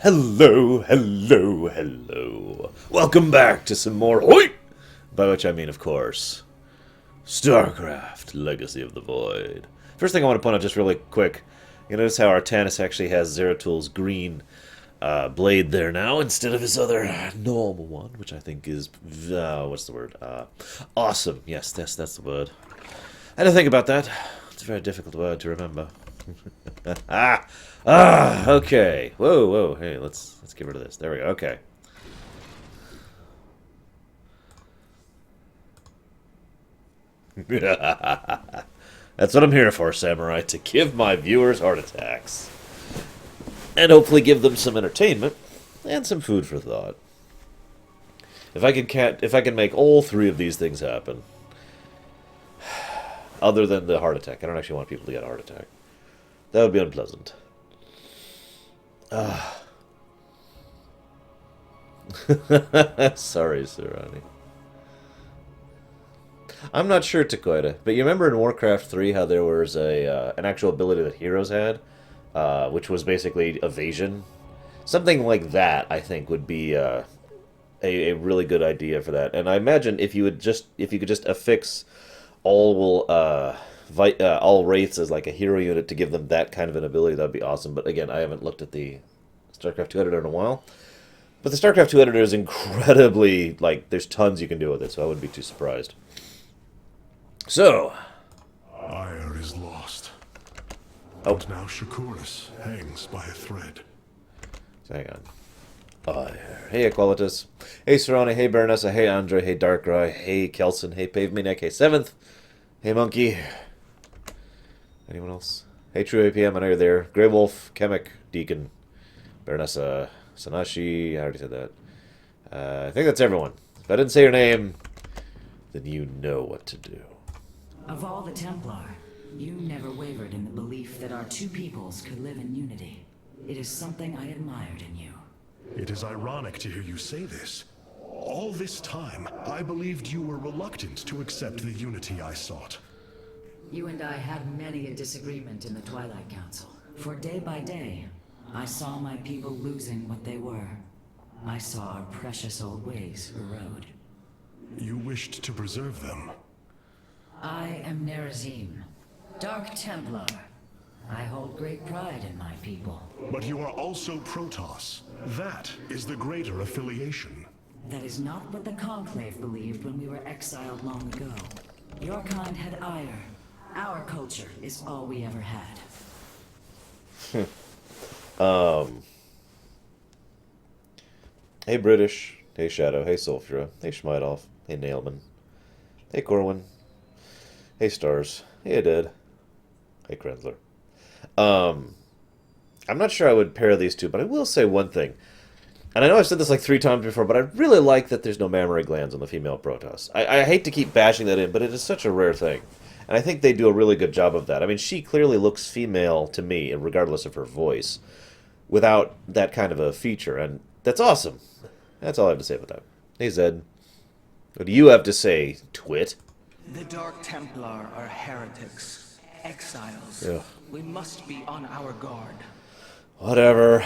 Hello, hello, hello. Welcome back to some more Hoit! By which I mean, of course, Starcraft, Legacy of the Void. First thing I want to point out just really quick, you notice how Artanis actually has Zeratul green blade there now instead of his other normal one, which I think is, what's the word? Awesome. Yes, that's the word. I had to think about that. It's a very difficult word to remember. Okay. Whoa. Hey, let's get rid of this. There we go. Okay. That's what I'm here for, Samurai, to give my viewers heart attacks. And hopefully give them some entertainment and some food for thought. If I can make all three of these things happen, other than the heart attack, I don't actually want people to get a heart attack. That would be unpleasant. Sorry, Surani. I'm not sure, Takoida, but you remember in Warcraft 3 how there was an actual ability that heroes had, which was basically evasion? Something like that, I think, would be a really good idea for that. And I imagine if you could just affix all wraiths as like a hero unit to give them that kind of an ability, that'd be awesome. But again, I haven't looked at the StarCraft 2 editor in a while. But the StarCraft 2 editor is incredibly, like, there's tons you can do with it, so I wouldn't be too surprised. So. Ire is lost. Oh. But now Shakuris hangs by a thread. So hang on. Ire. Hey, Equalitus. Hey, Serrani. Hey, Baronessa. Hey, Andre. Hey, Darkrai. Hey, Kelson. Hey, Pavemaniac. Hey, Seventh. Hey, Monkey. Anyone else? Hey, True APM. I know you're there. Grey Wolf. Kemek. Deacon. Baronessa. Sanashi. I already said that. I think that's everyone. If I didn't say your name, then you know what to do. Of all the Templar, you never wavered in the belief that our two peoples could live in unity. It is something I admired in you. It is ironic to hear you say this. All this time, I believed you were reluctant to accept the unity I sought. You and I had many a disagreement in the Twilight Council. For day by day, I saw my people losing what they were. I saw our precious old ways erode. You wished to preserve them. I am Nerazim, Dark Templar. I hold great pride in my people. But you are also Protoss. That is the greater affiliation. That is not what the Conclave believed when we were exiled long ago. Your kind had ire. Our culture is all we ever had. Hey, British. Hey, Shadow. Hey, Sulfura. Hey, Schmidolf. Hey, Nailman. Hey, Corwin. Hey, Stars. Hey, Dead. Hey, Krenzler. I'm not sure I would pair these two, but I will say one thing. And I know I've said this like 3 times before, but I really like that there's no mammary glands on the female Protoss. I hate to keep bashing that in, but it is such a rare thing. And I think they do a really good job of that. I mean, she clearly looks female to me, regardless of her voice, without that kind of a feature. And that's awesome. That's all I have to say about that. Hey, Zed. What do you have to say, Twit? The Dark Templar are heretics, exiles. Ugh. We must be on our guard. Whatever.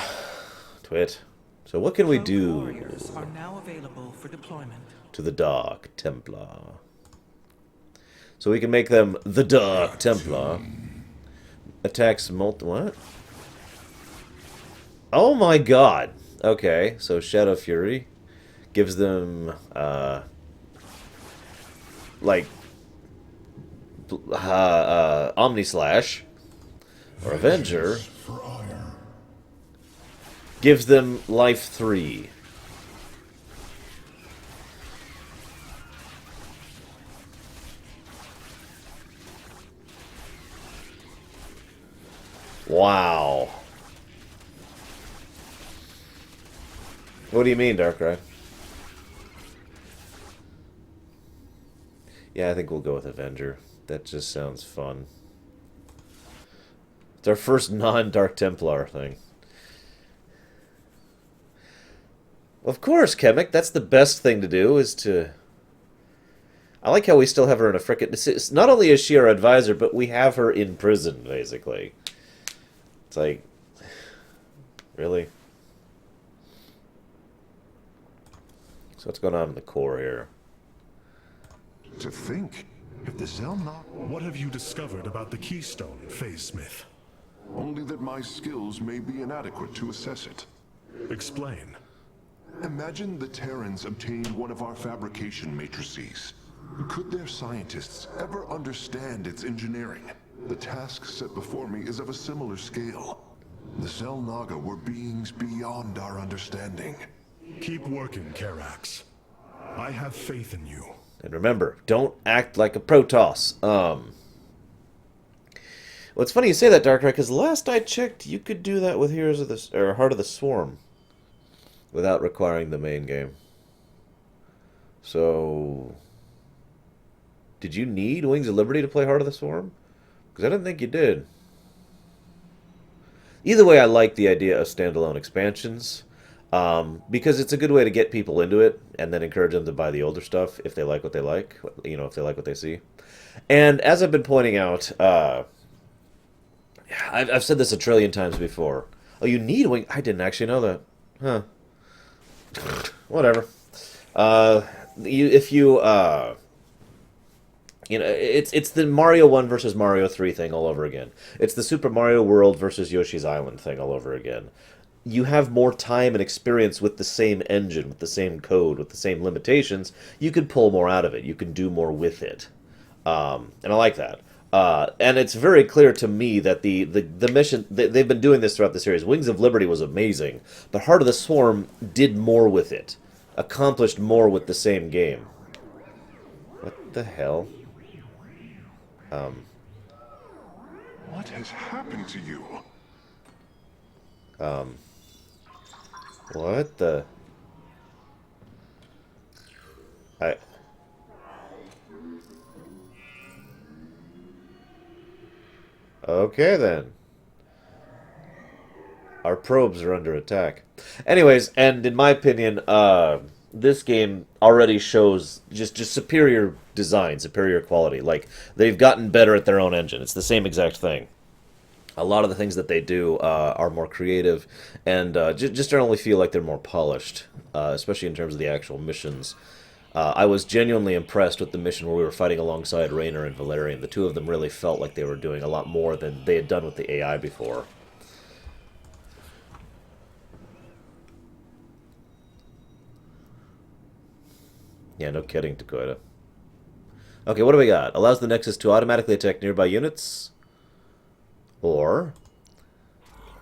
Twit. So what can we Cloaked do warriors are now available for deployment. to the Dark Templar? So we can make them the Dark Templar. Attacks what? Oh my god. Okay, so Shadow Fury gives them, like, Omni Slash, or Avenger, For ire. gives them Life 3. Wow. What do you mean, Darkrai? Yeah, I think we'll go with Avenger. That just sounds fun. It's our first non-Dark Templar thing. Of course, Kemek, that's the best thing to do, is to... I like how we still have her in a frickin'... Not only is she our advisor, but we have her in prison, basically. It's like... Really? So what's going on in the core here? To think, if the Zelnok... What have you discovered about the Keystone, Phase Smith? Only that my skills may be inadequate to assess it. Explain. Imagine the Terrans obtained one of our fabrication matrices. Could their scientists ever understand its engineering? The task set before me is of a similar scale. The Zelnaga were beings beyond our understanding. Keep working, Karax. I have faith in you. And remember, don't act like a Protoss. Well, it's funny you say that, Darkrai, because last I checked, you could do that with Heroes of the... or Heart of the Swarm. Without requiring the main game. So... did you need Wings of Liberty to play Heart of the Swarm? Because I didn't think you did. Either way, I like the idea of standalone expansions. Because it's a good way to get people into it and then encourage them to buy the older stuff if they like what they like. You know, if they like what they see. And as I've been pointing out, I've said this a trillion times before. Oh, you need Wing... I didn't actually know that. Huh. Whatever. You know, it's the Mario 1 versus Mario 3 thing all over again. It's the Super Mario World versus Yoshi's Island thing all over again. You have more time and experience with the same engine, with the same code, with the same limitations. You can pull more out of it. You can do more with it. And I like that. And it's very clear to me that the mission... they've been doing this throughout the series. Wings of Liberty was amazing, but Heart of the Swarm did more with it. Accomplished more with the same game. What the hell? What has happened to you? What the... Okay, then. Our probes are under attack. Anyways, and in my opinion, this game already shows just superior design, superior quality. Like, they've gotten better at their own engine. It's the same exact thing. A lot of the things that they do are more creative and just generally feel like they're more polished, especially in terms of the actual missions. I was genuinely impressed with the mission where we were fighting alongside Raynor and Valerian. The two of them really felt like they were doing a lot more than they had done with the AI before. Yeah, no kidding, Dakota. Okay, what do we got? Allows the Nexus to automatically attack nearby units. Or...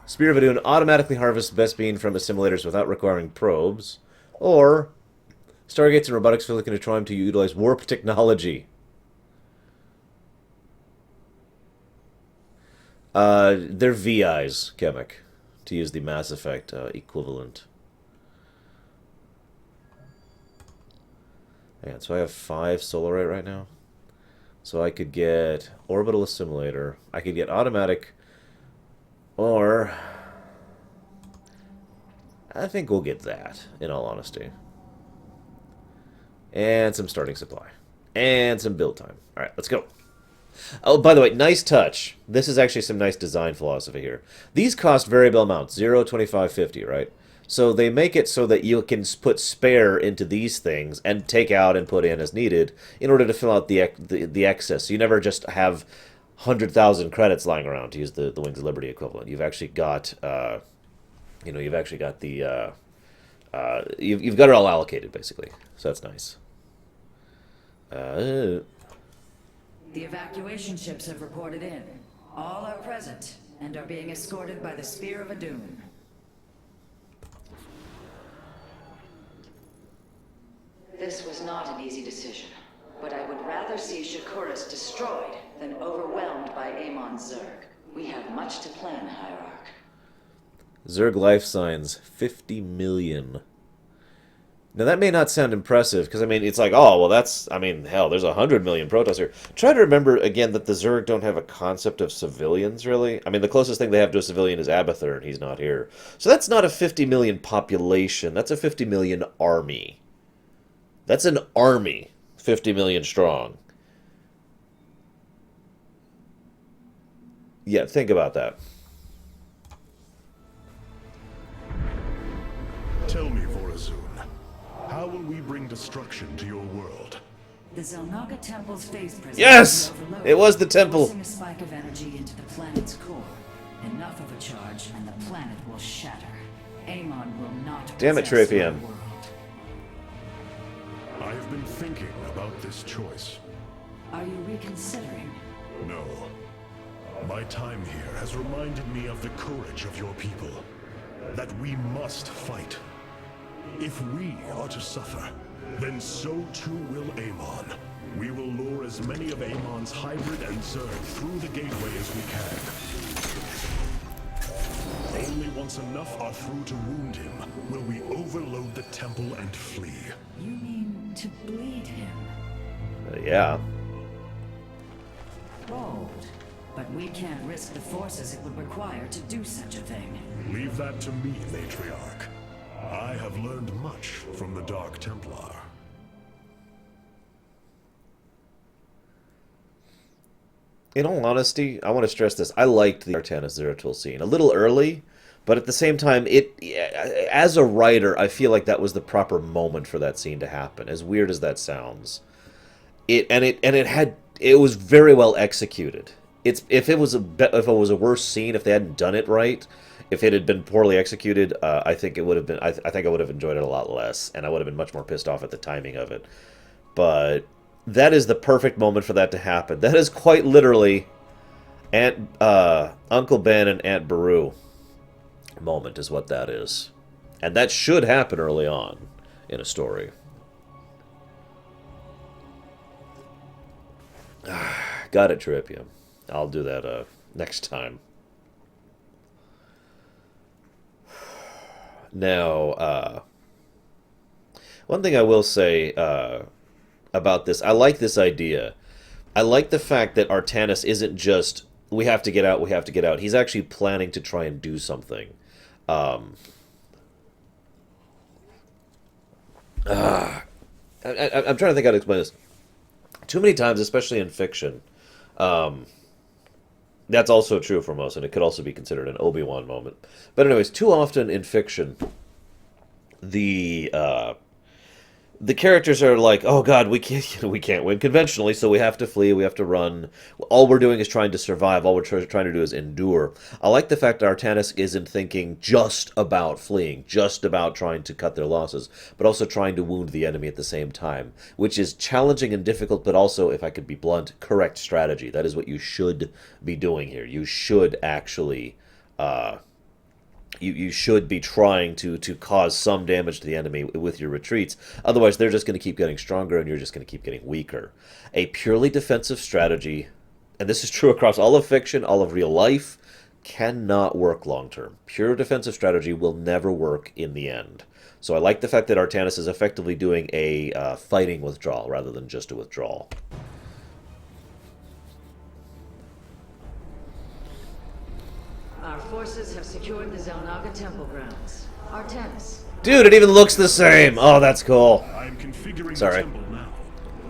Spear of Adun automatically harvests Bespine from assimilators without requiring probes. Or... Stargates and robotics feel looking to try to utilize warp technology. They're VIs, Chemic, to use the Mass Effect equivalent. And so I have 5 Solarite right now. So I could get Orbital Assimilator. I could get Automatic. Or... I think we'll get that, in all honesty. And some starting supply. And some build time. Alright, let's go. Oh, by the way, nice touch. This is actually some nice design philosophy here. These cost variable amounts. 0, 25, 50, right? So they make it so that you can put spare into these things and take out and put in as needed in order to fill out the excess. So you never just have 100,000 credits lying around, to use the Wings of Liberty equivalent. You've actually got, you know, you've actually got the, you've got it all allocated, basically. So that's nice. The evacuation ships have reported in. All are present and are being escorted by the Spear of Adun. This was not an easy decision, but I would rather see Shakuras destroyed than overwhelmed by Amon Zerg. We have much to plan, Hierarch. Zerg life signs, 50 million. Now, that may not sound impressive, because, I mean, it's like, oh, well, that's, I mean, hell, there's 100 million Protoss here. Try to remember, again, that the Zerg don't have a concept of civilians, really. I mean, the closest thing they have to a civilian is Abathur, and he's not here. So that's not a 50 million population. That's a 50 million army. That's an army, 50 million strong. Yeah, think about that. Tell me, Vorazun, how will we bring destruction to your world? The Zelnaga Temple's phase prism. Yes! It was the temple. Forcing a spike of energy into the planet's core. Enough of a charge, and the planet will shatter. Amon will not. Damn it, possess Trapium. our world. I have been thinking about this choice. Are you reconsidering? No. My time here has reminded me of the courage of your people. That we must fight. If we are to suffer, then so too will Amon. We will lure as many of Amon's hybrid and Zerg through the gateway as we can. Only once enough are through to wound him will we overload the temple and flee. You mean to bleed him? Yeah. Bold. But we can't risk the forces it would require to do such a thing. Leave that to me, Matriarch. I have learned much from the Dark Templar. In all honesty, I want to stress this. I liked the Artanis Zeratul scene. A little early, but at the same time, as a writer, I feel like that was the proper moment for that scene to happen. As weird as that sounds. It was very well executed. If it was a worse scene, if they hadn't done it right, if it had been poorly executed, I think it would have been. I think I would have enjoyed it a lot less, and I would have been much more pissed off at the timing of it. But that is the perfect moment for that to happen. That is quite literally Uncle Ben and Aunt Beru moment is what that is, and that should happen early on in a story. Got it, Tripium. I'll do that next time. Now, one thing I will say about this, I like this idea. I like the fact that Artanis isn't just, we have to get out, we have to get out. He's actually planning to try and do something. I'm trying to think how to explain this. Too many times, especially in fiction, that's also true for most, and it could also be considered an Obi-Wan moment. But anyways, too often in fiction, the characters are like, oh god, we can't win conventionally, so we have to flee, we have to run. All we're doing is trying to survive, all we're trying to do is endure. I like the fact that Artanis isn't thinking just about fleeing, just about trying to cut their losses, but also trying to wound the enemy at the same time, which is challenging and difficult, but also, if I could be blunt, correct strategy. That is what you should be doing here. You should actually... You should be trying to cause some damage to the enemy with your retreats. Otherwise, they're just going to keep getting stronger, and you're just going to keep getting weaker. A purely defensive strategy, and this is true across all of fiction, all of real life, cannot work long-term. Pure defensive strategy will never work in the end. So I like the fact that Artanis is effectively doing a fighting withdrawal rather than just a withdrawal. Our forces have secured the Zelnaga Temple grounds. Artanis. Dude, it even looks the same! Oh, that's cool. I am configuring Sorry. the temple now,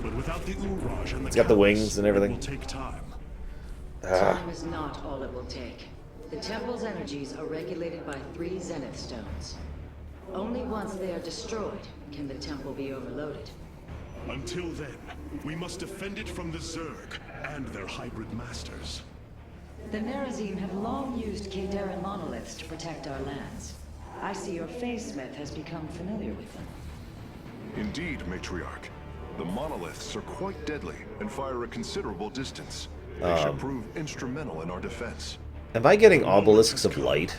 but without the Uraj and the It's got the catalyst, wings and everything. It will take time. Time is not all it will take. The temple's energies are regulated by 3 Zenith stones. Only once they are destroyed can the temple be overloaded. Until then, we must defend it from the Zerg and their hybrid masters. The Nerazim have long used Kadaran monoliths to protect our lands. I see your Phase-Smith has become familiar with them. Indeed, Matriarch. The monoliths are quite deadly and fire a considerable distance. They should prove instrumental in our defense. Am I getting obelisks of light?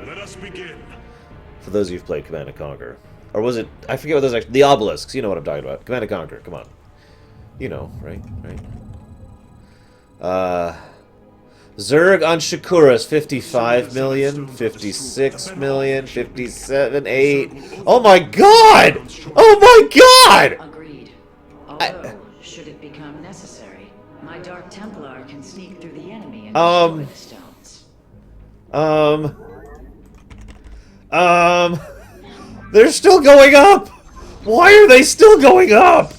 Let us begin. For those of you who've played Command & Conquer. Or was it... I forget what those actually... The obelisks, you know what I'm talking about. Command & Conquer, come on. You know, right? Zerg on Shakura's 55 million, 56 million, 57, 8. Oh my god! Oh my god! Agreed. Although, should it become necessary, my Dark Templar can sneak through the enemy and destroy the stones. They're still going up! Why are they still going up?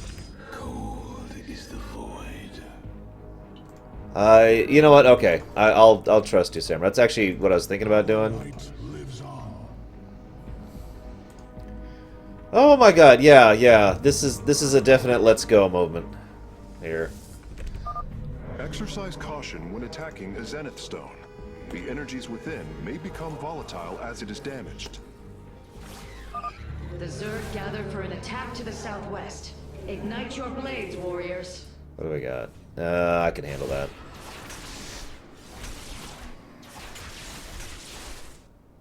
You know what? Okay, I'll trust you, Sam. That's actually what I was thinking about doing. Oh my god, yeah. This is a definite let's go moment here. Exercise caution when attacking a Zenith Stone. The energies within may become volatile as it is damaged. The Zerg gather for an attack to the southwest. Ignite your blades, warriors. What do we got? I can handle that.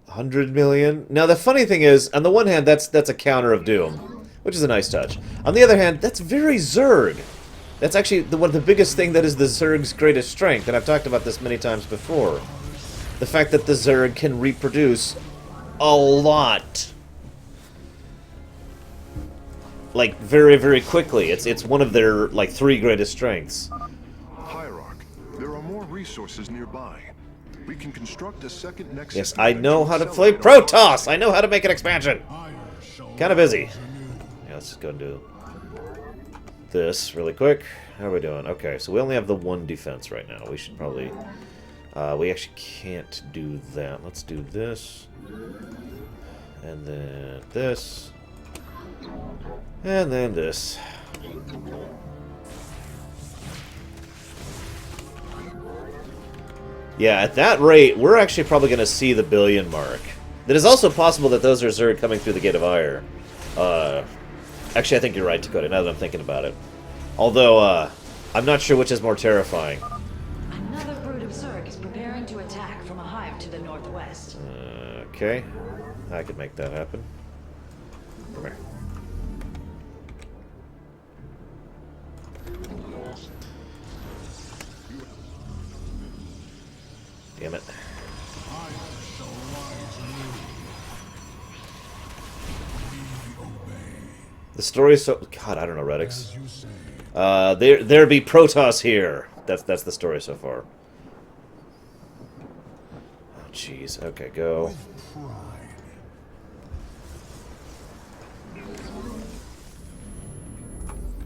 100 million. Now the funny thing is, on the one hand, that's a counter of Doom, which is a nice touch. On the other hand, that's very Zerg. That's actually one of the biggest thing that is the Zerg's greatest strength, and I've talked about this many times before. The fact that the Zerg can reproduce a lot. Like, very, very quickly. It's one of their, like, 3 greatest strengths. Hierarch, there are more resources nearby. We can construct a second Nexus. Yes, I know how to play Protoss! I know how to make an expansion! Kind of busy. Yeah, let's just go and do this really quick. How are we doing? Okay, so we only have the 1 defense right now. We should probably... we actually can't do that. Let's do this. And then this. And then this. Yeah, at that rate, we're actually probably going to see the billion mark. It is also possible that those are Zerg coming through the Gate of Ire. Actually, I think you're right, Dakota, now that I'm thinking about it. Although, I'm not sure which is more terrifying. Another brood of Zerg is preparing to attack from a hive to the northwest. Okay. I could make that happen. Come here. Damn it. The story is so... God, I don't know, Redix. There be Protoss here. That's the story so far. Oh, jeez. Okay, go.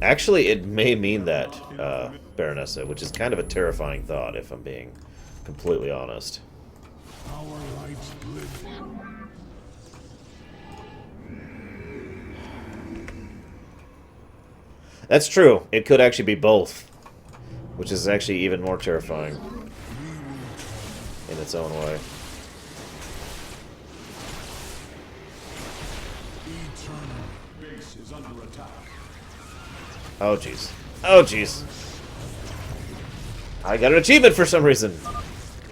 Actually, it may mean that, Baronessa, which is kind of a terrifying thought, if I'm being completely honest. That's true. It could actually be both, which is actually even more terrifying in its own way. Oh, jeez. Oh, jeez. I got an achievement for some reason.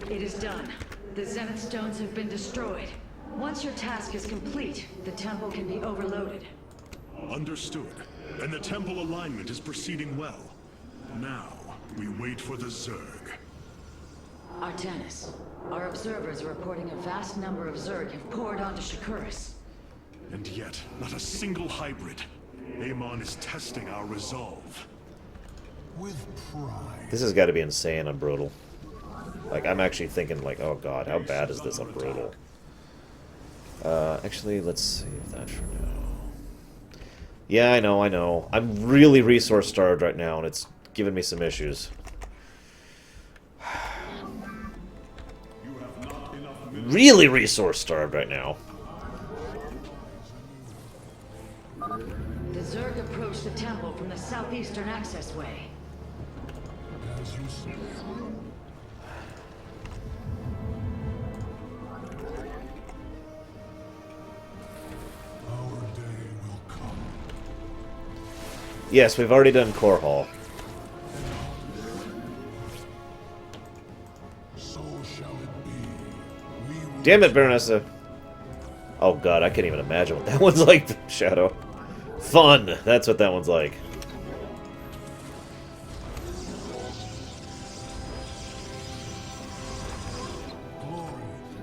It is done. The Zenith Stones have been destroyed. Once your task is complete, the temple can be overloaded. Understood. And the temple alignment is proceeding well. Now, we wait for the Zerg. Artanis, our observers are reporting a vast number of Zerg have poured onto Shakuris. And yet, not a single hybrid. Amon is testing our resolve. With pride. This has got to be insane on Brutal. Like, I'm actually thinking, like, oh god, how bad is this on Brutal? Actually, let's save that for now. Yeah, I know. I'm really resource-starved right now, and it's giving me some issues. Really resource-starved right now. The Zerg approach the temple from the southeastern access way. Yes, we've already done Core Hall. Damn it, Baronessa. Oh god, I can't even imagine what that one's like, Shadow. Fun! That's what that one's like.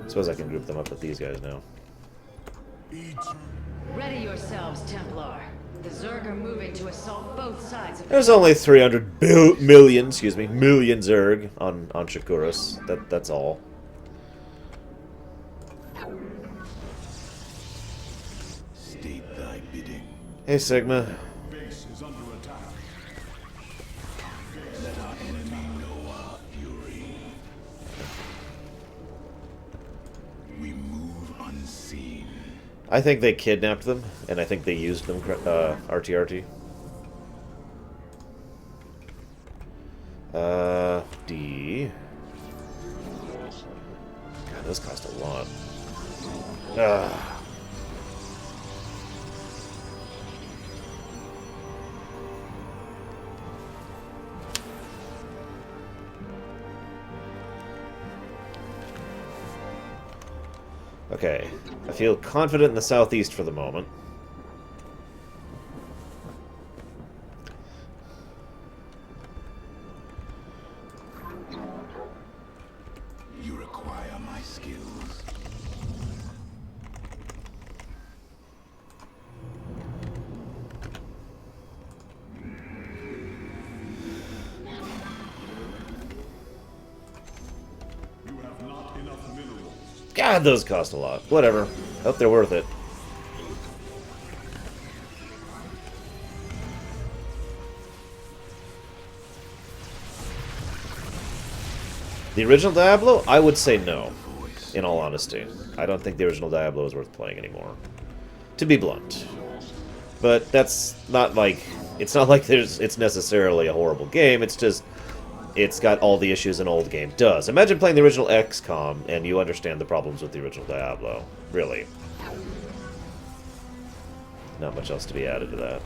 Suppose I can group them up with these guys now. Ready yourselves, Templar. The Zerg are moving to assault both sides of the... There's only 300 million Zerg on Shakuris. That's all. State thy bidding. Hey, Sigma. Base is under attack. Let our enemy know our fury. We move unseen. I think they kidnapped them, and I think they used them, RTRT. D. God, those cost a lot. Okay, I feel confident in the southeast for the moment. You require my skills. You have not enough minerals. God, those cost a lot. Whatever. Hope they're worth it. The original Diablo? I would say no, in all honesty. I don't think the original Diablo is worth playing anymore. To be blunt. But that's not like... It's not like it's necessarily a horrible game, it's just... It's got all the issues an old game does. Imagine playing the original XCOM and you understand the problems with the original Diablo. Really. Not much else to be added to that.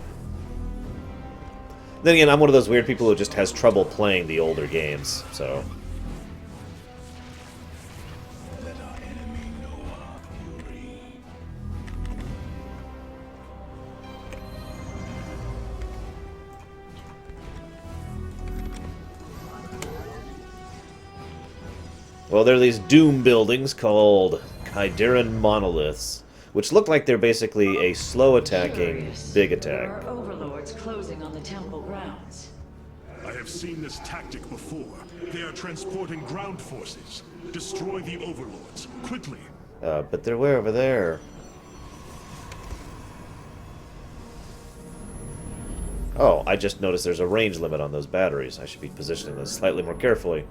Then again, I'm one of those weird people who just has trouble playing the older games, so... Let our enemy know our fury. Well, there are these doom buildings called Kyderan monoliths, which look like they're basically a slow-attacking, Curious. big There attack. are overlords closing on the temple grounds. I have seen this tactic before. They are transporting ground forces. Destroy the overlords, quickly. But they're way over there. Oh, I just noticed there's a range limit on those batteries. I should be positioning those slightly more carefully.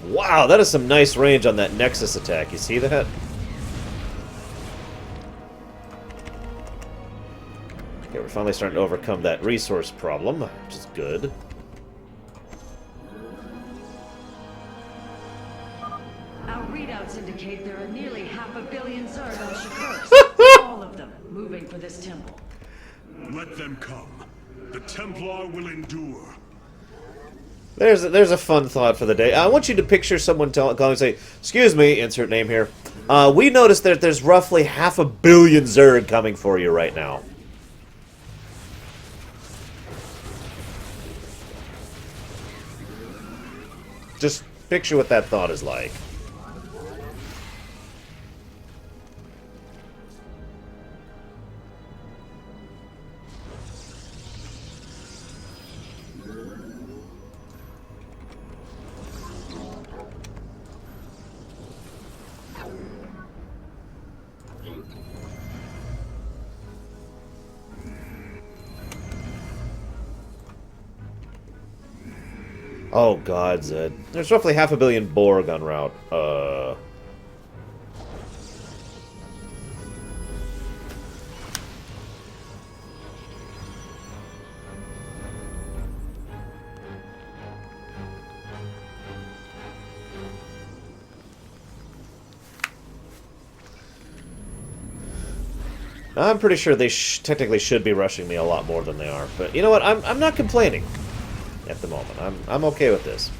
Wow, that is some nice range on that Nexus attack. You see that? Okay, we're finally starting to overcome that resource problem, which is good. Our readouts indicate there are nearly 500 million Zerg on Shakursk. All of them moving for this temple. Let them come. The Templar will endure. There's a fun thought for the day. I want you to picture someone calling and say, "Excuse me," insert name here. We noticed that there's roughly 500 million Zerg coming for you right now. Just picture what that thought is like. Oh god, Zed. There's roughly 500 million Borg en route. I'm pretty sure they technically should be rushing me a lot more than they are, but you know what? I'm not complaining at the moment. I'm okay with this.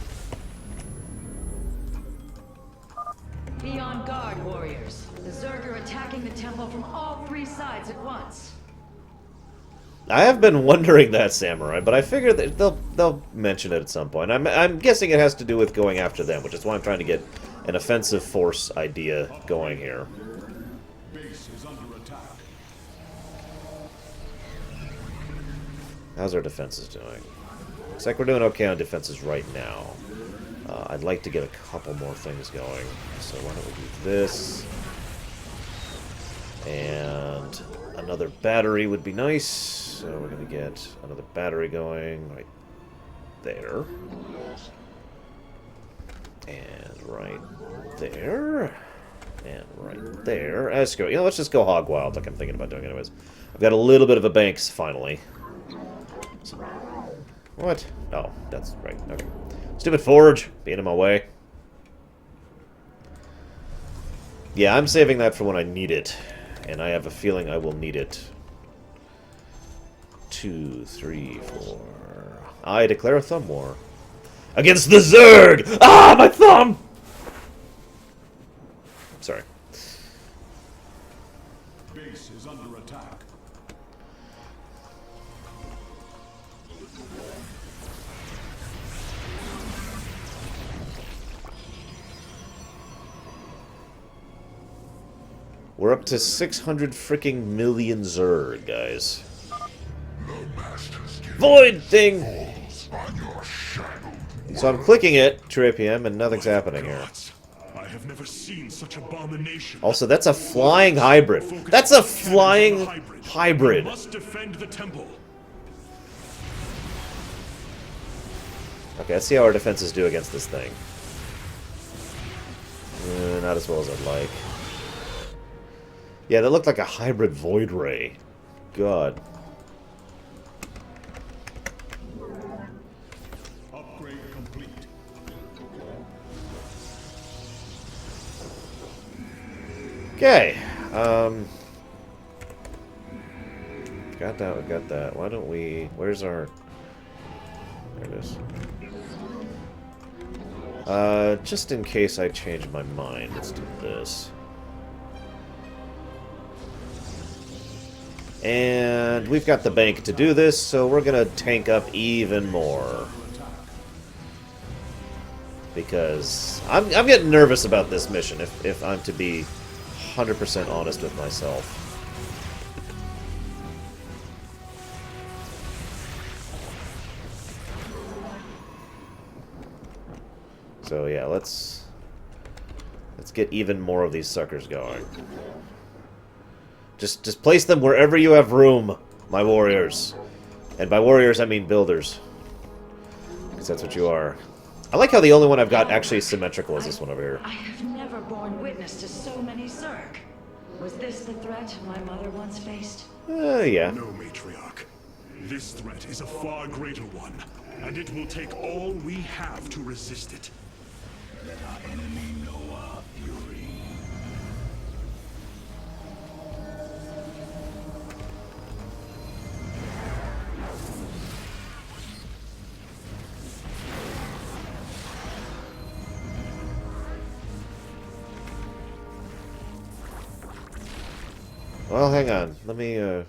Be on guard, warriors. The Zerg are attacking the temple from all 3 sides at once. I have been wondering that, Samurai, but I figure that they'll mention it at some point. I'm guessing it has to do with going after them, which is why I'm trying to get an offensive force idea going here. Base is under attack. How's our defenses doing? Looks like we're doing okay on defenses right now. I'd like to get a couple more things going. So why don't we do this? And another battery would be nice. So we're going to get another battery going right there. And right there. And right there. Let's go. You know, let's just go hog wild like I'm thinking about doing anyways. I've got a little bit of a banks, finally. What? Oh, that's right. Okay. Stupid forge! Being in my way. Yeah, I'm saving that for when I need it. And I have a feeling I will need it. 2, 3, 4... I declare a thumb war. Against the Zerg! Ah, my thumb! Sorry. Base is under attack. We're up to 600 freaking million Zerg, guys. Void thing! So I'm clicking it, True APM, and nothing's happening here. I have never seen such abomination. Also, that's a flying hybrid. That's a flying hybrid. We must defend the temple. Okay, let's see how our defenses do against this thing. Not as well as I'd like. Yeah, that looked like a hybrid Void Ray. God. Upgrade complete. Okay. Got that, we got that. Why don't we... Where's our... There it is. Just in case I change my mind, let's do this. And we've got the bank to do this, so we're gonna tank up even more. Because I'm getting nervous about this mission, if I'm to be 100% honest with myself. So yeah, let's get even more of these suckers going. Just place them wherever you have room, my warriors. And by warriors, I mean builders. Because that's what you are. I like how the only one I've got actually symmetrical is this one over here. I have never borne witness to so many Zerg. Was this the threat my mother once faced? Yeah. No, matriarch. This threat is a far greater one, and it will take all we have to resist it. Let our enemy know our fury. Well, hang on. Let me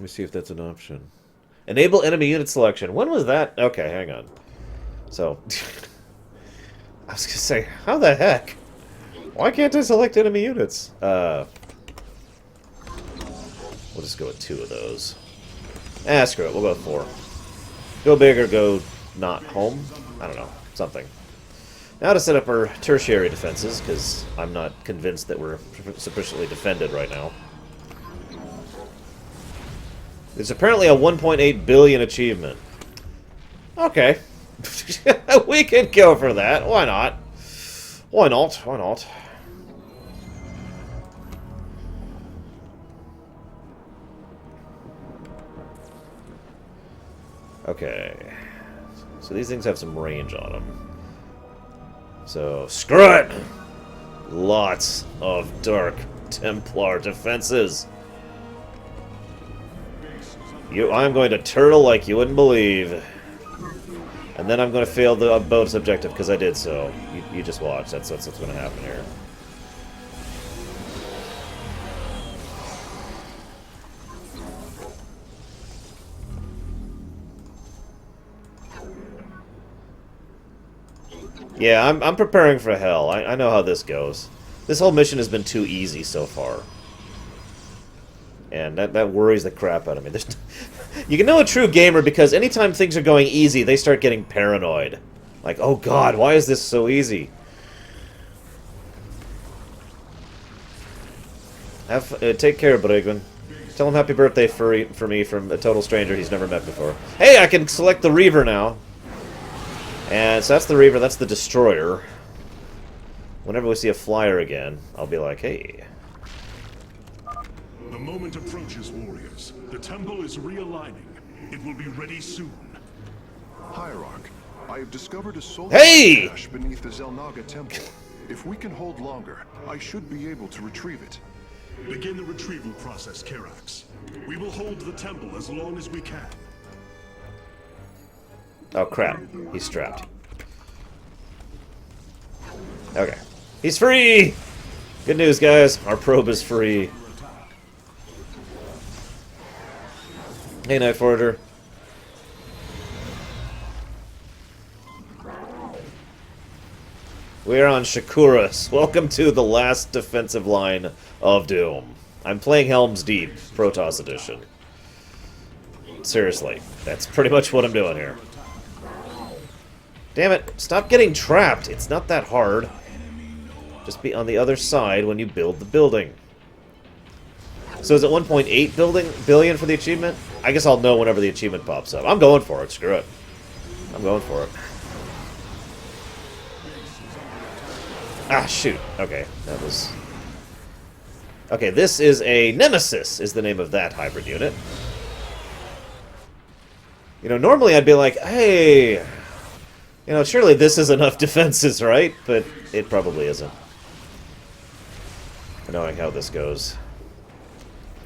see if that's an option. Enable enemy unit selection. When was that? Okay, hang on. So, I was gonna say, how the heck? Why can't I select enemy units? We'll just go with 2 of those. Screw it. We'll go with 4. Go big or go not home. I don't know. Something. Now to set up our tertiary defenses, because I'm not convinced that we're sufficiently defended right now. There's apparently a 1.8 billion achievement. Okay. We can go for that. Why not? Why not? Why not? Okay. So these things have some range on them. So, screw it! Lots of Dark Templar defenses. I'm going to turtle like you wouldn't believe. And then I'm going to fail the bonus objective because I did so. You just watch. That's what's going to happen here. Yeah, I'm preparing for hell. I know how this goes. This whole mission has been too easy so far. And that worries the crap out of me. You can know a true gamer because anytime things are going easy, they start getting paranoid. Like, oh god, why is this so easy? Take care, Brigman. Tell him happy birthday for me from a total stranger he's never met before. Hey, I can select the Reaver now. And so that's the Reaver, that's the Destroyer. Whenever we see a flyer again, I'll be like, hey. The moment approaches, warriors. The temple is realigning. It will be ready soon. Hierarch, I have discovered a solar Hey! cache beneath the Zelnaga temple. If we can hold longer, I should be able to retrieve it. Begin the retrieval process, Karax. We will hold the temple as long as we can. Oh crap, he's strapped. Okay. He's free! Good news, guys. Our probe is free. Hey, Night Forager. We're on Shakuras. Welcome to the last defensive line of Doom. I'm playing Helm's Deep, Protoss Edition. Seriously, that's pretty much what I'm doing here. Damn it, stop getting trapped. It's not that hard. Just be on the other side when you build the building. So is it 1.8 billion for the achievement? I guess I'll know whenever the achievement pops up. I'm going for it, screw it. I'm going for it. Ah, shoot. Okay, that was... Okay, this is a Nemesis, is the name of that hybrid unit. You know, normally I'd be like, hey... You know, surely this is enough defenses, right? But it probably isn't. Knowing how this goes.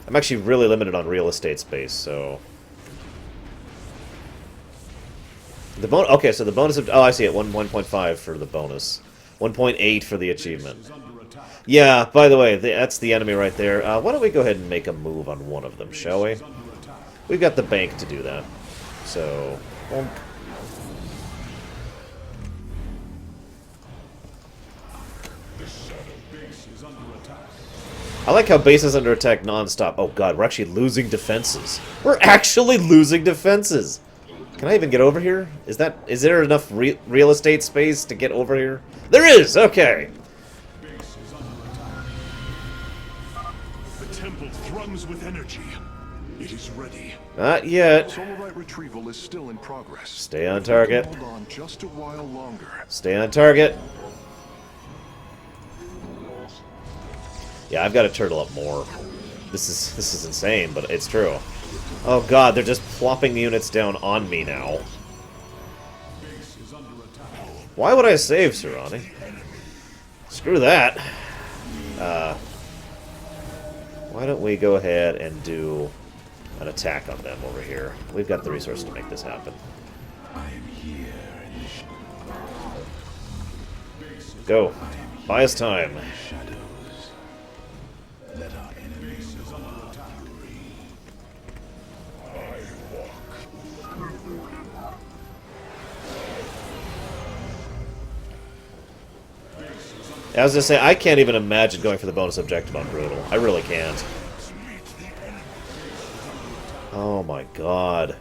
I'm actually really limited on real estate space, so... The bonus... Okay, so the bonus of... Oh, I see it. 1.5 for the bonus. 1.8 for the achievement. Yeah, by the way, that's the enemy right there. Why don't we go ahead and make a move on one of them, shall we? We've got the bank to do that. So... bonk. I like how base is under attack non-stop. Oh god, we're actually losing defenses. We're actually losing defenses! Can I even get over here? Is there enough real estate space to get over here? There is! Okay! The temple thrums with energy. It is ready. Not yet. Solarite retrieval is still in progress. Stay on target. Hold on just a while longer. Stay on target. Yeah, I've got to turtle up more. This is insane, but it's true. Oh god, they're just plopping units down on me now. Why would I save, Serrani? Screw that. Why don't we go ahead and do an attack on them over here? We've got the resources to make this happen. Go. Buy us time. I was gonna say, I can't even imagine going for the bonus objective on Brutal. I really can't. Oh my god.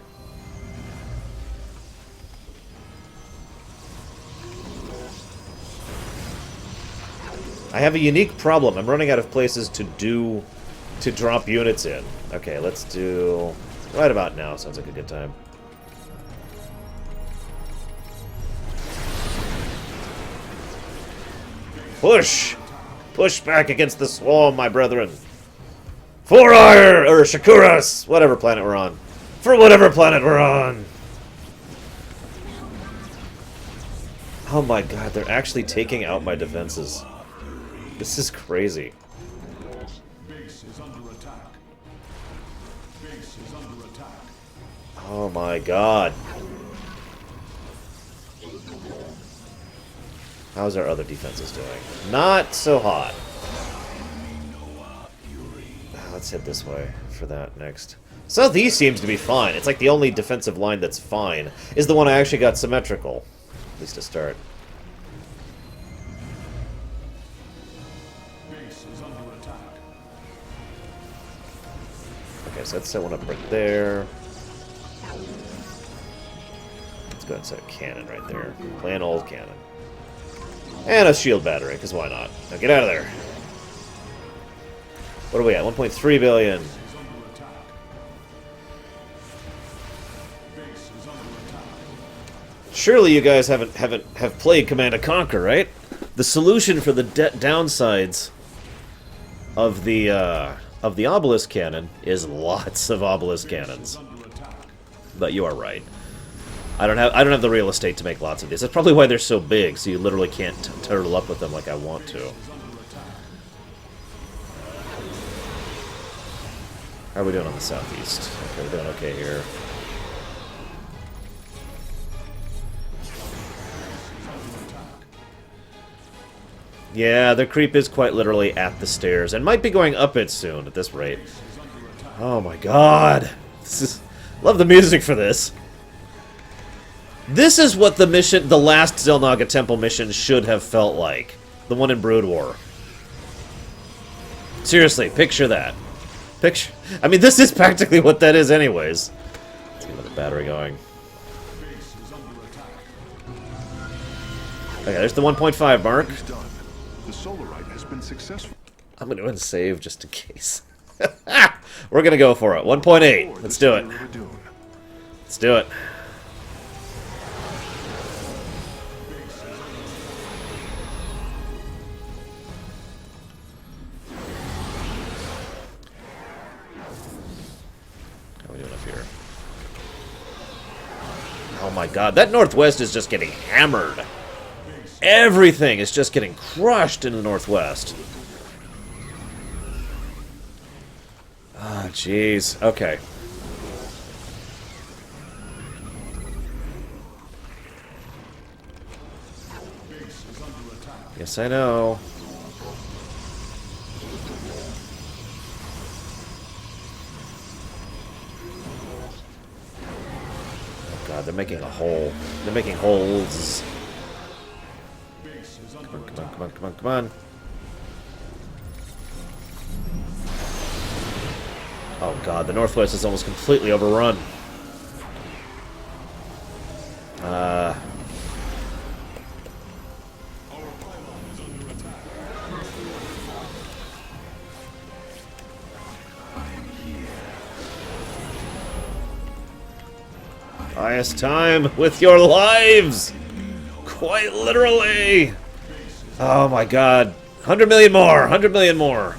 I have a unique problem. I'm running out of places to drop units in. Okay, let's do... Right about now sounds like a good time. Push! Push back against the swarm, my brethren! For Ire! Or Shakuras! Whatever planet we're on. For whatever planet we're on! Oh my god, they're actually taking out my defenses. This is crazy. Oh my god. How's our other defenses doing? Not so hot. Let's head this way for that next. Southeast seems to be fine. It's like the only defensive line that's fine is the one I actually got symmetrical. At least to start. Okay, so let's set one up right there. Let's go ahead and set a cannon right there. Plain old cannon. And a shield battery, because why not? Now get out of there. What are we at? 1.3 billion. Surely you guys have played Command & Conquer, right? The solution for the downsides of the obelisk cannon is lots of obelisk cannons. But you are right. I don't have the real estate to make lots of these. That's probably why they're so big, so you literally can't turtle up with them like I want to. How are we doing on the southeast? Okay, we're doing okay here. Yeah, their creep is quite literally at the stairs, and might be going up it soon at this rate. Oh my god! Love the music for this. This is what the last Xel'Naga Temple mission should have felt like. The one in Brood War. Seriously, picture that. I mean, this is practically what that is anyways. Let's get another battery going. Okay, there's the 1.5 mark. The Solarite has been successful. I'm going to unsave just in case. We're going to go for it. 1.8. Let's do it. Let's do it. How are we doing up here? Oh my god, that northwest is just getting hammered. Everything is just getting crushed in the northwest. Ah, jeez. Okay. Yes, I know. Oh god, they're making a hole. They're making holes. Come on, come on, come on, come on. Oh god, the northwest is almost completely overrun. Highest time with your lives! Quite literally! Oh my god. 100 million more! 100 million more!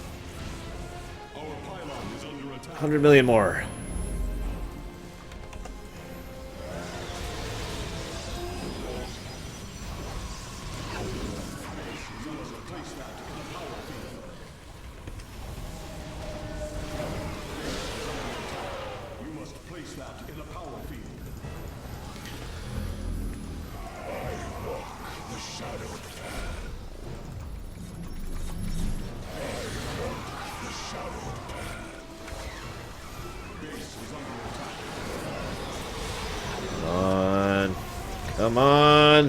100 million more. We must place that in a power field. The shadow path. The shadow path. Base is under attack. Come on. Come on.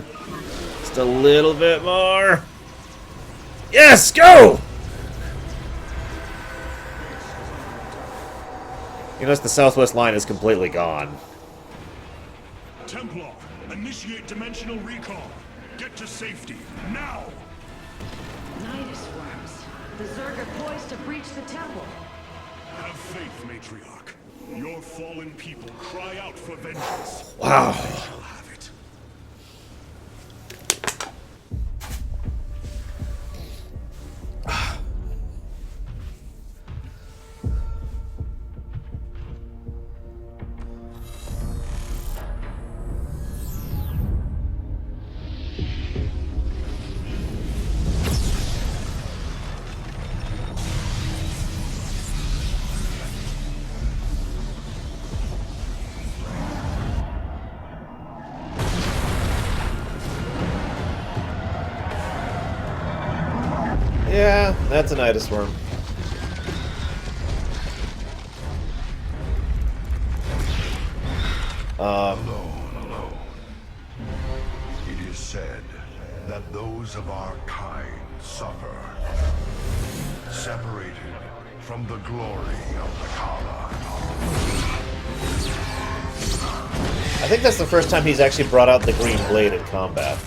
Just a little bit more. Yes, go! You notice the southwest line is completely gone. Templar, initiate dimensional recon. Get to safety, now! Nidus worms. The Zerg are poised to breach the temple. Have faith, Matriarch. Your fallen people cry out for vengeance. Wow. They shall have it. Yeah, that's a Nidus worm. Alone. It is said that those of our kind suffer, separated from the glory of the Kala. I think that's the first time he's actually brought out the green blade in combat.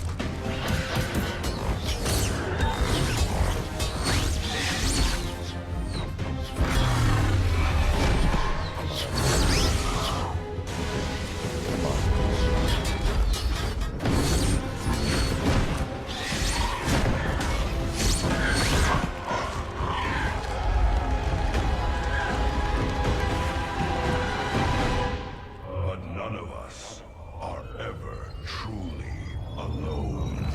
of us are ever truly alone.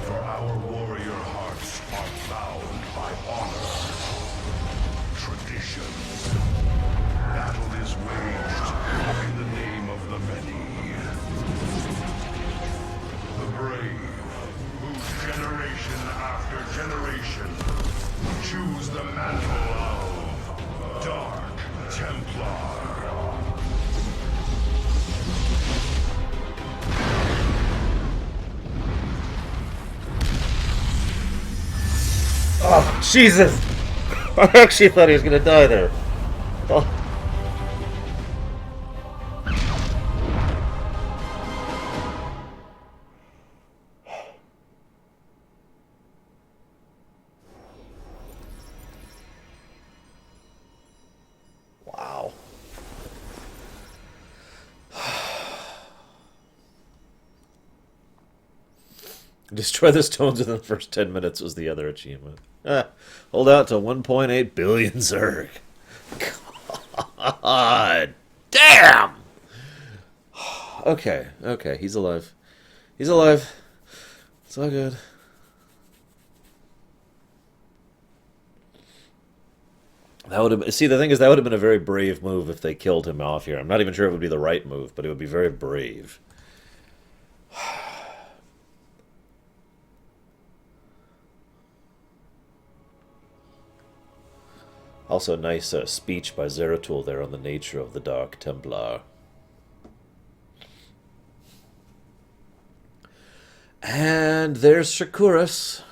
For our warrior hearts are bound by honor, traditions. Battle is waged in the name of the many. The brave, whose generation after generation choose the mantle of Dark Templar. Oh, Jesus! I actually thought he was gonna die there. Oh. Wow. Destroy the stones within the first 10 minutes was the other achievement. Hold out to 1.8 billion Zerg. God damn! Okay, okay, he's alive. He's alive. It's all good. That would have, see, the thing is, that would have been a very brave move if they killed him off here. I'm not even sure it would be the right move, but it would be very brave. Also, nice speech by Zeratul there on the nature of the Dark Templar. And there's Shakuras.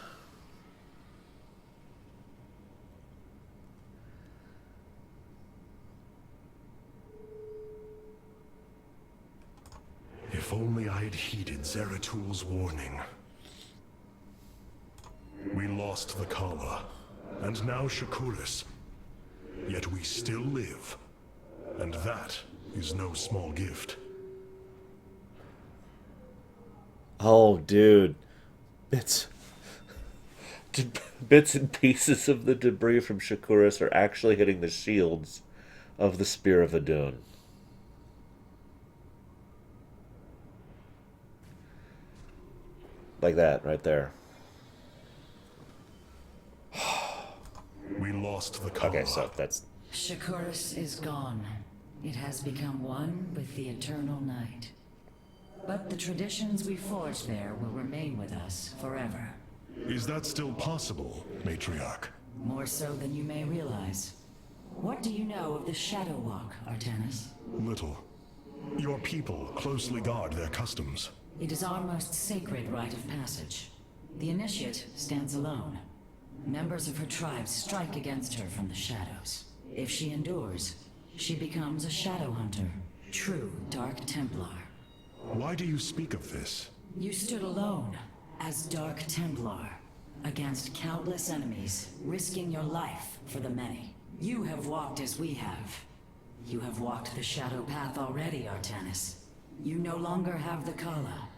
If only I had heeded Zeratul's warning. We lost the Kala, and now Shakuras. Yet we still live, and that is no small gift. Oh, dude. Bits and pieces of the debris from Shakuras are actually hitting the shields of the Spear of Adun. Like that, right there. We lost the Kala. Okay, so that's... Shakuras is gone. It has become one with the eternal night. But the traditions we forged there will remain with us forever. Is that still possible, Matriarch? More so than you may realize. What do you know of the Shadow Walk, Artanis? Little. Your people closely guard their customs. It is our most sacred rite of passage. The Initiate stands alone. Members of her tribe strike against her from the shadows. If she endures, she becomes a Shadow Hunter, true Dark Templar. Why do you speak of this? You stood alone, as Dark Templar, against countless enemies, risking your life for the many. You have walked as we have. You have walked the Shadow Path already, Artanis. You no longer have the Kala.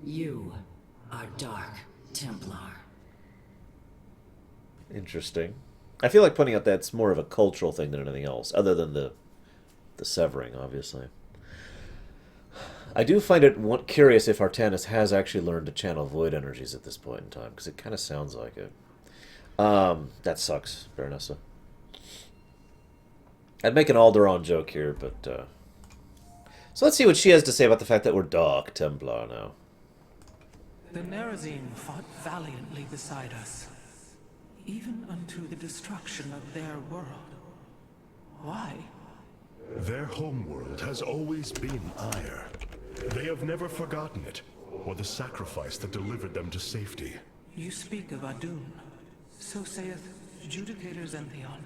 You are Dark Templar. Interesting. I feel like pointing out that's more of a cultural thing than anything else, other than the severing, obviously. I do find it curious if Artanis has actually learned to channel void energies at this point in time, because it kind of sounds like it. That sucks, Baronessa. I'd make an Alderaan joke here, but... So let's see what she has to say about the fact that we're Dark Templar now. The Nerazim fought valiantly beside us, even unto the destruction of their world. Why? Their homeworld has always been Ire. They have never forgotten it, or the sacrifice that delivered them to safety. You speak of Adun. So saith Judicator Zentheon.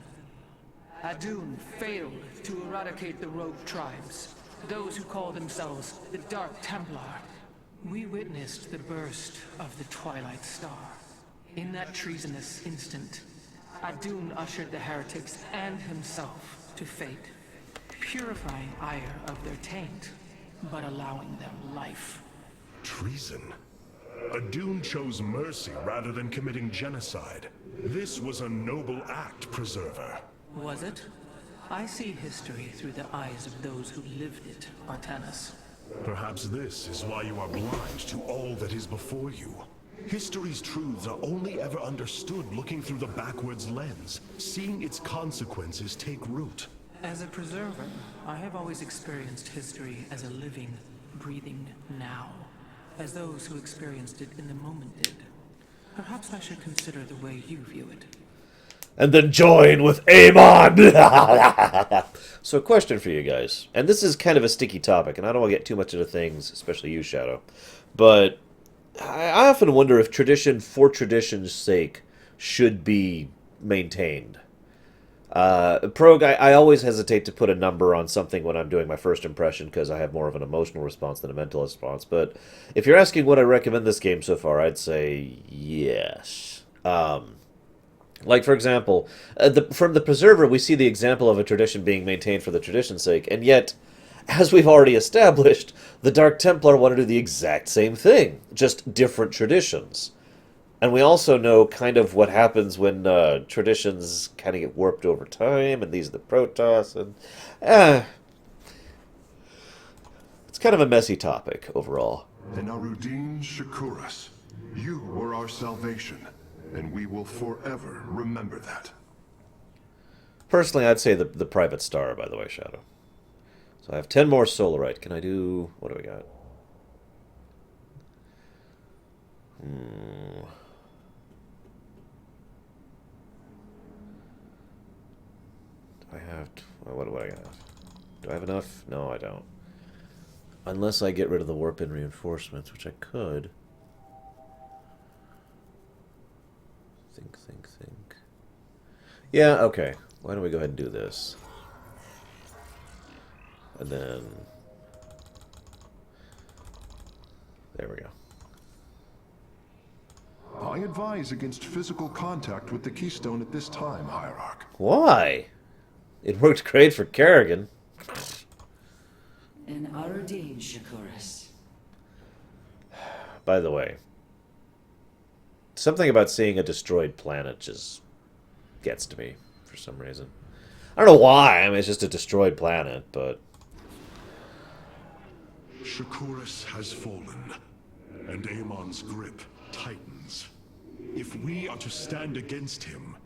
Adun failed to eradicate the rogue tribes, those who call themselves the Dark Templar. We witnessed the burst of the Twilight Star. In that treasonous instant, Adun ushered the heretics and himself to fate, purifying Ire of their taint, but allowing them life. Treason? Adun chose mercy rather than committing genocide. This was a noble act, Preserver. Was it? I see history through the eyes of those who lived it, Artanis. Perhaps this is why you are blind to all that is before you. History's truths are only ever understood looking through the backwards lens, seeing its consequences take root. As a preserver, I have always experienced history as a living, breathing now, as those who experienced it in the moment did. Perhaps I should consider the way you view it. And then join with Amon! So, a question for you guys. And this is kind of a sticky topic, and I don't want to get too much into things, especially you, Shadow. But I often wonder if tradition for tradition's sake should be maintained. Prog, I always hesitate to put a number on something when I'm doing my first impression because I have more of an emotional response than a mental response. But if you're asking what I recommend this game so far, I'd say yes. Like, for example, from the Preserver, we see the example of a tradition being maintained for the tradition's sake, and yet, as we've already established, the Dark Templar want to do the exact same thing, just different traditions. And we also know kind of what happens when traditions kind of get warped over time, and these are the Protoss, and it's kind of a messy topic overall. And Arudin Shakuras, you were our salvation, and we will forever remember that. Personally, I'd say the Private Star, by the way, Shadow. So I have 10 more Solarite. Can I do... what do we got? Do I have... what do I got? Do I have enough? No, I don't. Unless I get rid of the warp and reinforcements, which I could. Think. Yeah, okay. Why don't we go ahead and do this? And then... there we go. I advise against physical contact with the Keystone at this time, Hierarch. Why? It worked great for Kerrigan. In Arudin, Shakuris. By the way, something about seeing a destroyed planet just gets to me for some reason. I don't know why. I mean, it's just a destroyed planet, but... Shakuris has fallen, and Amon's grip tightens. If we are to stand against him,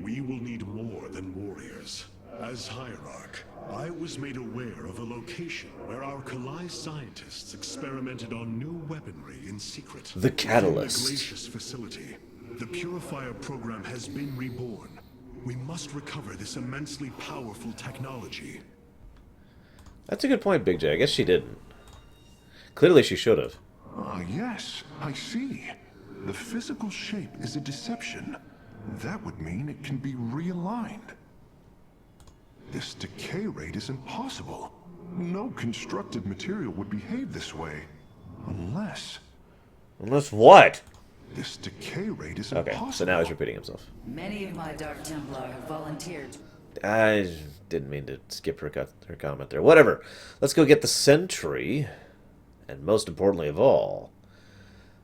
we will need more than warriors. As Hierarch, I was made aware of a location where our Kalai scientists experimented on new weaponry in secret. The Catalyst. In the Glacius facility, the Purifier program has been reborn. We must recover this immensely powerful technology. That's a good point, Big J. I guess she didn't. Clearly she should have. Ah, yes, I see. The physical shape is a deception. That would mean it can be realigned. This decay rate is impossible. No constructed material would behave this way. Unless... Unless what? this decay rate is Okay, impossible. so now he's repeating himself. Many of my Dark Templar have volunteered. I didn't mean to skip her comment there. Whatever. Let's go get the Sentry. And most importantly of all,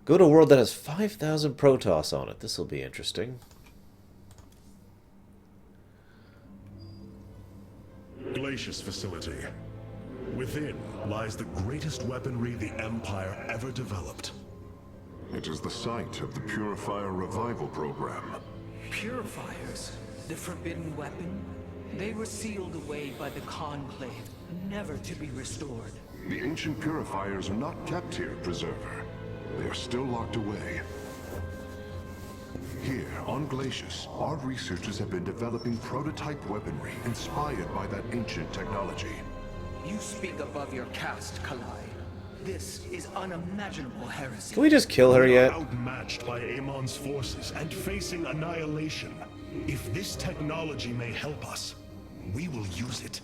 go to a world that has 5,000 Protoss on it. This will be interesting. Glacius facility. Within lies the greatest weaponry the Empire ever developed. It is the site of the Purifier Revival Program. Purifiers? The forbidden weapon? They were sealed away by the Conclave, never to be restored. The ancient purifiers are not kept here, Preserver. They are still locked away. Here, on Glacius, our researchers have been developing prototype weaponry inspired by that ancient technology. You speak above your caste, Kalai. This is unimaginable heresy. Can we just kill her We are yet? outmatched by Amon's forces and facing annihilation. If this technology may help us, we will use it.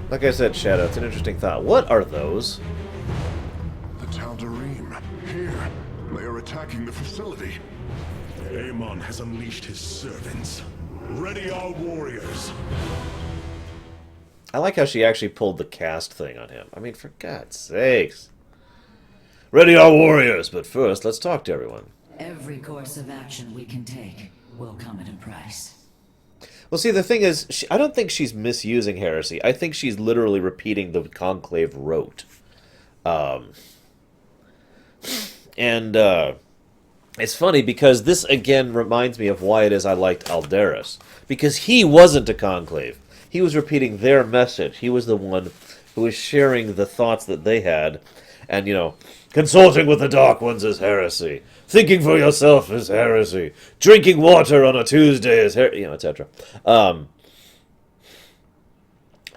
Like I said, Shadow, it's an interesting thought. What are those? The Tal'Darim. Here. They are attacking the facility. Amon has unleashed his servants. Ready our warriors. I like how she actually pulled the cast thing on him. I mean, for God's sakes. Ready our warriors, but first, let's talk to everyone. Every course of action we can take will come at a price. Well, see, the thing is, I don't think she's misusing heresy. I think she's literally repeating the Conclave wrote. It's funny because this, again, reminds me of why it is I liked Aldaris. Because he wasn't a Conclave. He was repeating their message. He was the one who was sharing the thoughts that they had. And, you know, consulting with the Dark Ones is heresy. Thinking for yourself is heresy. Drinking water on a Tuesday is heresy, you know, etc.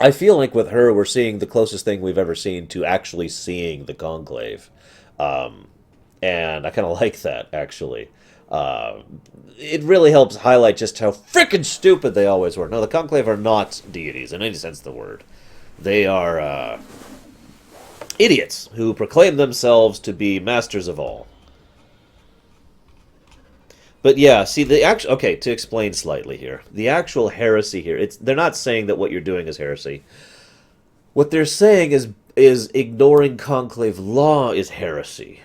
I feel like with her, we're seeing the closest thing we've ever seen to actually seeing the Conclave. And I kind of like that, actually. It really helps highlight just how frickin' stupid they always were. No, the Conclave are not deities, in any sense of the word. They are idiots who proclaim themselves to be masters of all. But yeah, see, the actual... Okay, to explain slightly here. The actual heresy here, they're not saying that what you're doing is heresy. What they're saying is ignoring Conclave law is heresy.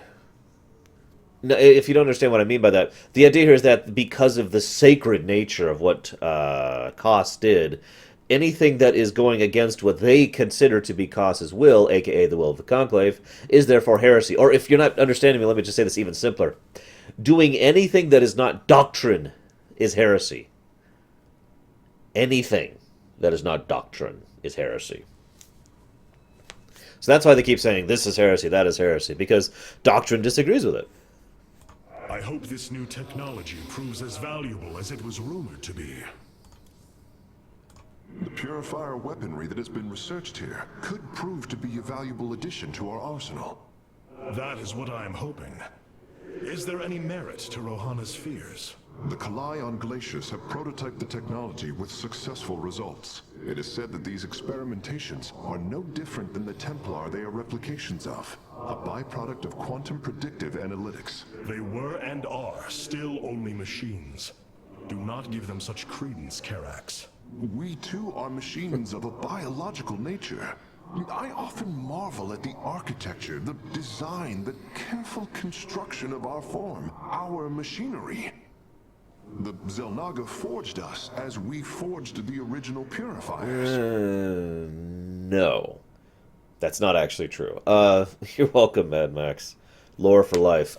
Now, if you don't understand what I mean by that, the idea here is that because of the sacred nature of what Kos did, anything that is going against what they consider to be Kos's will, aka the will of the Conclave, is therefore heresy. Or if you're not understanding me, let me just say this even simpler. Doing anything that is not doctrine is heresy. Anything that is not doctrine is heresy. So that's why they keep saying, this is heresy, that is heresy, because doctrine disagrees with it. I hope this new technology proves as valuable as it was rumored to be. The purifier weaponry that has been researched here could prove to be a valuable addition to our arsenal. That is what I am hoping. Is there any merit to Rohana's fears? The Kalai on Glacius have prototyped the technology with successful results. It is said that these experimentations are no different than the Templar they are replications of, a byproduct of quantum predictive analytics. They were and are still only machines. Do not give them such credence, Karax. We too are machines of a biological nature. I often marvel at the architecture, the design, the careful construction of our form, our machinery. The Xel'Naga forged us as we forged the original purifiers. No. That's not actually true. You're welcome, Mad Max. Lore for life.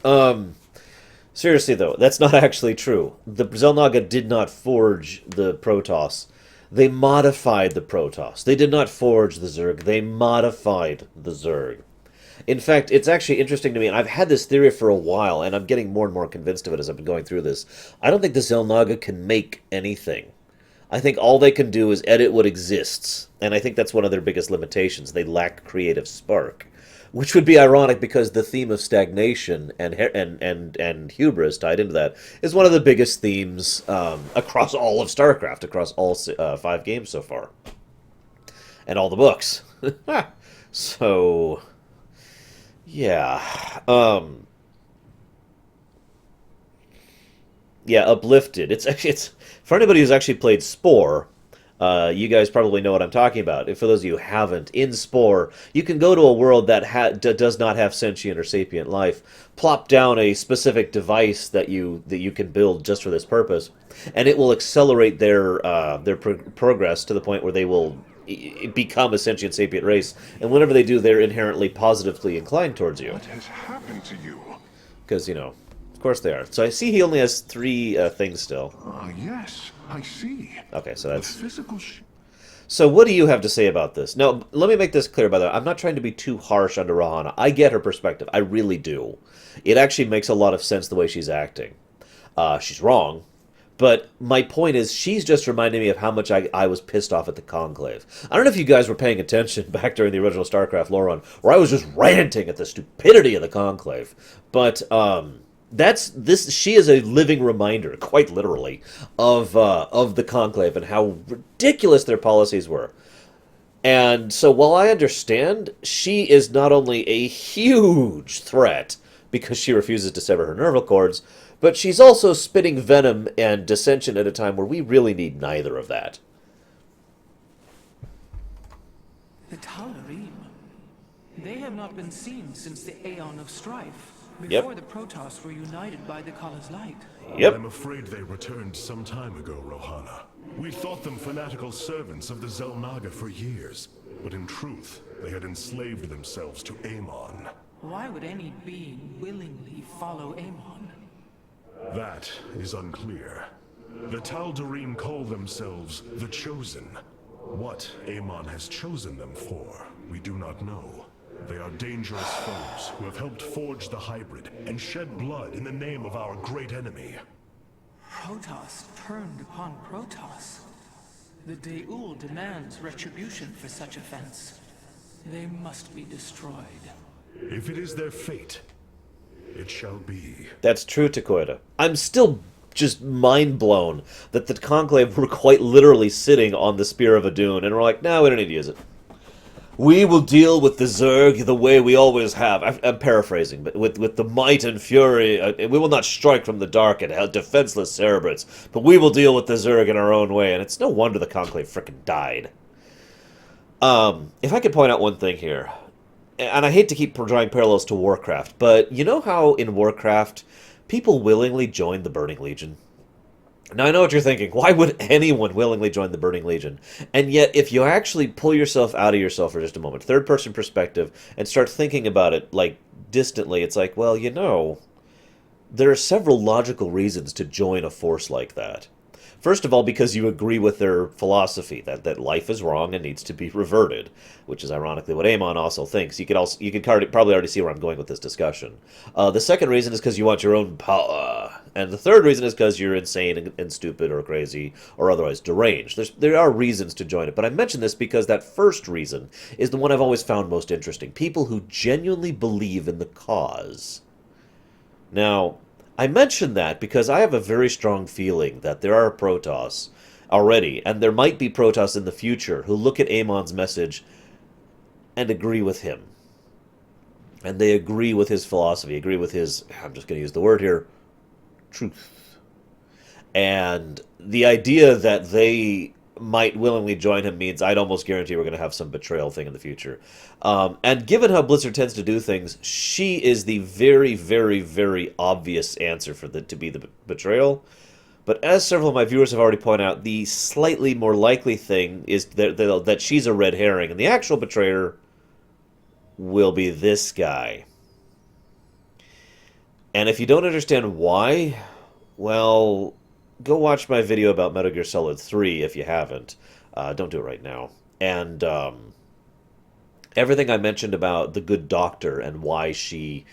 Seriously, though, that's not actually true. The Xel'Naga did not forge the Protoss. They modified the Protoss. They did not forge the Zerg. They modified the Zerg. In fact, it's actually interesting to me, and I've had this theory for a while, and I'm getting more and more convinced of it as I've been going through this. I don't think the Xel'Naga can make anything. I think all they can do is edit what exists, and I think that's one of their biggest limitations. They lack creative spark. Which would be ironic because the theme of stagnation and hubris tied into that is one of the biggest themes across all of Starcraft, across all 5 games so far. And all the books. So, yeah. Yeah, Uplifted. It's for anybody who's actually played Spore, you guys probably know what I'm talking about. For those of you who haven't, in Spore, you can go to a world that does not have sentient or sapient life, plop down a specific device that you can build just for this purpose, and it will accelerate their progress to the point where they will become a sentient sapient race. And whenever they do, they're inherently positively inclined towards you. What has happened to you? Because, you know, of course they are. So I see he only has 3 things still. Yes, I see. Okay, so that's... The physical So what do you have to say about this? Now, let me make this clear, by the way. I'm not trying to be too harsh on Rohana. I get her perspective. I really do. It actually makes a lot of sense the way she's acting. She's wrong. But my point is, she's just reminding me of how much I was pissed off at the Conclave. I don't know if you guys were paying attention back during the original Starcraft Lorerun, where I was just ranting at the stupidity of the Conclave. But, she is a living reminder, quite literally, of the Conclave and how ridiculous their policies were. And so while I understand, she is not only a huge threat because she refuses to sever her nerval cords, But she's also spitting venom and dissension at a time where we really need neither of that. The Tal'Darim. They have not been seen since the Aeon of Strife, Yep. before the Protoss were united by the Kala's light. Yep. I'm afraid they returned some time ago, Rohana. We thought them fanatical servants of the Xel'Naga for years, but in truth, they had enslaved themselves to Amon. Why would any being willingly follow Amon? That is unclear. The Tal'Darim call themselves the Chosen. What Amon has chosen them for, we do not know. They are dangerous foes who have helped forge the hybrid and shed blood in the name of our great enemy. Protoss turned upon Protoss. The Deul demands retribution for such offense. They must be destroyed. If it is their fate, it shall be. That's true, Takoida. I'm still just mind blown that the Conclave were quite literally sitting on the Spear of Adun and were like, no, we don't need to use it. We will deal with the Zerg the way we always have. I'm paraphrasing, but with the might and fury, we will not strike from the dark at defenseless Cerebrats, but we will deal with the Zerg in our own way, and it's no wonder the Conclave frickin' died. If I could point out one thing here, and I hate to keep drawing parallels to Warcraft, but you know how in Warcraft, people willingly join the Burning Legion? Now, I know what you're thinking. Why would anyone willingly join the Burning Legion? And yet, if you actually pull yourself out of yourself for just a moment, third-person perspective, and start thinking about it, like, distantly, it's like, well, you know, there are several logical reasons to join a force like that. First of all, because you agree with their philosophy, that life is wrong and needs to be reverted, which is ironically what Amon also thinks. You can probably already see where I'm going with this discussion. The second reason is because you want your own power. And the third reason is because you're insane and stupid or crazy or otherwise deranged. There are reasons to join it, but I mention this because that first reason is the one I've always found most interesting. People who genuinely believe in the cause. Now, I mention that because I have a very strong feeling that there are Protoss already, and there might be Protoss in the future who look at Amon's message and agree with him. And they agree with his philosophy, agree with his, I'm just going to use the word here, truth. And the idea that they might willingly join him means I'd almost guarantee we're going to have some betrayal thing in the future. And given how Blizzard tends to do things, she is the very, very, very obvious answer for to be the betrayal. But as several of my viewers have already pointed out, the slightly more likely thing is that she's a red herring, and the actual betrayer will be this guy. And if you don't understand why, well, go watch my video about Metal Gear Solid 3 if you haven't. Don't do it right now. And everything I mentioned about the good doctor and why she,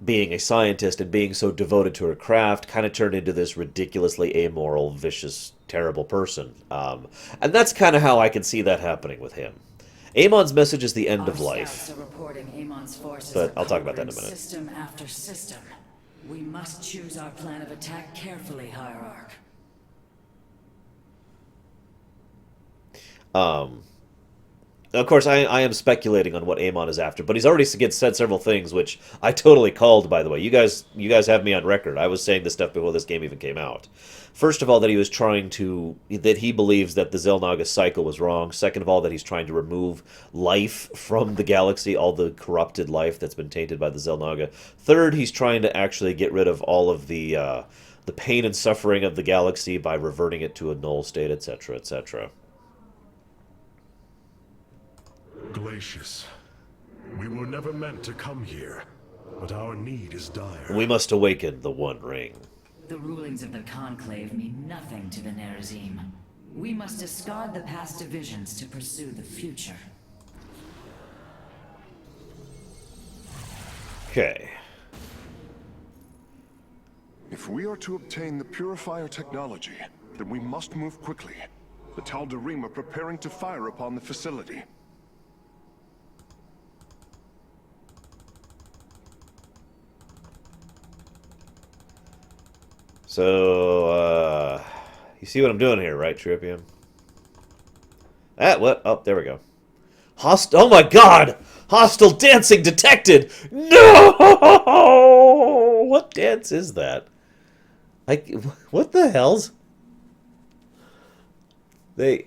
being a scientist and being so devoted to her craft, kind of turned into this ridiculously amoral, vicious, terrible person. And that's kind of how I can see that happening with him. Amon's message is the end of life. Scouts are reporting Amon's forces But are I'll talk about that in a covering minute. System after system. We must choose our plan of attack carefully, Hierarch. Of course, I am speculating on what Amon is after, but he's already said several things, which I totally called, by the way. You guys have me on record. I was saying this stuff before this game even came out. First of all, that he believes that the Xel'Naga cycle was wrong. Second of all, that he's trying to remove life from the galaxy, all the corrupted life that's been tainted by the Xel'Naga. Third, he's trying to actually get rid of all of the pain and suffering of the galaxy by reverting it to a null state, etc., etc. Glacius, we were never meant to come here, but our need is dire. We must awaken the One Ring. The rulings of the Conclave mean nothing to the Nerazim. We must discard the past divisions to pursue the future. Okay. If we are to obtain the Purifier technology, then we must move quickly. The Tal'Darim are preparing to fire upon the facility. So, you see what I'm doing here, right, Tripium? What? Oh, there we go. Oh my god! Hostile dancing detected! No! What dance is that? Like, what the hell's... I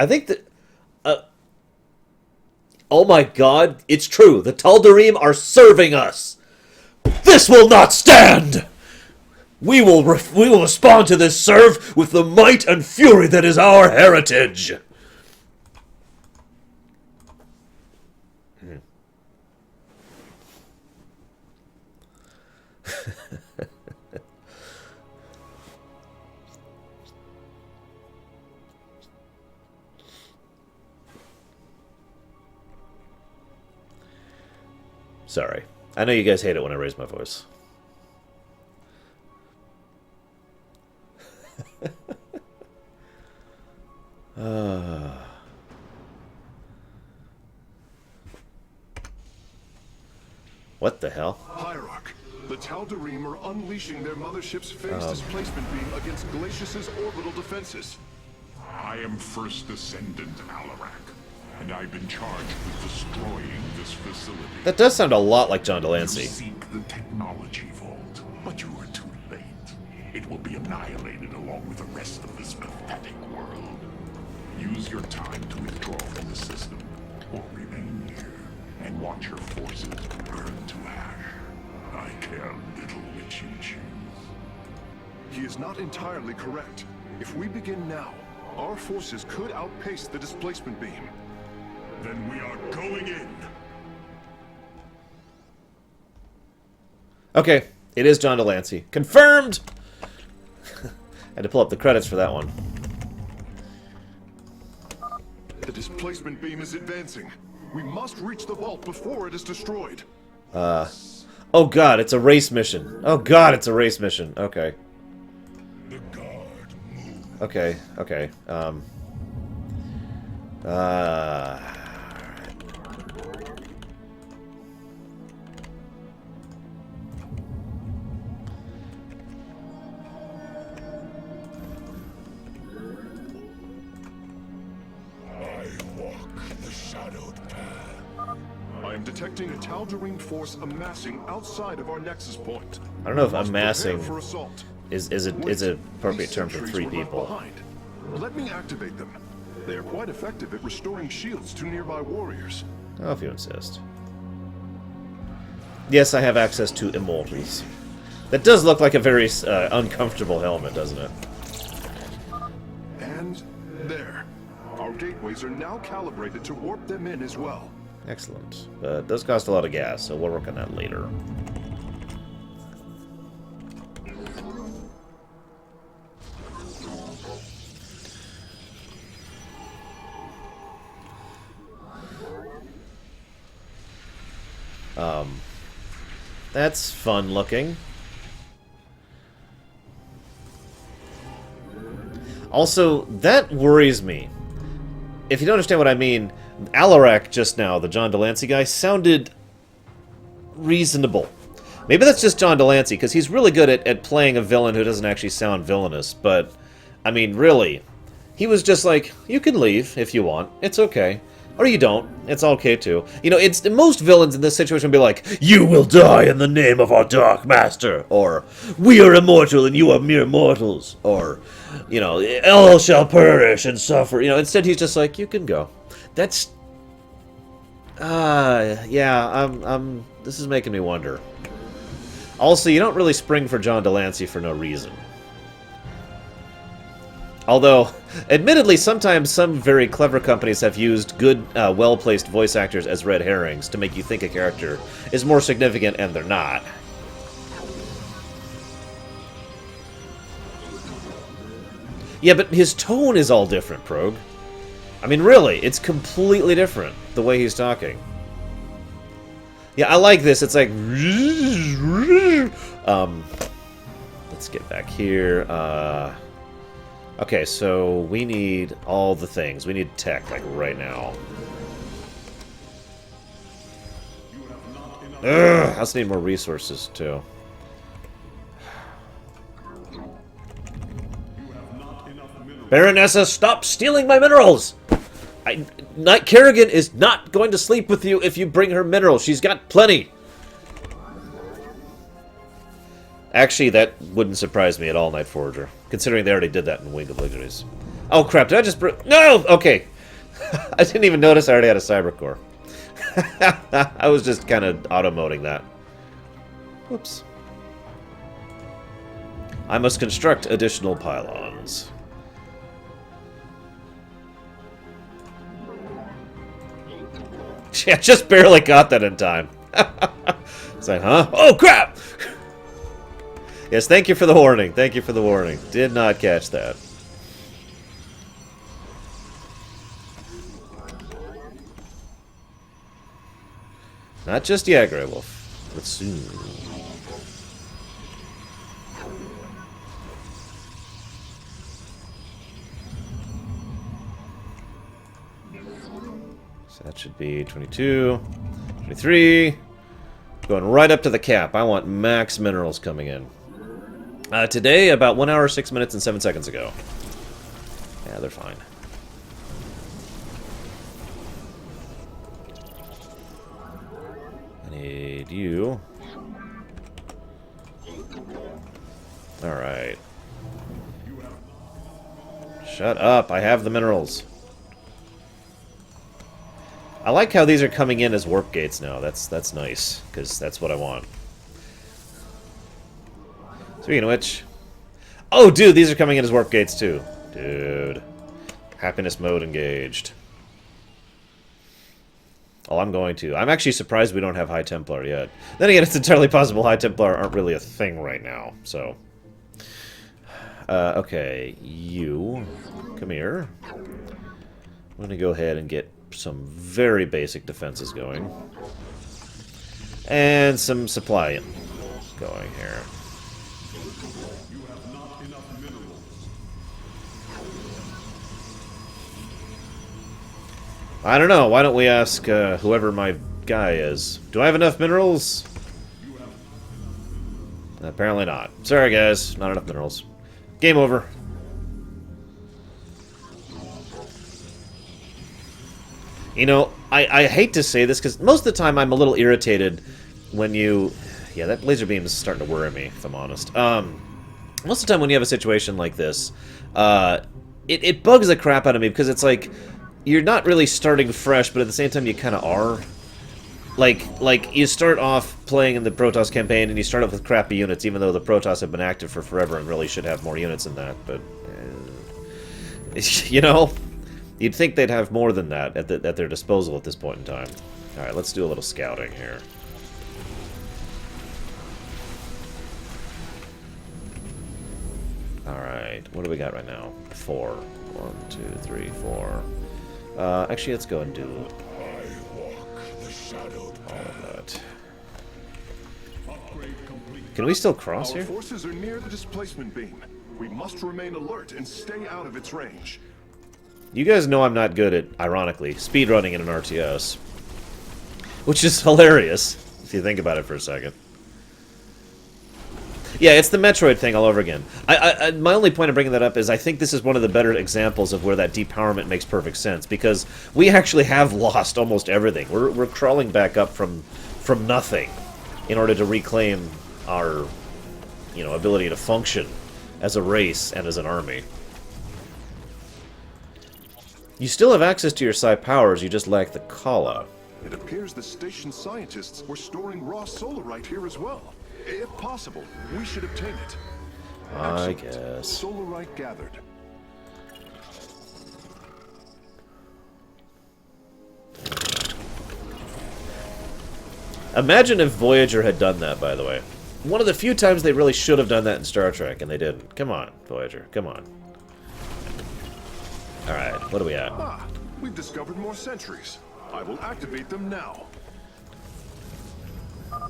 think that... oh my god, it's true. The Tal'Darim are serving us. This will not stand! We will respond to this serve with the might and fury that is our heritage. Sorry. I know you guys hate it when I raise my voice. What the hell? Hierarch, the Tal'Darim are unleashing their mothership's phase displacement beam against Glacius's orbital defenses. I am First Descendant Alarak, and I've been charged with destroying this facility. That does sound a lot like John You Delancey. seek the technology vault, but you are too late. It will be annihilated along with the rest of this pathetic world. Use your time to withdraw from the system, or remain here and watch your forces burn to ash. I care little which you choose. He is not entirely correct. If we begin now, our forces could outpace the displacement beam. Then we are going in. Okay, it is John Delancey. Confirmed! Had to pull up the credits for that one. The displacement beam is advancing. We must reach the vault before it is destroyed. Oh god, it's a race mission. Oh god, it's a race mission. Okay. The guard move. Okay, okay. I walk the shadowed path. I am detecting a Tal'Darim force amassing outside of our nexus point. I don't know if We must amassing prepare for assault. is an appropriate These term for sentries 3 were left people. behind. Let me activate them. They are quite effective at restoring shields to nearby warriors. Oh, if you insist. Yes, I have access to immortals. That does look like a very uncomfortable helmet, doesn't it? And there. Our gateways are now calibrated to warp them in as well. Excellent. But it does cost a lot of gas, so we'll work on that later. That's fun looking. Also, that worries me. If you don't understand what I mean, Alarak just now, the John Delancey guy, sounded reasonable. Maybe that's just John Delancey, because he's really good at playing a villain who doesn't actually sound villainous, but, I mean, really, he was just like, you can leave if you want, it's okay. Or you don't, it's okay too. You know, it's most villains in this situation be like, you will die in the name of our Dark Master, or we are immortal and you are mere mortals, or, you know, all shall perish and suffer. You know, instead he's just like, you can go. That's, yeah, this is making me wonder. Also, you don't really spring for John Delancey for no reason. Although, admittedly, sometimes some very clever companies have used good, well-placed voice actors as red herrings to make you think a character is more significant, and they're not. Yeah, but his tone is all different, Progue. I mean, really, it's completely different, the way he's talking. Yeah, I like this. It's like... let's get back here. Okay, so we need all the things. We need tech, like, right now. Ugh, I also need more resources, too. Baronessa, stop stealing my minerals! Knight Kerrigan is not going to sleep with you if you bring her minerals. She's got plenty. Actually, that wouldn't surprise me at all, Night Forger, considering they already did that in Wing of Victories. Oh crap! Did I just no? Okay, I didn't even notice I already had a Cybercore. I was just kind of auto-moding that. Whoops. I must construct additional pylons. Yeah, just barely got that in time. It's like, huh? Oh, crap! Yes, thank you for the warning. Thank you for the warning. Did not catch that. Not just yet, Grey Wolf, but soon. So that should be 22, 23. Going right up to the cap. I want max minerals coming in. Today, about 1 hour, 6 minutes, and 7 seconds ago. Yeah, they're fine. I need you. Alright. Shut up, I have the minerals. I like how these are coming in as warp gates now. That's nice, because that's what I want. Speaking of which... Oh, dude, these are coming in as warp gates, too. Dude. Happiness mode engaged. Oh, I'm going to. I'm actually surprised we don't have High Templar yet. Then again, it's entirely possible High Templar aren't really a thing right now, so... okay, you... Come here. I'm gonna go ahead and get some very basic defenses going. And some supply going here. I don't know. Why don't we ask whoever my guy is? Do I have enough minerals? Apparently not. Sorry, guys. Not enough minerals. Game over. You know, I hate to say this, because most of the time I'm a little irritated when you... Yeah, that laser beam is starting to worry me, if I'm honest. Most of the time when you have a situation like this, it bugs the crap out of me, because it's like... You're not really starting fresh, but at the same time you kind of are. Like, you start off playing in the Protoss campaign, and you start off with crappy units, even though the Protoss have been active for forever and really should have more units than that, but... you know? You'd think they'd have more than that at their disposal at this point in time. Alright, let's do a little scouting here. Alright, what do we got right now? 4. 1, 2, 3, 4. Actually, let's go and do all of that. Can we still cross Our here? forces are near the displacement beam. We must remain alert and stay out of its range. You guys know I'm not good at, ironically, speedrunning in an RTS. Which is hilarious, if you think about it for a second. Yeah, it's the Metroid thing all over again. My only point of bringing that up is I think this is one of the better examples of where that depowerment makes perfect sense, because we actually have lost almost everything. We're crawling back up from nothing in order to reclaim our, you know, ability to function as a race and as an army. You still have access to your psi powers, you just lack the Kala. It appears the station scientists were storing raw solarite here as well. If possible, we should obtain it. I Excellent. guess. Solarite gathered. Imagine if Voyager had done that, by the way. One of the few times they really should have done that in Star Trek, and they didn't. Come on, Voyager, come on. Alright, what do we at? Ah, we've discovered more sentries. I will activate them now. A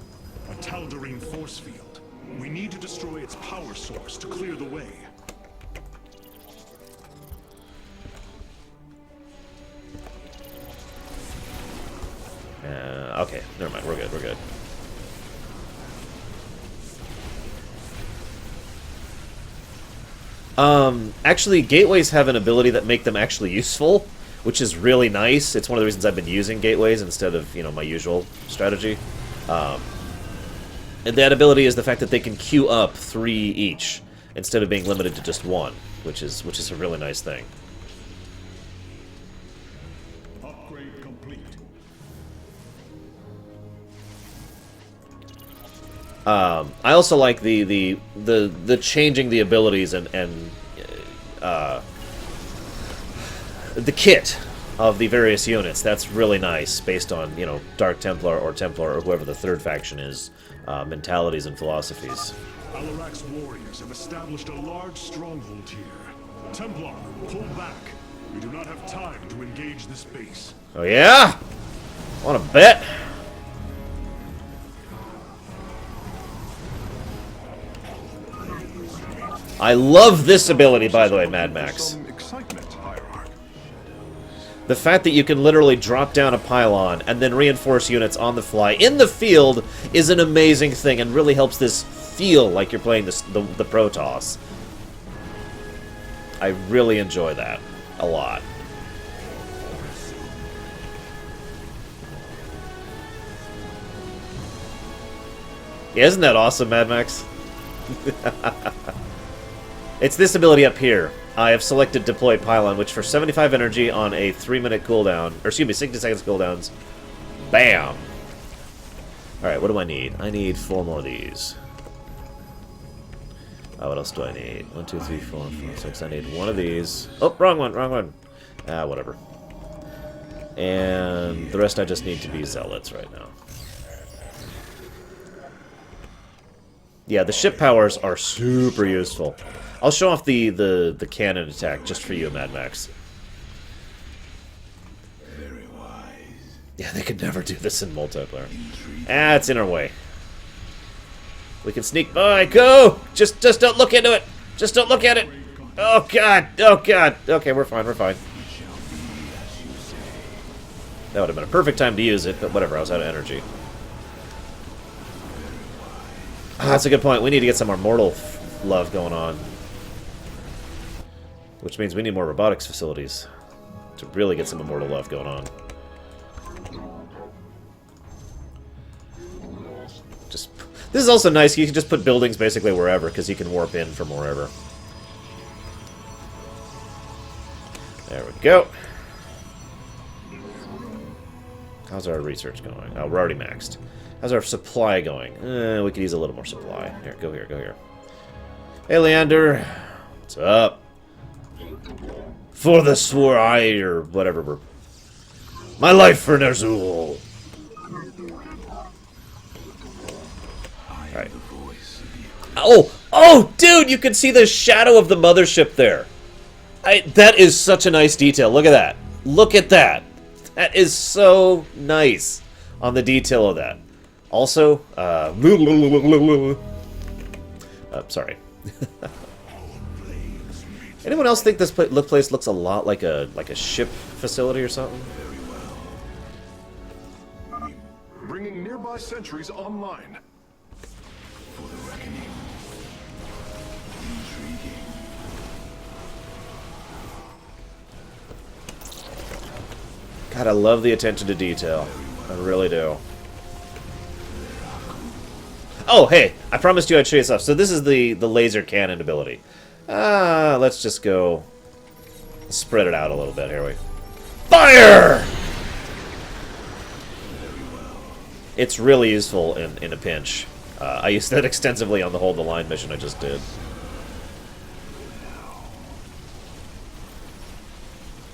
Tal'Darim force field. We need to destroy its power source to clear the way. Okay, never mind, we're good, we're good. Actually, gateways have an ability that make them actually useful, which is really nice. It's one of the reasons I've been using gateways instead of, you know, my usual strategy. And that ability is the fact that they can queue up 3 each, instead of being limited to just 1, which is a really nice thing. Upgrade complete. I also like the changing the abilities and the kit of the various units. That's really nice, based on, you know, Dark Templar or whoever the third faction is, mentalities and philosophies. Alarak's warriors have established a large stronghold here. Templar, pull back. We do not have time to engage this base. Oh yeah? Want to bet? I love this ability, by the way, Mad Max. Some excitement, Hierarch. The fact that you can literally drop down a pylon and then reinforce units on the fly in the field is an amazing thing, and really helps this feel like you're playing the Protoss. I really enjoy that a lot. Yeah, isn't that awesome, Mad Max? It's this ability up here. I have selected Deploy Pylon, which for 75 energy on a 3-minute cooldown, or excuse me, 60 seconds cooldowns, bam! Alright, what do I need? I need 4 more of these. What else do I need? 1, 2, 3, 4, 5, 6. I need 1 of these. Oh, wrong one, wrong one. Whatever. And the rest I just need to be zealots right now. Yeah, the ship powers are super useful. I'll show off the cannon attack just for you, Mad Max. Very wise. Yeah, they could never do this in multiplayer. It's in our way. We can sneak by. Go! Just don't look into it. Just don't look at it. Oh god. Oh god. Okay, we're fine. We're fine. That would have been a perfect time to use it, but whatever. I was out of energy. That's a good point. We need to get some immortal love going on. Which means we need more robotics facilities to really get some immortal love going on. This is also nice. You can just put buildings basically wherever, because you can warp in from wherever. There we go. How's our research going? Oh, we're already maxed. How's our supply going? We could use a little more supply. Here, go here, go here. Hey, Leander. What's up? For the swore eye, or whatever. My life for Ner'zhul. Alright. Oh, dude, you can see the shadow of the mothership there. That is such a nice detail. Look at that. Look at that. That is so nice on the detail of that. Also, sorry. Anyone else think this place looks a lot like a ship facility or something? Bringing nearby sentries online. For the reckoning. Intriguing. God, I love the attention to detail. I really do. Oh, hey! I promised you I'd show you stuff. So this is the laser cannon ability. Let's just go spread it out a little bit. Here we fire! It's really useful in a pinch. I used that extensively on the Hold the Line mission I just did.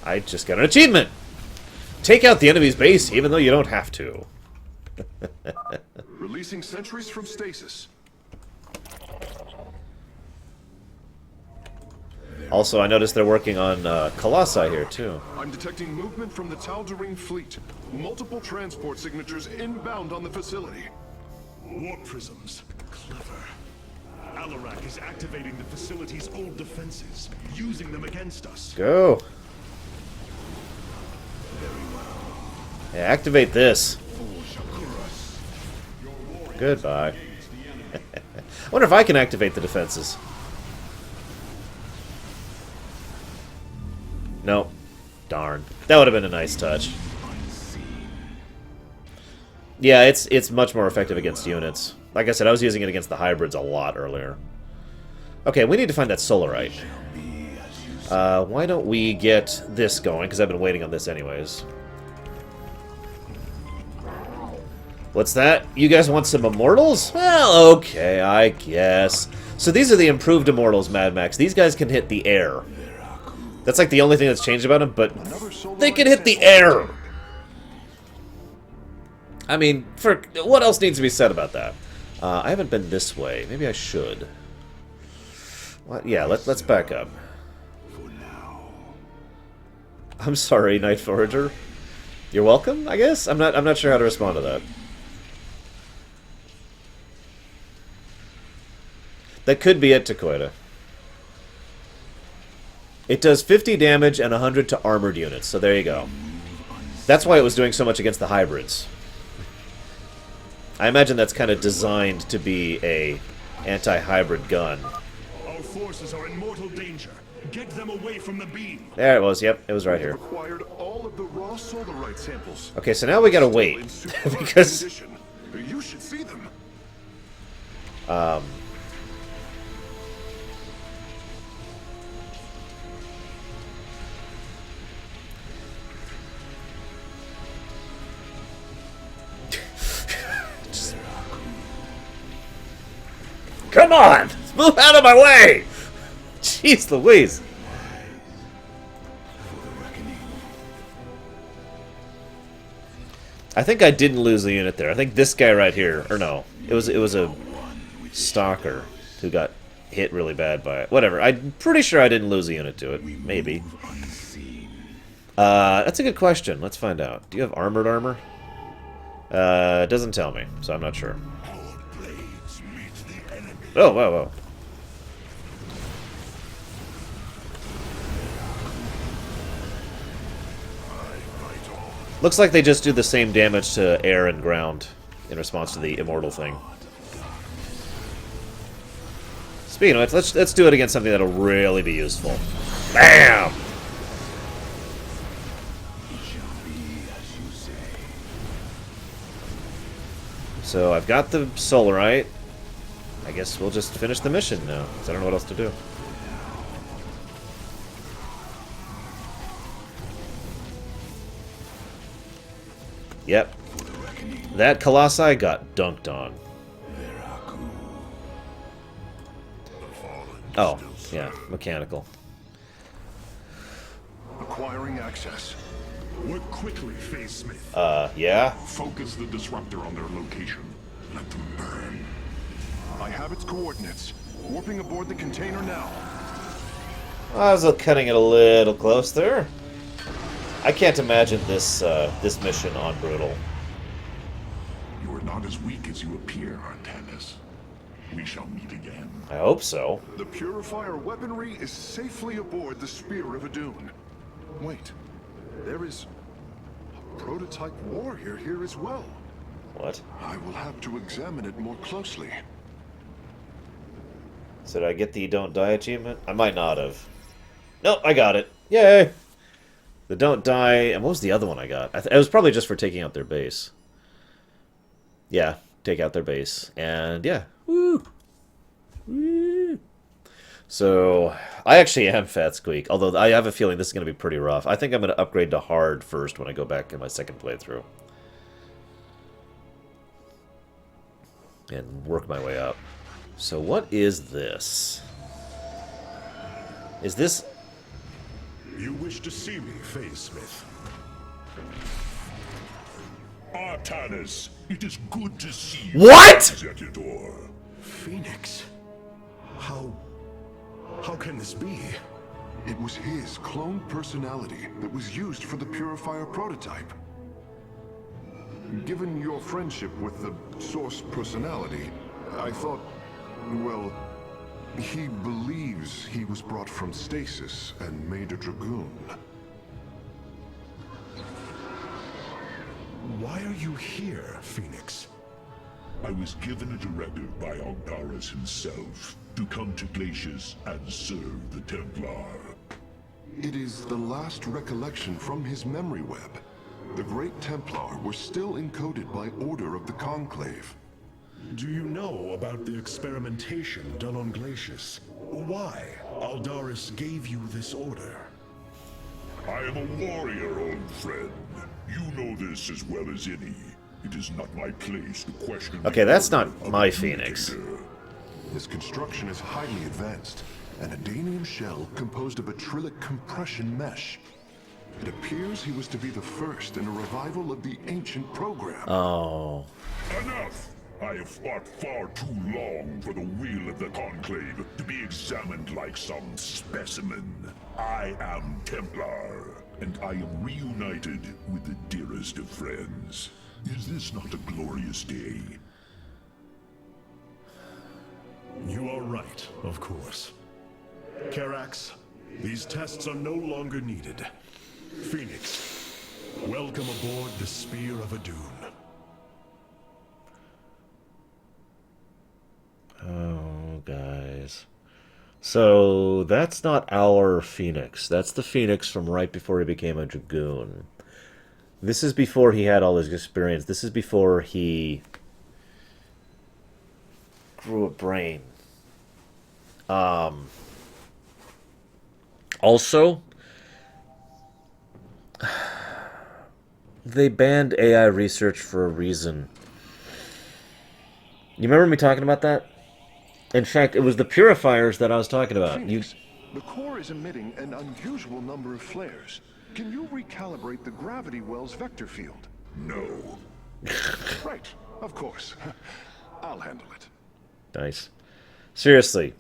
I just got an achievement! Take out the enemy's base, even though you don't have to. Releasing sentries from stasis. Also, I noticed they're working on Colossi here, too. I'm detecting movement from the Tal'Darim fleet. Multiple transport signatures inbound on the facility. Warp prisms. Clever. Alarak is activating the facility's old defenses, using them against us. Go! Yeah, activate this. Goodbye. I wonder if I can activate the defenses. Nope. Darn. That would have been a nice touch. Yeah, it's much more effective against units. Like I said, I was using it against the hybrids a lot earlier. Okay, we need to find that solarite. Why don't we get this going, because I've been waiting on this anyways. What's that? You guys want some immortals? Well, okay, I guess. So these are the improved immortals, Mad Max. These guys can hit the air. That's like the only thing that's changed about them, but they can hit the air! I mean, what else needs to be said about that? I haven't been this way. Maybe I should. What? Yeah, let's back up. I'm sorry, Night Forager. You're welcome, I guess? I'm not sure how to respond to that. That could be it, Takoida. It does 50 damage and 100 to armored units, so there you go. That's why it was doing so much against the hybrids. I imagine that's kind of designed to be a anti-hybrid gun. Our forces are in mortal danger. Get them away from the beam. There it was, yep, it was right here. Acquired all of the raw solarite samples. Okay, so now we gotta wait. Because... You should see them. Come on! Move out of my way! Jeez Louise. I think I didn't lose the unit there. I think this guy right here, or no, it was a stalker who got hit really bad by it. Whatever. I'm pretty sure I didn't lose a unit to it. Maybe. That's a good question. Let's find out. Do you have armored armor? It doesn't tell me, so I'm not sure. Oh, whoa, whoa. Looks like they just do the same damage to air and ground in response to the immortal thing. Speaking of which, let's do it against something that'll really be useful. Bam! So I've got the solarite. I guess we'll just finish the mission now, because I don't know what else to do. Yep. That Colossi got dunked on. Oh, yeah, mechanical. Acquiring access. Work quickly, Faye Smith. Yeah? Focus the disruptor on their location. Let them burn. I have its coordinates. Warping aboard the container now. I was cutting it a little close there. I can't imagine this this mission on Brutal. You are not as weak as you appear, Artanis. We shall meet again. I hope so. The Purifier weaponry is safely aboard the Spear of Adun. Wait, there is a prototype warrior here as well. What? I will have to examine it more closely. So did I get the Don't Die achievement? I might not have. Nope, I got it. Yay! The Don't Die... And what was the other one I got? It was probably just for taking out their base. Yeah, take out their base. And yeah. Woo! Woo! So, I actually am Fat Squeak. Although I have a feeling this is going to be pretty rough. I think I'm going to upgrade to hard first when I go back in my second playthrough. And work my way up. So what is this? Is this... You wish to see me, Faye Smith? Artanis, it is good to see you. What?! Executor. Phoenix? How can this be? It was his cloned personality that was used for the Purifier prototype. Given your friendship with the Source personality, I thought, well, he believes he was brought from stasis and made a Dragoon. Why are you here, Phoenix? I was given a directive by Ogdaris himself to come to Glacius and serve the Templar. It is the last recollection from his memory web. The Great Templar were still encoded by order of the Conclave. Do you know about the experimentation done on Glacius? Why Aldaris gave you this order? I am a warrior, old friend. You know this as well as any. It is not my place to question. Okay, that's not the my order of Phoenix. Adjudicator. His construction is highly advanced, an Adanium shell composed of acrylic compression mesh. It appears he was to be the first in a revival of the ancient program. Oh. Enough! I have fought far too long for the will of the Conclave to be examined like some specimen. I am Templar, and I am reunited with the dearest of friends. Is this not a glorious day? You are right, of course. Karax, these tests are no longer needed. Phoenix, welcome aboard the Spear of Adun. Oh, guys. So, that's not our Phoenix. That's the Phoenix from right before he became a Dragoon. This is before he had all his experience. This is before he grew a brain. Also, they banned AI research for a reason. You remember me talking about that? In fact, it was the purifiers that I was talking about. Phoenix, the core is emitting an unusual number of flares. Can you recalibrate the gravity well's vector field? No. Right, of course. I'll handle it. Nice. Seriously,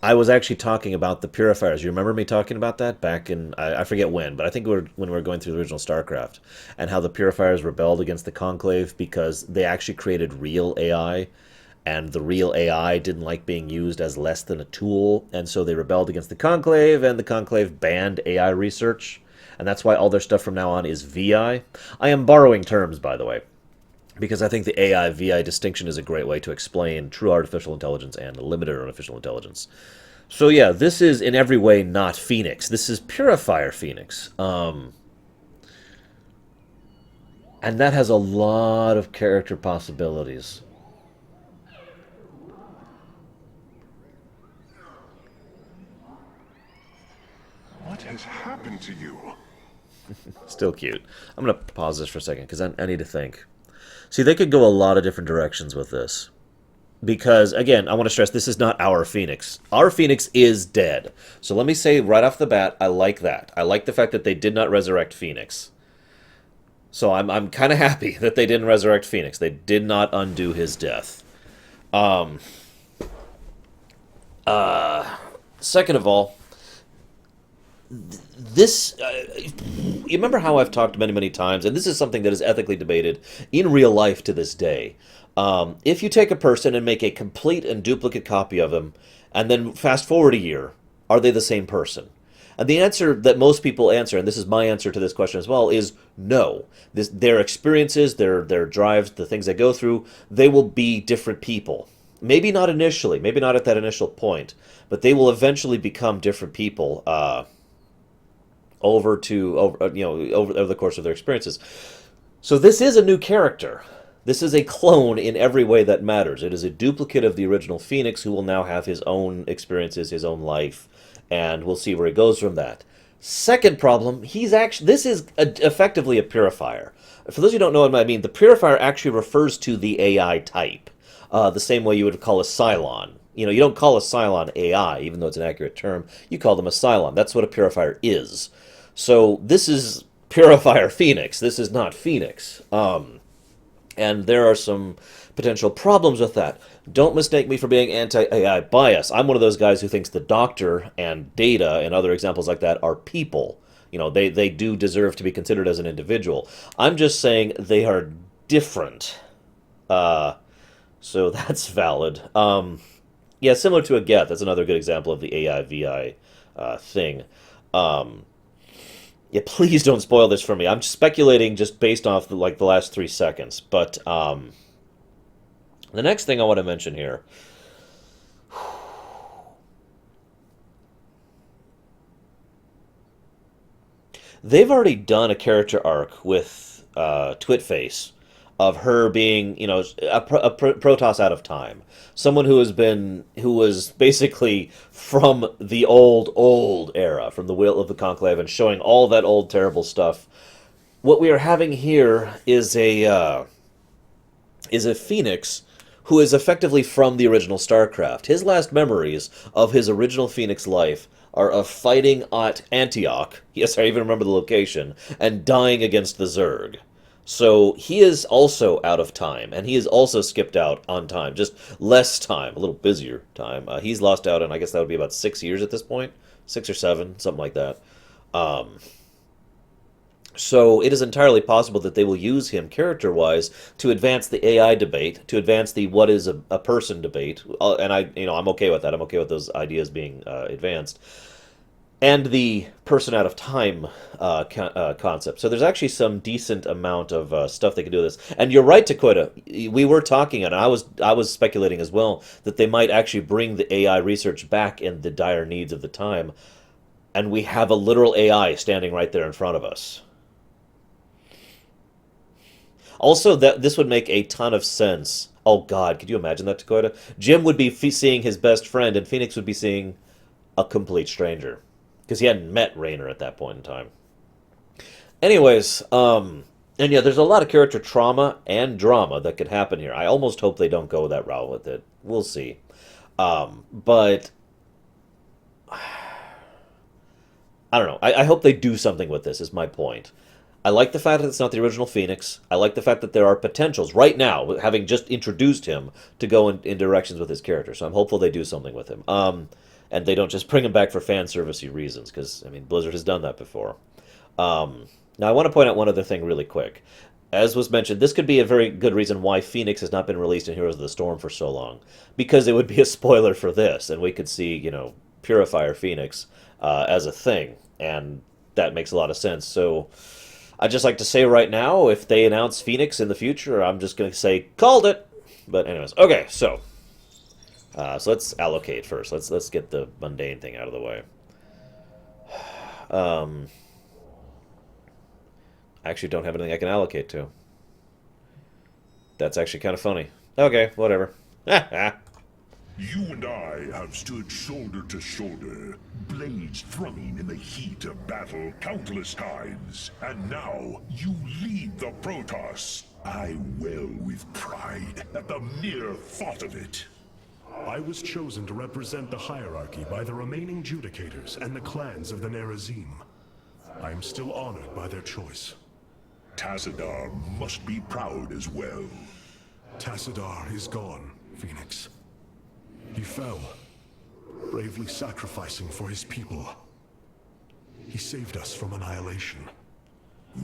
I was actually talking about the purifiers. You remember me talking about that back in, I forget when, but I think when we were going through the original Starcraft, and how the purifiers rebelled against the Conclave because they actually created real AI, and the real AI didn't like being used as less than a tool, and so they rebelled against the Conclave, and the Conclave banned AI research, and that's why all their stuff from now on is VI. I am borrowing terms, by the way, because I think the AI-VI distinction is a great way to explain true artificial intelligence and limited artificial intelligence. So yeah, this is in every way not Phoenix. This is Purifier Phoenix. And that has a lot of character possibilities. What has happened to you? Still cute. I'm going to pause this for a second because I need to think. See, they could go a lot of different directions with this. Because, again, I want to stress, this is not our Phoenix. Our Phoenix is dead. So let me say right off the bat, I like that. I like the fact that they did not resurrect Phoenix. So I'm kind of happy that they didn't resurrect Phoenix. They did not undo his death. Second of all, this, you remember how I've talked many, many times, and this is something that is ethically debated in real life to this day. If you take a person and make a complete and duplicate copy of them, and then fast forward a year, are they the same person? And the answer that most people answer, and this is my answer to this question as well, is no. Their experiences, their drives, the things they go through, they will be different people. Maybe not initially, maybe not at that initial point, but they will eventually become different people. Over the course of their experiences. So this is a new character. This is a clone in every way that matters. It is a duplicate of the original Phoenix who will now have his own experiences, his own life, and we'll see where he goes from that. Second problem, this is effectively a purifier. For those who don't know what I mean, the purifier actually refers to the AI type, the same way you would call a Cylon. You know, you don't call a Cylon AI, even though it's an accurate term. You call them a Cylon. That's what a purifier is. So this is Purifier Phoenix. This is not Phoenix. And there are some potential problems with that. Don't mistake me for being anti-AI bias. I'm one of those guys who thinks the Doctor and Data and other examples like that are people. You know, they do deserve to be considered as an individual. I'm just saying they are different. So that's valid. Yeah, similar to a Geth. That's another good example of the AI-VI thing. Yeah, please don't spoil this for me. I'm speculating just based off the last 3 seconds. But the next thing I want to mention here. They've already done a character arc with Twitface of her being, you know, Protoss out of time, someone who was basically from the old era, from the Will of the Conclave, and showing all that old terrible stuff. What we are having here is a Phoenix who is effectively from the original Starcraft. His last memories of his original Phoenix life are of fighting at Antioch, yes, I even remember the location, and dying against the Zerg. So he is also out of time, and he is also skipped out on time, just less time, a little busier time. He's lost out, and I guess that would be about 6 years at this point, 6 or 7, something like that. Um, so it is entirely possible that they will use him character-wise to advance the AI debate, to advance the what is a person debate, and I'm okay with that. I'm okay with those ideas being advanced, and the person out of time concept. So there's actually some decent amount of stuff they can do with this. And you're right, Dakota. We were talking, and I was speculating as well that they might actually bring the AI research back in the dire needs of the time, and we have a literal AI standing right there in front of us. Also, that this would make a ton of sense. Oh God, could you imagine that, Dakota? Jim would be seeing his best friend, and Phoenix would be seeing a complete stranger, because he hadn't met Raynor at that point in time. Anyways, and yeah, there's a lot of character trauma and drama that could happen here. I almost hope they don't go that route with it. We'll see. But I don't know. I hope they do something with this, is my point. I like the fact that it's not the original Phoenix. I like the fact that there are potentials right now, having just introduced him, to go in directions with his character. So I'm hopeful they do something with him. And they don't just bring him back for fan servicey reasons, because, I mean, Blizzard has done that before. Now, I want to point out one other thing really quick. As was mentioned, this could be a very good reason why Phoenix has not been released in Heroes of the Storm for so long. Because it would be a spoiler for this, and we could see, you know, Purifier Phoenix as a thing. And that makes a lot of sense. So I'd just like to say right now, if they announce Phoenix in the future, I'm just going to say, called it! But anyways, okay, so let's allocate first. Let's get the mundane thing out of the way. I actually don't have anything I can allocate to. That's actually kind of funny. Okay, whatever. You and I have stood shoulder to shoulder, blades thrumming in the heat of battle countless times. And now, you lead the Protoss. I wail with pride at the mere thought of it. I was chosen to represent the hierarchy by the remaining Judicators and the clans of the Nerazim. I am still honored by their choice. Tassadar must be proud as well. Tassadar is gone, Phoenix. He fell, bravely sacrificing for his people. He saved us from annihilation.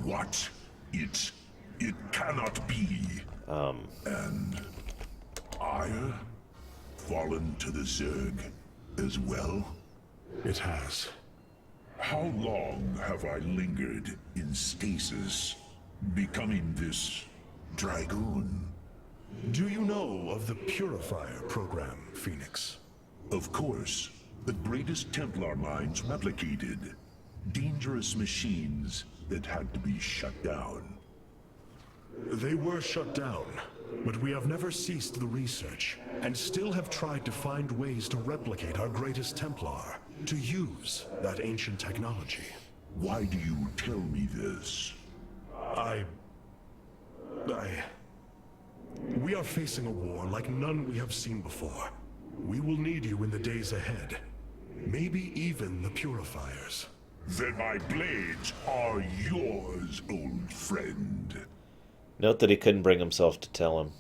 What? It cannot be. And Ire? Fallen to the Zerg as well? It has. How long have I lingered in stasis, becoming this Dragoon? Do you know of the Purifier program, Phoenix? Of course. The greatest Templar minds replicated. Dangerous machines that had to be shut down. They were shut down, but we have never ceased the research, and still have tried to find ways to replicate our greatest Templar, to use that ancient technology. Why do you tell me this? We are facing a war like none we have seen before. We will need you in the days ahead. Maybe even the Purifiers. Then my blades are yours, old friend. Note that he couldn't bring himself to tell him.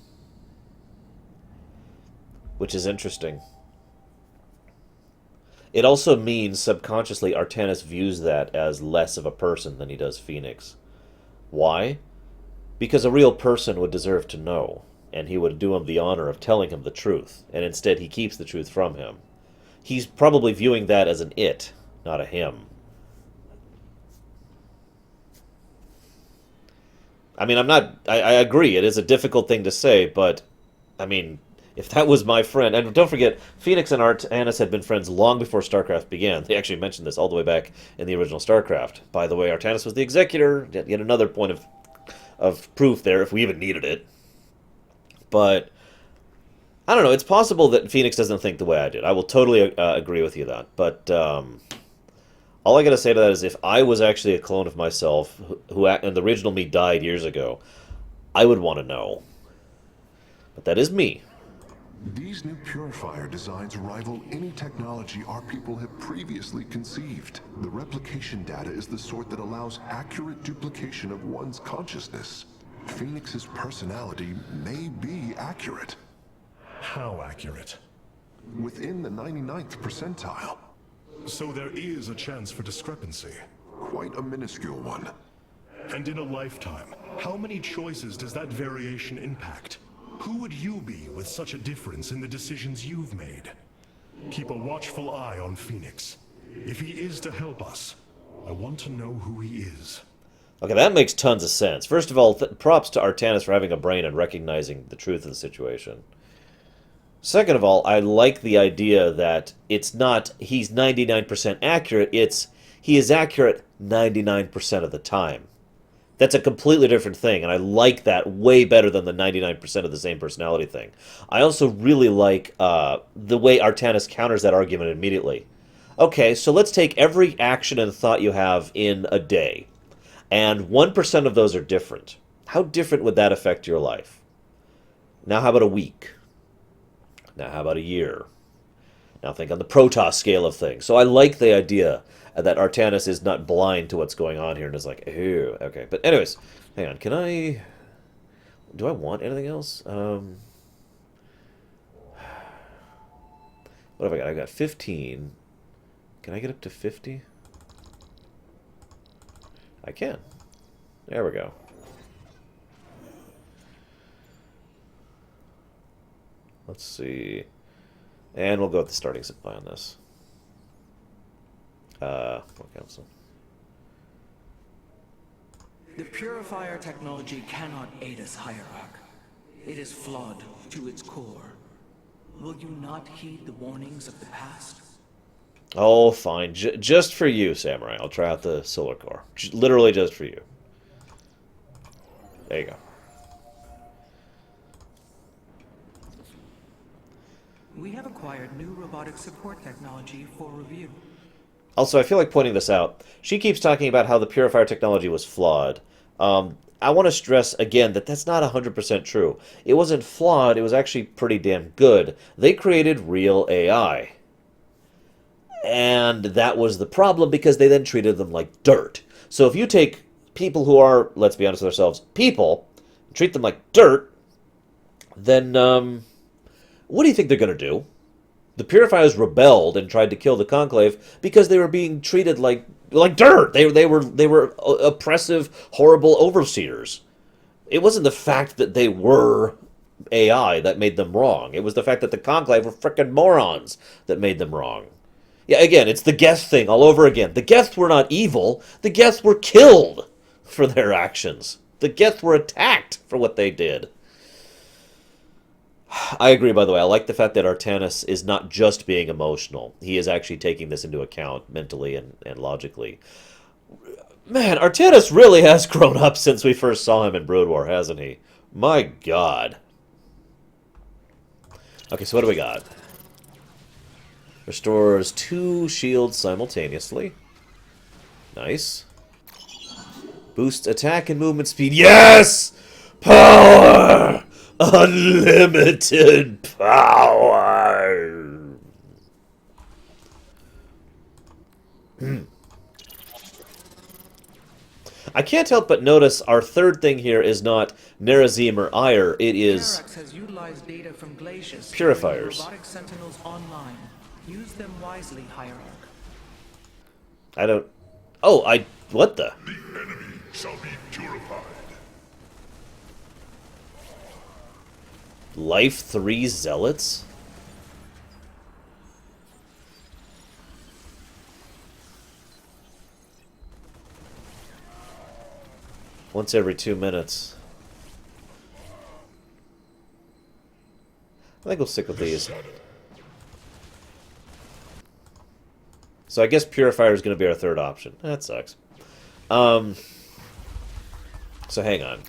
Which is interesting. It also means subconsciously Artanis views that as less of a person than he does Phoenix. Why? Because a real person would deserve to know, and he would do him the honor of telling him the truth, and instead he keeps the truth from him. He's probably viewing that as an it, not a him. I mean, I agree, it is a difficult thing to say, but, I mean, if that was my friend, and don't forget, Phoenix and Artanis had been friends long before StarCraft began. They actually mentioned this all the way back in the original StarCraft. By the way, Artanis was the executor, yet another point of proof there if we even needed it. But I don't know. It's possible that Phoenix doesn't think the way I did. I will totally agree with you that. But all I gotta say to that is, if I was actually a clone of myself, and the original me died years ago, I would want to know. But that is me. These new purifier designs rival any technology our people have previously conceived. The replication data is the sort that allows accurate duplication of one's consciousness. Phoenix's personality may be accurate. How accurate? Within the 99th percentile. So there is a chance for discrepancy. Quite a minuscule one. And in a lifetime, how many choices does that variation impact? Who would you be with such a difference in the decisions you've made? Keep a watchful eye on Phoenix. If he is to help us, I want to know who he is. Okay, that makes tons of sense. First of all, props to Artanis for having a brain and recognizing the truth of the situation. Second of all, I like the idea that it's not he's 99% accurate, it's he is accurate 99% of the time. That's a completely different thing, and I like that way better than the 99% of the same personality thing. I also really like the way Artanis counters that argument immediately. Okay, so let's take every action and thought you have in a day, and 1% of those are different. How different would that affect your life? Now how about a week? Now how about a year? Now think on the Protoss scale of things. So I like the idea that Artanis is not blind to what's going on here and is like, ew, okay. But anyways, hang on, can I... Do I want anything else? What have I got? I got 15. Can I get up to 50? I can. There we go. Let's see. And we'll go with the starting supply on this. What council? The purifier technology cannot aid us, Hierarch. It is flawed to its core. Will you not heed the warnings of the past? Oh, fine. Just for you, Samurai. I'll try out the solar core. Literally just for you. There you go. We have acquired new robotic support technology for review. Also, I feel like pointing this out. She keeps talking about how the purifier technology was flawed. I want to stress again that that's not 100% true. It wasn't flawed, it was actually pretty damn good. They created real AI. And that was the problem because they then treated them like dirt. So if you take people who are, let's be honest with ourselves, people, and treat them like dirt, then what do you think they're going to do? The Purifiers rebelled and tried to kill the Conclave because they were being treated like dirt. They were oppressive, horrible overseers. It wasn't the fact that they were AI that made them wrong. It was the fact that the Conclave were frickin' morons that made them wrong. Yeah, again, it's the Geth thing all over again. The Geth were not evil. The Geth were killed for their actions. The Geth were attacked for what they did. I agree, by the way. I like the fact that Artanis is not just being emotional. He is actually taking this into account mentally and logically. Man, Artanis really has grown up since we first saw him in Brood War, hasn't he? My God. Okay, so what do we got? Restores 2 shields simultaneously. Nice. Boosts attack and movement speed. Yes! Power! Unlimited power! I can't help but notice our third thing here is not Nerazim or Ire. It is has utilized data from glaciers. purifiers. Robotic sentinels online. Use them wisely, Hierarch. I don't... Oh, what the? The enemy shall be purified. Life 3 Zealots? Once every 2 minutes. I think we'll stick with these. So I guess Purifier is going to be our third option. That sucks. So hang on.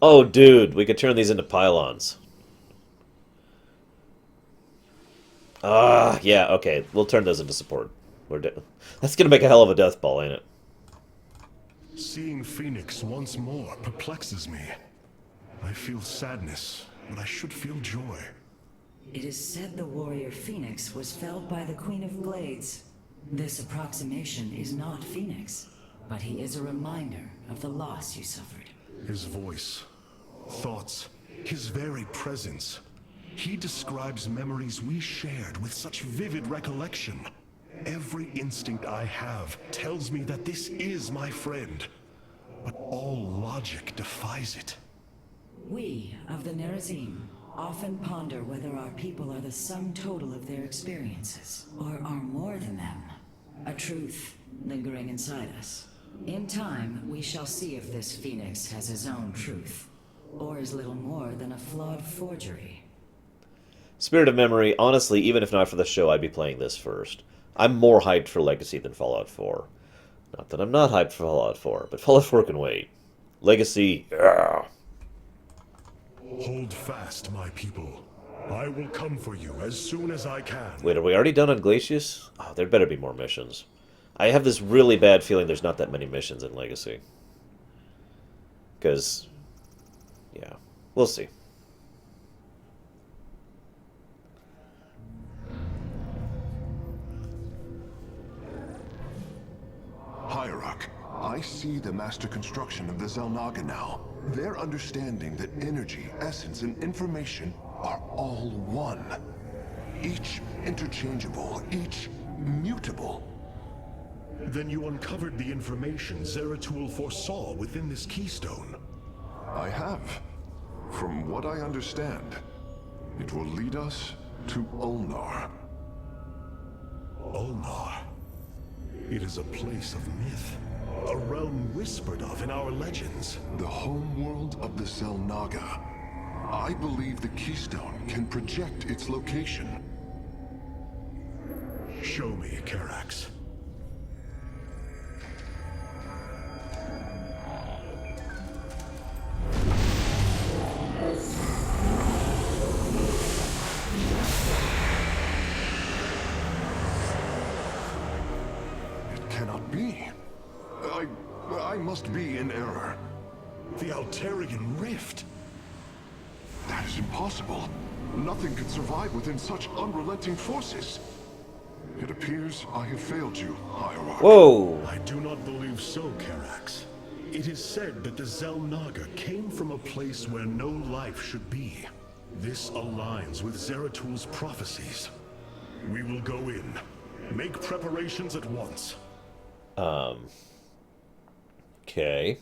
Oh, dude, we could turn these into pylons. Ah, yeah, okay. We'll turn those into support. That's gonna make a hell of a death ball, ain't it? Seeing Phoenix once more perplexes me. I feel sadness, but I should feel joy. It is said the warrior Phoenix was felled by the Queen of Blades. This approximation is not Phoenix, but he is a reminder of the loss you suffered. His voice, thoughts, his very presence. He describes memories we shared with such vivid recollection. Every instinct I have tells me that this is my friend, but all logic defies it. We of the Nerazim often ponder whether our people are the sum total of their experiences, or are more than them. A truth lingering inside us. In time, we shall see if this Phoenix has his own truth, or is little more than a flawed forgery. Spirit of Memory, honestly, even if not for the show, I'd be playing this first. I'm more hyped for Legacy than Fallout 4. Not that I'm not hyped for Fallout 4, but Fallout 4 can wait. Legacy, yeah. Hold fast, my people. I will come for you as soon as I can. Wait, are we already done on Glacius? Oh, there better be more missions. I have this really bad feeling there's not that many missions in Legacy. Because, yeah, we'll see. Hierarch, I see the master construction of the Xel'Naga now. Their understanding that energy, essence, and information are all one. Each interchangeable, each mutable. Then you uncovered the information Zeratul foresaw within this keystone. I have. From what I understand, it will lead us to Ulnar. Ulnar. It is a place of myth. A realm whispered of in our legends. The homeworld of the Xel'Naga. I believe the keystone can project its location. Show me, Karax. It cannot be. I must be in error. The Altarian Rift. That is impossible. Nothing could survive within such unrelenting forces. It appears I have failed you, Hierarch. Whoa! I do not believe so, Karax. It is said that the Xel'Naga came from a place where no life should be. This aligns with Zeratul's prophecies. We will go in. Make preparations at once. Okay.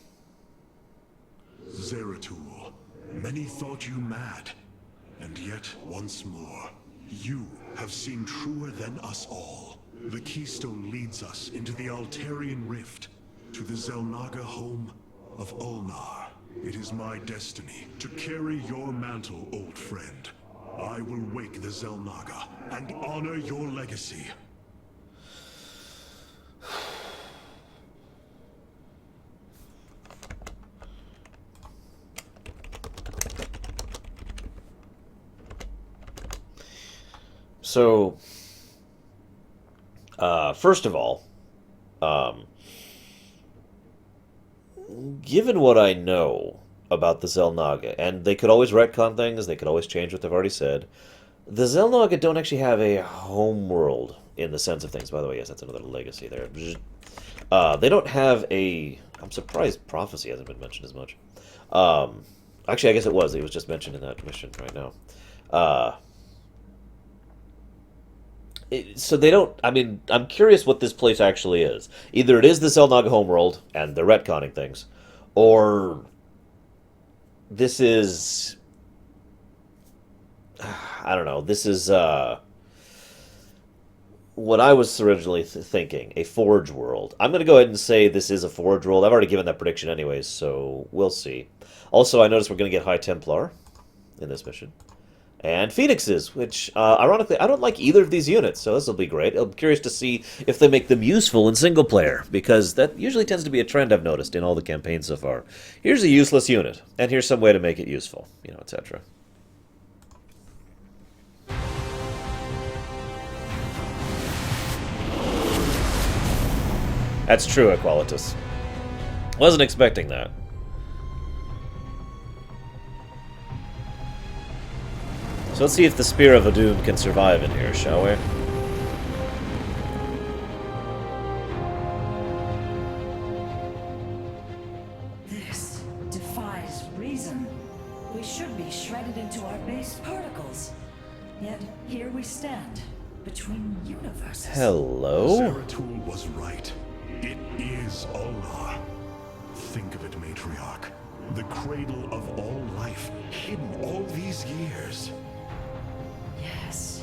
Zeratul, many thought you mad. And yet, once more, you have seen truer than us all. The keystone leads us into the Altarian Rift, to the Xel'Naga home of Ulnar. It is my destiny to carry your mantle, old friend. I will wake the Xel'Naga and honor your legacy. So, first of all, given what I know about the Xel'Naga, and they could always retcon things, they could always change what they've already said, the Xel'Naga don't actually have a home world in the sense of things. By the way, yes, that's another legacy there. They don't have a... I'm surprised Prophecy hasn't been mentioned as much. Actually, I guess it was. It was just mentioned in that mission right now. So they don't... I mean, I'm curious what this place actually is. Either it is the Xel'Naga homeworld, and they're retconning things, or this is... I don't know. This is what I was originally thinking, a Forge world. I'm going to go ahead and say this is a Forge world. I've already given that prediction anyways, so we'll see. Also, I noticed we're going to get High Templar in this mission. and Phoenixes, which, ironically, I don't like either of these units, so this will be great. I'm curious to see if they make them useful in single player, because that usually tends to be a trend I've noticed in all the campaigns so far. Here's a useless unit, and here's some way to make it useful, you know, etc. That's true, Equalitus. Wasn't expecting that. So let's see if the Spear of Adun can survive in here, shall we? This defies reason. We should be shredded into our base particles. Yet here we stand, between universes. Hello? Zeratul was right. It is Allah. Think of it, Matriarch. The cradle of all life, hidden all these years. Yes,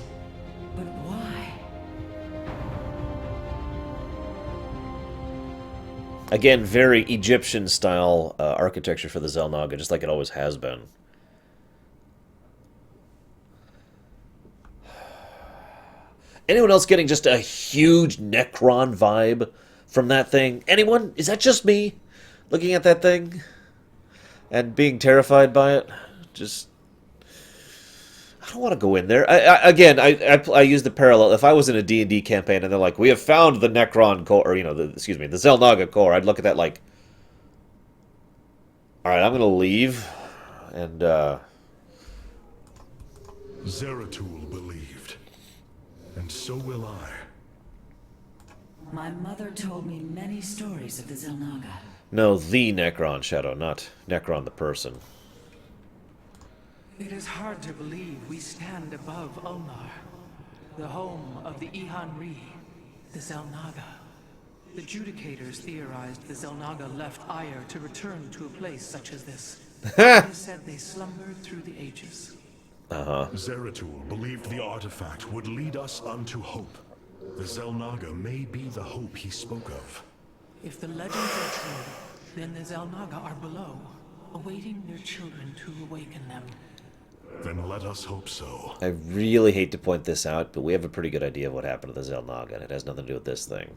but why? Again, very Egyptian-style architecture for the Xel'Naga, just like it always has been. Anyone else getting just a huge Necron vibe from that thing? Anyone? Is that just me looking at that thing and being terrified by it? Just... I don't want to go in there. I use the parallel. If I was in a D&D campaign and they're like, we have found the Necron core, or, you know, the Xel'Naga core, I'd look at that like, alright, I'm going to leave, and, Zeratul believed. And so will I. My mother told me many stories of the Xel'Naga. No, the Necron, Shadow, not Necron the person. It is hard to believe we stand above Ulnar, the home of the Ihan-Ri, the Xel'Naga. The Judicators theorized the Xel'Naga left Ire to return to a place such as this. They said they slumbered through the ages. Zeratul believed the artifact would lead us unto hope. The Xel'Naga may be the hope he spoke of. If the legends are true, then the Xel'Naga are below, awaiting their children to awaken them. Then let us hope so. I really hate to point this out, but we have a pretty good idea of what happened to the Xel'Naga, and it has nothing to do with this thing.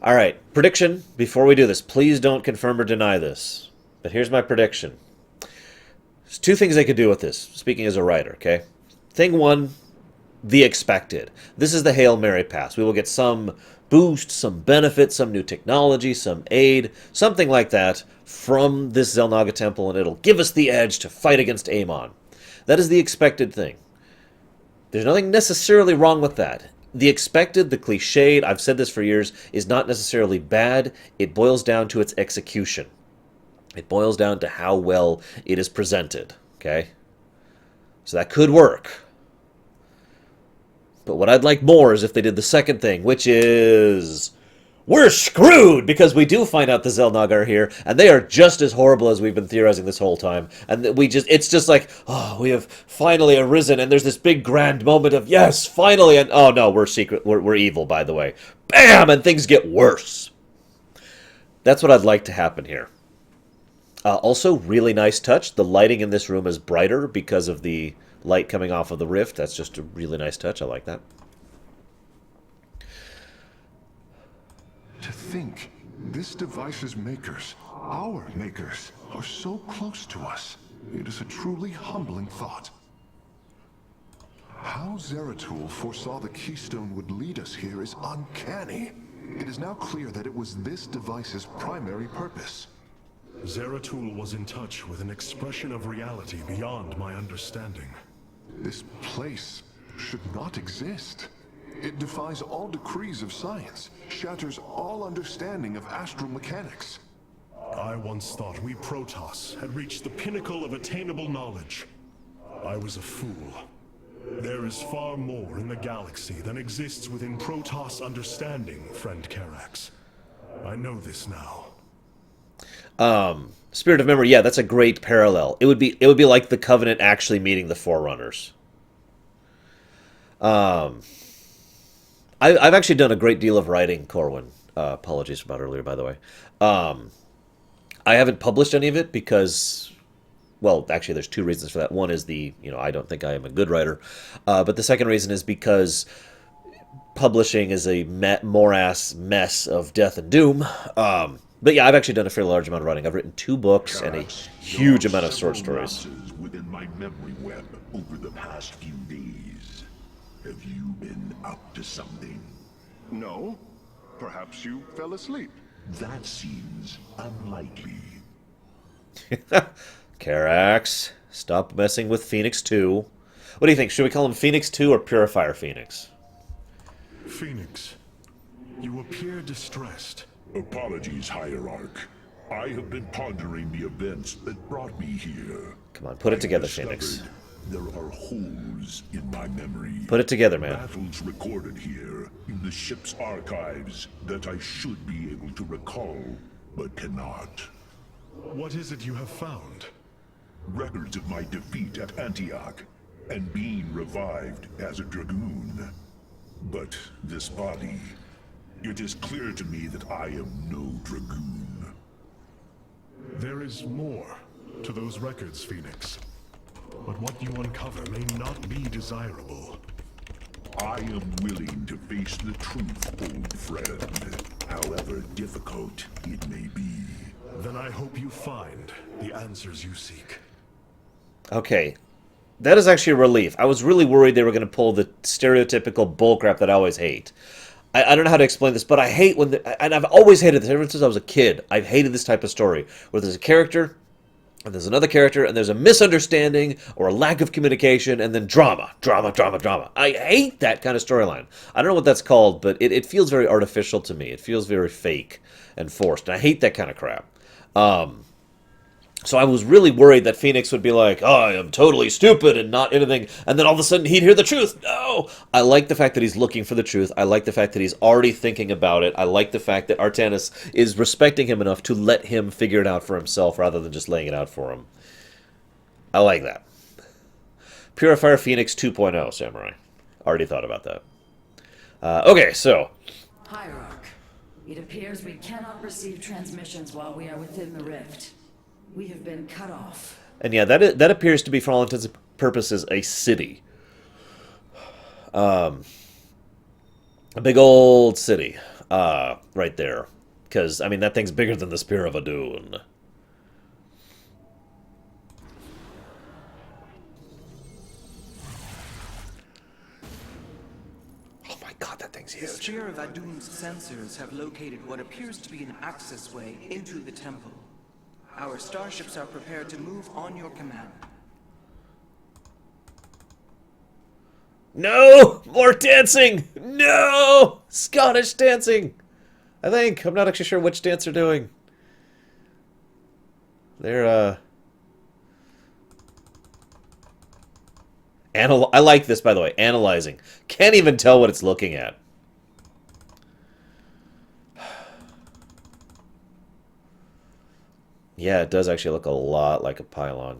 Alright, prediction. Before we do this, please don't confirm or deny this. But here's my prediction. There's two things they could do with this, speaking as a writer, okay? Thing one, the expected. This is the Hail Mary pass. We will get some boost, some benefit, some new technology, some aid, something like that from this Xel'Naga temple, and it'll give us the edge to fight against Amon. That is the expected thing. There's nothing necessarily wrong with that. The expected, the cliched, I've said this for years, is not necessarily bad. It boils down to its execution. It boils down to how well it is presented, okay? So that could work. But what I'd like more is if they did the second thing, which is... we're screwed! Because we do find out the Xel'Naga are here, and they are just as horrible as we've been theorizing this whole time. And it's just like, oh, we have finally arisen, and there's this big grand moment of, yes, finally, and oh no, we're evil, by the way. Bam! And things get worse. That's what I'd like to happen here. Also, really nice touch. The lighting in this room is brighter because of the light coming off of the rift. That's just a really nice touch. I like that. To think, this device's makers, our makers, are so close to us. It is a truly humbling thought. How Zeratul foresaw the Keystone would lead us here is uncanny. It is now clear that it was this device's primary purpose. Zeratul was in touch with an expression of reality beyond my understanding. This place should not exist. It defies all decrees of science, shatters all understanding of astral mechanics. I once thought we Protoss had reached the pinnacle of attainable knowledge. I was a fool. There is far more in the galaxy than exists within Protoss understanding, friend Karax. I know this now. Spirit of Memory, yeah, that's a great parallel. It would be like the Covenant actually meeting the Forerunners. I've actually done a great deal of writing, Corwin. Apologies about earlier, by the way. I haven't published any of it because well, actually, there's two reasons for that. One is I don't think I am a good writer, but the second reason is because publishing is a morass mess of death and doom. But yeah, I've actually done a fairly large amount of writing. I've written 2 books and a Karax, huge there are amount of short several stories. lapses within my memory web over the past few days. Have you been up to something? No? Perhaps you fell asleep. That seems unlikely. Carax, stop messing with Phoenix 2. What do you think? Should we call him Phoenix 2 or Purifier Phoenix? Phoenix, you appear distressed. Apologies, Hierarch. I have been pondering the events that brought me here. Come on, put it I together, discovered Phoenix. There are holes in my memory. Put it together, man. Battles recorded here in the ship's archives that I should be able to recall, but cannot. What is it you have found? Records of my defeat at Antioch and being revived as a dragoon. But this body, it is clear to me that I am no dragoon. There is more to those records, Phoenix. But what you uncover may not be desirable. I am willing to face the truth, old friend, however difficult it may be. Then I hope you find the answers you seek. Okay. That is actually a relief. I was really worried they were going to pull the stereotypical bullcrap that I always hate. I don't know how to explain this, but I hate when... and I've always hated this ever since I was a kid. I've hated this type of story, where there's a character, and there's another character, and there's a misunderstanding, or a lack of communication, and then drama. Drama, drama, drama. I hate that kind of storyline. I don't know what that's called, but it feels very artificial to me. It feels very fake and forced, and I hate that kind of crap. So I was really worried that Phoenix would be like, oh, I am totally stupid and not anything, and then all of a sudden he'd hear the truth. No! I like the fact that he's looking for the truth. I like the fact that he's already thinking about it. I like the fact that Artanis is respecting him enough to let him figure it out for himself rather than just laying it out for him. I like that. Purifier Phoenix 2.0, Samurai. Already thought about that. Okay, so... Hierarch, it appears we cannot receive transmissions while we are within the rift. We have been cut off. And yeah, that appears to be, for all intents and purposes, a city. A big old city. Right there. Because, I mean, that thing's bigger than the Spear of Adun. Oh my god, that thing's The huge. Spear of Adun's sensors have located what appears to be an access way into the temple. Our starships are prepared to move on your command. No! More dancing! No! Scottish dancing! I think. I'm not actually sure which dance they're doing. They're, I like this, by the way. Analyzing. Can't even tell what it's looking at. Yeah, it does actually look a lot like a pylon.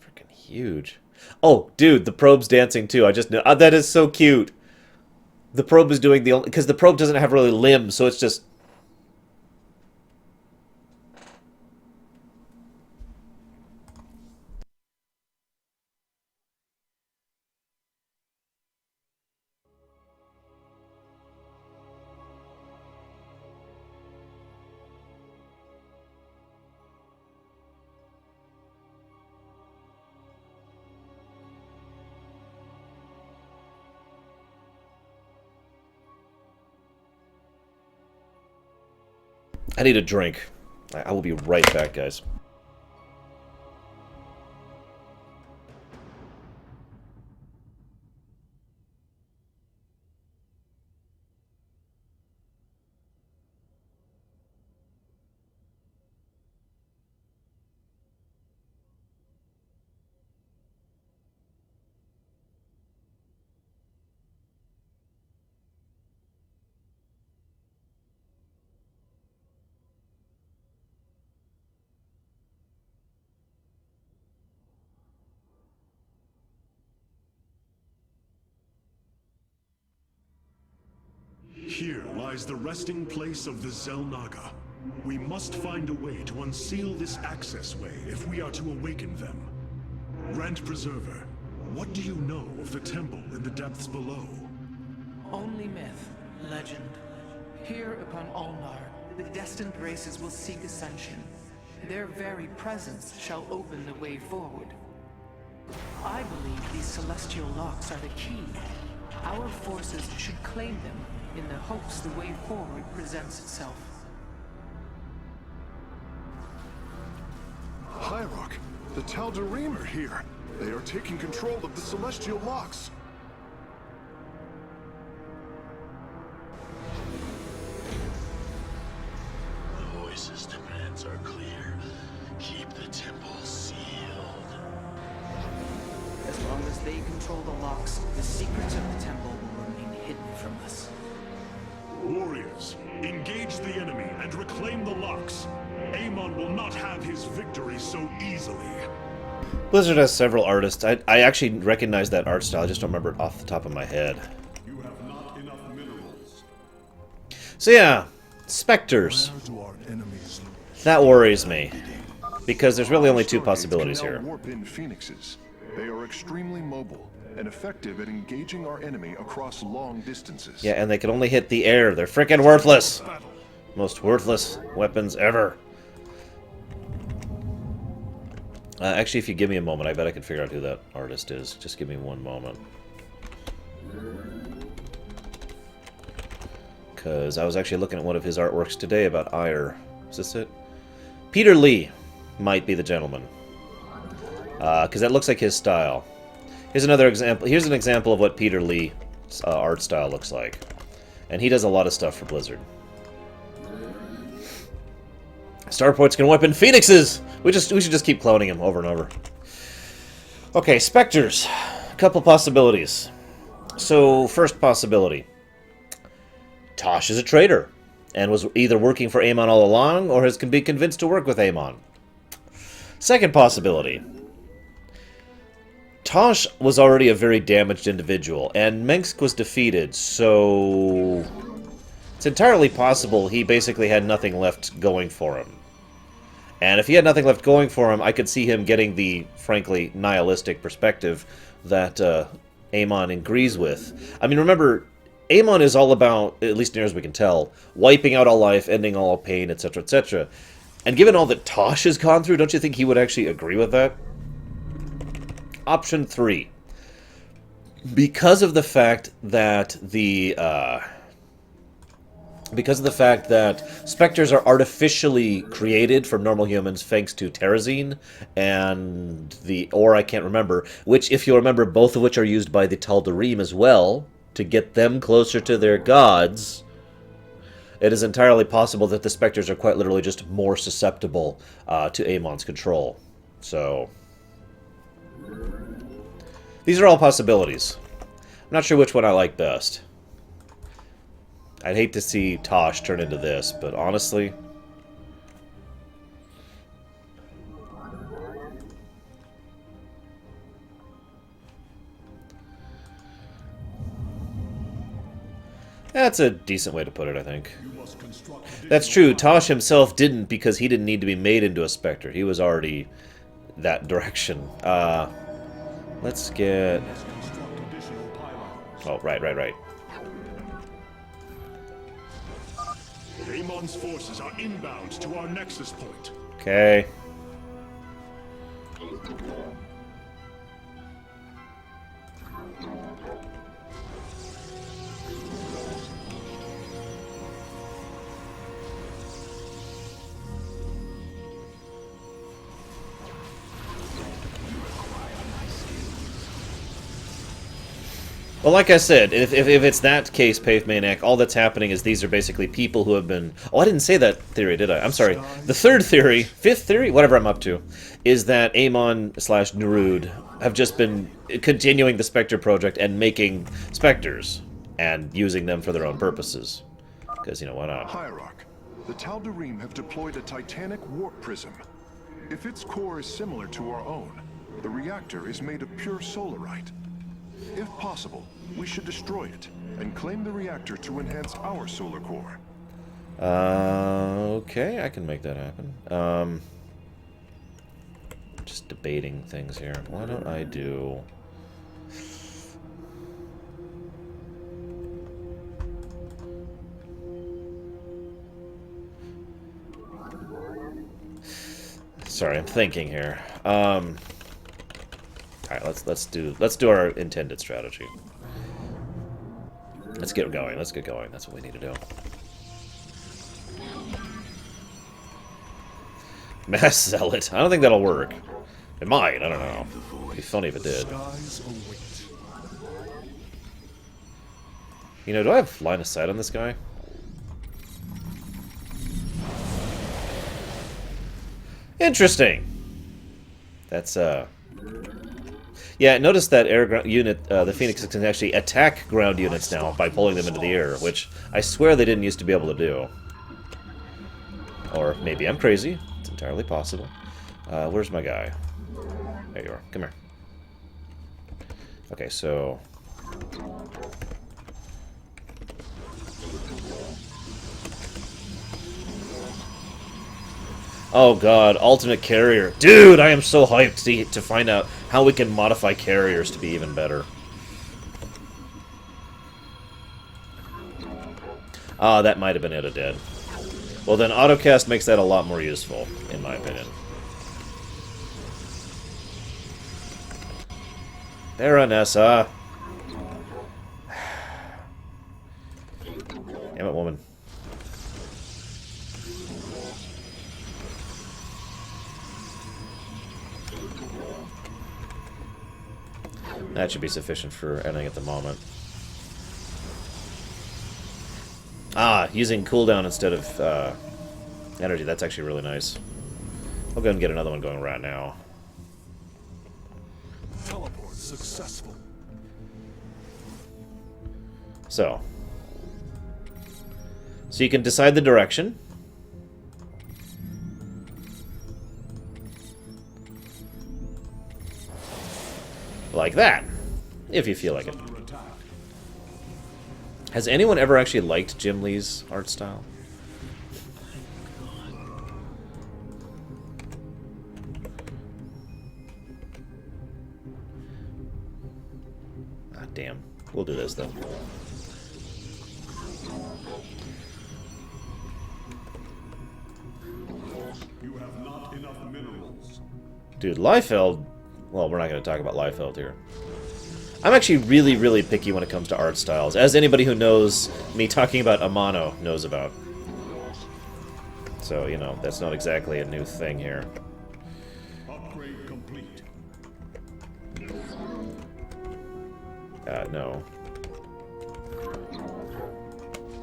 Freaking huge. Oh, dude, the probe's dancing too. I just know. That is so cute. The probe is doing the only... because the probe doesn't have really limbs, so it's just... I need a drink. I will be right back, guys. Here lies the resting place of the Zelnaga. We must find a way to unseal this access way if we are to awaken them. Grand Preserver, what do you know of the temple in the depths below? Only myth, legend. Here upon Ulnar, the destined races will seek ascension. Their very presence shall open the way forward. I believe these celestial locks are the key. Our forces should claim them in the hopes the way forward presents itself. Hyrok, the Tal'Darim are here. They are taking control of the celestial locks. The voice's demands are clear. Keep the temple sealed. As long as they control the locks, the secrets of the temple will remain hidden from us. Warriors, engage the enemy and reclaim the locks. Amon will not have his victory so easily. Blizzard has several artists. I actually recognize that art style. I just don't remember it off the top of my head. You have not enough minerals. So yeah, specters. Where do our enemies look? That worries me. Because there's really only two Stargates possibilities can now here. warp in phoenixes. They are extremely mobile and effective at engaging our enemy across long distances. Yeah, and they can only hit the air. They're freaking worthless. Most worthless weapons ever. Actually, if you give me a moment, I bet I can figure out who that artist is. Just give me one moment. Because I was actually looking at one of his artworks today about ire. Is this it? Peter Lee might be the gentleman. Because that looks like his style. Here's another example. Here's an example of what Peter Lee's art style looks like. And he does a lot of stuff for Blizzard. Starports can weapon phoenixes! We should just keep cloning him over and over. Okay, specters. A couple possibilities. So, first possibility. Tosh is a traitor, and was either working for Amon all along, or has been convinced to work with Amon. Second possibility. Tosh was already a very damaged individual, and Mengsk was defeated, so it's entirely possible he basically had nothing left going for him. And if he had nothing left going for him, I could see him getting the, frankly, nihilistic perspective that Amon agrees with. I mean, remember, Amon is all about, at least near as we can tell, wiping out all life, ending all pain, etc., etc. And given all that Tosh has gone through, don't you think he would actually agree with that? Option 3. Because of the fact that specters are artificially created from normal humans thanks to Terrazine and the ore I can't remember, which, if you remember, both of which are used by the Tal'Darim as well to get them closer to their gods, it is entirely possible that the specters are quite literally just more susceptible to Amon's control. So these are all possibilities. I'm not sure which one I like best. I'd hate to see Tosh turn into this, but honestly... That's a decent way to put it, I think. That's true, Tosh himself didn't, because he didn't need to be made into a Spectre. He was already that direction. Let's get... Oh, right. Amon's forces are inbound to our nexus point. Okay. Well, like I said, if it's that case, Pave Maniac, all that's happening is these are basically people who have been... Oh, I didn't say that theory, did I? I'm sorry. The third theory, fifth theory, whatever I'm up to, is that Amon/Nerud have just been continuing the Spectre project and making Spectres and using them for their own purposes. Because, you know, why not? Hyrok, the Tal'Darim have deployed a titanic warp prism. If its core is similar to our own, the reactor is made of pure solarite. If possible, we should destroy it and claim the reactor to enhance our solar core. Okay, I can make that happen. Just debating things here. Why don't I do... Sorry, I'm thinking here. All right, let's do our intended strategy. Let's get going. Let's get going. That's what we need to do. Mass Zealot. I don't think that'll work. It might. I don't know. It'd be funny if it did. You know, do I have line of sight on this guy? Interesting. That's, yeah, notice that air ground unit, the Phoenix can actually attack ground units now by pulling them into the air, which I swear they didn't used to be able to do. Or maybe I'm crazy. It's entirely possible. Where's my guy? There you are. Come here. Okay, so... Oh god, alternate carrier. Dude, I am so hyped to find out how we can modify carriers to be even better. Ah, that might have been it did. Well then, autocast makes that a lot more useful, in my opinion. Baronessa! Damn it, woman. That should be sufficient for anything at the moment. Ah, using cooldown instead of energy. That's actually really nice. I'll go and get another one going right now. Teleport successful. So you can decide the direction. Like that, if you feel like it. Has anyone ever actually liked Jim Lee's art style? Ah, damn. We'll do this, though. You have not enough minerals. Dude, Liefeld... Well, we're not going to talk about Liefeld here. I'm actually really, really picky when it comes to art styles, as anybody who knows me talking about Amano knows about. So, you know, that's not exactly a new thing here. Upgrade complete. No.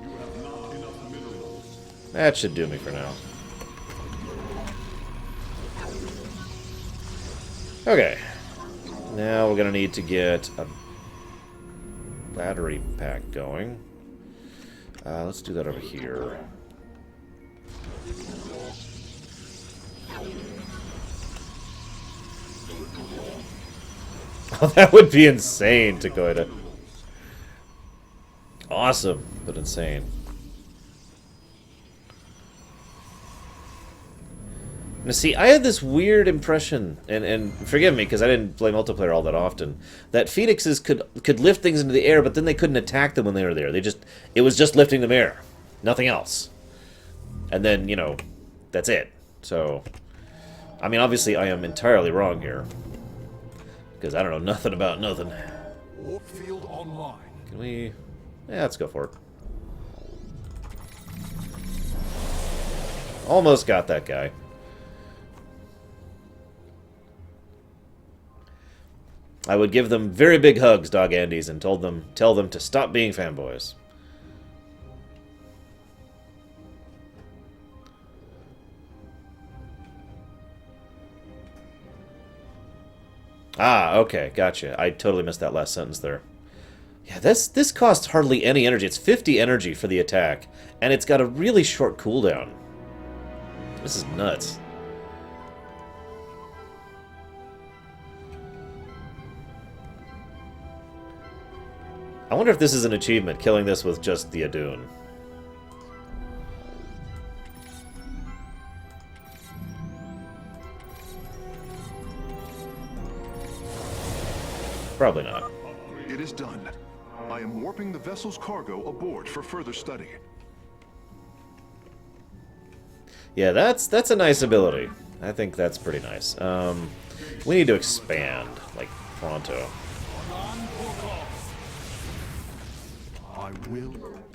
You have not enough minerals. That should do me for now. Okay. Now we're going to need to get a battery pack going. Let's do that over here. Oh, that would be insane, Takoida. Awesome, but insane. Now, see, I had this weird impression, and forgive me because I didn't play multiplayer all that often, that Phoenixes could lift things into the air, but then they couldn't attack them when they were there. It was just lifting them air, nothing else. And then, you know, that's it. So, I mean, obviously I am entirely wrong here, because I don't know nothing about nothing. Warp field online. Can we... Yeah, let's go for it. Almost got that guy. I would give them very big hugs, Dog Andes, and tell them to stop being fanboys. Ah, okay, gotcha. I totally missed that last sentence there. Yeah, this costs hardly any energy. It's 50 energy for the attack, and it's got a really short cooldown. This is nuts. I wonder if this is an achievement, killing this with just the Adun. Probably not. It is done. I am warping the vessel's cargo aboard for further study. Yeah, that's a nice ability. I think that's pretty nice. We need to expand, like, pronto.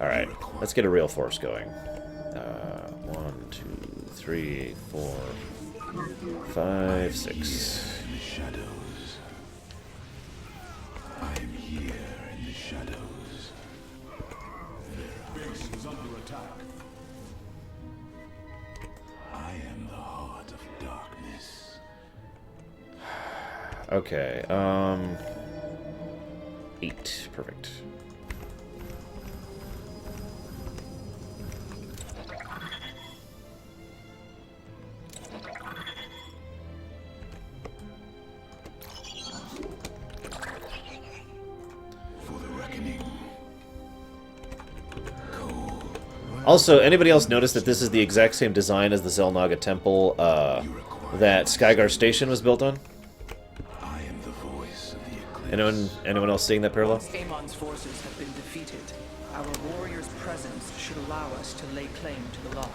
Alright, let's get a real force going. 1, 2, 3, 4, 5, 6. I am here in the shadows. Base is under attack. I am the heart of darkness. Okay, 8. Perfect. Also, anybody else notice that this is the exact same design as the Xel'Naga Temple that Skygar Station was built on? I am the voice of the eclipse. Anyone else seeing that parallel? Amon's forces have been defeated. Our warriors' presence should allow us to lay claim to the lock.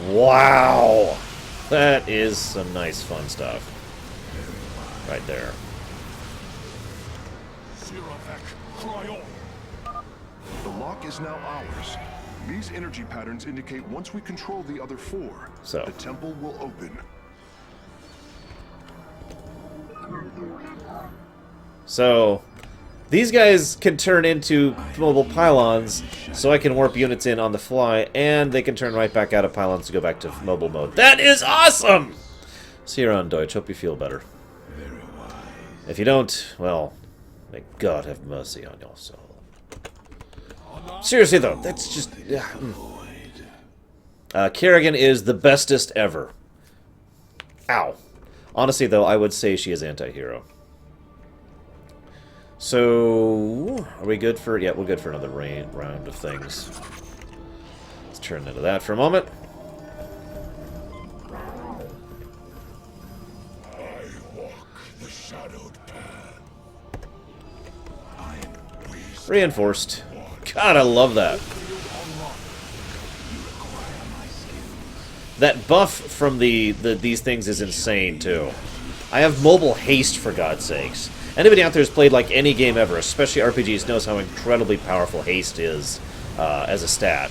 Wow! That is some nice fun stuff. Right there. The lock is now ours. These energy patterns indicate once we control the other 4, So. the temple will open. So, these guys can turn into mobile pylons, so I can warp units in on the fly, and they can turn right back out of pylons to go back to mobile mode. That is awesome! See you around, Deutsch. Hope you feel better. If you don't, well, may God have mercy on your soul. Seriously, though, that's just... Kerrigan is the bestest ever. Ow. Honestly, though, I would say she is anti-hero. So, are we good for... Yeah, we're good for another round of things. Let's turn into that for a moment. I walk the shadowed path. Reinforced. God, I love that. That buff from these things is insane, too. I have mobile haste, for God's sakes. Anybody out there who's played, like, any game ever, especially RPGs, knows how incredibly powerful haste is as a stat.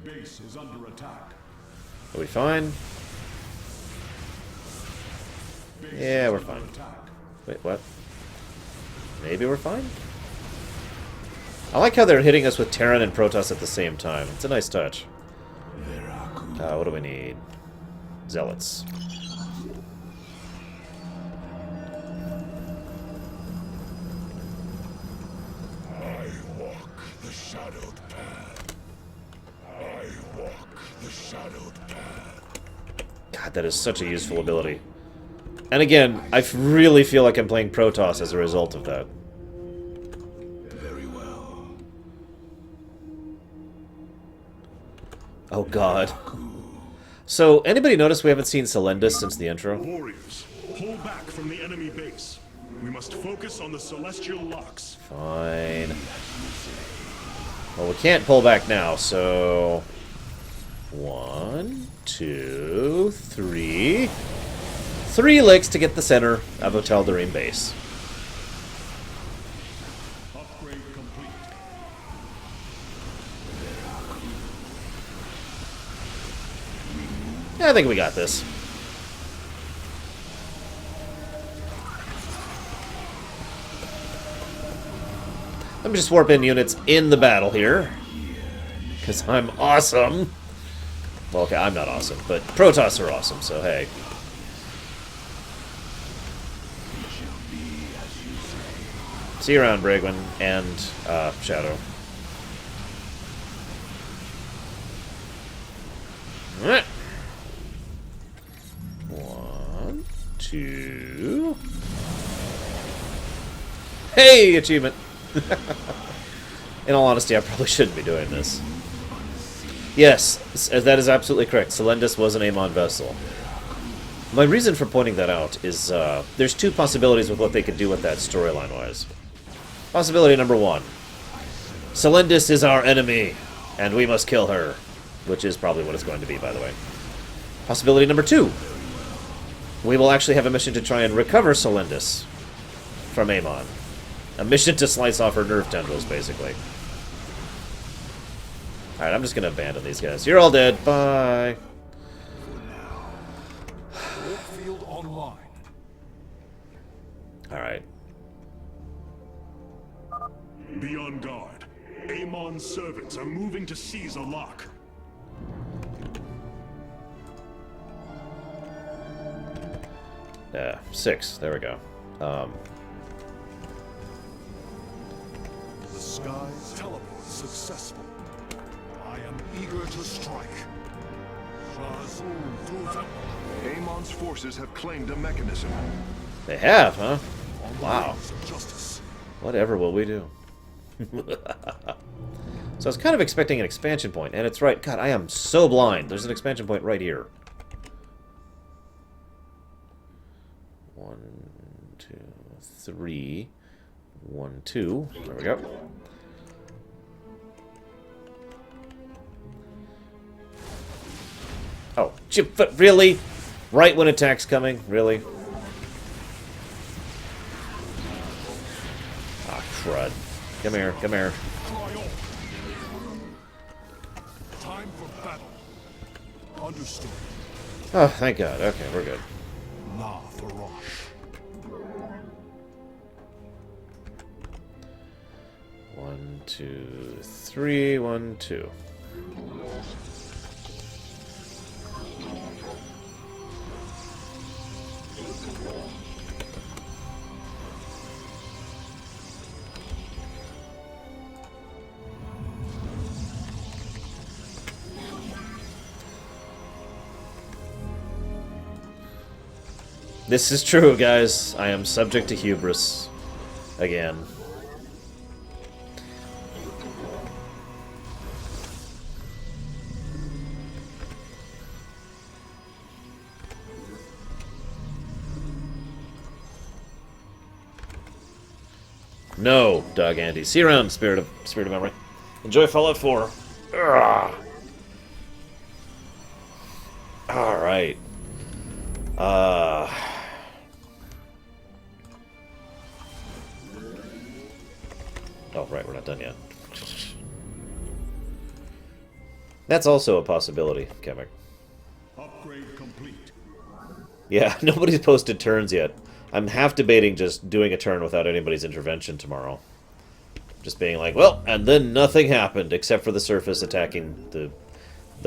Base is under attack. Are we fine? Yeah, we're fine. Wait, what? Maybe we're fine? I like how they're hitting us with Terran and Protoss at the same time. It's a nice touch. What do we need? Zealots. I walk the shadowed path. I walk the shadowed path. God, that is such a useful ability. And again, I really feel like I'm playing Protoss as a result of that. Very well. Oh god. So, anybody notice we haven't seen Selendis since the intro? Warriors, pull back from the enemy base. We must focus on the celestial locks. Fine. Well, we can't pull back now, so... 1, 2, 3... 3 licks to get the center of Hotel Doreen base. Upgrade complete. Yeah, I think we got this. Let me just warp in units in the battle here. Because I'm awesome. Well, okay, I'm not awesome, but Protoss are awesome, so hey. See you around, Bragwin and Shadow. Alright. 1, 2. Hey, achievement. In all honesty, I probably shouldn't be doing this. Yes, that is absolutely correct. Selendis was an Amon vessel. My reason for pointing that out is there's two possibilities with what they could do with that storyline-wise. Possibility number one. Selendis is our enemy, and we must kill her. Which is probably what it's going to be, by the way. Possibility number two. We will actually have a mission to try and recover Selendis from Amon. A mission to slice off her nerve tendrils, basically. Alright, I'm just going to abandon these guys. You're all dead. Bye. Field online. Alright. Be on guard. Amon's servants are moving to seize a lock. Yeah, 6. There we go. The skies teleport successful. I am eager to strike. Amon's forces have claimed a mechanism. They have, huh? Wow. Justice. Whatever will we do? So I was kind of expecting an expansion point, and it's right. God, I am so blind. There's an expansion point right here. 1, 2, 3. 1, 2. There we go. Oh, chip foot, really? Right when attack's coming? Really? Ah, crud. Come here, come here. Time for battle. Understood. Oh, thank God. Okay, we're good. La Faroche. 1, 2, 3. 1, 2. This is true, guys. I am subject to hubris. Again. No, Dog Andy. See you around, Spirit of Memory. Enjoy Fallout 4. Ugh. Alright. Oh, right, we're not done yet. That's also a possibility, Kemek. Upgrade complete. Yeah, nobody's posted turns yet. I'm half debating just doing a turn without anybody's intervention tomorrow. Just being like, well, and then nothing happened except for the surface attacking the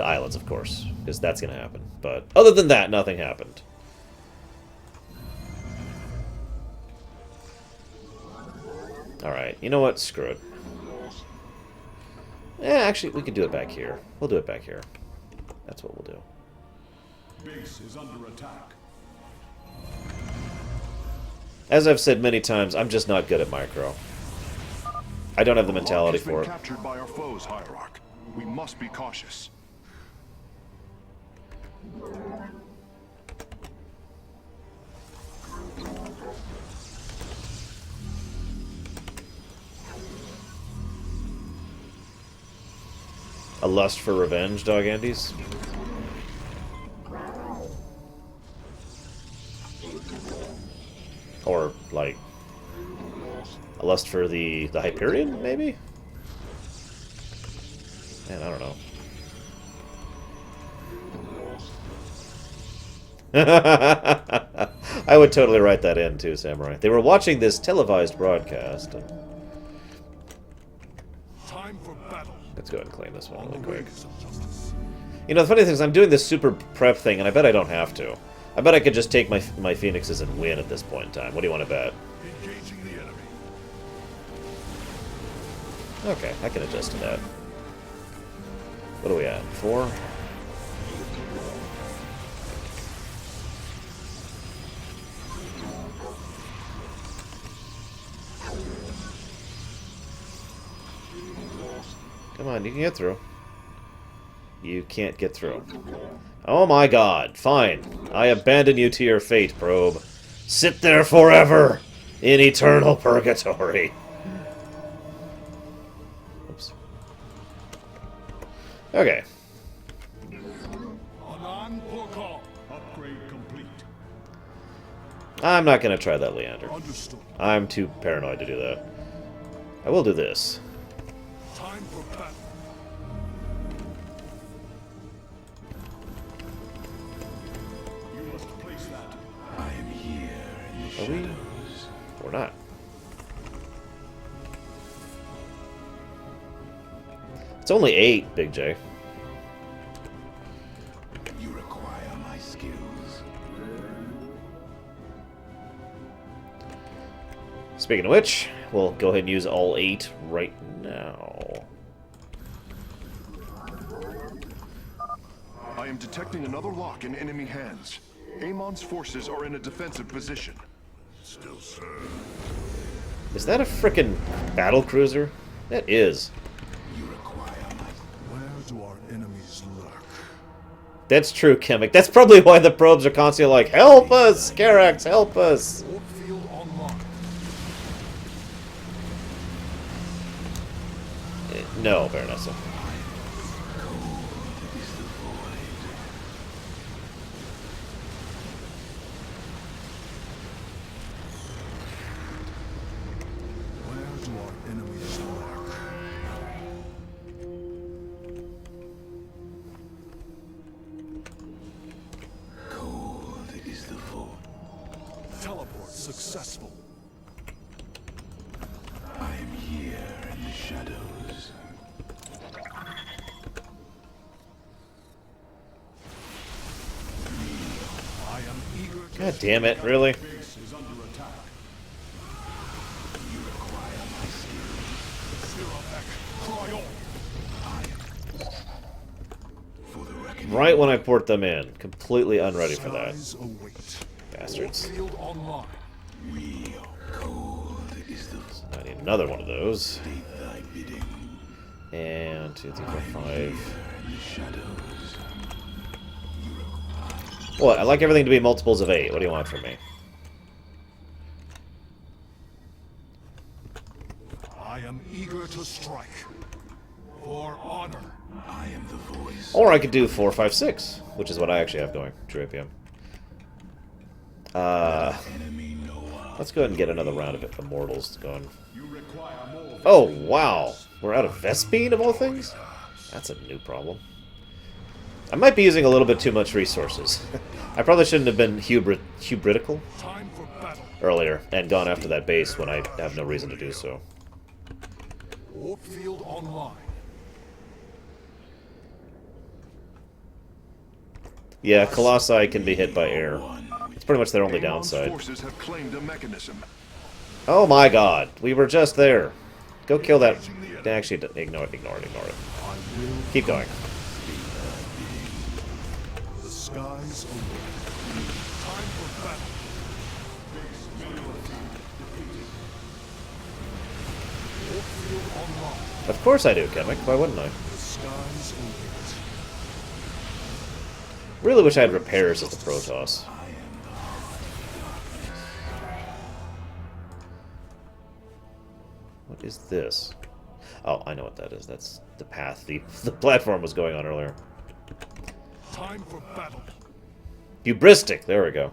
islands, of course, because that's going to happen. But other than that, nothing happened. Alright, you know what? Screw it. Actually, we could do it back here. We'll do it back here. That's what we'll do. Base is under attack. As I've said many times, I'm just not good at micro. I don't have the mentality for it. Captured by our foes, Hierarch. We must be cautious. A lust for revenge, Dog Andes? Or, like, a lust for the Hyperion, maybe? Man, I don't know. I would totally write that in, too, Samurai. They were watching this televised broadcast. And... Time for battle. Let's go ahead and claim this one really quick. You know, the funny thing is I'm doing this super prep thing, and I bet I don't have to. I bet I could just take my Phoenixes and win at this point in time. What do you want to bet? Engaging the enemy. Okay, I can adjust to that. What are we at? 4? Come on, you can get through. You can't get through. Oh my god, fine. I abandon you to your fate, probe. Sit there forever in eternal purgatory. Oops. Okay. Upgrade complete. I'm not gonna try that, Leander. Understood. I'm too paranoid to do that. I will do this. Time for battle. You must place that. I am here in the Are we? shadows. Or not. It's only 8, Big J. You require my skills. Speaking of which, we'll go ahead and use all 8 right now. I am detecting another lock in enemy hands. Amon's forces are in a defensive position. Still, sir. Is that a frickin' battle cruiser? That is. You require my... Where do our enemies lurk? That's true, Chemic. That's probably why the probes are constantly like, help us, Karax, help us. Warp field online. No, Baronessa. Where do our enemies lurk? Cold is the void. Teleport successful. I am here in the shadows. I am eager to... God damn it, really? Base is under attack. You require my skills. Zerofek, cry on. For the reckoning. Right when I port them in. Completely unready for that. Skies await. Bastards. Warp field online. Real cold is the I need another one of those. state thy bidding. And 2, 3, 4, 5. Here in the shadows. What? I like everything to be multiples of 8. What do you want from me? I am eager to strike. For honor. I am the voice. Or I could do 4, 5, 6, which is what I actually have going. True APM. Enemy no one. Let's go ahead and get another round of Immortals going. You require more. Oh, wow. We're out of Vespine, of all things? That's a new problem. I might be using a little bit too much resources. I probably shouldn't have been hybridical Time for battle. earlier and gone after that base when I have no reason to do so. Warp field online. Yeah, Colossi can be hit by air. It's pretty much their only Amon's downside. forces have claimed a mechanism. Oh my god, we were just there. Go kill that. Actually, ignore it. I will. Keep going. The skies await. Time for battle. Warp field online. Of course I do, Chemic. Why wouldn't I? The skies await. Really wish I had repairs as the Protoss. What is this? Oh, I know what that is. That's the path the platform was going on earlier. Time for battle. Hubristic. There we go.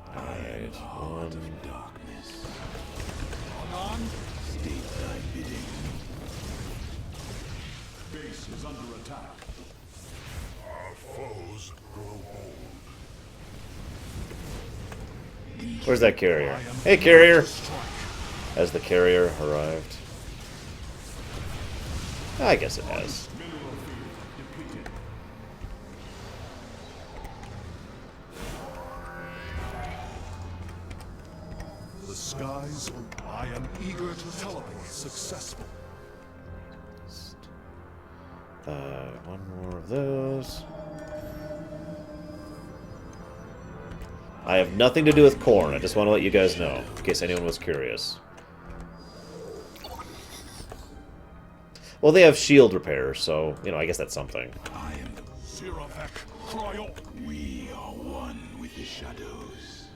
Alright, one. Darkness. On. State thy bidding. Base is under attack. Our foes grow bold. Where's that carrier? Hey, carrier! Strike. Has the carrier arrived? I guess it has. Mineral field depleted. The skies. I am eager to teleport successful. One more of those. I have nothing to do with corn. I just want to let you guys know, in case anyone was curious. Well, they have shield repair, so, you know, I guess that's something. I am the Siravek Cryo. We are one with the shadows.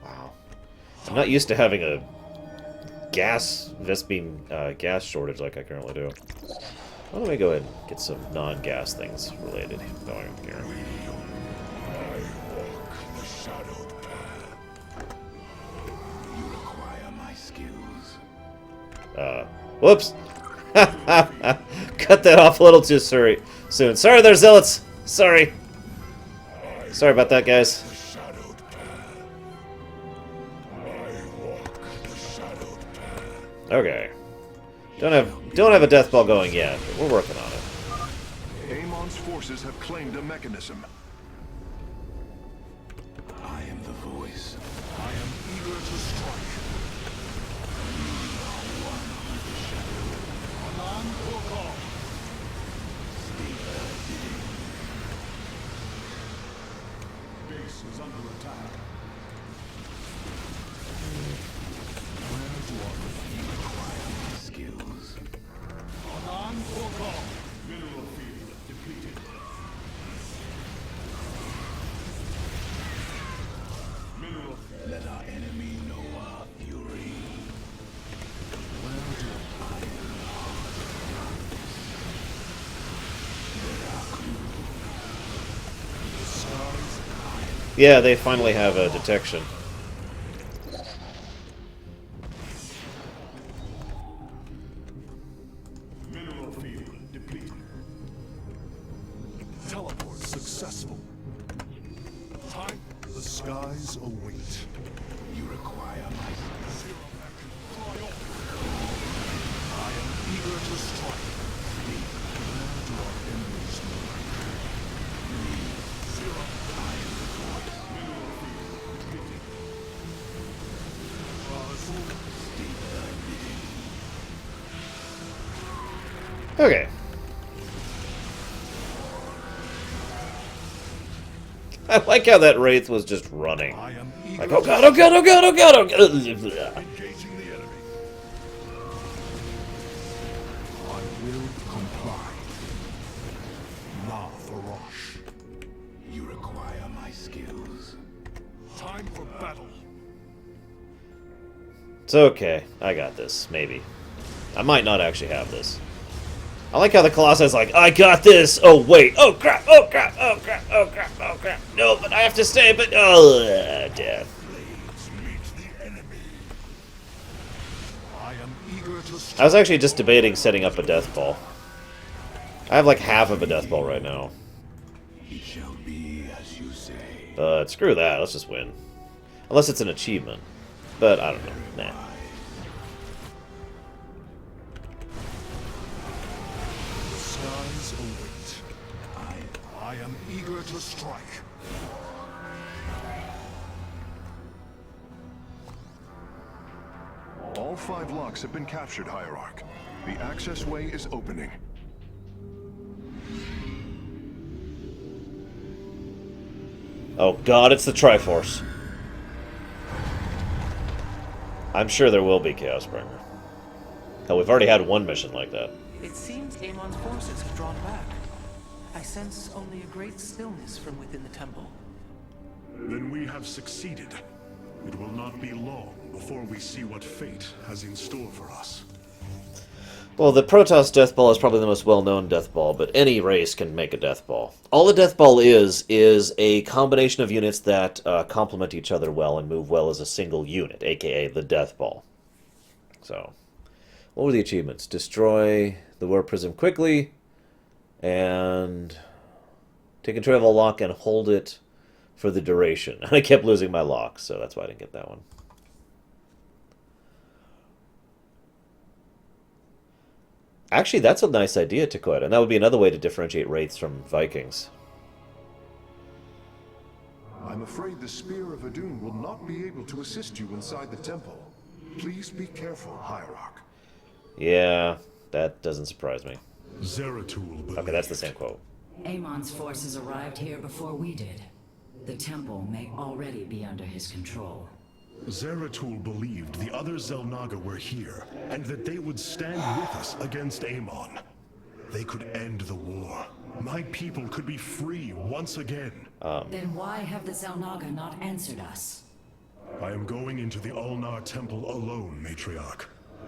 Wow. I'm not used to having a gas Vespine gas shortage like I currently do. Well, let me go ahead and get some non-gas things related going here. I walk the shadowed path. You require my skills. Whoops! Cut that off a little too soon. Sorry there, Zealots! Sorry. Sorry about that, guys. The shadowed path. I walk the shadowed path. Okay. Don't have a death ball going yet, but we're working on it. Amon's forces have claimed a mechanism. I am the voice. I am eager to strike. We are one with the shadow. Anan Pokal. State thy bidding. Base is under attack. Where do you require my skills? Anan Pokal. Mineral field depleted. Mineral field. Let our enemy know our fury. Where do I Yeah, they finally have a detection. Mineral field depleted. Teleport successful. Time. The skies await. You require my I am eager to strike. Where do our enemies know? Zero. I am the voice. Mineral field depleted. state thy bidding. Okay. I like how that Wraith was just running. I am eager Like, oh god, oh god, oh god, oh god, oh god. engaging the enemy. I will comply. La Faroche. You require my skills. Time for battle. It's okay. I got this. Maybe. I might not actually have this. I like how the Colossus like, I got this! Oh, wait! Oh, crap! Oh, crap! Oh, crap! Oh, crap! Oh, crap! No, but I have to stay, but... Oh, death. Blades meet the enemy. I am eager to strike. I was actually just debating setting up a death ball. I have like half of a death ball right now. It shall be as you say. But screw that, let's just win. Unless it's an achievement. But I don't know. Nah. The skies await. I am eager to strike. All 5 locks have been captured, Hierarch. The access way is opening. Oh god, it's the Triforce. I'm sure there will be Chaosbringer. Hell, we've already had one mission like that. It seems Amon's forces have drawn back. I sense only a great stillness from within the temple. Then we have succeeded. It will not be long before we see what fate has in store for us. Well, the Protoss Death Ball is probably the most well-known Death Ball, but any race can make a Death Ball. All a Death Ball is a combination of units that complement each other well and move well as a single unit, aka the Death Ball. So, what were the achievements? Destroy the War Prism quickly, and take control of a lock and hold it for the duration. I kept losing my lock, so that's why I didn't get that one. Actually, that's a nice idea, Takoida, and that would be another way to differentiate Wraiths from Vikings. I'm afraid the Spear of Adun will not be able to assist you inside the temple. Please be careful, Hierarch. Yeah, that doesn't surprise me. Zeratul Okay, that's the same quote. Amon's forces arrived here before we did. The temple may already be under his control. Zeratul believed the other Xel'Naga were here, and that they would stand with us against Amon. They could end the war. My people could be free once again. Then why have the Xel'Naga not answered us? I am going into the Ulnar Temple alone, Matriarch.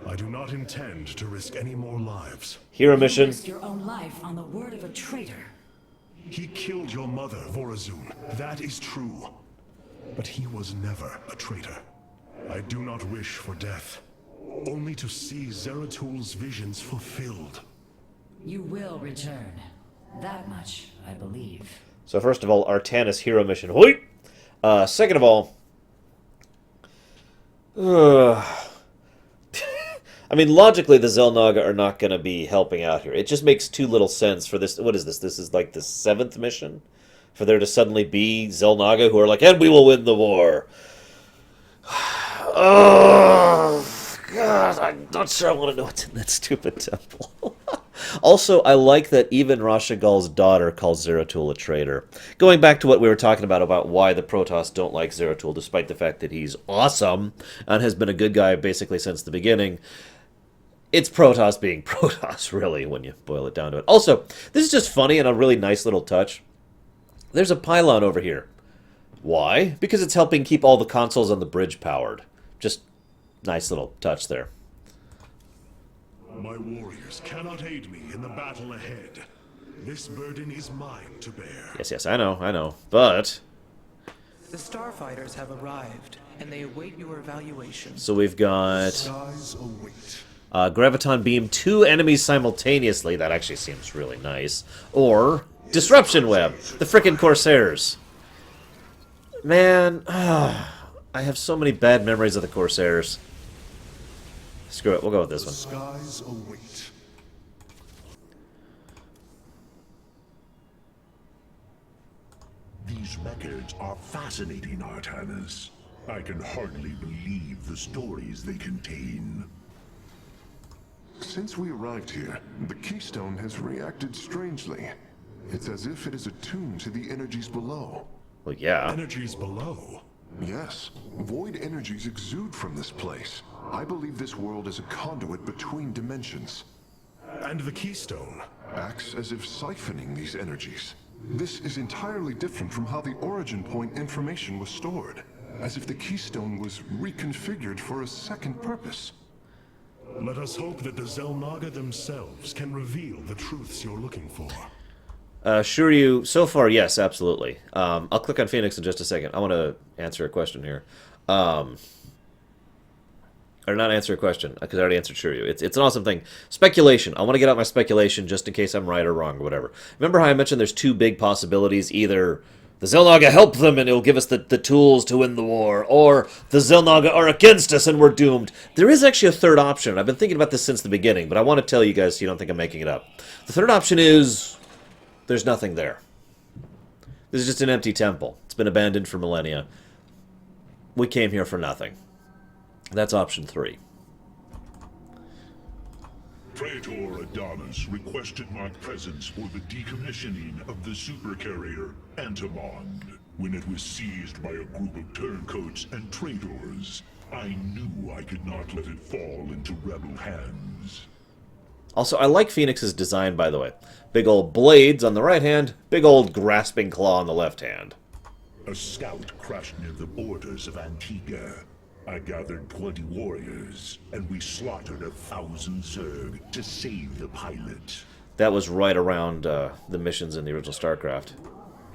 I do not intend to risk any more lives. Hero You mission. risked your own life on the word of a traitor. He killed your mother, Vorazun. That is true. But he was never a traitor. I do not wish for death. Only to see Zeratul's visions fulfilled. You will return. That much, I believe. So first of all, Artanis hero mission. Hoit! Second of all, I mean, logically, the Xel'Naga are not going to be helping out here. It just makes too little sense for this. What is this? This is like the 7th mission? For there to suddenly be Xel'Naga who are like, and we will win the war. Oh, God, I'm not sure I want to know what's in that stupid temple. Also, I like that even Rashagal's daughter calls Zeratul a traitor. Going back to what we were talking about why the Protoss don't like Zeratul, despite the fact that he's awesome and has been a good guy basically since the beginning. It's Protoss being Protoss, really, when you boil it down to it. Also, this is just funny and a really nice little touch. There's a pylon over here. Why? Because it's helping keep all the consoles on the bridge powered. Just nice little touch there. My warriors cannot aid me in the battle ahead. This burden is mine to bear. Yes, I know. But The starfighters have arrived, and they await your evaluation. so we've got Skies await. Graviton Beam 2 enemies simultaneously. That actually seems really nice. Or Disruption Web, the frickin' Corsairs. Man, I have so many bad memories of the Corsairs. Screw it, we'll go with this one. Skies await. These records are fascinating, Artanis. I can hardly believe the stories they contain. Since we arrived here, the Keystone has reacted strangely. It's as if it is attuned to the energies below. Well, yeah. Energies below. Yes, void energies exude from this place. I believe this world is a conduit between dimensions. And the Keystone. Acts as if siphoning these energies. This is entirely different from how the origin point information was stored. As if the Keystone was reconfigured for a second purpose. Let us hope that the Xel'Naga themselves can reveal the truths you're looking for. Shuryu, so far, yes, absolutely. I'll click on Phoenix in just a second. I want to answer a question here. Or not answer a question, because I already answered Shuryu. It's an awesome thing. Speculation. I want to get out my speculation just in case I'm right or wrong or whatever. Remember how I mentioned there's two big possibilities? Either the Xel'Naga help them and it'll give us the tools to win the war, or the Xel'Naga are against us and we're doomed. There is actually a third option. I've been thinking about this since the beginning, but I want to tell you guys so you don't think I'm making it up. The third option is there's nothing there. This is just an empty temple. It's been abandoned for millennia. We came here for nothing. That's option 3. Praetor Adonis requested my presence for the decommissioning of the supercarrier Antimond. When it was seized by a group of turncoats and traitors, I knew I could not let it fall into rebel hands. Also, I like Phoenix's design, by the way. Big old blades on the right hand, big old grasping claw on the left hand. A scout crashed near the borders of Antigua. I gathered 20 warriors, and we slaughtered 1,000 Zerg to save the pilot. That was right around the missions in the original Starcraft.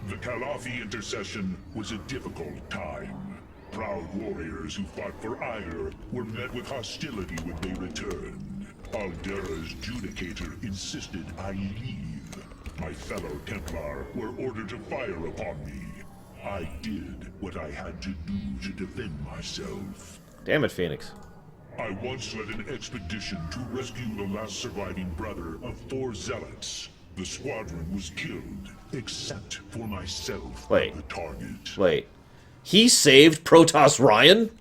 The Calafi intercession was a difficult time. Proud warriors who fought for Ire were met with hostility when they returned. Aldera's Judicator insisted I leave. My fellow Templar were ordered to fire upon me. I did what I had to do to defend myself. Damn it, Phoenix. I once led an expedition to rescue the last surviving brother of 4 zealots. The squadron was killed, except for myself, Wait. the target. Wait. He saved Protoss Ryan?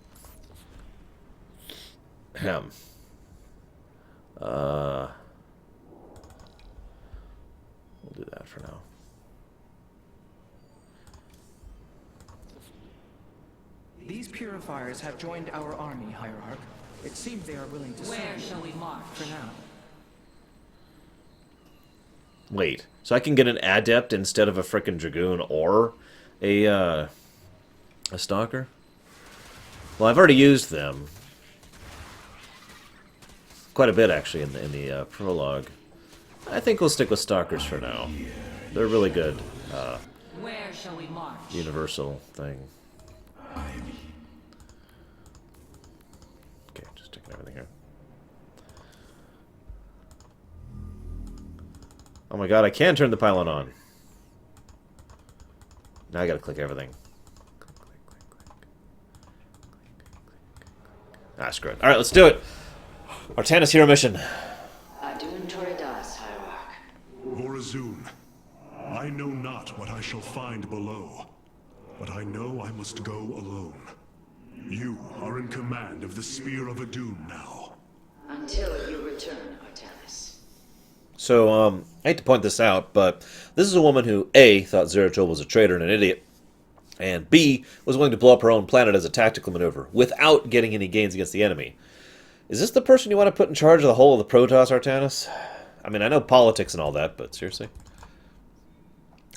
Ahem. We'll do that for now. These purifiers have joined our army, Hierarch. It seems they are willing to serve. Where shall we march? For now. Wait, so I can get an adept instead of a frickin' dragoon or a stalker? Well, I've already used them quite a bit actually in the prologue. I think we'll stick with stalkers for now. They're really good. Where shall we march? Universal thing. Okay, just checking everything here. Oh my god, I can turn the pylon on. Now I gotta click everything. Ah, screw it. Alright, let's do it! Artanis Hero Mission. Adun Toridas, Hierarch. Lorerun, I know not what I shall find below, but I know I must go alone. You are in command of the Spear of Adun now. Until you return, Artanis. So, I hate to point this out, but this is a woman who, A, thought Zeratul was a traitor and an idiot, and B, was willing to blow up her own planet as a tactical maneuver, without getting any gains against the enemy. Is this the person you want to put in charge of the whole of the Protoss, Artanis? I mean, I know politics and all that, but seriously?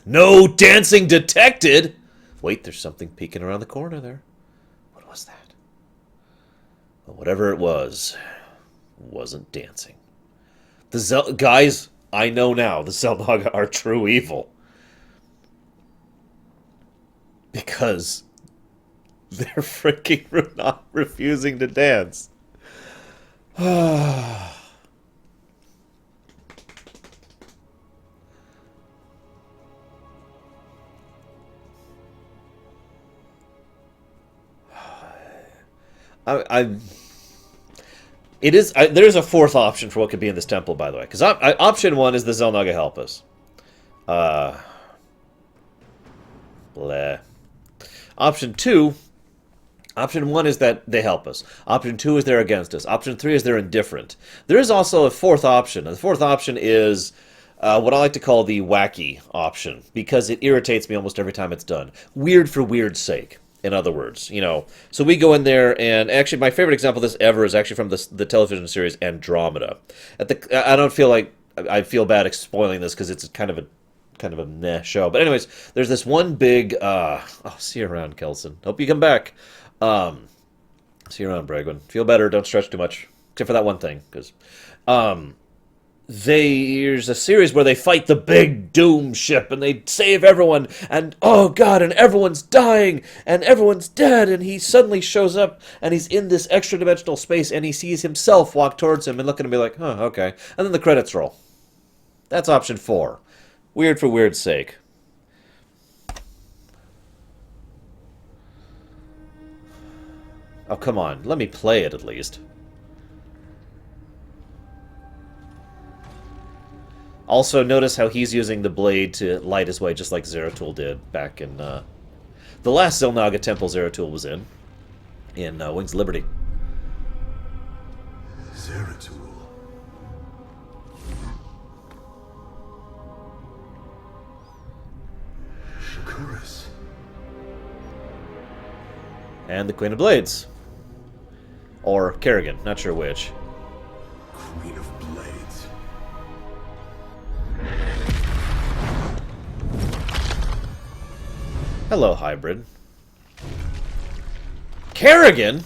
No dancing detected! Wait, there's something peeking around the corner there. What was that? Well, whatever it was, wasn't dancing. The guys, I know now, the Xel'Naga are true evil. Because they're freaking not refusing to dance. There's a fourth option for what could be in this temple, by the way. Because option one is the Xel'Naga help us. Bleh. Option one is that they help us. Option two is they're against us. Option three is they're indifferent. There is also a fourth option. And the fourth option is what I like to call the wacky option, because it irritates me almost every time it's done. Weird for weird's sake. In other words, you know, so we go in there, and actually my favorite example of this ever is actually from the television series Andromeda. I don't feel like I feel bad spoiling this because it's kind of a meh show. But anyways, there's this one big see you around, Kelson. Hope you come back. See you around, Bragwin. Feel better. Don't stretch too much, except for that one thing, because there's a series where they fight the big doom ship and they save everyone, and oh god, and everyone's dying and everyone's dead, and he suddenly shows up and he's in this extra dimensional space and he sees himself walk towards him and look at him and be like, huh, okay, and then the credits roll. That's option 4. Weird for weird's sake. Oh, come on, let me play it at least. Also, notice how he's using the blade to light his way, just like Zeratul did back in the last Xel'Naga temple Zeratul was in Wings of Liberty. Zeratul. Shakuris. And the Queen of Blades. Or Kerrigan, not sure which. Queen of Blades. Hello, hybrid. Kerrigan?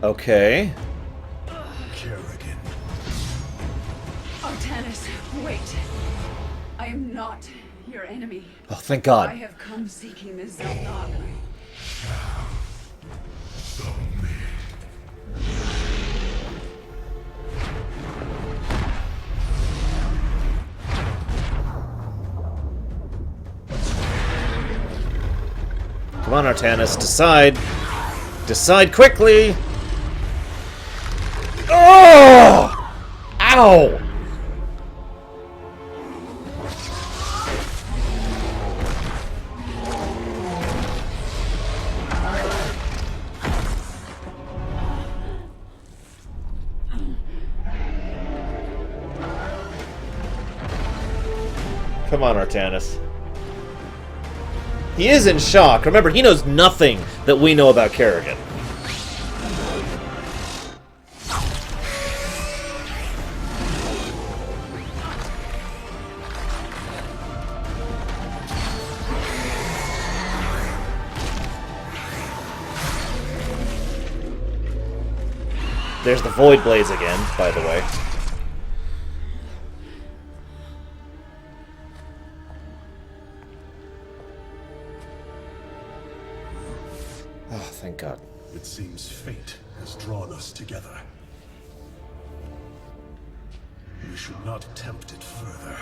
Okay. Kerrigan. Artanis, wait. I am not your enemy. Oh, thank I God. have come seeking the Xel'Naga. Come on, Artanis, decide. Decide quickly! Oh! Ow! Come on, Artanis. He is in shock. Remember, he knows nothing that we know about Kerrigan. There's the Void Blades again, by the way. Oh, thank God. It seems fate has drawn us together. We should not tempt it further.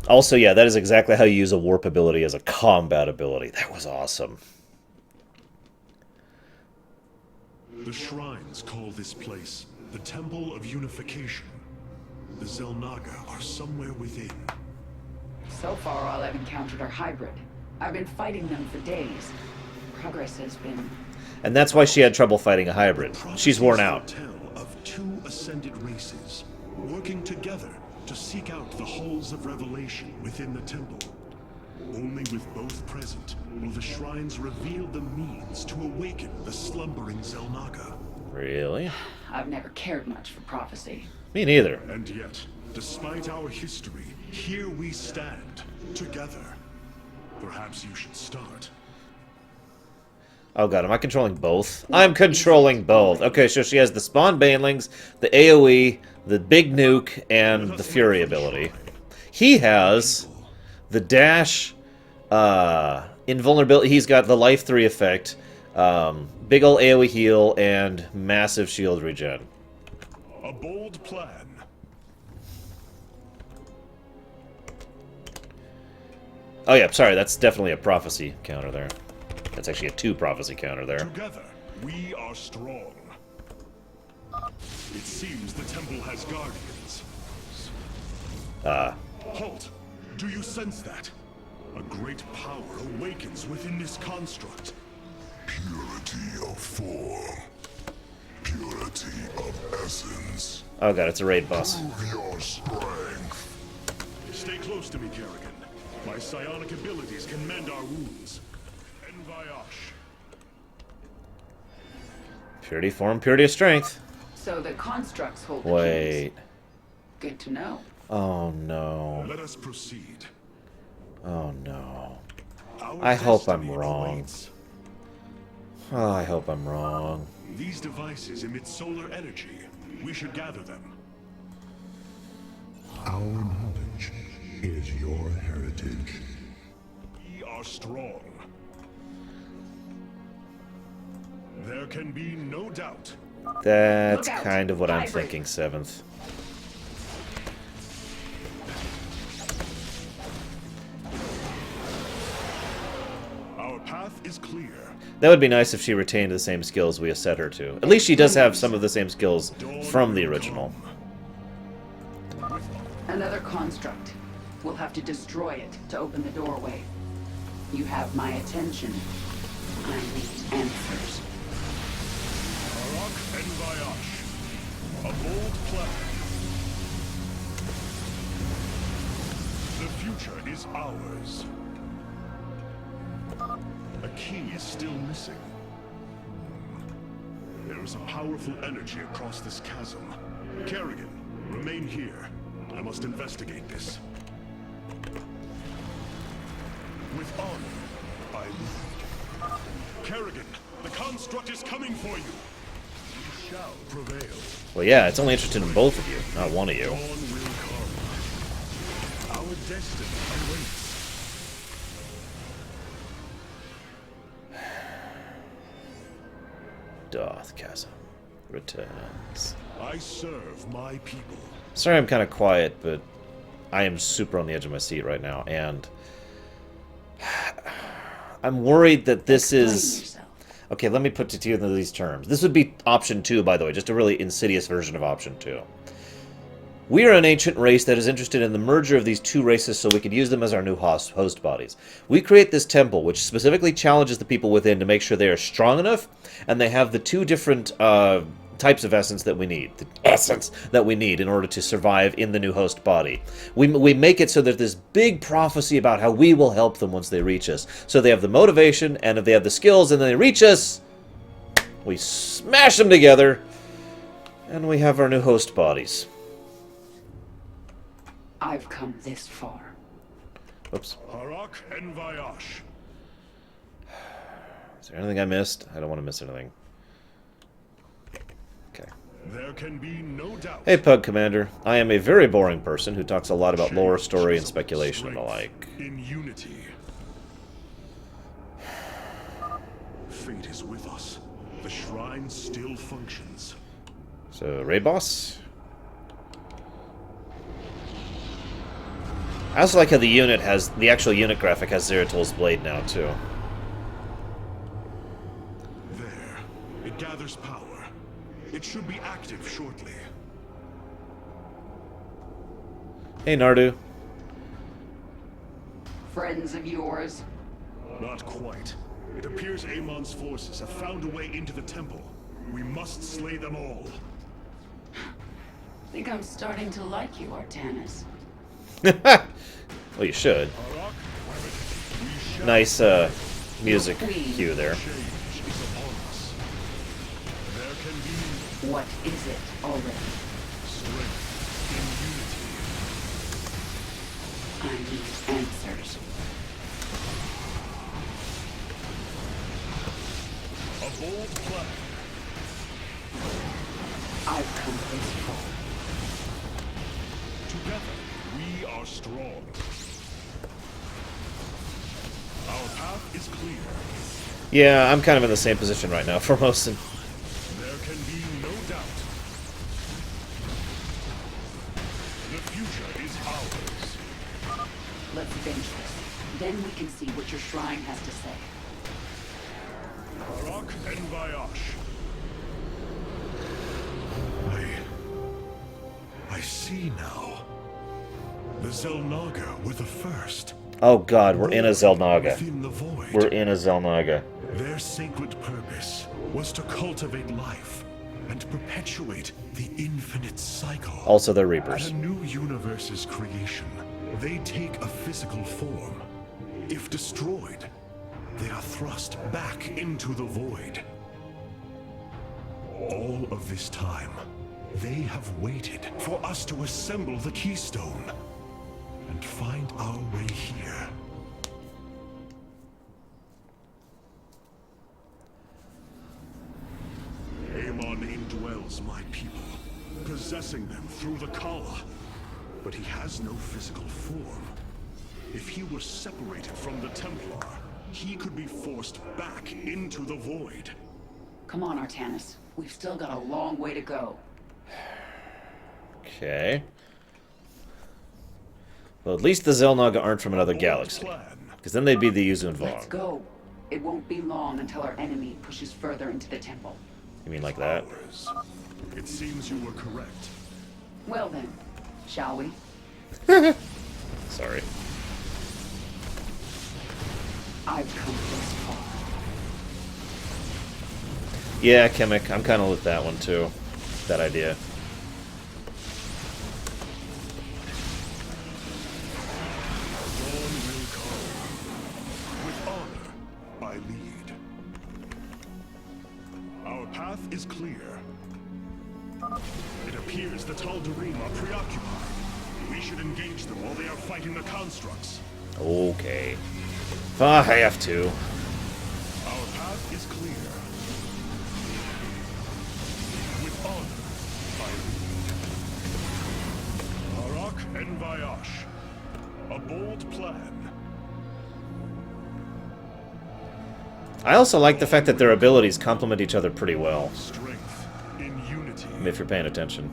Also, yeah, that is exactly how you use a warp ability as a combat ability. That was awesome. The shrines call this place the Temple of Unification. The Xel'Naga are somewhere within. So far, all I've encountered are hybrid. I've been fighting them for days. Progress has been... And that's why she had trouble fighting a hybrid. She's worn out. Prophecies foretell of two ascended races, working together to seek out the halls of revelation within the temple. Only with both present will the shrines reveal the means to awaken the slumbering Xel'Naga. Really? I've never cared much for prophecy. Me neither. And yet, despite our history, here we stand, together. Perhaps you should start. Oh god, am I controlling both? I'm controlling both. Okay, so she has the Spawn Banelings, the AoE, the Big Nuke, and the Fury ability. He has the Dash, Invulnerability. He's got the Life 3 effect, big ol' AoE heal, and massive shield regen. A bold plan. Oh yeah, sorry, that's definitely a prophecy counter there. That's actually a 2 prophecy counter there. Together, we are strong. It seems the temple has guardians. Halt! Do you sense that? A great power awakens within this construct. Purity of form. Purity of essence. Oh god, it's a raid boss. Prove your strength. Stay close to me, Kerrigan. My psionic abilities can mend our wounds. En voyage. Purity of form, purity of strength. So the constructs hold the Wait. keys. Good to know. Oh no. Let us proceed. Oh no. Our I hope I'm destiny wrong. awaits. Oh, I hope I'm wrong. These devices emit solar energy. We should gather them. Our knowledge is your heritage. We are strong. There can be no doubt. That's Look out. kind of what I'm Hybrid. thinking, 7th. Our path is clear. That would be nice if she retained the same skills we set her to. At least she does have some of the same skills from the original. Another construct. We'll have to destroy it to open the doorway. You have my attention. I need answers. Arak en voyage. A bold plan. The future is ours. A key is still missing. There is a powerful energy across this chasm. Kerrigan, remain here. I must investigate this. With honor, I lead. Kerrigan, the construct is coming for you. We shall prevail. Well, yeah, it's only interested in both of you, not one of you. Dawn will come. Our destiny awaits. Doth Chasm returns. I serve my people. Sorry I'm kind of quiet, but I am super on the edge of my seat right now, and I'm worried that this Explain is... yourself. Okay, let me put it to you in these terms. This would be option 2, by the way, just a really insidious version of option 2. We are an ancient race that is interested in the merger of these two races so we could use them as our new host bodies. We create this temple, which specifically challenges the people within to make sure they are strong enough, and they have the two different types of essence that we need. The essence that we need in order to survive in the new host body. We make it so that there's this big prophecy about how we will help them once they reach us. So they have the motivation, and if they have the skills, and then they reach us, we smash them together, and we have our new host bodies. I've come this far. Oops. Harak and Vayash. Is there anything I missed? I don't want to miss anything. Okay. There can be no doubt. Hey, Pug Commander. I am a very boring person who talks a lot about lore, story, and speculation and the like. In unity. Fate is with us. The shrine still functions. So, raid boss? I also like how the actual unit graphic has Zeratol's blade now, too. There. It gathers power. It should be active shortly. Hey, Nardu. Friends of yours? Not quite. It appears Amon's forces have found a way into the temple. We must slay them all. I think I'm starting to like you, Artanis. Well, you should. Nice, music cue there. What is it already? I need answers. A bold plan. I've come this far. Together, we are strong. Our path is clear. Yeah, I'm kind of in the same position right now, Formosan. There can be no doubt. The future is ours. Let's finish this. Then we can see what your shrine has to say. Harak and Vayash. I see now. The Zelnaga were the first. Oh god, we're in a Zelnaga. Within the void. We're in a Zelnaga. Their sacred purpose was to cultivate life and perpetuate the infinite cycle. Also, they're At Reapers. a new universe's creation, they take a physical form. If destroyed, they are thrust back into the void. All of this time, they have waited for us to assemble the keystone and find our way here. Amon indwells my people, possessing them through the Kala. But he has no physical form. If he were separated from the Templar, he could be forced back into the void. Come on, Artanis. We've still got a long way to go. Okay. Well, at least the Zelnaga aren't from another Bold galaxy. plan. Because then they'd be the Yuzun Let's Vong. go. It won't be long until our enemy pushes further into the temple. You mean like that? Ours. It seems you were correct. Well then, shall we? Sorry. I've come this far. Yeah, Kemek, I'm kind of with that one too. That idea. Dawn will come. With honor, I lead. Our path is clear. It appears the Tal'Darim are preoccupied. We should engage them while they are fighting the constructs. Okay. If I have to. Our path is clear. With honor, I lead. Harak and Vayash. A bold plan. I also like the fact that their abilities complement each other pretty well, Strength in unity. if you're paying attention.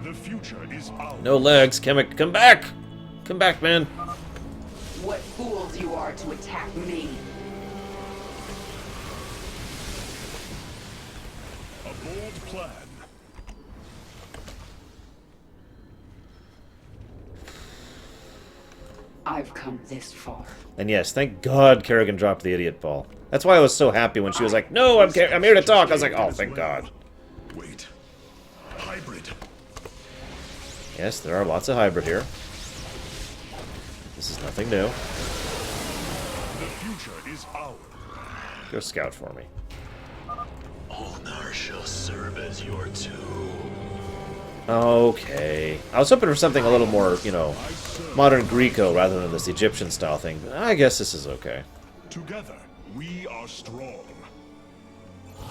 The future is ours. No legs, Kemek, come back! Come back, man. What fools you are to attack me. A bold plan. I've come this far. And yes, thank God Kerrigan dropped the idiot ball. That's why I was so happy when she was like, "No, I'm here to talk." I was like, "Oh, thank God." Wait. Hybrid. Yes, there are lots of hybrid here. This is nothing new. The future is ours. Go scout for me. Ulnar shall serve as your tomb. Okay. I was hoping for something a little more, you know, modern Greco rather than this Egyptian-style thing. But I guess this is okay. Together, we are strong.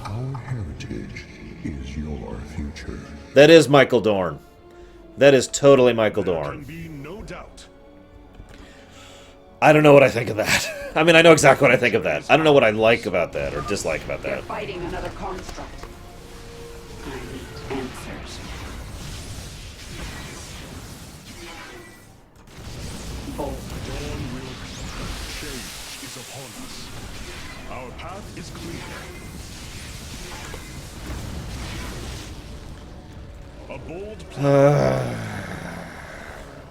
Our heritage is your future. That is Michael Dorn. That is totally Michael There Dorn. can be no doubt. I don't know what I think of that. I mean, I know exactly what I think of that. I don't know what I like about that or dislike about They're that. fighting another construct. I need answers. Bold. Dawn will come. Change is upon us. Our path is clear. A bold plan.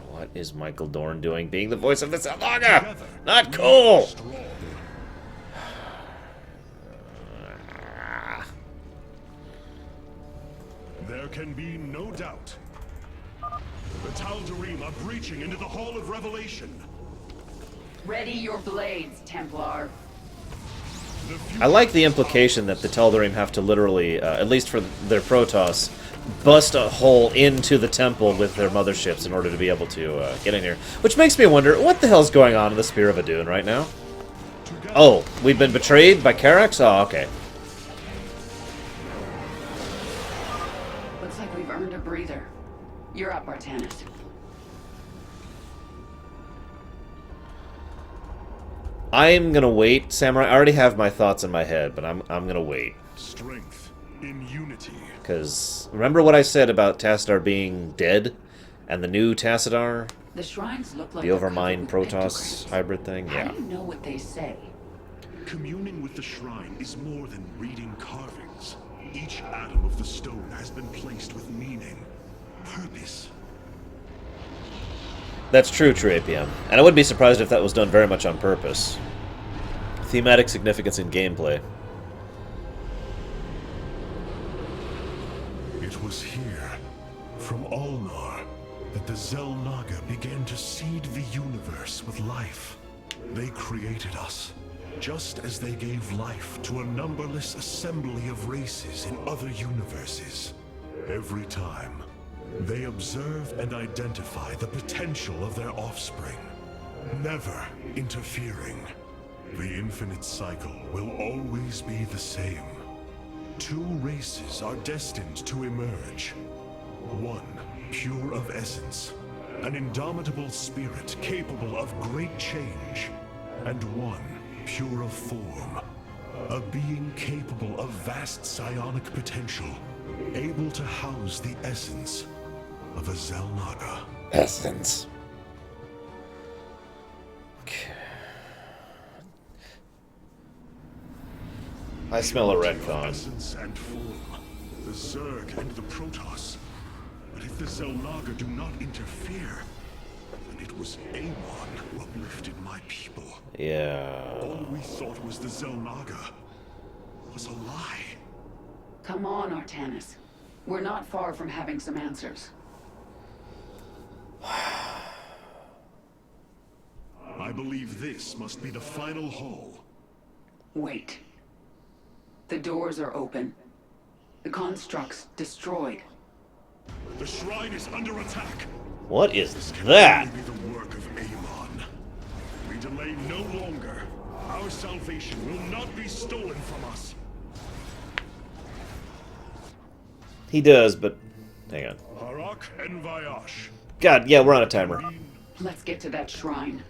What is Michael Dorn doing being the voice of the Zelnaga? Not cool! Strong. There can be no doubt. The Tal'Darim are breaching into the Hall of Revelation. Ready your blades, Templar. The future I like the is implication that the Tal'Darim have to literally, at least for their Protoss, bust a hole into the temple with their motherships in order to be able to get in here. Which makes me wonder, what the hell's going on in the Spear of Adun right now? together. Oh, we've been betrayed by Karax? Oh, okay. Looks like we've earned a breather. You're up, Artanis. I'm gonna wait, Samurai. I already have my thoughts in my head, but I'm gonna wait. Strength in unity. Because remember what I said about Tassadar being dead? And the new Tassadar? The shrines look like The they're Overmind covered with Protoss pentagrams. hybrid thing? How Yeah. do you know what they say? Communing with the shrine is more than reading carvings. Each atom of the stone has been placed with meaning, purpose. That's true, Trapium. And I wouldn't be surprised if that was done very much on purpose. Thematic significance in gameplay. It was here, from Ulnar, that the Zelnaga began to seed the universe with life. They created us, just as they gave life to a numberless assembly of races in other universes. Every time, they observe and identify the potential of their offspring, never interfering. The infinite cycle will always be the same. Two races are destined to emerge. One, pure of essence, an indomitable spirit capable of great change. And one, pure of form, a being capable of vast psionic potential, able to house the essence of a Zelnaga. Essence. I smell a retcon. Essence and form, the Zerg and the Protoss. But if the Zelnaga do not interfere, then it was Amon who uplifted my people. Yeah. All we thought was the Zelnaga was a lie. Come on, Artanis. We're not far from having some answers. I believe this must be the final hall. Wait. The doors are open. The construct's destroyed. The shrine is under attack. What is This can that? only be the work of Amon. We delay no longer. Our salvation will not be stolen from us. He does, but... Hang on. Harak and Vayash. God, yeah, we're on a timer. Let's get to that shrine.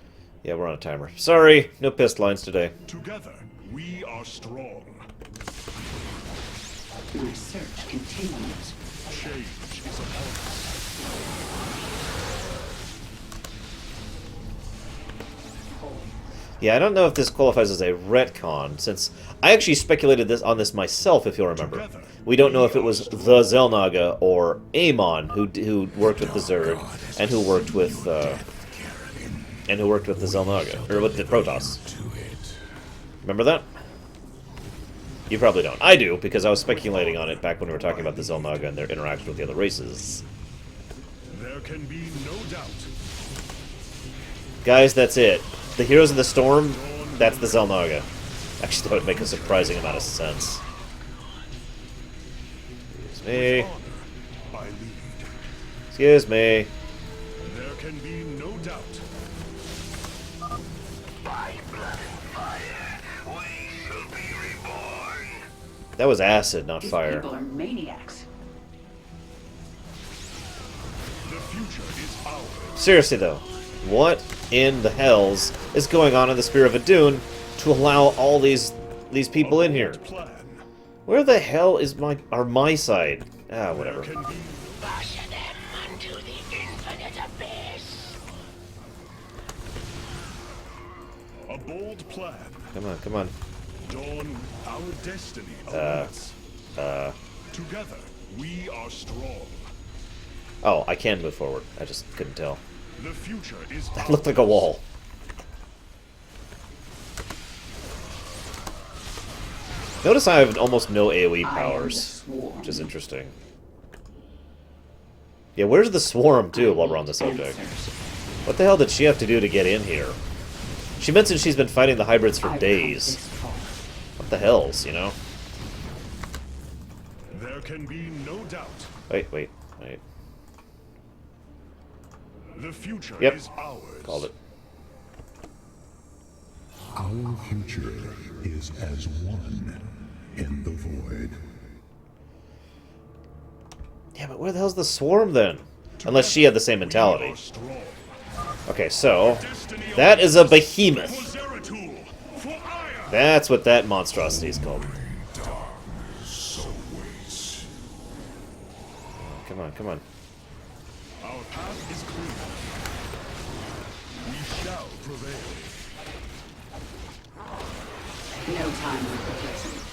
Yeah, we're on a timer. Sorry, no pissed lines today. Together, we are strong. My search continues. Change is upon us. Yeah, I don't know if this qualifies as a retcon, since I actually speculated this on this myself, if you'll remember. We don't know if it was the Zelnaga or Amon who worked with the Zerg and who worked with and who worked with the Xel'Naga, or with the Protoss. Remember that? You probably don't. I do, because I was speculating on it back when we were talking about the Xel'Naga and their interaction with the other races. There can be no doubt. Guys, that's it. The Heroes of the Storm, that's the Xel'Naga. Actually, that would make a surprising amount of sense. Excuse me. I lead. Excuse me. There can be no doubt. By blood and fire, we shall be reborn. That was acid, not These fire. people are maniacs. The future is ours. Seriously, though. What in the hells is going on in the Spear of Adun to allow all these people in here? Plan. Where the hell is my side? Ah, whatever. There can be Usher them unto the infinite abyss. a bold plan. Come on, come on. Dawn, our destiny awaits. Together, we are strong. Oh, I can move forward. I just couldn't tell. The future is That looked like a wall. Notice I have almost no AoE powers, which is interesting. Yeah, where's the Swarm, too, while we're on the subject? What the hell did she have to do to get in here? She mentioned she's been fighting the hybrids for days. What the hells, you know? There can be no doubt. Wait. The future Yep. is ours. Called it. Our future is as one in the void. Yeah, but where the hell's the Swarm, then? Unless she had the same mentality. Strong. Okay, so... that is a behemoth. Zeratul, for ire. That's what that monstrosity is called. Come on, come on. Our path is clear. We shall prevail. No time for complacent.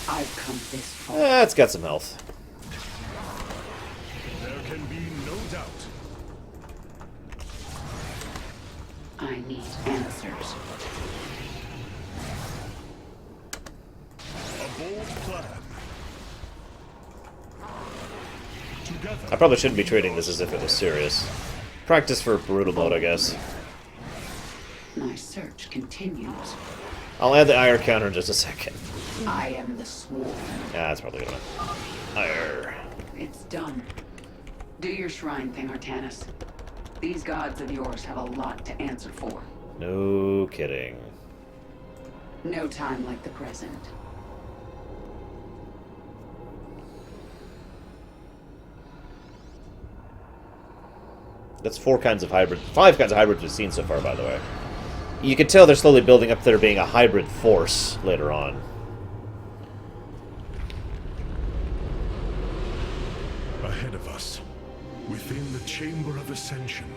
I've come this far. It's got some health. There can be no doubt. I need answers. A bold plan. Together. I probably shouldn't be treating this as if it was serious. Practice for brutal mode, I guess. My search continues. I'll add the ire counter in just a second. I am the swarm. Yeah, that's probably gonna... ire. It's done. Do your shrine thing, Artanis. These gods of yours have a lot to answer for. No kidding. No time like the present. That's 4 kinds of hybrid... 5 kinds of hybrids we've seen so far, by the way. You can tell they're slowly building up to there being a hybrid force later on. Ahead of us, within the Chamber of Ascension,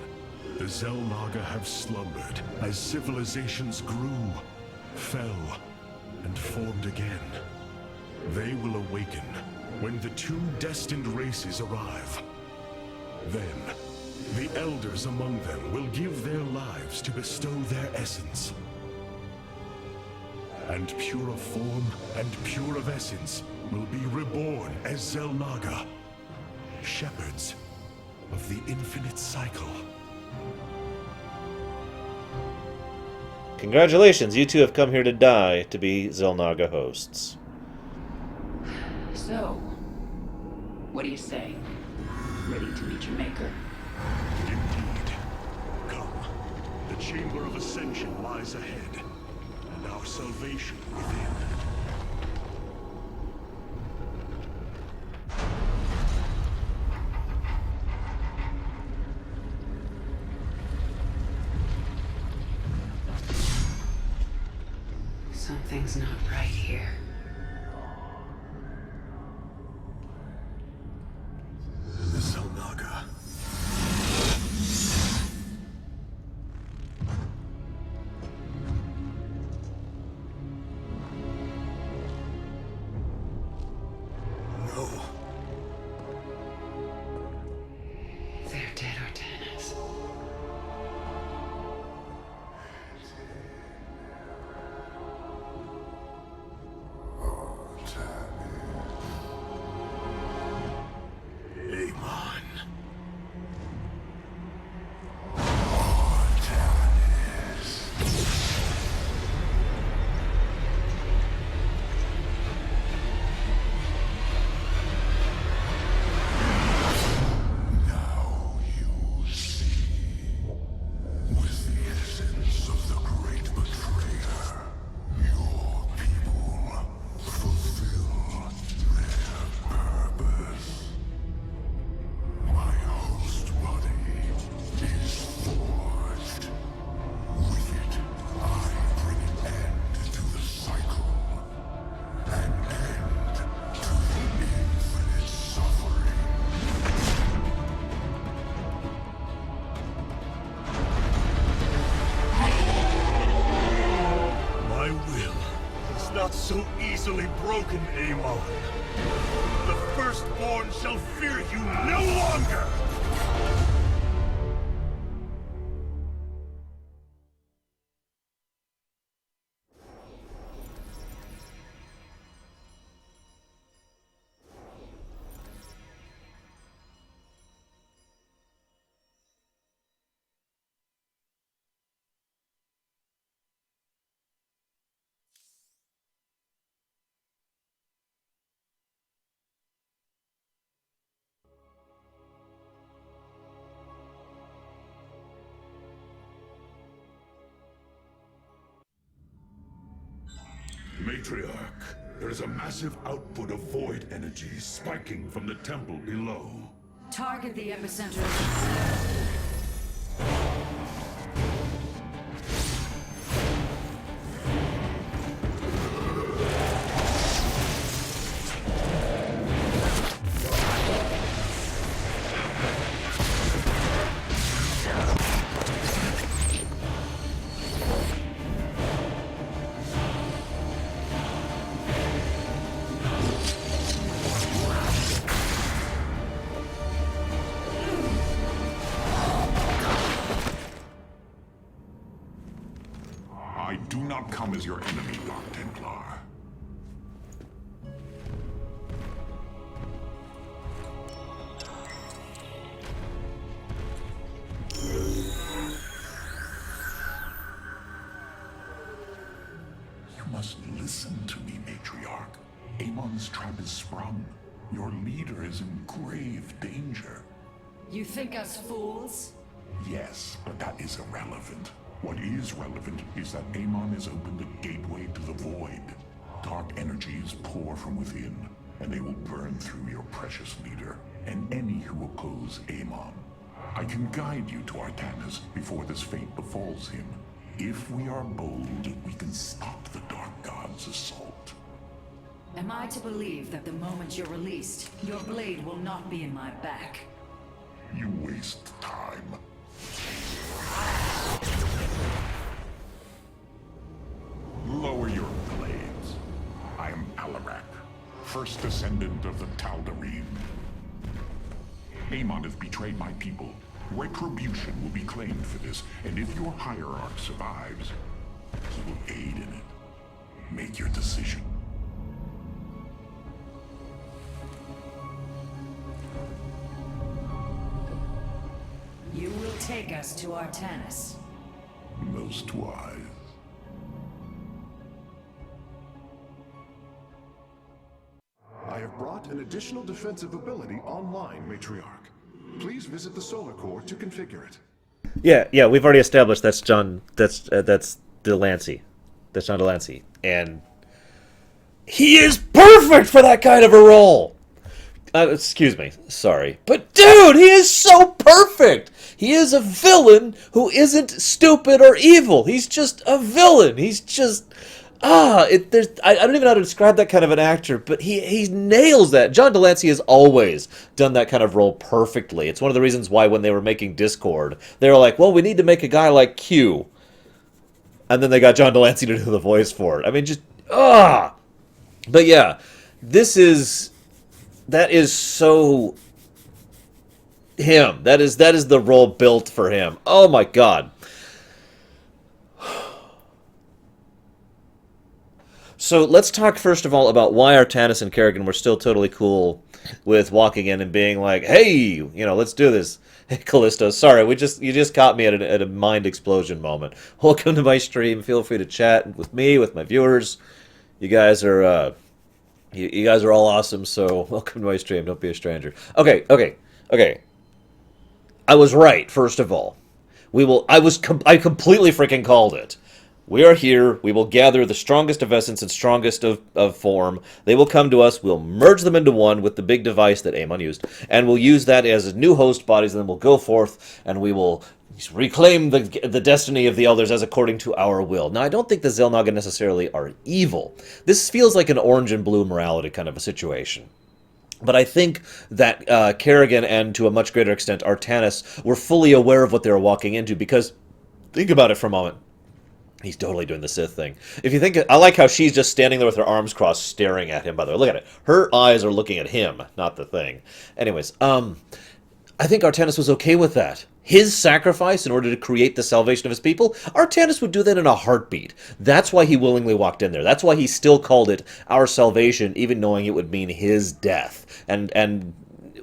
the Xel'Naga have slumbered as civilizations grew, fell, and formed again. They will awaken when the 2 destined races arrive. Then, the elders among them will give their lives to bestow their essence. And pure of form and pure of essence will be reborn as Xel'Naga, shepherds of the infinite cycle. Congratulations, you two have come here to die to be Xel'Naga hosts. So, what do you say? Ready to meet your maker? Indeed. Come. The Chamber of Ascension lies ahead, and our salvation within. Something's not right here. The Xel'Naga. They're dead, Artanis. so easily broken, Amon. The Firstborn shall fear you no longer! Matriarch, there is a massive output of void energy spiking from the temple below. Target the epicenter. I do not come as your enemy, Dark Templar. You must listen to me, Matriarch. Amon's trap is sprung. Your leader is in grave danger. You think us fools? Yes, but that is irrelevant. What is relevant is that Amon has opened a gateway to the void. Dark energies pour from within, and they will burn through your precious leader and any who oppose Amon. I can guide you to Artanis before this fate befalls him. If we are bold, we can stop the Dark God's assault. Am I to believe that the moment you're released, your blade will not be in my back? You waste time. Lower your blades. I am Alarak, first descendant of the Tal'Darim. Amon has betrayed my people. Retribution will be claimed for this, and if your hierarch survives, he will aid in it. Make your decision. You will take us to Artanis. Most wise. I have brought an additional defensive ability online, Matriarch. Please visit the Solar Core to configure it. Yeah, we've already established that's John. That's Delancey. That's John Delancey, and he is perfect for that kind of a role. Excuse me, sorry, but dude, he is so perfect. He is a villain who isn't stupid or evil. He's just a villain. He's just I don't even know how to describe that kind of an actor, but he nails that. John Delancey has always done that kind of role perfectly. It's one of the reasons why when they were making Discord, they were like, well, we need to make a guy like Q. And then they got John Delancey to do the voice for it. I mean, just, But yeah, that is so him. That is the role built for him. Oh my god. So let's talk first of all about why Artanis and Kerrigan were still totally cool with walking in and being like, hey, let's do this. Hey, Callisto, sorry, you just caught me at a mind explosion moment. Welcome to my stream. Feel free to chat with me, with my viewers. You guys are you guys are all awesome, so welcome to my stream. Don't be a stranger. Okay. I was right, first of all. I completely freaking called it. We are here. We will gather the strongest of essence and strongest of form. They will come to us. We'll merge them into one with the big device that Amon used. And we'll use that as new host bodies, and then we'll go forth, and we will reclaim the destiny of the elders as according to our will. Now, I don't think the Xel'Naga necessarily are evil. This feels like an orange and blue morality kind of a situation. But I think that Kerrigan and, to a much greater extent, Artanis were fully aware of what they were walking into, because think about it for a moment. He's totally doing the Sith thing. If you think, I like how she's just standing there with her arms crossed, staring at him. By the way, look at it. Her eyes are looking at him, not the thing. Anyways, I think Artanis was okay with that. His sacrifice in order to create the salvation of his people, Artanis would do that in a heartbeat. That's why he willingly walked in there. That's why he still called it our salvation, even knowing it would mean his death. And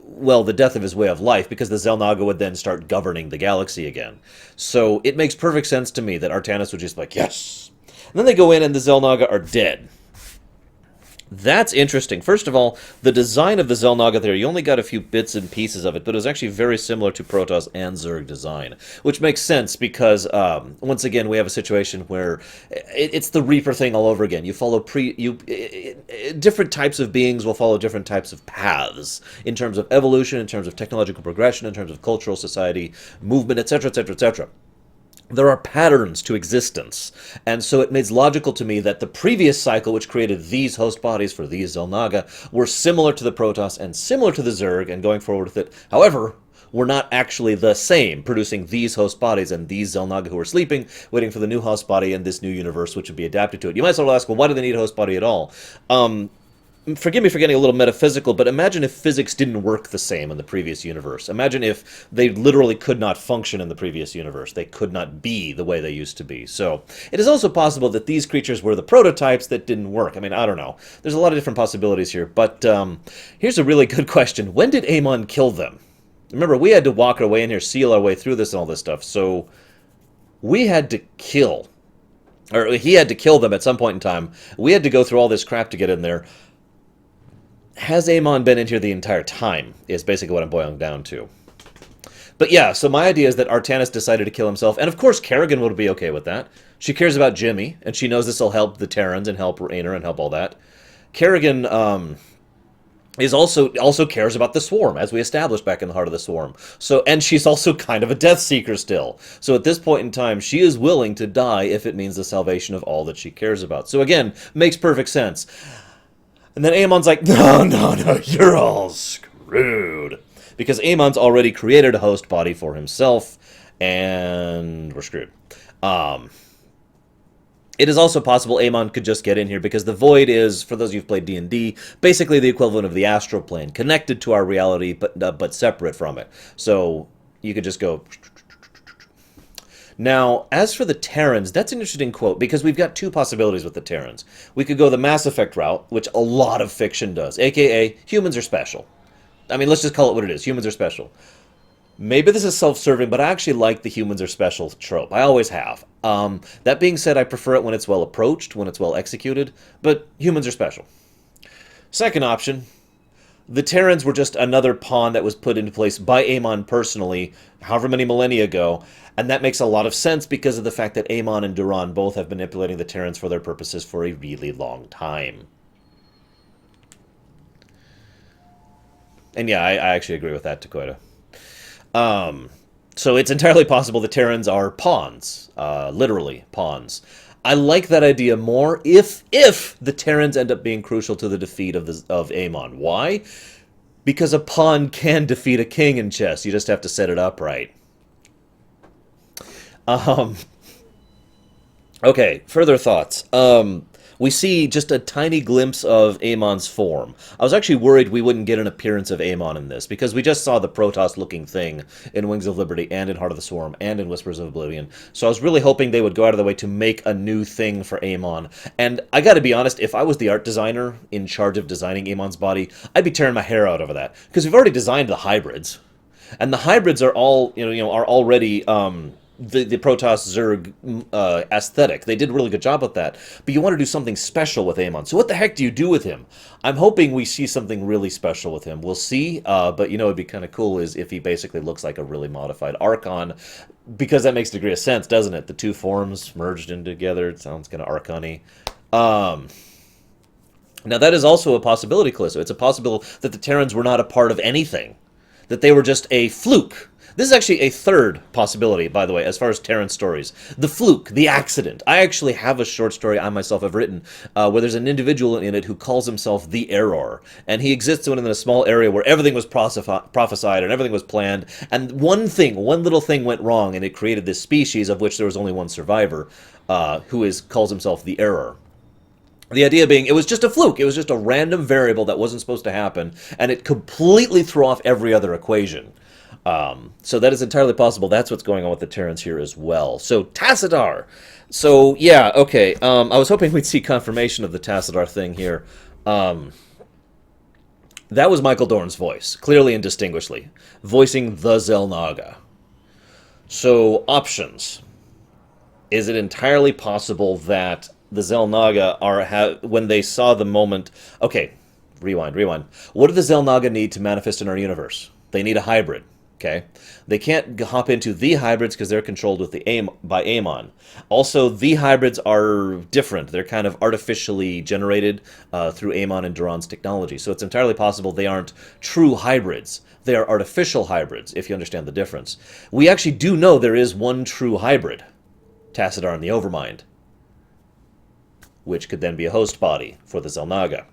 well, the death of his way of life, because the Xel'Naga would then start governing the galaxy again. So it makes perfect sense to me that Artanis would just be like, yes! And then they go in and the Xel'Naga are dead. That's interesting. First of all, the design of the Xel'Naga there, you only got a few bits and pieces of it, but it was actually very similar to Protoss and Zerg design, which makes sense because, once again, we have a situation where it's the Reaper thing all over again. You follow different types of beings will follow different types of paths in terms of evolution, in terms of technological progression, in terms of cultural society, movement, etc., etc., etc. There are patterns to existence, and so it makes logical to me that the previous cycle, which created these host bodies for these Xel'Naga, were similar to the Protoss and similar to the Zerg, and going forward with it. However, were not actually the same, producing these host bodies and these Xel'Naga who were sleeping, waiting for the new host body and this new universe which would be adapted to it. You might as well ask, well, why do they need a host body at all? Forgive me for getting a little metaphysical, but imagine if physics didn't work the same in the previous universe. Imagine if they literally could not function in the previous universe. They could not be the way they used to be. So it is also possible that these creatures were the prototypes that didn't work. I mean, I don't know. There's a lot of different possibilities here, but here's a really good question. When did Amon kill them? Remember, we had to walk our way in here, seal our way through this and all this stuff, so we had to kill. Or he had to kill them at some point in time. We had to go through all this crap to get in there. Has Amon been in here the entire time, is basically what I'm boiling down to. But yeah, so my idea is that Artanis decided to kill himself, and of course Kerrigan would be okay with that. She cares about Jimmy, and she knows this will help the Terrans and help Raynor and help all that. Kerrigan is also cares about the Swarm, as we established back in the Heart of the Swarm. So, and she's also kind of a Death Seeker still. So at this point in time, she is willing to die if it means the salvation of all that she cares about. So again, makes perfect sense. And then Amon's like, no, you're all screwed. Because Amon's already created a host body for himself, and we're screwed. It is also possible Amon could just get in here, because the Void is, for those of you who've played D&D, basically the equivalent of the astral plane, connected to our reality, but separate from it. So you could just go... Now, as for the Terrans, that's an interesting quote, because we've got two possibilities with the Terrans. We could go the Mass Effect route, which a lot of fiction does, a.k.a. humans are special. I mean, let's just call it what it is. Humans are special. Maybe this is self-serving, but I actually like the humans are special trope. I always have. That being said, I prefer it when it's well approached, when it's well executed, but humans are special. Second option, the Terrans were just another pawn that was put into place by Amon personally, however many millennia ago, and that makes a lot of sense because of the fact that Amon and Duran both have been manipulating the Terrans for their purposes for a really long time. And yeah, I actually agree with that, Dakota. So it's entirely possible the Terrans are pawns, literally pawns. I like that idea more if the Terrans end up being crucial to the defeat of Amon. Why? Because a pawn can defeat a king in chess. You just have to set it up right. Okay, further thoughts. We see just a tiny glimpse of Amon's form. I was actually worried we wouldn't get an appearance of Amon in this, because we just saw the Protoss-looking thing in Wings of Liberty, and in Heart of the Swarm, and in Whispers of Oblivion. So I was really hoping they would go out of the way to make a new thing for Amon. And I gotta be honest, if I was the art designer in charge of designing Amon's body, I'd be tearing my hair out over that. Because we've already designed the hybrids. And the hybrids are all, are already, the Protoss Zerg aesthetic. They did a really good job with that. But you want to do something special with Amon. So what the heck do you do with him? I'm hoping we see something really special with him. We'll see. But it'd be kind of cool is if he basically looks like a really modified Archon. Because that makes a degree of sense, doesn't it? The two forms merged in together. It sounds kind of Archon-y. Now that is also a possibility, Callisto. It's a possibility that the Terrans were not a part of anything. That they were just a fluke. This is actually a third possibility, by the way, as far as Terran stories. The fluke, the accident. I actually have a short story I myself have written where there's an individual in it who calls himself the Error, and he exists within a small area where everything was prophesied and everything was planned, and one little thing went wrong, and it created this species of which there was only one survivor, who calls himself the Error. The idea being, it was just a fluke. It was just a random variable that wasn't supposed to happen, and it completely threw off every other equation. So that is entirely possible. That's what's going on with the Terrans here as well. So, Tassadar. So, yeah, okay. I was hoping we'd see confirmation of the Tassadar thing here. That was Michael Dorn's voice, clearly and distinguishedly, voicing the Xel'Naga. So, options. Is it entirely possible that the Xel'Naga when they saw the moment... Okay, rewind. What do the Xel'Naga need to manifest in our universe? They need a hybrid. Okay, they can't hop into the hybrids because they're controlled with by Amon. Also, the hybrids are different. They're kind of artificially generated through Amon and Duran's technology. So it's entirely possible they aren't true hybrids. They are artificial hybrids, if you understand the difference. We actually do know there is one true hybrid, Tassadar and the Overmind, which could then be a host body for the Xel'Naga.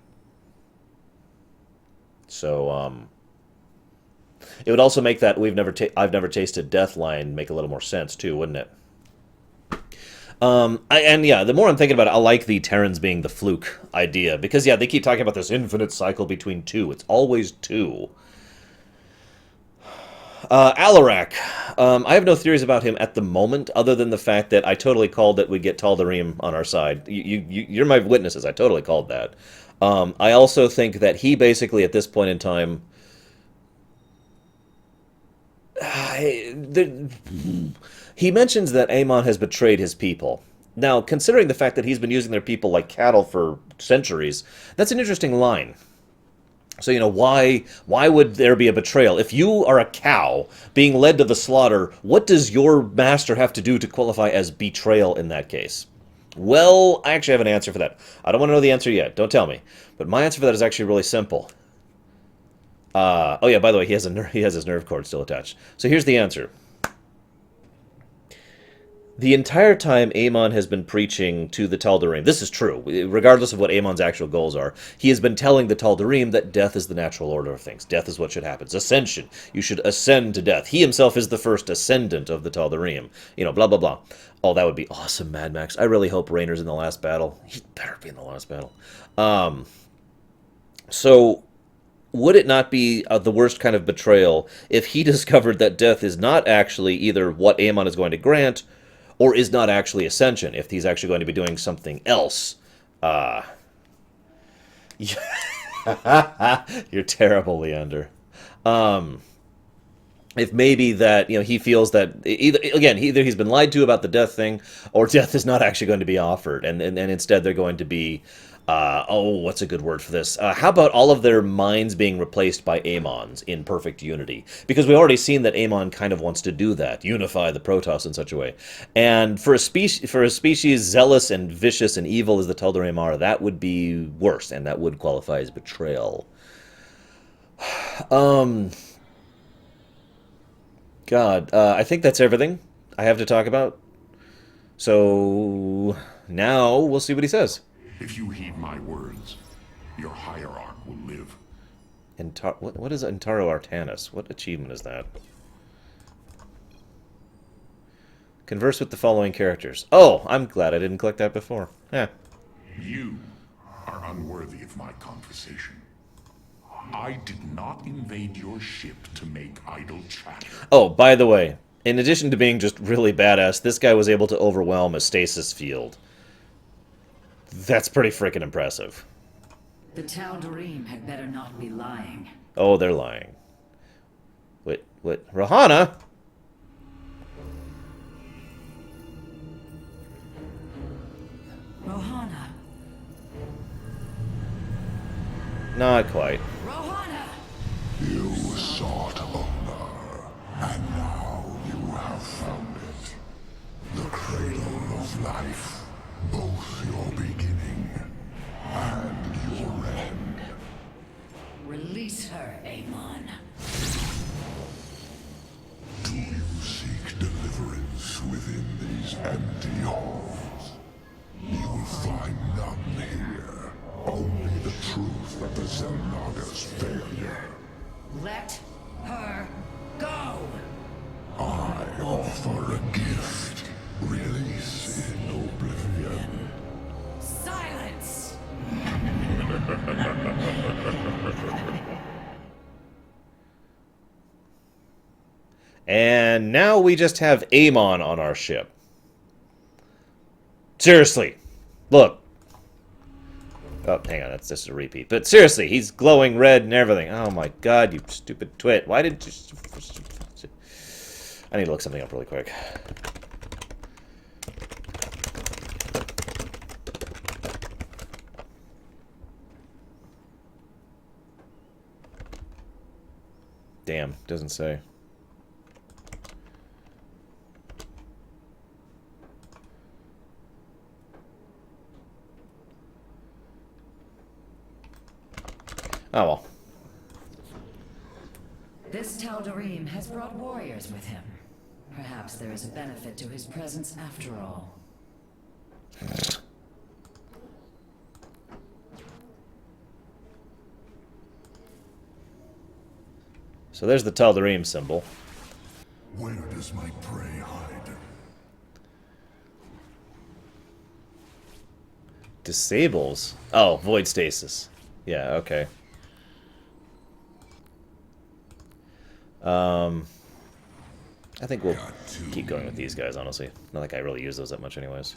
So, it would also make that I've never tasted death line make a little more sense too, wouldn't it? And yeah, the more I'm thinking about it, I like the Terrans being the fluke idea because yeah, they keep talking about this infinite cycle between two. It's always two. Alarak. I have no theories about him at the moment, other than the fact that I totally called that we'd get Tal'Darim on our side. You're my witnesses. I totally called that. I also think that he basically, at this point in time, he mentions that Amon has betrayed his people. Now, considering the fact that he's been using their people like cattle for centuries, that's an interesting line. So, you know, why would there be a betrayal? If you are a cow being led to the slaughter, what does your master have to do to qualify as betrayal in that case? Well, I actually have an answer for that. I don't want to know the answer yet. Don't tell me. But my answer for that is actually really simple. Oh yeah, by the way, he has his nerve cord still attached. So here's the answer. The entire time Amon has been preaching to the Tal'Darim, this is true, regardless of what Amon's actual goals are, he has been telling the Tal'Darim that death is the natural order of things. Death is what should happen. It's ascension. You should ascend to death. He himself is the first ascendant of the Tal'Darim. You know, blah, blah, blah. Oh, that would be awesome, Mad Max. I really hope Rainer's in the last battle. He better be in the last battle. So, would it not be the worst kind of betrayal if he discovered that death is not actually either what Amon is going to grant, or is not actually ascension, if he's actually going to be doing something else? You're terrible, Leander. If maybe that, you know, he feels that, either he's been lied to about the death thing, or death is not actually going to be offered, and instead they're going to be, what's a good word for this? How about all of their minds being replaced by Amon's in perfect unity? Because we've already seen that Amon kind of wants to do that, unify the Protoss in such a way. And for a species zealous and vicious and evil as the Tal'Darim are, that would be worse, and that would qualify as betrayal. God, I think that's everything I have to talk about. So now we'll see what he says. If you heed my words, your hierarch will live. What is Antaro Artanis? What achievement is that? Converse with the following characters. Oh, I'm glad I didn't click that before. Yeah. You are unworthy of my conversation. I did not invade your ship to make idle chatter. Oh, by the way, in addition to being just really badass, this guy was able to overwhelm a stasis field. That's pretty freaking impressive. The Tal'Darim had better not be lying. Oh, they're lying. Wait, Rahana? Rohana! Not quite. Rohana! You sought honor, and now you have found it. The cradle of life, both your beginning and your end. Release her, Amon. Do empty halls. You will find none here. Only the truth of the Xelnaga's failure. Let her go! I offer a gift. Release in oblivion. Silence! And now we just have Amon on our ship. Seriously. Look. Oh, hang on. That's just a repeat. But seriously, he's glowing red and everything. Oh my god, you stupid twit. Why did you... I need to look something up really quick. Damn, doesn't say. Oh well. This Tal'Darim has brought warriors with him. Perhaps there is a benefit to his presence after all. So there's the Tal'Darim symbol. Where does my prey hide? Disables? Oh, void stasis. Yeah, okay. I think we'll keep going with these guys, honestly. Not like I really use those that much anyways.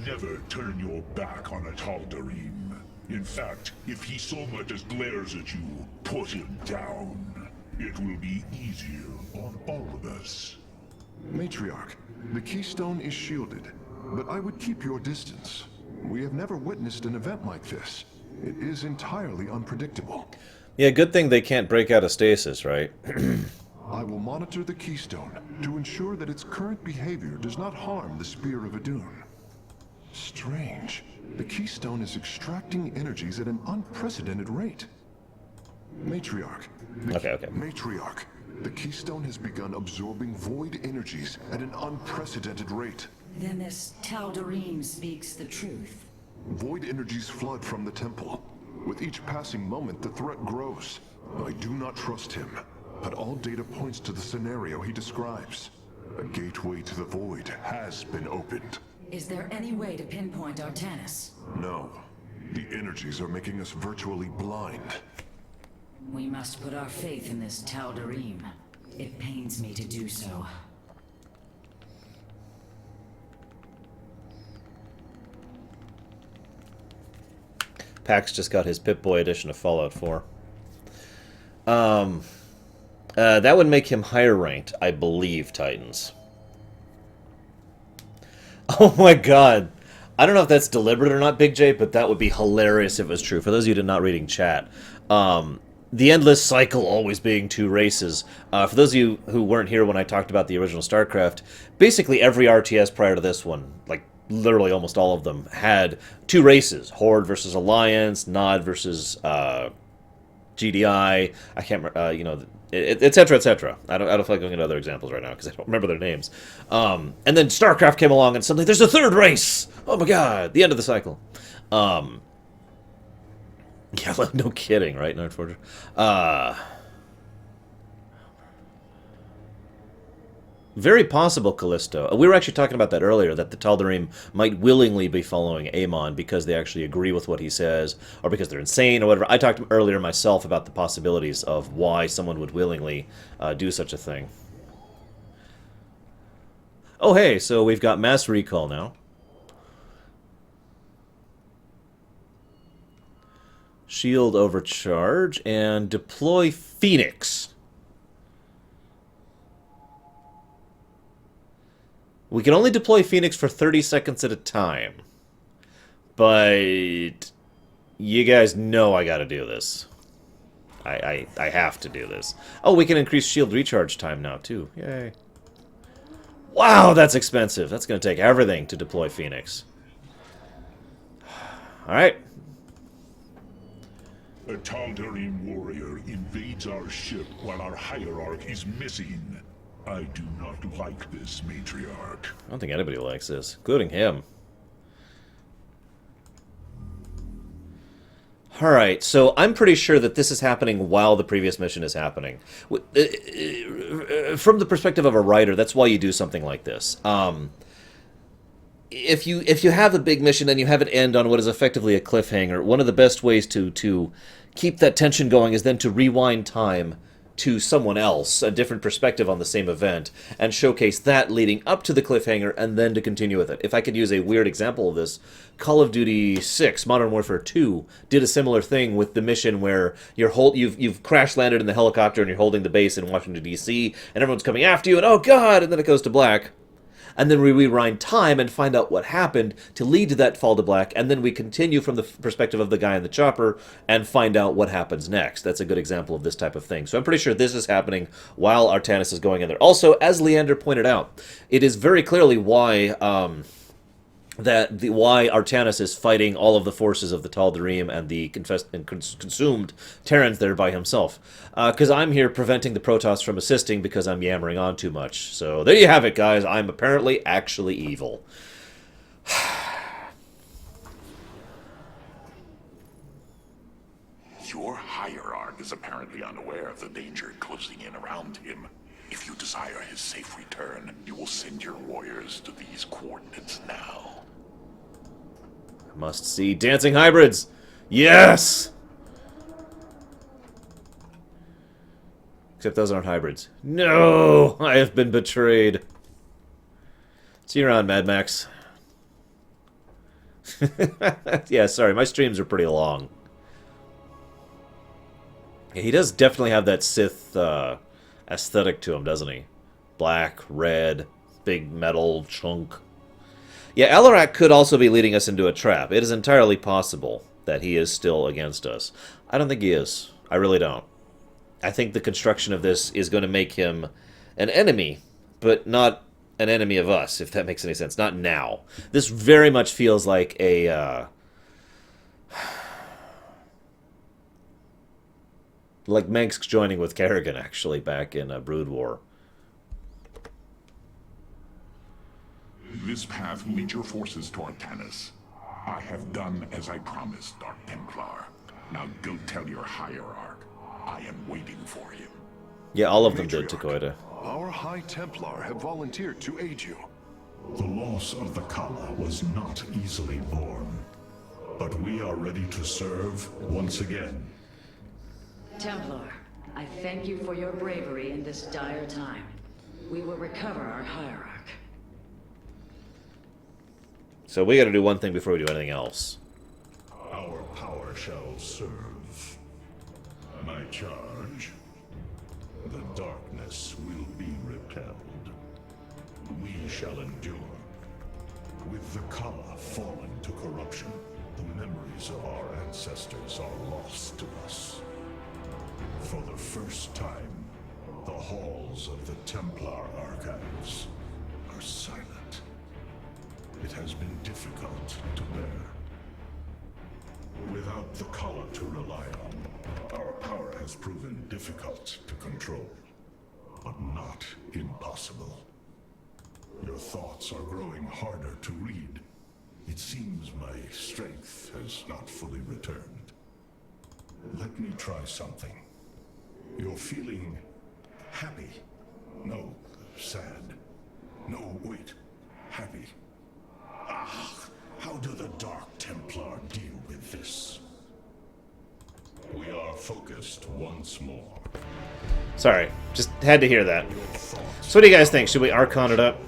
Never turn your back on a Tal'Darim. In fact, if he so much as glares at you, put him down. It will be easier on all of us. Matriarch, the Keystone is shielded, but I would keep your distance. We have never witnessed an event like this. It is entirely unpredictable. Yeah, good thing they can't break out of stasis, right? I will monitor the Keystone to ensure that its current behavior does not harm the Spear of Adun. Strange. The Keystone is extracting energies at an unprecedented rate. Matriarch. Okay. Matriarch. The Keystone has begun absorbing void energies at an unprecedented rate. Then this Tal'Darim speaks the truth. Void energies flood from the temple. With each passing moment, the threat grows. I do not trust him, but all data points to the scenario he describes. A gateway to the void has been opened. Is there any way to pinpoint Artanis? No. The energies are making us virtually blind. We must put our faith in this Tal'Darim. It pains me to do so. Pax just got his Pip-Boy edition of Fallout 4. That would make him higher ranked, I believe, Titans. Oh my god. I don't know if that's deliberate or not, Big J, but that would be hilarious if it was true. For those of you who are not reading chat, the endless cycle always being two races. For those of you who weren't here when I talked about the original Starcraft, basically every RTS prior to this one, like literally almost all of them, had two races: Horde versus Alliance, Nod versus GDI. I can't remember, etc., etc. I don't feel like going into other examples right now because I don't remember their names. And then StarCraft came along and suddenly there's a third race! Oh my god, the end of the cycle. Yeah, no kidding, right, Nerdforger? Very possible, Callisto. We were actually talking about that earlier, that the Tal'Darim might willingly be following Amon because they actually agree with what he says, or because they're insane, or whatever. I talked earlier myself about the possibilities of why someone would willingly do such a thing. Oh, hey, so we've got mass recall now. Shield overcharge, and deploy Phoenix. We can only deploy Phoenix for 30 seconds at a time. But you guys know I gotta do this. I have to do this. Oh, we can increase shield recharge time now, too. Yay. Wow, that's expensive. That's gonna take everything to deploy Phoenix. Alright. A Tal'Darim warrior invaded leads our ship while our hierarch is missing. I do not like this, matriarch. I don't think anybody likes this, including him. Alright, so I'm pretty sure that this is happening while the previous mission is happening. From the perspective of a writer, that's why you do something like this. If you have a big mission and you have it end on what is effectively a cliffhanger, one of the best ways to keep that tension going is then to rewind time to someone else, a different perspective on the same event, and showcase that leading up to the cliffhanger, and then to continue with it. If I could use a weird example of this, Call of Duty 6, Modern Warfare 2, did a similar thing with the mission where you've crash-landed in the helicopter and you're holding the base in Washington, D.C., and everyone's coming after you, and oh god, and then it goes to black. And then we rewind time and find out what happened to lead to that fall to black, and then we continue from the perspective of the guy in the chopper and find out what happens next. That's a good example of this type of thing. So I'm pretty sure this is happening while Artanis is going in there. Also, as Leander pointed out, it is very clearly why why Artanis is fighting all of the forces of the Tal'Darim and the consumed Terrans there by himself. Because I'm here preventing the Protoss from assisting because I'm yammering on too much. So there you have it, guys. I'm apparently actually evil. Your hierarch is apparently unaware of the danger closing in around him. If you desire his safe return, you will send your warriors to these coordinates now. Must see dancing hybrids. Yes! Except those aren't hybrids. No! I have been betrayed. See you around, Mad Max. Yeah, sorry, my streams are pretty long. Yeah, he does definitely have that Sith aesthetic to him, doesn't he? Black, red, big metal chunk. Yeah, Alarak could also be leading us into a trap. It is entirely possible that he is still against us. I don't think he is. I really don't. I think the construction of this is going to make him an enemy, but not an enemy of us, if that makes any sense. Not now. This very much feels like a... like Mengsk joining with Kerrigan, actually, back in Brood War. This path will lead your forces to Artanis. I have done as I promised, Dark Templar. Now go tell your hierarch. I am waiting for him. Yeah, all of them did, Takoida. Our High Templar have volunteered to aid you. The loss of the Kala was not easily borne, but we are ready to serve once again. Templar, I thank you for your bravery in this dire time. We will recover our hierarch. So we gotta do one thing before we do anything else. Our power shall serve. My charge. The darkness will be repelled. We shall endure. With the Kala fallen to corruption, the memories of our ancestors are lost to us. For the first time, the halls of the Templar archives are silent. It has been difficult to bear. Without the Kala to rely on, our power has proven difficult to control, but not impossible. Your thoughts are growing harder to read. It seems my strength has not fully returned. Let me try something. You're feeling happy. No, sad. No, wait. Happy. Ah, how do the Dark Templar deal with this? We are focused once more. Sorry, just had to hear that. So what do you guys think? Should we Archon it up?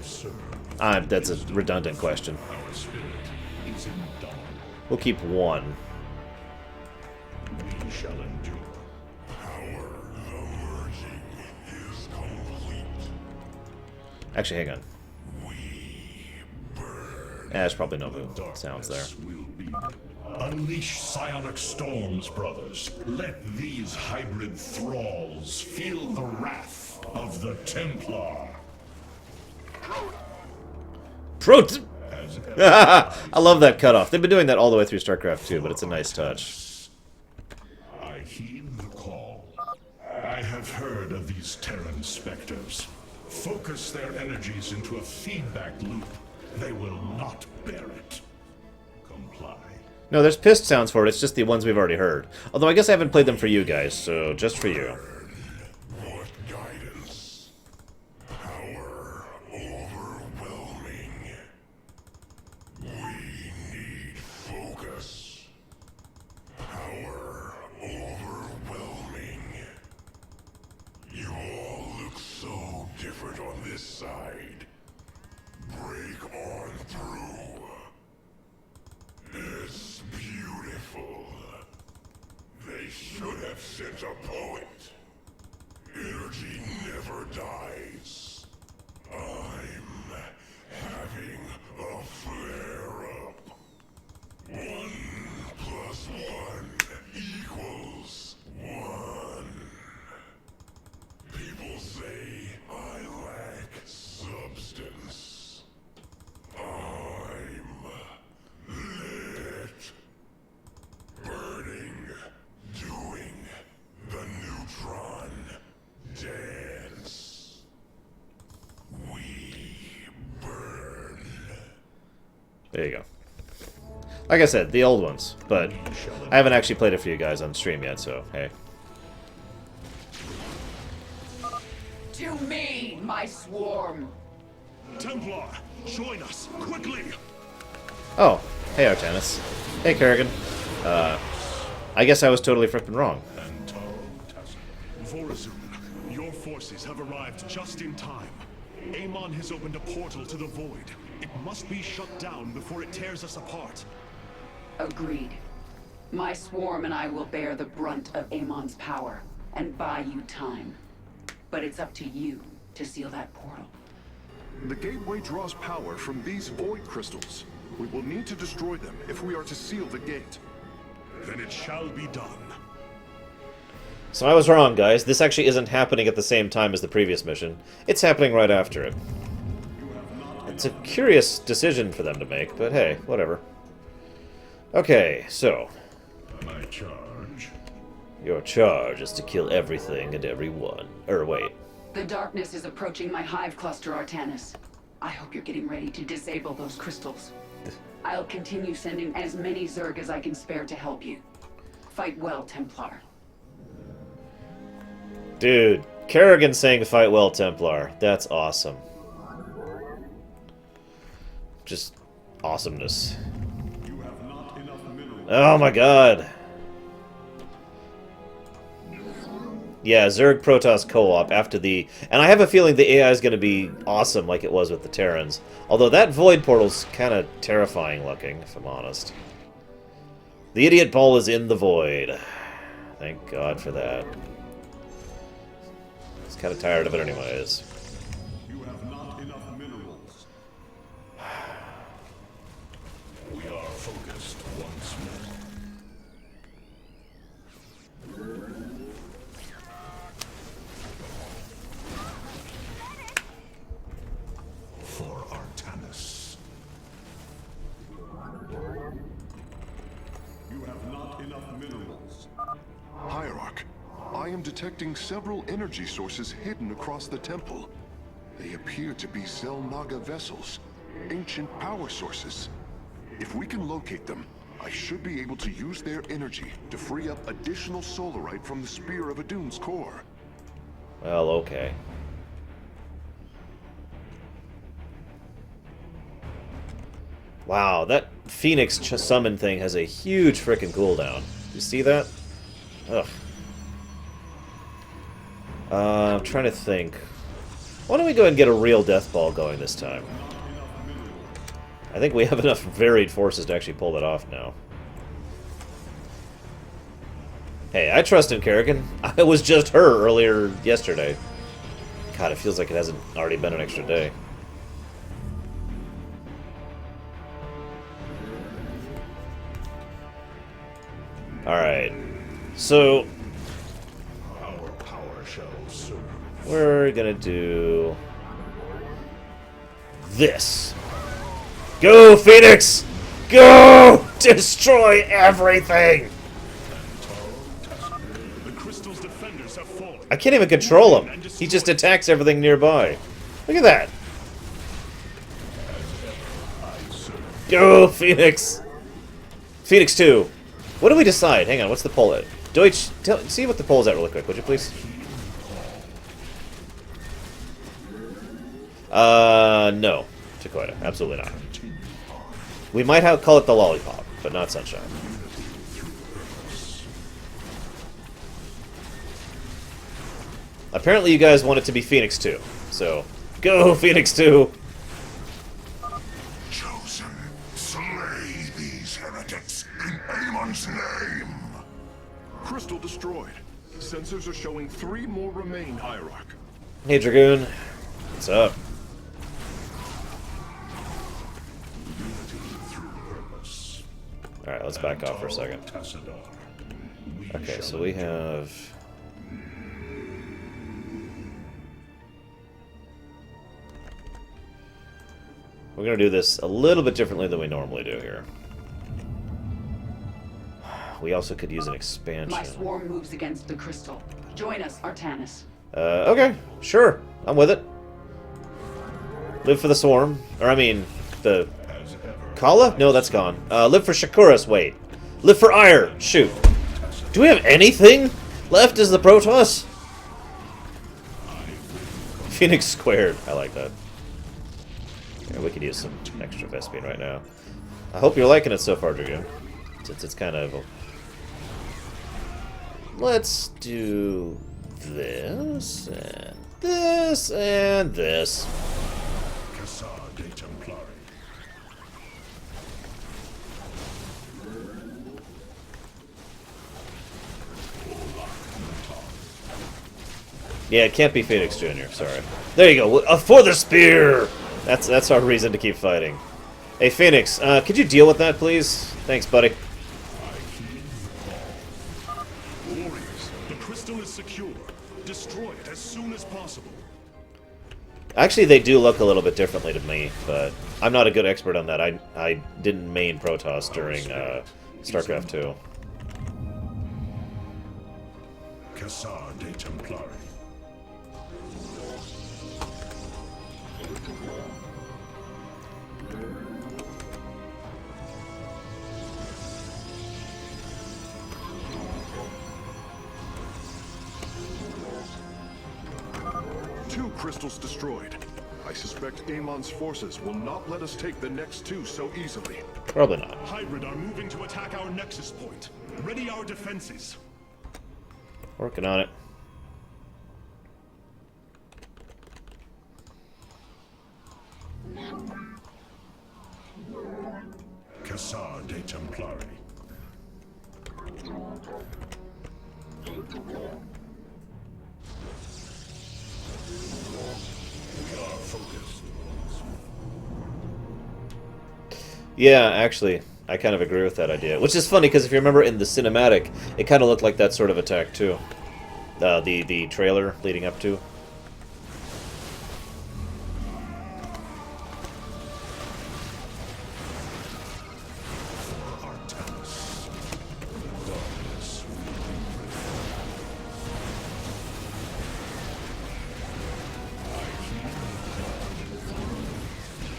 That's a redundant question. Our spirit is in dawn. We'll keep one. We shall endure. Actually, hang on. There's probably no move sounds there. Will be. Unleash psionic storms, brothers. Let these hybrid thralls feel the wrath of the Templar. I love that cutoff. They've been doing that all the way through StarCraft 2, but it's a nice touch. I heed the call. I have heard of these Terran specters. Focus their energies into a feedback loop. They will not bear it. Comply. No, there's pissed sounds for it. It's just the ones we've already heard. Although I guess I haven't played them for you guys, so just for you. What guidance? Power overwhelming. We need focus. Power overwhelming. You all look so different on this side. Break on through. It's beautiful. They should have sent a poet. Energy never dies. I'm having a flare-up. 1 plus 1 equals 1. People say I lack substance. I'm lit. Burning. Doing the neutron dance. We burn. There you go. Like I said, the old ones, but I haven't actually played it for you guys on stream yet, so hey. To me, my swarm. Templar, join us, quickly! Oh, hey Artanis. Hey Kerrigan. I guess I was totally frippin' wrong. Lorerun, your forces have arrived just in time. Amon has opened a portal to the Void. It must be shut down before it tears us apart. Agreed. My swarm and I will bear the brunt of Amon's power and buy you time. But it's up to you to seal that portal. The gateway draws power from these void crystals. We will need to destroy them if we are to seal the gate. Then it shall be done. So I was wrong, guys. This actually isn't happening at the same time as the previous mission. It's happening right after it. It's a curious decision for them to make, but hey, whatever. Okay, so... My charge. Your charge is to kill everything and everyone. Wait. The darkness is approaching my hive cluster, Artanis. I hope you're getting ready to disable those crystals. I'll continue sending as many Zerg as I can spare to help you. Fight well, Templar. Dude, Kerrigan saying fight well, Templar. That's awesome. Just awesomeness. Oh my god. Yeah, Zerg Protoss co-op after the... And I have a feeling the AI is going to be awesome like it was with the Terrans. Although that Void Portal's kind of terrifying looking, if I'm honest. The idiot ball is in the Void. Thank God for that. I was kind of tired of it anyways. You have not enough minerals. We are focused once more. For Artanis. You have not enough minerals. Hierarch, I am detecting several energy sources hidden across the temple. They appear to be Zelnaga vessels, ancient power sources. If we can locate them, I should be able to use their energy to free up additional solarite from the Spear of Adun's core. Well, okay. Wow, that Phoenix summon thing has a huge frickin' cooldown. You see that? Ugh. I'm trying to think. Why don't we go ahead and get a real death ball going this time? I think we have enough varied forces to actually pull that off now. Hey, I trust in Kerrigan. I was just her earlier yesterday. God, it feels like it hasn't already been an extra day. Alright. So... Our power shall serve. we're gonna do... this. Go, Phoenix! Go! Destroy everything! The crystal's defenders have fallen. I can't even control him. He just attacks everything nearby. Look at that. Go, Phoenix! Phoenix 2. What do we decide? Hang on, what's the poll at? Deutsch, see what the poll's at really quick, would you please? No. Takoida, absolutely not. We might call it the Lollipop, but not Sunshine. Apparently you guys want it to be Phoenix 2, so go Phoenix 2! Chosen, slay these heretics in Amon's name! Crystal destroyed. Sensors are showing 3 more remain, Hierarch. Hey Dragoon, what's up? Alright, let's back off for a second. Okay, so we have... We're going to do this a little bit differently than we normally do here. We also could use an expansion. My swarm moves against the crystal. Join us, Artanis. Okay, sure. I'm with it. Live for the swarm. Or, I mean, the... Kala? No, that's gone. Live for Shakuras, wait. Live for Ire, shoot. Do we have anything left as the Protoss? Phoenix squared. I like that. Yeah, we could use some extra Vespian right now. I hope you're liking it so far, Dragoon. Since it's kind of... Let's do this, and this, and this. Yeah, it can't be Phoenix Jr., sorry. There you go, for the spear! That's our reason to keep fighting. Hey, Phoenix, could you deal with that, please? Thanks, buddy. Warriors, the crystal is secure. Destroy it as soon as possible. Actually, they do look a little bit differently to me, but I'm not a good expert on that. I didn't main Protoss during Starcraft 2. Cassar de Templari. Crystals destroyed. I suspect Amon's forces will not let us take the next 2 so easily. Probably not. Hybrid are moving to attack our nexus point. Ready our defenses. Working on it. Cassar de Templari. Yeah, actually, I kind of agree with that idea. Which is funny, because if you remember in the cinematic, it kind of looked like that sort of attack, too. The trailer leading up to.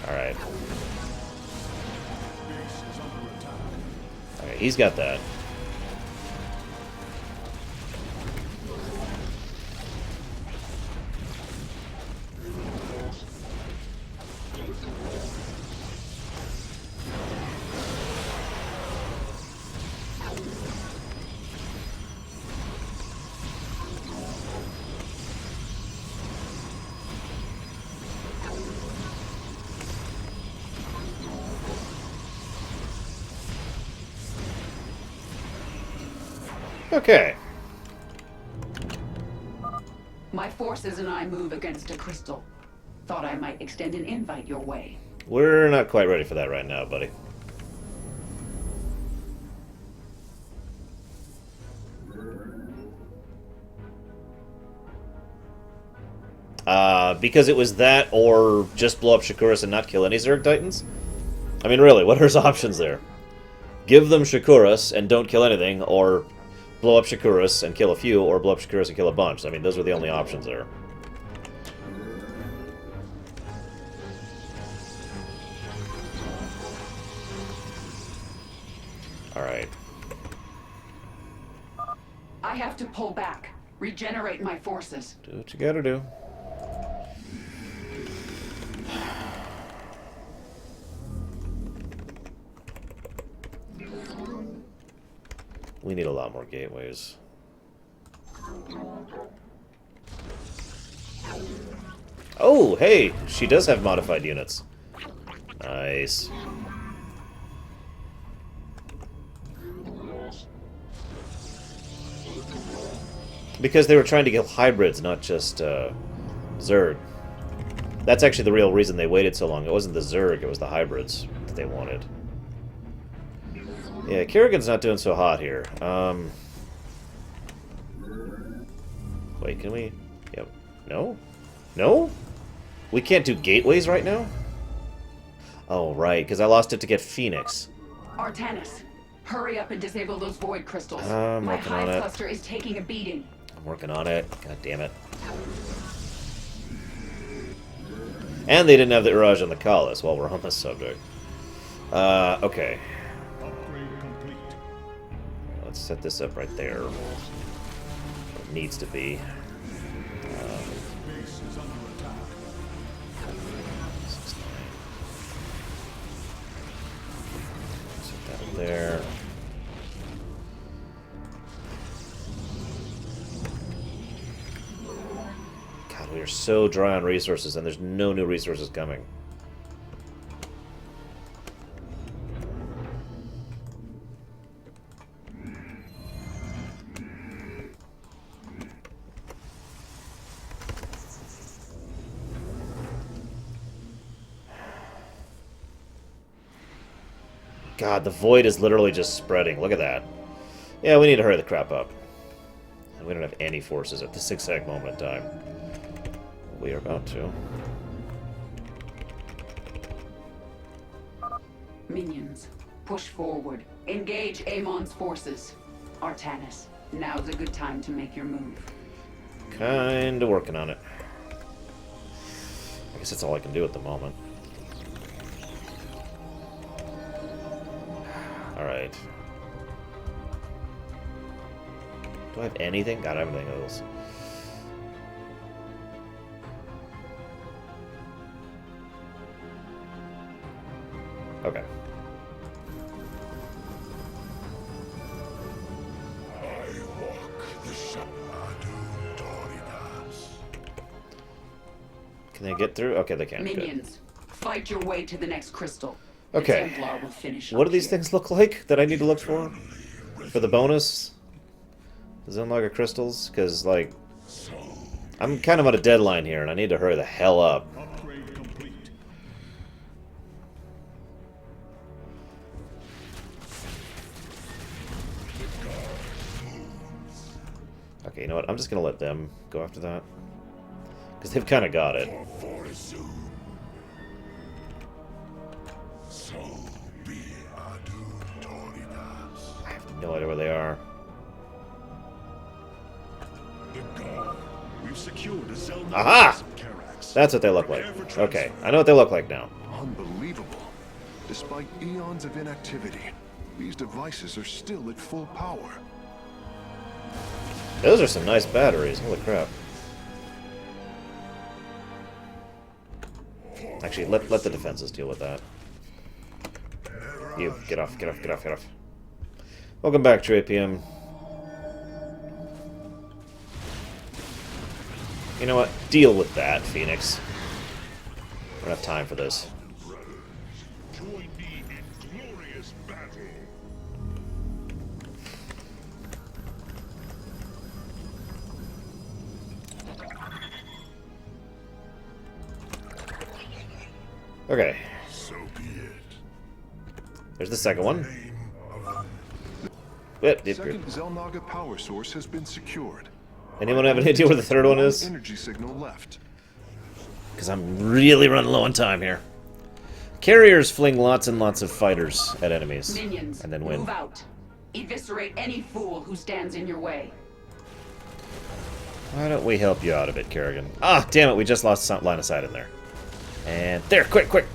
Alright. Alright, he's got that. Okay. My forces and I move against a crystal. Thought I might extend an invite your way. We're not quite ready for that right now, buddy. Because it was that, or just blow up Shakuras and not kill any Zerg Titans? I mean, really, what are his options there? Give them Shakuras and don't kill anything, or blow up Shakuras and kill a few, or blow up Shakuras and kill a bunch. I mean, those were the only options there. Alright. I have to pull back. Regenerate my forces. Do what you gotta do. We need a lot more gateways. Oh, hey! She does have modified units. Nice. Because they were trying to kill hybrids, not just Zerg. That's actually the real reason they waited so long. It wasn't the Zerg, it was the hybrids that they wanted. Yeah, Kerrigan's not doing so hot here. Wait, can we... Yep. No? No? We can't do gateways right now? Oh, right, because I lost it to get Phoenix. Artanis, hurry up and disable those void crystals. I'm My working on hive it. cluster is taking a beating. I'm working on it. God damn it. And they didn't have the Uraj on the Kalas while we're on this subject. Okay. Let's set this up right there. It needs to be. Set that up there. God, we are so dry on resources, and there's no new resources coming. God, the void is literally just spreading. Look at that. Yeah, we need to hurry the crap up. And we don't have any forces at this exact moment in time. We are about to. Minions, push forward. Engage Amon's forces. Artanis, now's a good time to make your move. Kinda working on it. I guess that's all I can do at the moment. Alright. Do I have anything? God, I have anything else. Okay. I walk the Shadowed Doridas. Can they get through? Okay, they can. Minions, fight your way to the next crystal. Okay. The Templar will finish What up do these here. things look like that I need to look for? For the bonus? The Zenlager crystals? Because, like, I'm kind of on a deadline here, and I need to hurry the hell up. Upgrade complete. Okay, you know what? I'm just going to let them go after that. Because they've kind of got it. So be Adun Doridas. I have no idea where they are. The god. We've secured a Zelda Aha! Karax. That's what they look like. Okay, I know what they look like now. Unbelievable. Despite eons of inactivity, these devices are still at full power. Those are some nice batteries. Holy crap. Actually, let the defenses deal with that. You, get off, get off, get off, get off. Welcome back, True APM. You know what? Deal with that, Phoenix. We don't have time for this. Join me in glorious battle. Okay, So be it. there's the second one. Name of Second Zelnaga power source has been secured. Anyone have any idea where the third one is? Energy signal left. Because I'm really running low on time here. Carriers fling lots and lots of fighters at enemies. Minions, And then win. move out. Eviscerate any fool who stands in your way. Why don't we help you out a bit, Kerrigan? Ah, damn it, we just lost some line of sight in there. And there, quick, quick!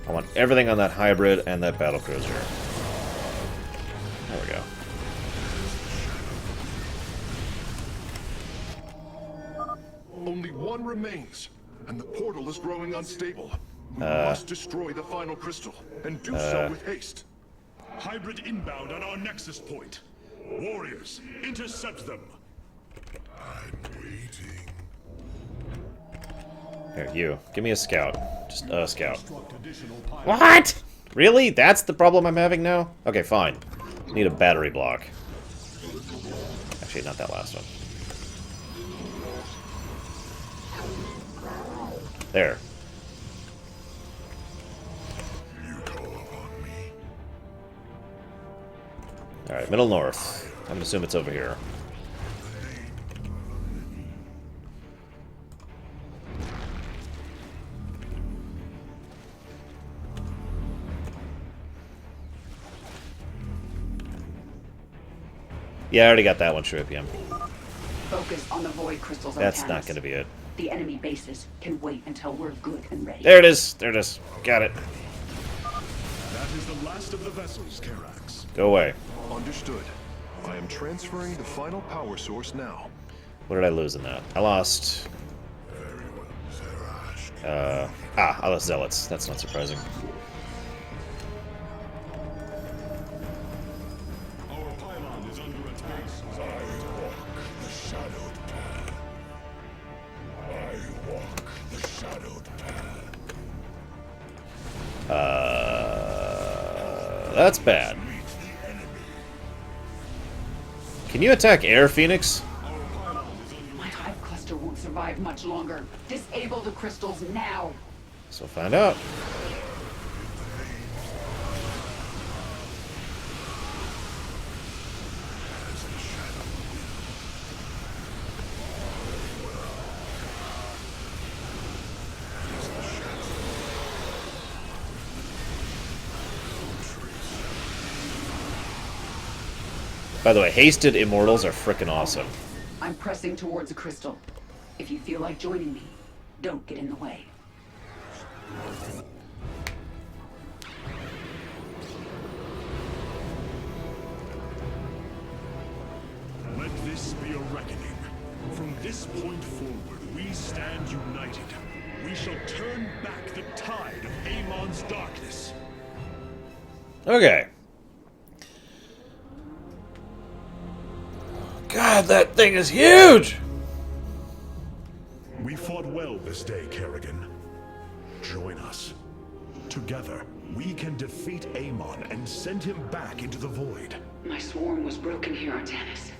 I want everything on that hybrid and that battlecruiser. There we go. Only one remains, and the portal is growing unstable. We must destroy the final crystal, and do so with haste. Hybrid inbound on our nexus point. Warriors, intercept them. I'm waiting. Here, you. Give me a scout. Just a scout. Construct additional pilots. What? Really? That's the problem I'm having now? Okay, fine. Need a battery block. Actually, not that last one. There. You call upon me. Alright, middle north. I'm gonna assume it's over here. Yeah, I already got that one, Shripium. Focus on the void crystals. That's Artanis. not gonna be it. The enemy bases can wait until we're good and ready. There it is! There it is. Got it. That is the last of the vessels, Karax. Go away. Understood. I am transferring the final power source now. What did I lose in that? I lost... Very well, Zerash. I lost Zealots. That's not surprising. Our pylon is under attack. I walk the shadowed path. I walk the shadowed path. That's bad. Can you attack Air Phoenix? My hive cluster won't survive much longer. Disable the crystals now. So find out. By the way, hasted immortals are frickin' awesome. I'm pressing towards a crystal. If you feel like joining me, don't get in the way. Let this be a reckoning. From this point forward, we stand united. We shall turn back the tide of Amon's darkness. Okay. God, that thing is huge! We fought well this day, Kerrigan. Join us. Together, we can defeat Amon and send him back into the void. My swarm was broken here, Artanis.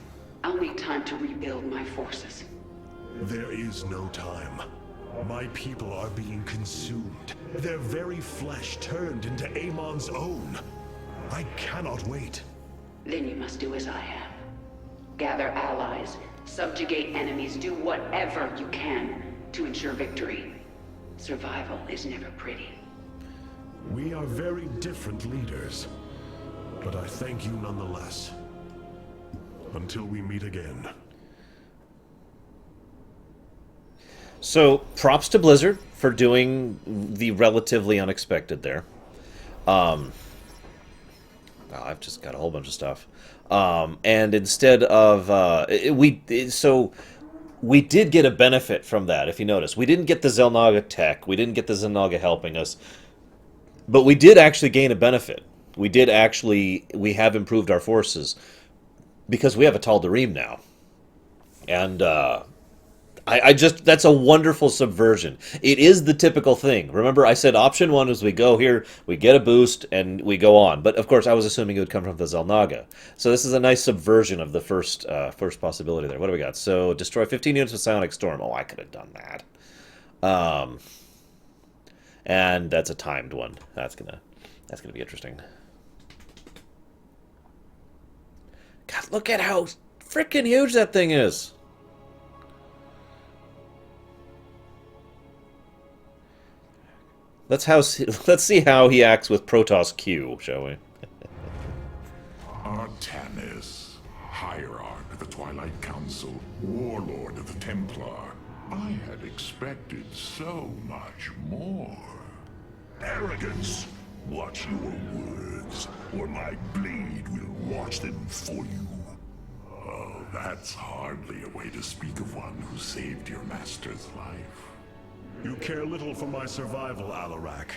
I'll need time to rebuild my forces. There is no time. My people are being consumed. Their very flesh turned into Amon's own. I cannot wait. Then you must do as I have. Gather allies, subjugate enemies, do whatever you can to ensure victory. Survival is never pretty. We are very different leaders, but I thank you nonetheless. Until we meet again. So, props to Blizzard for doing the relatively unexpected there. Wow, I've just got a whole bunch of stuff. And instead of we did get a benefit from that. If you notice, we didn't get the Xel'Naga tech, we didn't get the Xel'Naga helping us, but we did actually gain a benefit. We have improved our forces because we have a Tal'Darim now, and that's a wonderful subversion. It is the typical thing. Remember, I said option one is we go here, we get a boost, and we go on. But, of course, I was assuming it would come from the Xel'Naga. So this is a nice subversion of the first possibility there. What do we got? So, destroy 15 units with Psionic Storm. Oh, I could have done that. And that's a timed one. That's gonna be interesting. God, look at how freaking huge that thing is. Let's see how he acts with Protoss Q, shall we? Artanis, Hierarch of the Twilight Council, Warlord of the Templar. I had expected so much more. Arrogance! Watch your words, or my blade will watch them for you. Oh, that's hardly a way to speak of one who saved your master's life. You care little for my survival, Alarak.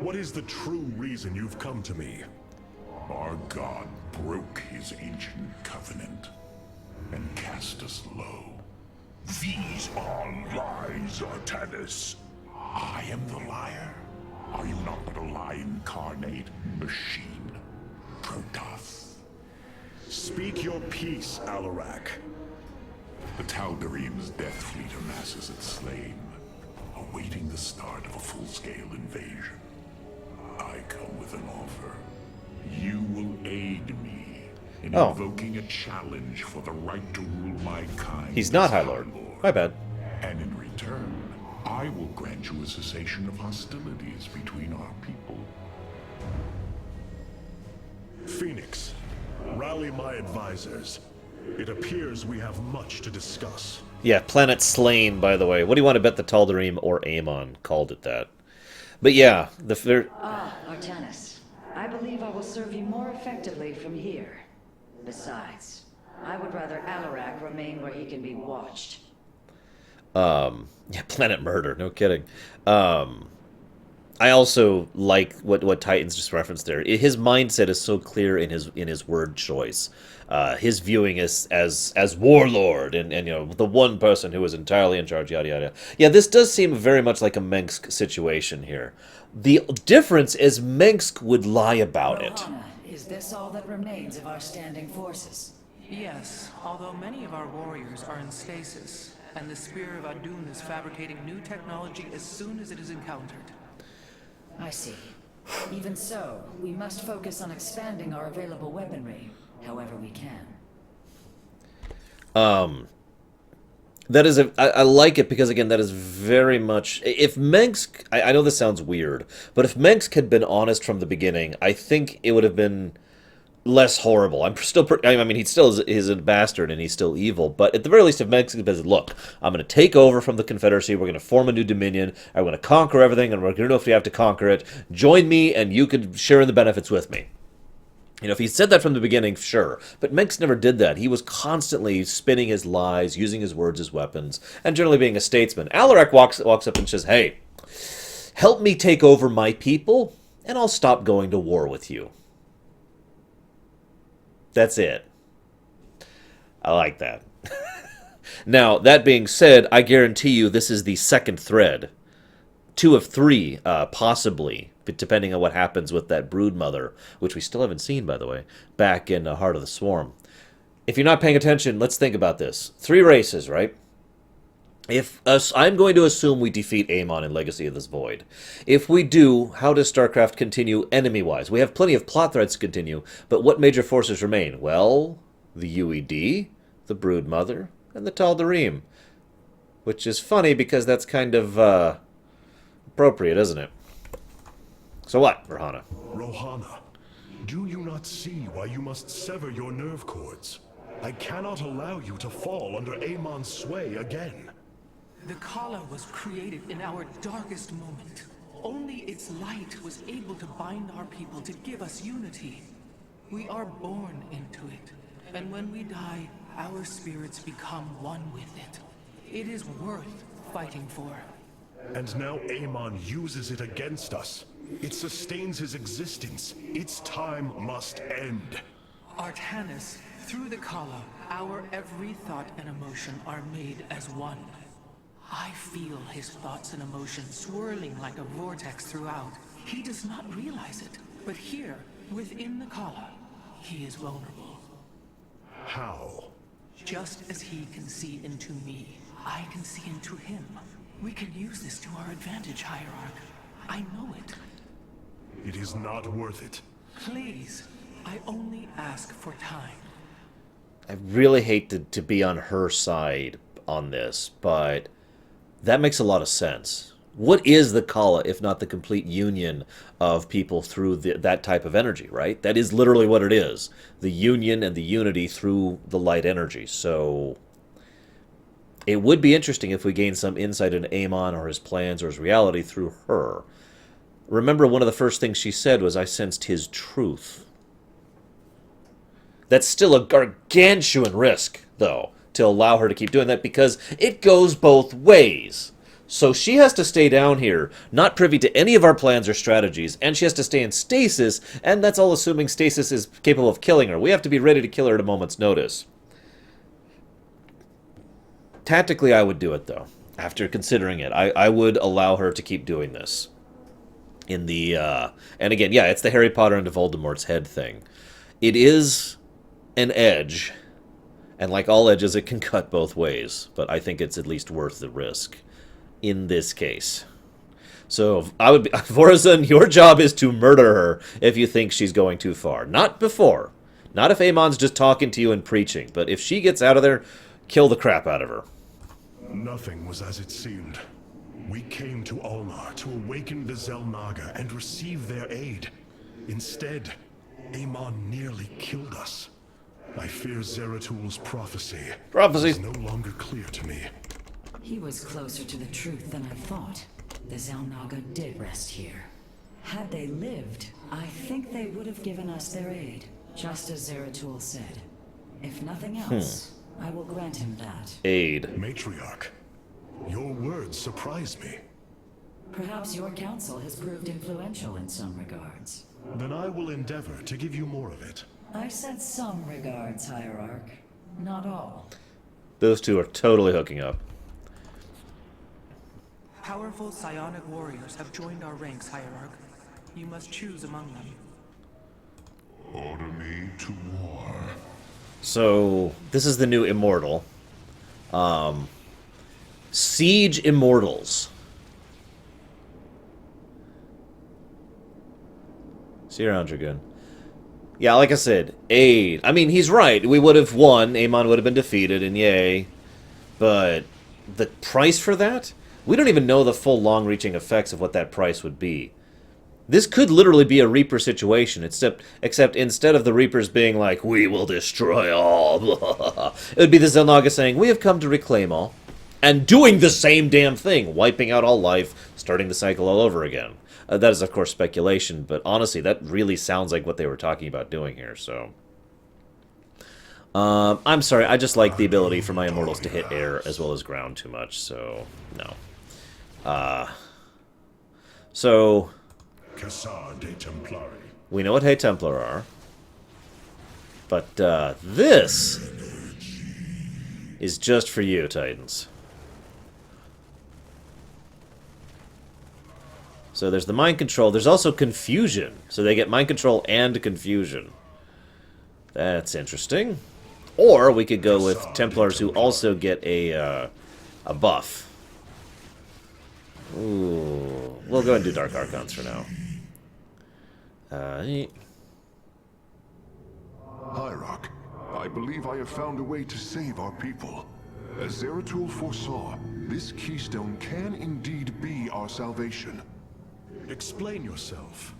What is the true reason you've come to me? Our god broke his ancient covenant and cast us low. These are lies, Artanis. I am the liar. Are you not but a lie incarnate, machine? Protoss. Speak your peace, Alarak. The Tal'Darim's death fleet amasses at Slane, awaiting the start of a full-scale invasion. I come with an offer. You will aid me in invoking a challenge for the right to rule my kind. He's not High Lord. My bad. And in return, I will grant you a cessation of hostilities between our people. Phoenix, rally my advisors. It appears we have much to discuss. Yeah, Planet Slain, by the way. What do you want to bet the Tal'Darim or Amon called it that? But yeah, Artanis. I believe I will serve you more effectively from here. Besides, I would rather Alarak remain where he can be watched. Yeah, Planet Murder, no kidding. I also like what Titan's just referenced there. His mindset is so clear in his word choice. His viewing as warlord and you know the one person who is entirely in charge, yada yada. Yeah, this does seem very much like a Mengsk situation here. The difference is Mengsk would lie about it. Lorerunner, is this all that remains of our standing forces? Yes, although many of our warriors are in stasis, and the Spear of Adun is fabricating new technology as soon as it is encountered. I see. Even so, we must focus on expanding our available weaponry, however we can. That is I like it because again that is very much if Mengsk I know this sounds weird, but if Mengsk had been honest from the beginning, I think it would have been less horrible. I'm still I mean he still is a bastard and he's still evil, but at the very least if Mengsk says, look, I'm going to take over from the Confederacy, we're going to form a new dominion, I'm going to conquer everything and we're going to know if we have to conquer it, join me and you could share in the benefits with me. You know, if he said that from the beginning, sure. But Mengsk never did that. He was constantly spinning his lies, using his words as weapons, and generally being a statesman. Alarak walks up and says, hey, help me take over my people, and I'll stop going to war with you. That's it. I like that. Now, that being said, I guarantee you this is the second thread. 2 of 3, possibly, depending on what happens with that brood mother, which we still haven't seen, by the way, back in Heart of the Swarm. If you're not paying attention, let's think about this. 3 races, right? I'm going to assume we defeat Amon in Legacy of this Void. If we do, how does StarCraft continue enemy-wise? We have plenty of plot threads to continue, but what major forces remain? Well, the UED, the brood mother, and the Tal'Darim. Which is funny because that's kind of, appropriate, isn't it? So what, Rohana? Rohana, do you not see why you must sever your nerve cords? I cannot allow you to fall under Amon's sway again. The Kala was created in our darkest moment. Only its light was able to bind our people to give us unity. We are born into it, and when we die, our spirits become one with it. It is worth fighting for. And now Amon uses it against us. It sustains his existence. Its time must end. Artanis, through the Kala, our every thought and emotion are made as one. I feel his thoughts and emotions swirling like a vortex throughout. He does not realize it, but here, within the Kala, he is vulnerable. How? Just as he can see into me, I can see into him. We can use this to our advantage, Hierarch. I know it. It is not worth it. Please, I only ask for time. I really hate to be on her side on this, but that makes a lot of sense. What is the Kala if not the complete union of people through that type of energy, right? That is literally what it is. The union and the unity through the light energy. So it would be interesting if we gained some insight into Amon or his plans or his reality through her. Remember, one of the first things she said was, I sensed his truth. That's still a gargantuan risk, though, to allow her to keep doing that, because it goes both ways. So she has to stay down here, not privy to any of our plans or strategies, and she has to stay in stasis, and that's all assuming stasis is capable of killing her. We have to be ready to kill her at a moment's notice. Tactically, I would do it, though. After considering it, I would allow her to keep doing this. In the, and again, yeah, it's the Harry Potter into Voldemort's head thing. It is an edge, and like all edges, it can cut both ways, but I think it's at least worth the risk in this case. So, I would be, Vorazun, your job is to murder her if you think she's going too far. Not before. Not if Amon's just talking to you and preaching, but if she gets out of there, kill the crap out of her. Nothing was as it seemed. We came to Ulnar to awaken the Xel'Naga and receive their aid. Instead, Amon nearly killed us. I fear Zeratul prophecy is no longer clear to me. He was closer to the truth than I thought. The Xel'Naga did rest here. Had they lived, I think they would have given us their aid, just as Zeratul said. If nothing else, I will grant him that. Aid. Matriarch, your words surprise me. Perhaps your counsel has proved influential in some regards. Then I will endeavor to give you more of it. I said some regards, Hierarch. Not all. Those two are totally hooking up. Powerful psionic warriors have joined our ranks, Hierarch. You must choose among them. Order me to war. So, this is the new Immortal. Siege Immortals. See you around, Dragoon. Yeah, like I said, aid. I mean, he's right. We would have won. Amon would have been defeated, and yay. But the price for that? We don't even know the full long-reaching effects of what that price would be. This could literally be a Reaper situation, except instead of the Reapers being like, we will destroy all, it would be the Xel'Naga saying, we have come to reclaim all, and doing the same damn thing, wiping out all life, starting the cycle all over again. That is, of course, speculation, but honestly, that really sounds like what they were talking about doing here, so... I'm sorry, I just like the ability for my Immortals to hit air as well as ground too much, so, no. So... Cassar de Templari. We know what Hey Templar are. But, this is just for you, Titans. So there's the mind control. There's also confusion. So they get mind control and confusion. That's interesting. Or we could go with Templars who also get a buff. Ooh. We'll go and do Dark Archons for now. Hierarch, I believe I have found a way to save our people. As Zeratul foresaw, this keystone can indeed be our salvation. Explain yourself.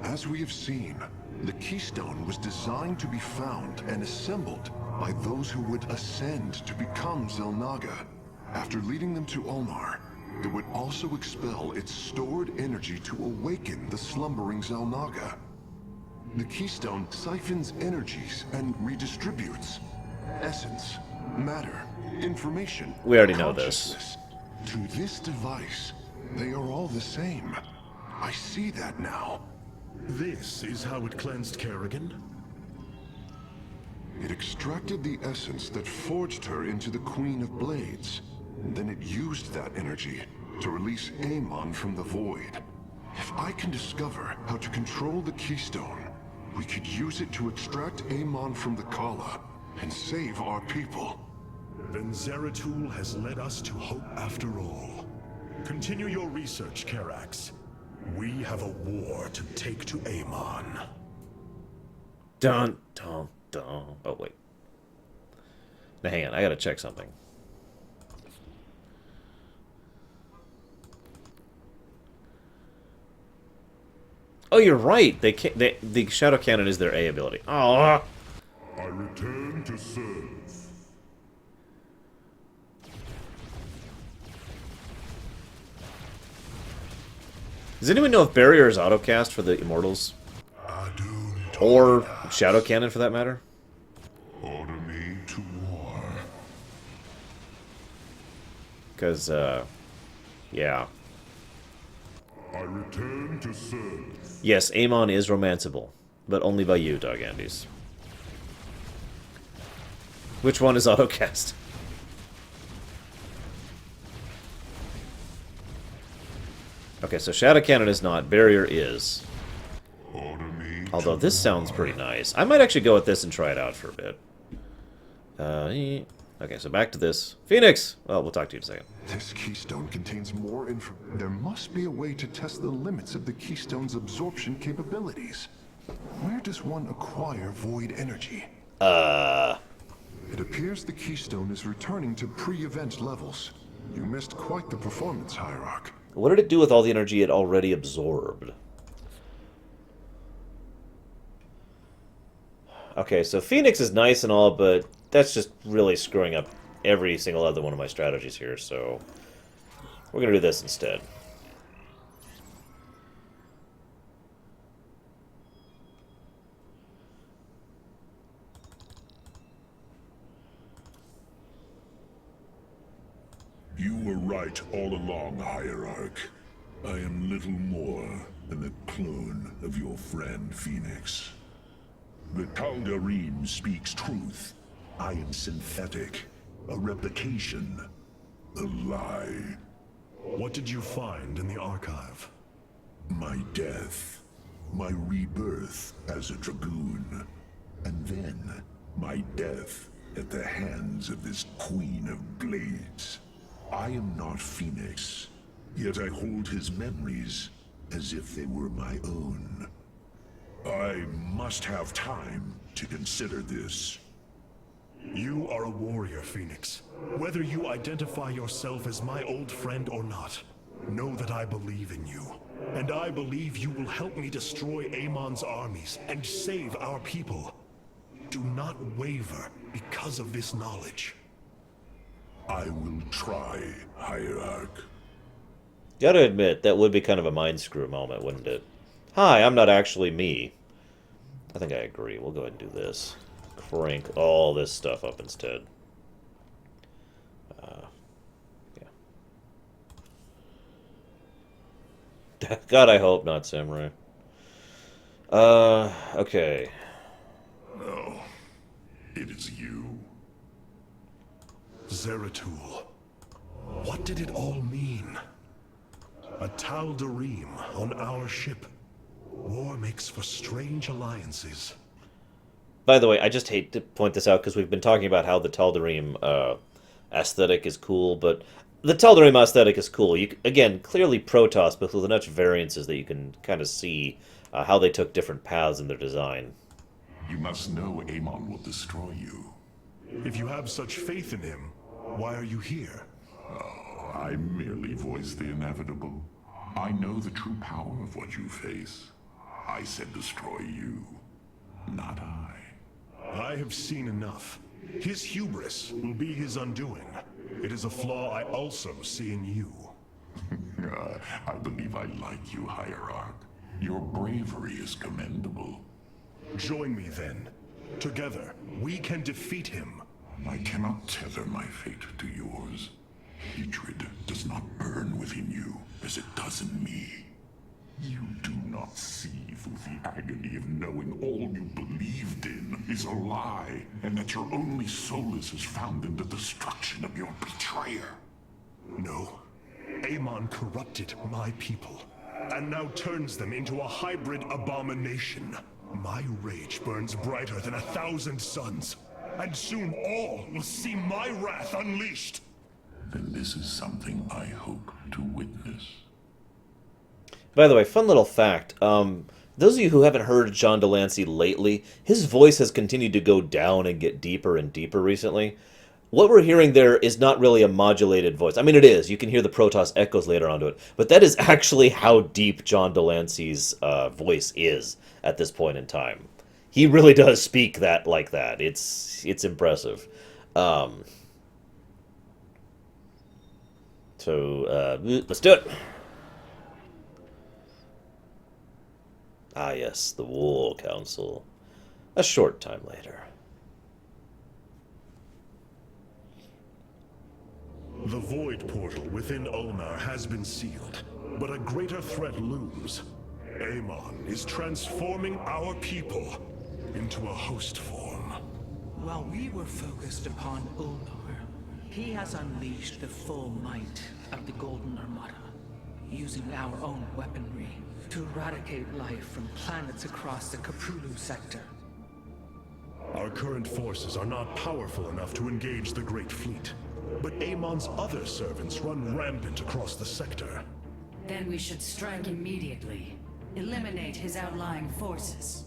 As we have seen, the keystone was designed to be found and assembled by those who would ascend to become Xel'Naga. After leading them to Ulnar, it would also expel its stored energy to awaken the slumbering Xel'Naga. The keystone siphons energies and redistributes essence, matter, information. We already know this. To this device, they are all the same. I see that now. This is how it cleansed Kerrigan? It extracted the essence that forged her into the Queen of Blades. Then it used that energy to release Amon from the void. If I can discover how to control the keystone, we could use it to extract Amon from the Kala and save our people. Then Zeratul has led us to hope after all. Continue your research, Karax. We have a war to take to Amon. Dun, dun, dun. Oh, wait. Now, hang on. I gotta check something. Oh, you're right. The Shadow Cannon is their A ability. Oh. I return to serve. Does anyone know if Barrier is autocast for the Immortals? Or Shadow Cannon, for that matter? Order me to war. Because, yeah. I return to serve. Yes, Amon is romanceable, but only by you, Dog Andes. Which one is autocast? Okay, so Shadow Cannon is not. Barrier is. Order me. Although this sounds pretty nice. I might actually go with this and try it out for a bit. Okay, so back to this. Phoenix! Well, we'll talk to you in a second. This keystone contains more info. There must be a way to test the limits of the keystone's absorption capabilities. Where does one acquire void energy? It appears the keystone is returning to pre-event levels. You missed quite the performance, Hierarch. What did it do with all the energy it already absorbed? Okay, so Phoenix is nice and all, but that's just really screwing up every single other one of my strategies here, so we're going to do this instead. You were right all along, Hierarch. I am little more than a clone of your friend Phoenix. The Tal'Darim speaks truth. I am synthetic, a replication, a lie. What did you find in the archive? My death, my rebirth as a dragoon, and then my death at the hands of this Queen of Blades. I am not Phoenix, yet I hold his memories as if they were my own. I must have time to consider this. You are a warrior, Phoenix. Whether you identify yourself as my old friend or not, know that I believe in you. And I believe you will help me destroy Amon's armies and save our people. Do not waver because of this knowledge. I will try, Hierarch. Gotta admit, that would be kind of a mind screw moment, wouldn't it? Hi, I'm not actually me. I think I agree. We'll go ahead and do this. Crank all this stuff up instead. Yeah. God, I hope not, Samurai. Okay. No, it is you. Zeratul. What did it all mean? A Tal'Darim on our ship. War makes for strange alliances. By the way, I just hate to point this out because we've been talking about how the Tal'Darim aesthetic is cool, but the Tal'Darim aesthetic is cool. Again, clearly Protoss, but with enough variances that you can kind of see how they took different paths in their design. You must know Amon will destroy you. If you have such faith in him, why are you here? Oh, I merely voice the inevitable. I know the true power of what you face. I said destroy you, not I. I have seen enough. His hubris will be his undoing. It is a flaw I also see in you. I believe I like you, Hierarch. Your bravery is commendable. Join me then. Together, we can defeat him. I cannot tether my fate to yours. Hatred does not burn within you as it does in me. You do not see through the agony of knowing all you believed in is a lie, and that your only solace is found in the destruction of your betrayer. No. Amon corrupted my people, and now turns them into a hybrid abomination. My rage burns brighter than 1,000 suns, and soon all will see my wrath unleashed. Then this is something I hope to witness. By the way, fun little fact. Those of you who haven't heard John Delancey lately, his voice has continued to go down and get deeper and deeper recently. what we're hearing there is not really a modulated voice. I mean, it is. You can hear the Protoss echoes later onto it. But that is actually how deep John Delancey's voice is at this point in time. He really does speak that like that. It's impressive. Let's do it. Ah, yes, the War Council. A short time later. The Void Portal within Ulnar has been sealed, but a greater threat looms. Amon is transforming our people into a host form. While we were focused upon Ulnar, he has unleashed the full might of the Golden Armada, using our own weaponry to eradicate life from planets across the Caprulu sector. Our current forces are not powerful enough to engage the Great Fleet, but Amon's other servants run rampant across the sector. Then we should strike immediately. Eliminate his outlying forces.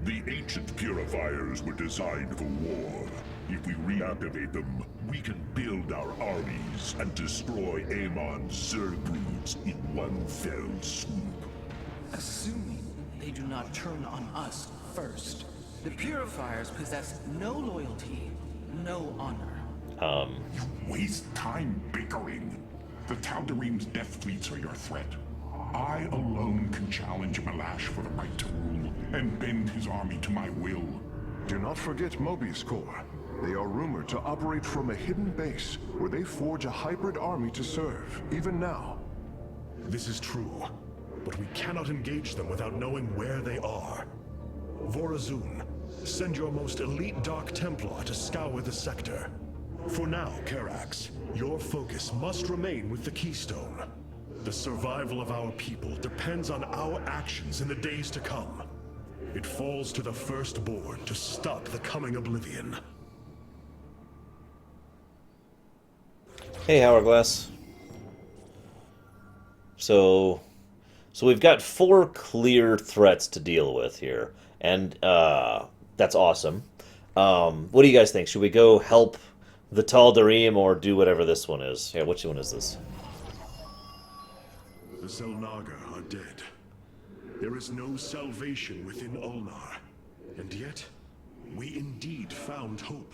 The ancient purifiers were designed for war. If we reactivate them, we can build our armies and destroy Amon's Zerg broods in one fell swoop. Assuming they do not turn on us first, the Purifiers possess no loyalty, no honor. You waste time bickering. The Tal'Darim's death fleets are your threat. I alone can challenge Malash for the right to rule and bend his army to my will. Do not forget Mobius Corps. They are rumored to operate from a hidden base where they forge a hybrid army to serve, even now. This is true, but we cannot engage them without knowing where they are. Vorazun, send your most elite Dark Templar to scour the sector. For now, Karax, your focus must remain with the Keystone. The survival of our people depends on our actions in the days to come. It falls to the Firstborn to stop the coming oblivion. Hey, Hourglass. So we've got 4 clear threats to deal with here, and that's awesome. What do you guys think? Should we go help the Tal'Darim or do whatever this one is? Yeah, which one is this? The Zelnaga are dead. There is no salvation within Ulnar. And yet, we indeed found hope.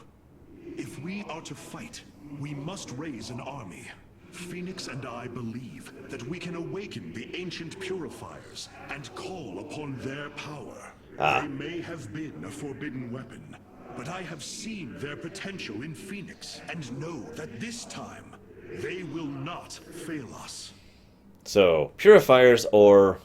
If we are to fight, we must raise an army. Phoenix and I believe that we can awaken the ancient purifiers and call upon their power. They may have been a forbidden weapon, but I have seen their potential in Phoenix and know that this time, they will not fail us. So, purifiers or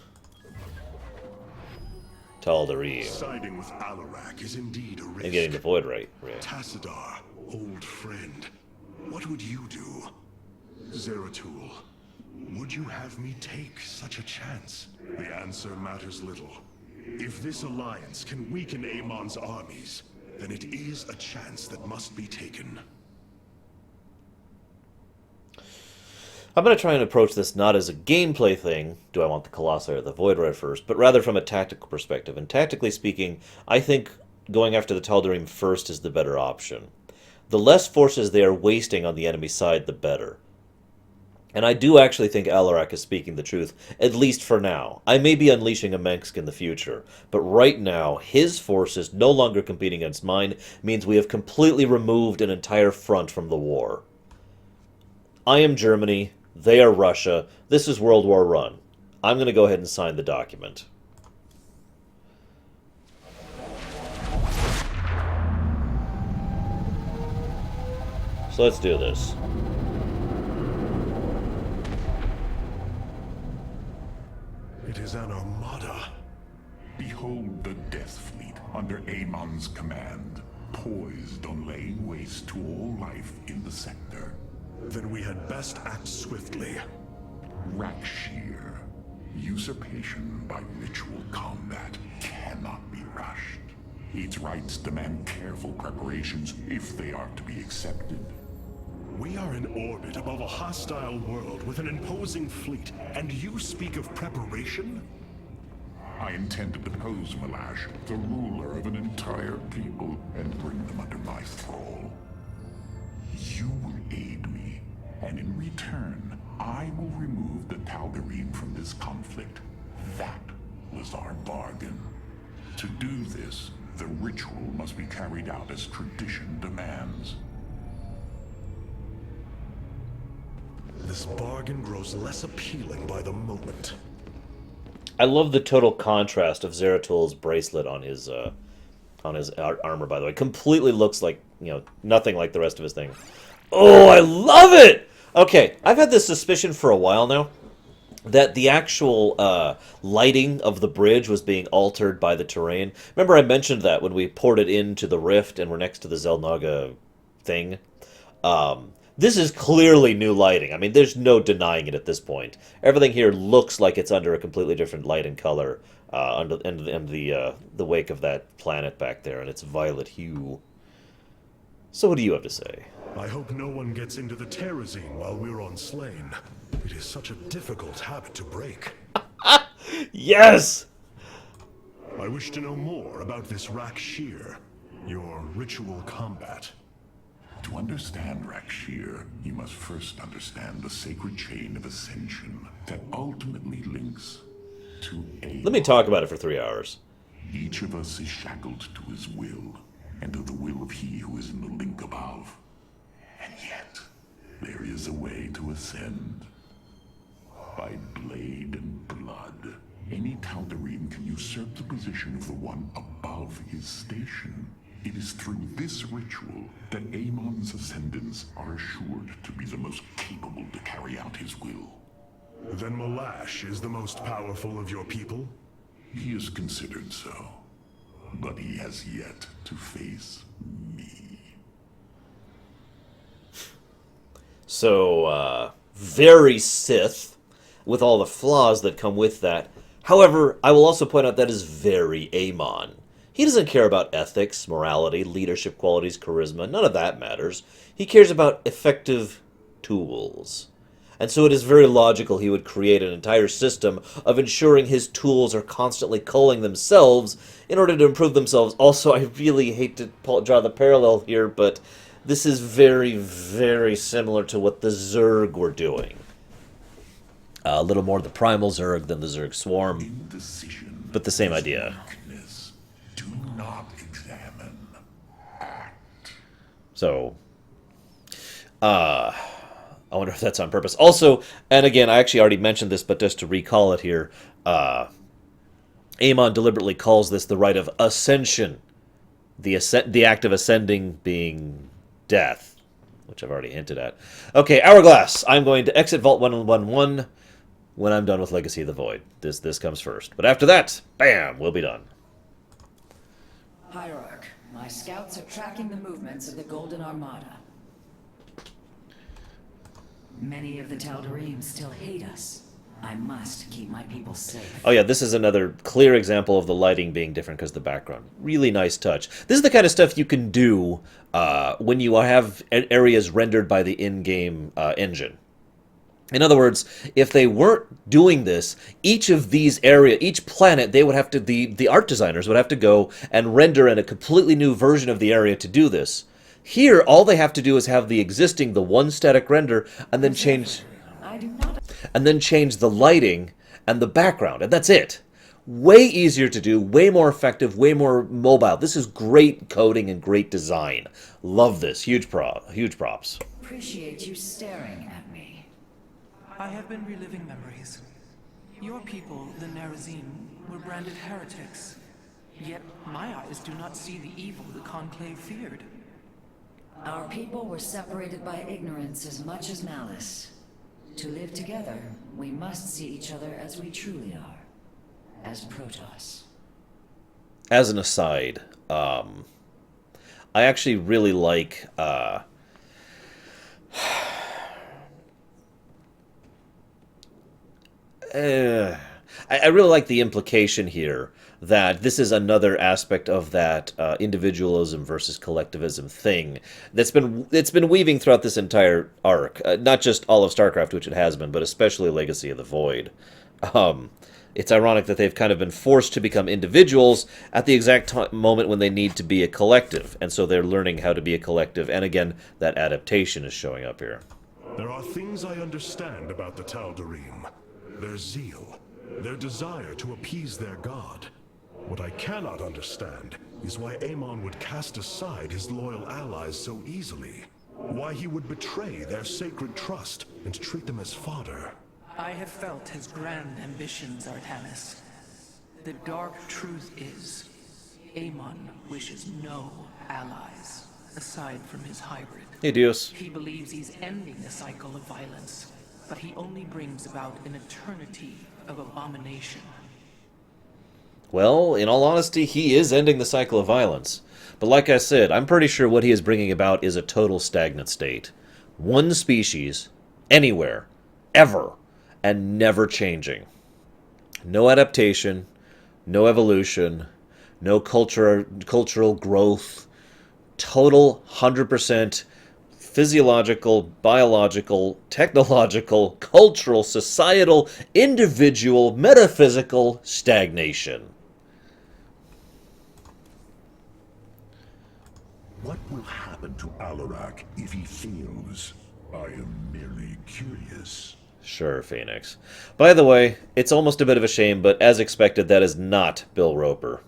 Tal'Darim. Siding with Alarak is indeed a risk. And getting the Void right. Tassadar, old friend, what would you do? Zeratul, would you have me take such a chance? The answer matters little. If this alliance can weaken Amon's armies, then it is a chance that must be taken. I'm going to try and approach this not as a gameplay thing, do I want the Colossi or the Void Red first, but rather from a tactical perspective. And tactically speaking, I think going after the Tal'Darim first is the better option. The less forces they are wasting on the enemy side, the better. And I do actually think Alarak is speaking the truth, at least for now. I may be unleashing a Mengsk in the future, but right now, his forces no longer competing against mine means we have completely removed an entire front from the war. I am Germany, they are Russia, this is World War Run. I'm going to go ahead and sign the document. So let's do this. It is an armada. Behold the Death Fleet under Amon's command, poised on laying waste to all life in the sector. Then we had best act swiftly. Rakshir. Usurpation by ritual combat cannot be rushed. Its rites demand careful preparations if they are to be accepted. We are in orbit above a hostile world with an imposing fleet, and you speak of preparation? I intend to depose Malash, the ruler of an entire people, and bring them under my thrall. And in return, I will remove the Tal'Darim from this conflict. That was our bargain. To do this, the ritual must be carried out as tradition demands. This bargain grows less appealing by the moment. I love the total contrast of Zeratul bracelet on his armor, by the way. Completely looks like, you know, nothing like the rest of his thing. Oh, I love it! Okay, I've had this suspicion for a while now that the actual lighting of the bridge was being altered by the terrain. Remember I mentioned that when we ported into the rift and we're next to the Xel'Naga thing? This is clearly new lighting. I mean, there's no denying it at this point. Everything here looks like it's under a completely different light and color in the wake of that planet back there, and its violet hue. So what do you have to say? I hope no one gets into the Terrazine while we're on Slain. It is such a difficult habit to break. Yes! I wish to know more about this Rakshir, your ritual combat. To understand Rakshir, you must first understand the sacred chain of ascension that ultimately links to a... Let me talk about it for 3 hours. Each of us is shackled to his will, and to the will of he who is in the link above. And yet, there is a way to ascend. By blade and blood, any Tal'Darim can usurp the position of the one above his station. It is through this ritual that Amon's ascendants are assured to be the most capable to carry out his will. Then Malash is the most powerful of your people? He is considered so, but he has yet to face me. So, very Sith, with all the flaws that come with that. However, I will also point out that is very Amon. He doesn't care about ethics, morality, leadership qualities, charisma. None of that matters. He cares about effective tools. And so it is very logical he would create an entire system of ensuring his tools are constantly culling themselves in order to improve themselves. Also, I really hate to draw the parallel here, but this is very, very similar to what the Zerg were doing. A little more the Primal Zerg than the Zerg Swarm, Indecision, but the same idea. weakness. Do not examine. Act. So, I wonder if that's on purpose. Also, and again, I actually already mentioned this, but just to recall it here, Amon deliberately calls this the rite of ascension. The act of ascending being death, which I've already hinted at. Okay, Hourglass. I'm going to exit Vault 111 when I'm done with Legacy of the Void. This comes first. But after that, bam, we'll be done. Hierarch, my scouts are tracking the movements of the Golden Armada. Many of the Tal'Darim still hate us. I must keep my people safe. Oh yeah, this is another clear example of the lighting being different because of the background. Really nice touch. This is the kind of stuff you can do when you have areas rendered by the in-game engine. In other words, if they weren't doing this, each planet, they would have to, the art designers would have to go and render in a completely new version of the area to do this. Here, all they have to do is have the one static render, and then change the lighting and the background, and that's it. Way easier to do, way more effective, way more mobile. This is great coding and great design. Love this. Huge props. Appreciate you staring at me. I have been reliving memories. Your people, the Nerazim, were branded heretics. Yet my eyes do not see the evil the Conclave feared. Our people were separated by ignorance as much as malice. To live together, we must see each other as we truly are. As Protoss. As an aside, I actually really like... I really like the implication here that this is another aspect of that individualism versus collectivism thing that's been weaving throughout this entire arc. Not just all of StarCraft, which it has been, but especially Legacy of the Void. It's ironic that they've kind of been forced to become individuals at the exact moment when they need to be a collective, and so they're learning how to be a collective, and again, that adaptation is showing up here. There are things I understand about the Tal'Darim. Their zeal, their desire to appease their god. What I cannot understand is why Amon would cast aside his loyal allies so easily. Why he would betray their sacred trust and treat them as fodder. I have felt his grand ambitions, Artanis. The dark truth is, Amon wishes no allies, aside from his hybrid. Hey, Dios. He believes he's ending the cycle of violence, but he only brings about an eternity of abomination. Well, in all honesty, he is ending the cycle of violence. But like I said, I'm pretty sure what he is bringing about is a total stagnant state. One species, anywhere, ever, and never changing. No adaptation, no evolution, no cultural growth. Total 100% physiological, biological, technological, cultural, societal, individual, metaphysical stagnation. What will happen to Alarak if he fails? I am merely curious. Sure, Phoenix. By the way, it's almost a bit of a shame, but as expected, that is not Bill Roper.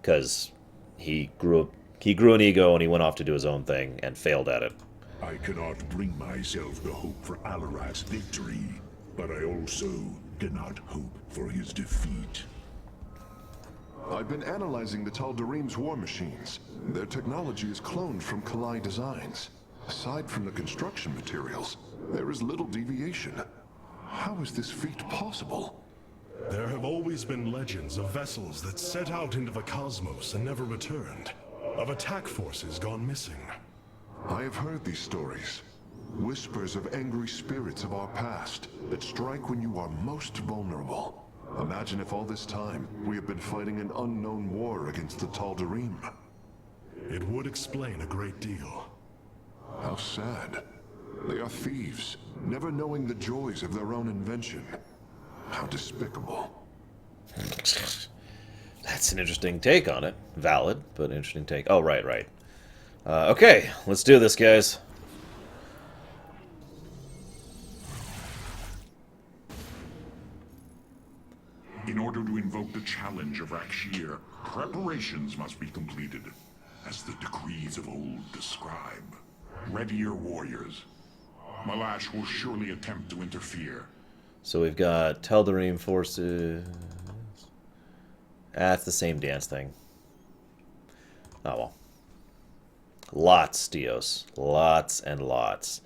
Because he grew an ego and he went off to do his own thing and failed at it. I cannot bring myself to hope for Alarak's victory, but I also cannot hope for his defeat. I've been analyzing the Tal'Darim's war machines. Their technology is cloned from Kalai designs. Aside from the construction materials, there is little deviation. How is this feat possible? There have always been legends of vessels that set out into the cosmos and never returned. Of attack forces gone missing. I have heard these stories. Whispers of angry spirits of our past that strike when you are most vulnerable. Imagine if all this time we have been fighting an unknown war against the Tal'Darim. It would explain a great deal. How sad. They are thieves, never knowing the joys of their own invention. How despicable. That's an interesting take on it. Valid, but interesting take. Oh, right. Okay, let's do this, guys. In order to invoke the challenge of Rakshir, preparations must be completed, as the decrees of old describe. Ready your warriors. Malash will surely attempt to interfere. So we've got Tal'Darim forces. Ah, it's the same dance thing. Oh well. Lots, Dios. Lots and lots.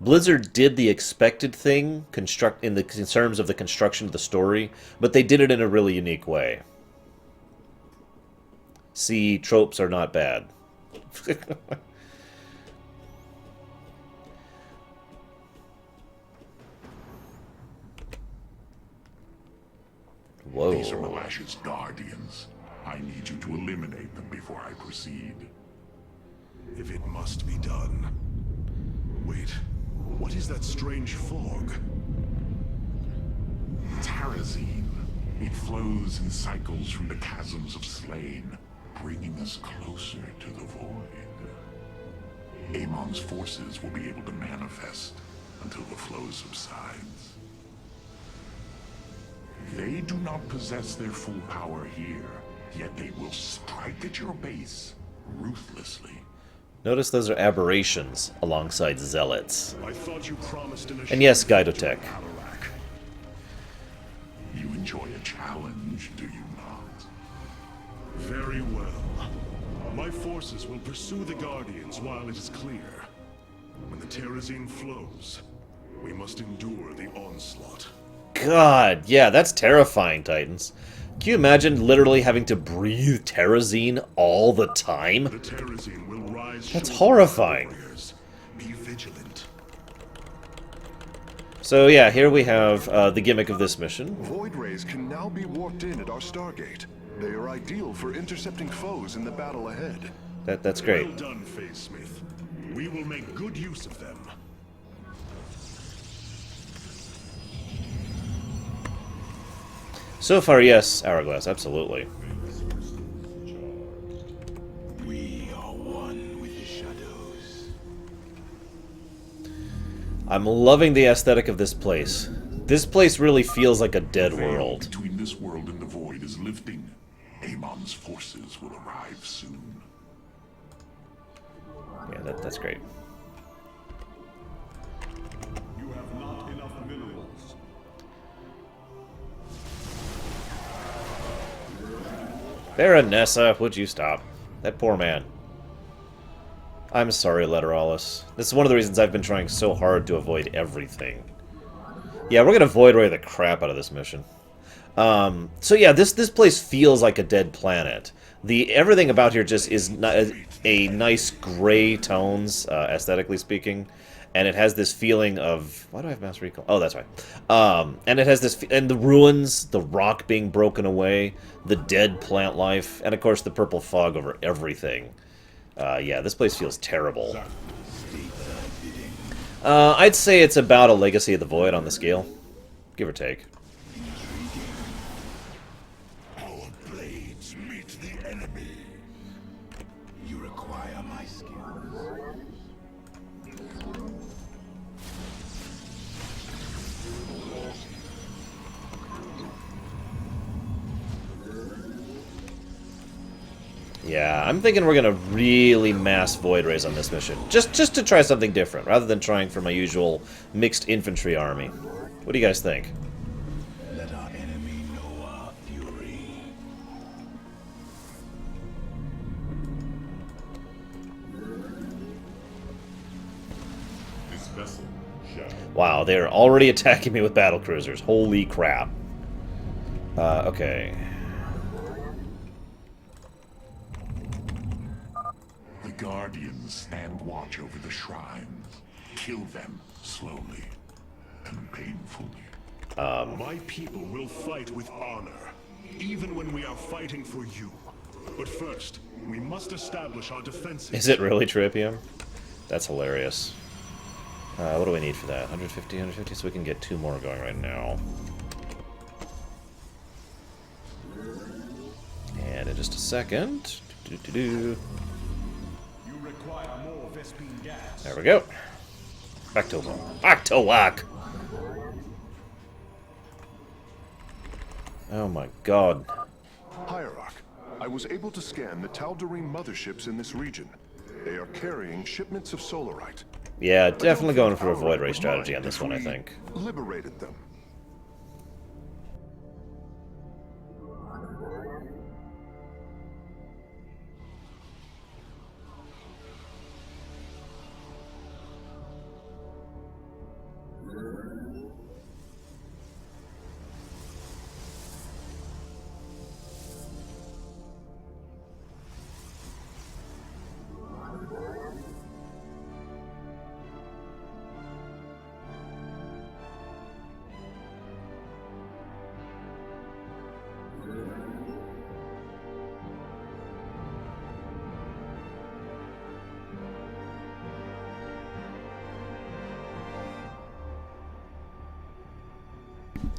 Blizzard did the expected thing in terms of the construction of the story, but they did it in a really unique way. See, tropes are not bad. Whoa. These are Malash's guardians. I need you to eliminate them before I proceed. If it must be done. Wait, what is that strange fog? Terrazine. It flows in cycles from the chasms of Slain, bringing us closer to the void. Amon's forces will be able to manifest until the flow subsides. They do not possess their full power here, yet they will strike at your base ruthlessly. Notice those are aberrations alongside zealots. I thought you promised an And yes, assurance Gaidotech. to Alarak. You enjoy a challenge, do you not? Very well. My forces will pursue the Guardians while it is clear. When the Terrazine flows, we must endure the onslaught. God, yeah, that's terrifying, Titans. Can you imagine literally having to breathe Terrazine all the time? The Terrazine will rise. That's short horrifying. of our warriors. Be vigilant. So yeah, here we have the gimmick of this mission. Void rays can now be warped in at our Stargate. They are ideal for intercepting foes in the battle ahead. That's great. Well done, Phase Smith. We will make good use of them. So far, yes, Hourglass, absolutely. We are one with the shadows. I'm loving the aesthetic of this place. This place really feels like a dead The veil world. between this world and the void is lifting. Amon's forces will arrive soon. Yeah, that's great. You have not enough minerals. Baronessa, would you stop? That poor man. I'm sorry, Letteralus. This is one of the reasons I've been trying so hard to avoid everything. Yeah, we're gonna void ray the crap out of this mission. So yeah, this place feels like a dead planet. Everything about here just is a nice gray tones, aesthetically speaking, and it has this feeling of, why do I have mass recall? Oh, that's right. And it has this, and the ruins, the rock being broken away, the dead plant life, and of course the purple fog over everything. Yeah, this place feels terrible. I'd say it's about a Legacy of the Void on the scale, give or take. Our blades meet the enemy. You require my skills. Yeah, I'm thinking we're gonna really mass void rays on this mission, just to try something different, rather than trying for my usual mixed infantry army. What do you guys think? Let our enemy know our fury. This vessel shall. Wow, they're already attacking me with battle cruisers. Holy crap. Okay. The Guardians stand watch over the shrines. Kill them slowly and painfully. My people will fight with honor, even when we are fighting for you. But first, we must establish our defenses. Is it really Tripium? That's hilarious. What do we need for that? 150, 150, so we can get 2 more going right now. And in just a second. You require more Vespine gas. There we go. Back to work. Back to work! Oh my god. Hierarch, I was able to scan the Tal'Darim motherships in this region. They are carrying shipments of solarite. Yeah, definitely going for a Our void ray would strategy mind on this if one, I we think. Liberated them.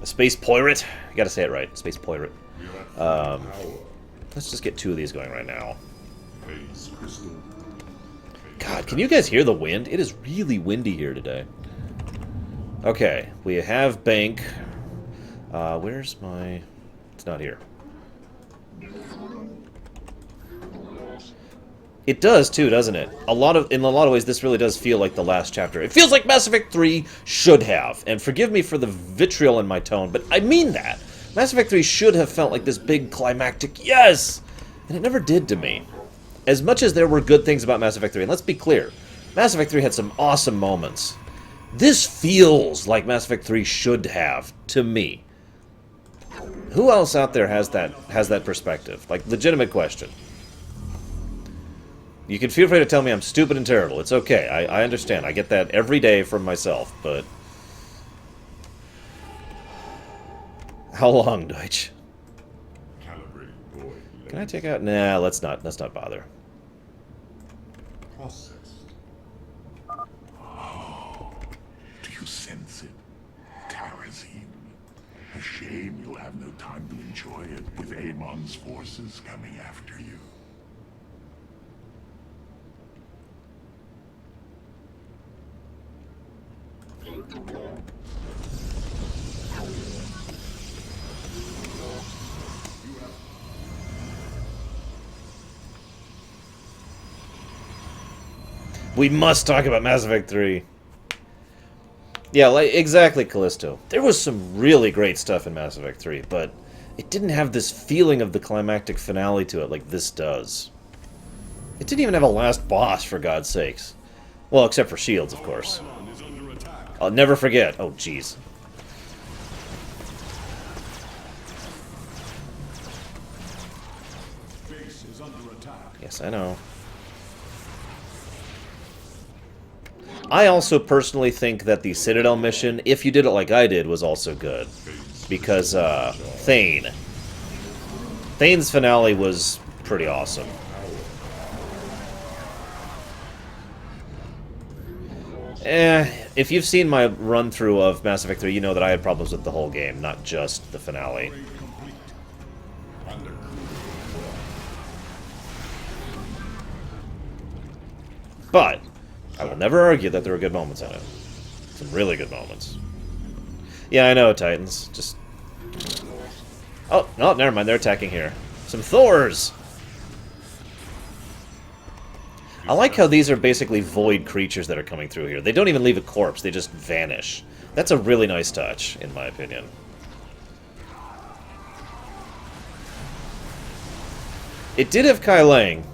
A space pirate? You gotta say it right. Space pirate. Let's just get 2 of these going right now. Phase crystal. God, can you guys hear the wind? It is really windy here today. Okay, we have bank. Where's my... It's not here. It does too, doesn't it? In a lot of ways, this really does feel like the last chapter. It feels like Mass Effect 3 should have. And forgive me for the vitriol in my tone, but I mean that. Mass Effect 3 should have felt like this big climactic yes! And it never did to me. As much as there were good things about Mass Effect 3, and let's be clear, Mass Effect 3 had some awesome moments. This feels like Mass Effect 3 should have, to me. Who else out there has that perspective? Like, legitimate question. You can feel free to tell me I'm stupid and terrible. It's okay. I understand. I get that every day from myself, but... How long, Deutsch? Calibrated void. Can I take out... Nah, let's not bother. Processed. Do you sense it? Terrazine. A shame you'll have no time to enjoy it with Amon's forces coming after you. We must talk about Mass Effect 3. Yeah, like, exactly, Callisto. There was some really great stuff in Mass Effect 3, but it didn't have this feeling of the climactic finale to it like this does. It didn't even have a last boss, for God's sakes. Well, except for Shields, of course. I'll never forget. Oh, jeez. Yes, I know. I also personally think that the Citadel mission, if you did it like I did, was also good. Because, Thane. Thane's finale was pretty awesome. If you've seen my run-through of Mass Effect 3, you know that I had problems with the whole game, not just the finale. But I will never argue that there were good moments in it. Some really good moments. Yeah, I know, Titans. Just... Oh, no, never mind. They're attacking here. Some Thors! I like how these are basically void creatures that are coming through here. They don't even leave a corpse. They just vanish. That's a really nice touch, in my opinion. It did have Kai Lang,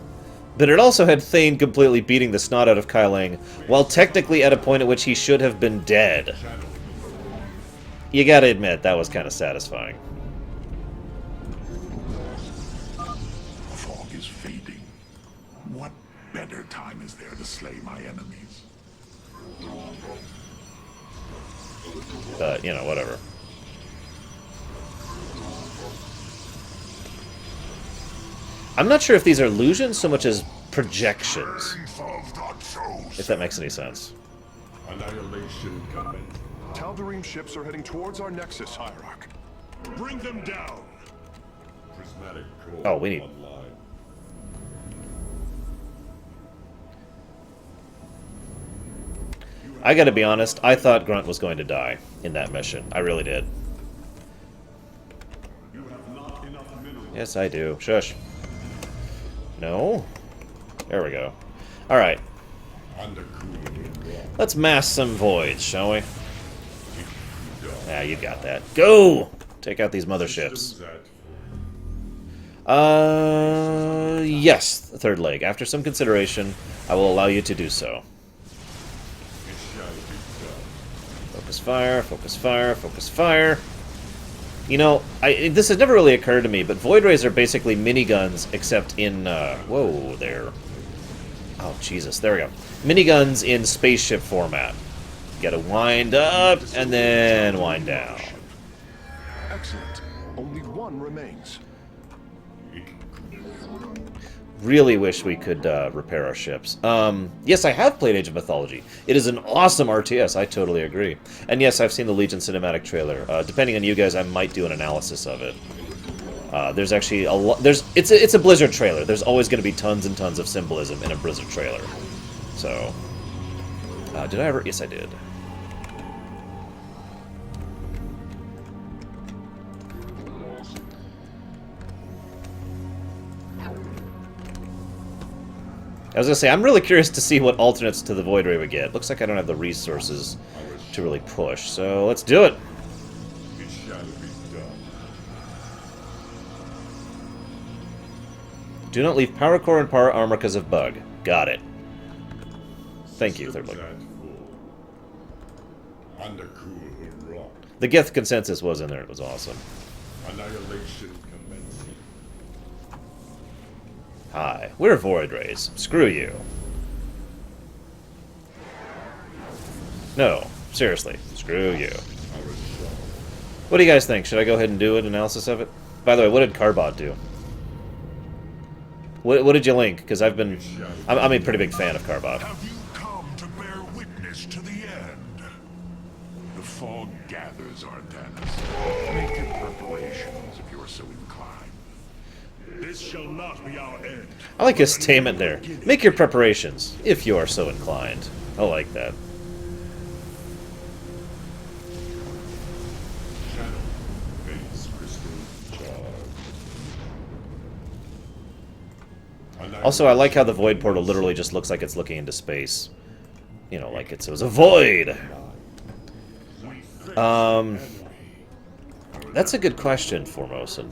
but it also had Thane completely beating the snot out of Kai Lang, while technically at a point at which he should have been dead. You gotta admit, that was kind of satisfying. The fog is fading. What better time is there to slay my enemies? But, you know, whatever. I'm not sure if these are illusions so much as projections. If that makes any sense. Annihilation coming. Tal'Darim ships are heading towards our Nexus, Hierarch. Bring them down! Prismatic core Oh, we need... online. I gotta be honest, I thought Grunt was going to die in that mission. I really did. You have not enough minerals. Yes, I do. Shush. No? There we go. Alright. Let's mass some voids, shall we? Yeah, you got that. Go! Take out these motherships. Yes, the third leg. After some consideration, I will allow you to do so. Focus fire, focus fire, focus fire. You know, this has never really occurred to me, but Void Rays are basically miniguns, except in, whoa, there. Oh, Jesus, there we go. Miniguns in spaceship format. You gotta wind up, and then wind down. Excellent. Only one remains. Really wish we could repair our ships. Yes, I have played Age of Mythology. It is an awesome RTS, I totally agree. And yes, I've seen the Legion cinematic trailer. Depending on you guys, I might do an analysis of it. There's actually a lot... It's a Blizzard trailer. There's always going to be tons and tons of symbolism in a Blizzard trailer. So... did I ever... Yes, I did. I was gonna say, I'm really curious to see what alternates to the Void Ray we get. Looks like I don't have the resources to really push, so let's do it! It shall be done. Do not leave power core and power armor because of bug. Got it. Thank you, Third Leg. The Geth consensus was in there, it was awesome. Annihilation commencing. Hi, we're Void Rays. Screw you. No, seriously, screw you. What do you guys think? Should I go ahead and do an analysis of it? By the way, what did Carbot do? What did you link? Because I'm a pretty big fan of Carbot. Have you come to bear witness to the end? The fog gathers, Artanis. Make your preparations if you are so inclined. This shall not be our end. I like his statement there. Make your preparations, if you are so inclined. I like that. Shadow phase crystal charge. Also, I like how the void portal literally just looks like it's looking into space. You know, like it was a void. That's a good question, Formosan.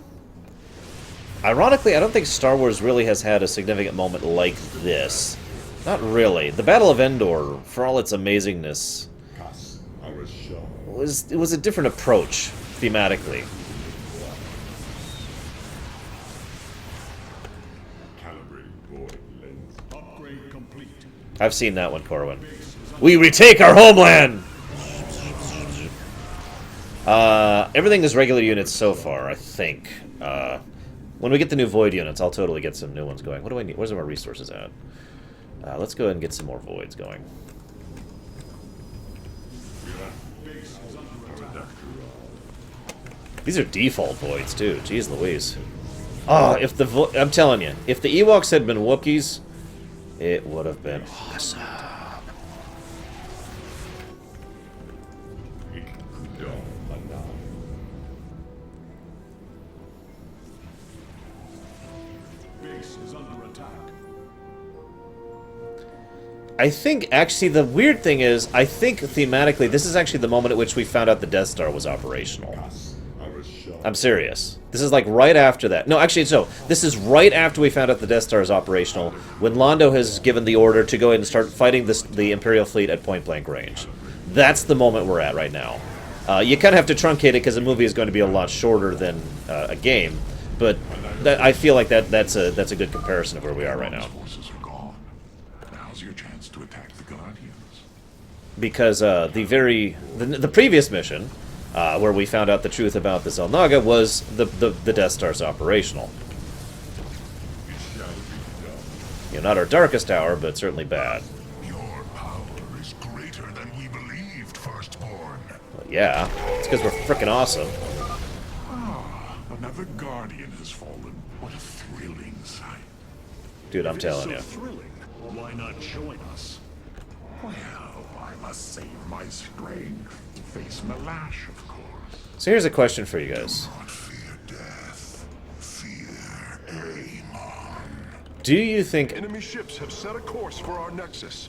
Ironically, I don't think Star Wars really has had a significant moment like this. Not really. The Battle of Endor, for all its amazingness, it was a different approach, thematically. I've seen that one, Corwin. We retake our homeland! Everything is regular units so far, I think. When we get the new Void units, I'll totally get some new ones going. What do I need? Where's our resources at? Let's go ahead and get some more Voids going. These are default Voids, too. Jeez Louise. Oh, if the I'm telling you, if the Ewoks had been Wookiees, it would have been awesome. I think, actually, the weird thing is, I think, thematically, this is actually the moment at which we found out the Death Star was operational. I'm serious. This is, like, right after that. No, actually, so, this is right after we found out the Death Star is operational, when Londo has given the order to go ahead and start fighting the Imperial fleet at point-blank range. That's the moment we're at right now. You kind of have to truncate it, because a movie is going to be a lot shorter than a game, but I feel like that's a good comparison of where we are right now. Because the previous mission, where we found out the truth about the Xel'Naga, was the Death Star's operational. You know, not our darkest hour, but certainly bad. Your power is greater than we believed, Firstborn. Well, yeah, it's because we're frickin' awesome. Another Guardian has fallen. What a thrilling sight. Dude, I'm telling you. Thrilling. Why not join us? Well, I must save my strength to face Malash, of course. So here's a question for you guys. Not fear death. Fear Amon. Do you think Enemy ships have set a course for our nexus.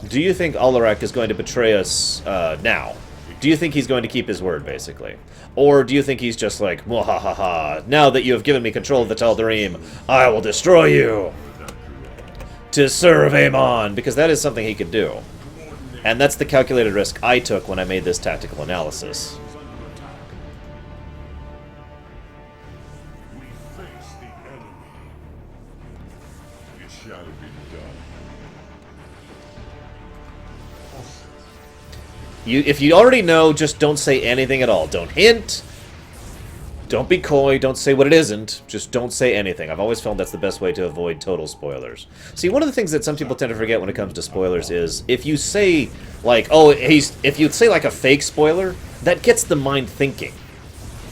Alarak is going to betray us now? Do you think he's going to keep his word, basically? Or do you think he's just like, mwahaha, now that you have given me control of the Tal'Darim, I will destroy you to serve Amon? Because that is something he could do. And that's the calculated risk I took when I made this tactical analysis. We face the enemy. It shall be done. If you already know, just don't say anything at all. Don't hint. Don't be coy. Don't say what it isn't. Just don't say anything. I've always found that's the best way to avoid total spoilers. See, one of the things that some people tend to forget when it comes to spoilers is if you say, like, oh, if you say, like, a fake spoiler, that gets the mind thinking.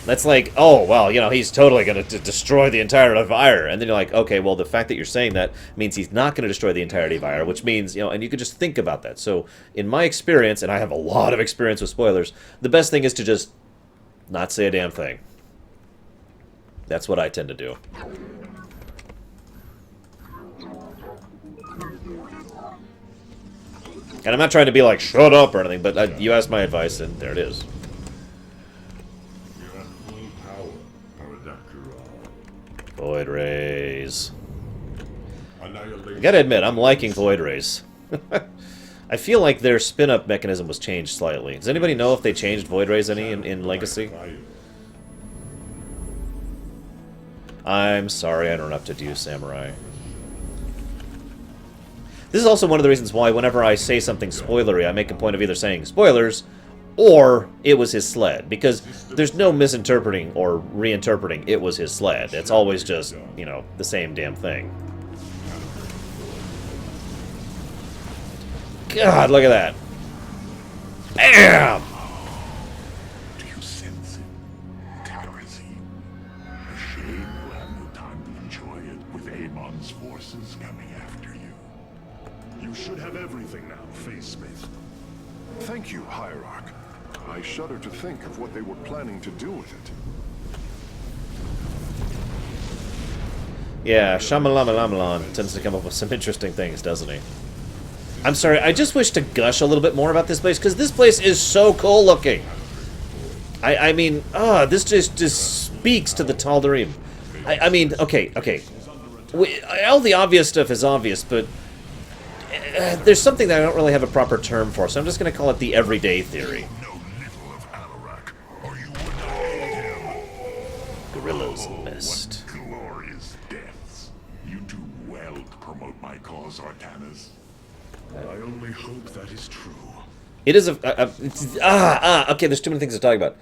That's like, oh, well, you know, he's totally going to destroy the entirety of Ire. And then you're like, okay, well, the fact that you're saying that means he's not going to destroy the entirety of Ire, which means, you know, and you could just think about that. So, in my experience, and I have a lot of experience with spoilers, the best thing is to just not say a damn thing. That's what I tend to do. And I'm not trying to be like, shut up or anything, but you asked my advice, and there it is. Void Rays. I gotta admit, I'm liking Void Rays. I feel like their spin-up mechanism was changed slightly. Does anybody know if they changed Void Rays any in Legacy? I'm sorry, I don't have to do Samurai. This is also one of the reasons why whenever I say something spoilery, I make a point of either saying spoilers or it was his sled, because there's no misinterpreting or reinterpreting it was his sled. It's always just, you know, the same damn thing. God, look at that. Bam! Do you sense it? Terrazine. A shame you have no time to enjoy it with Amon's forces coming after you. You should have everything now, Face Smith. Thank you, Hierarch. I shudder to think of what they were planning to do with it. Yeah, Shyamalama tends to come up with some interesting things, doesn't he? I'm sorry, I just wish to gush a little bit more about this place, because this place is so cool looking. I mean, this just speaks to the Tal'Darim. I mean, okay. All the obvious stuff is obvious, but there's something that I don't really have a proper term for, so I'm just going to call it the everyday theory. Gorillas in Mist. What glorious deaths. You do well to promote my cause, Artanis. I only hope that is true. It is okay, there's too many things to talk about.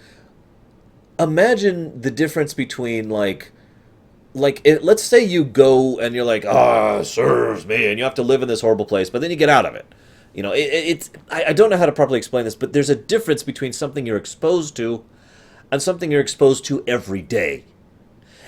Imagine the difference between, let's say you go and you're like, serves me, and you have to live in this horrible place, but then you get out of it. You know, I don't know how to properly explain this, but there's a difference between something you're exposed to and something you're exposed to every day.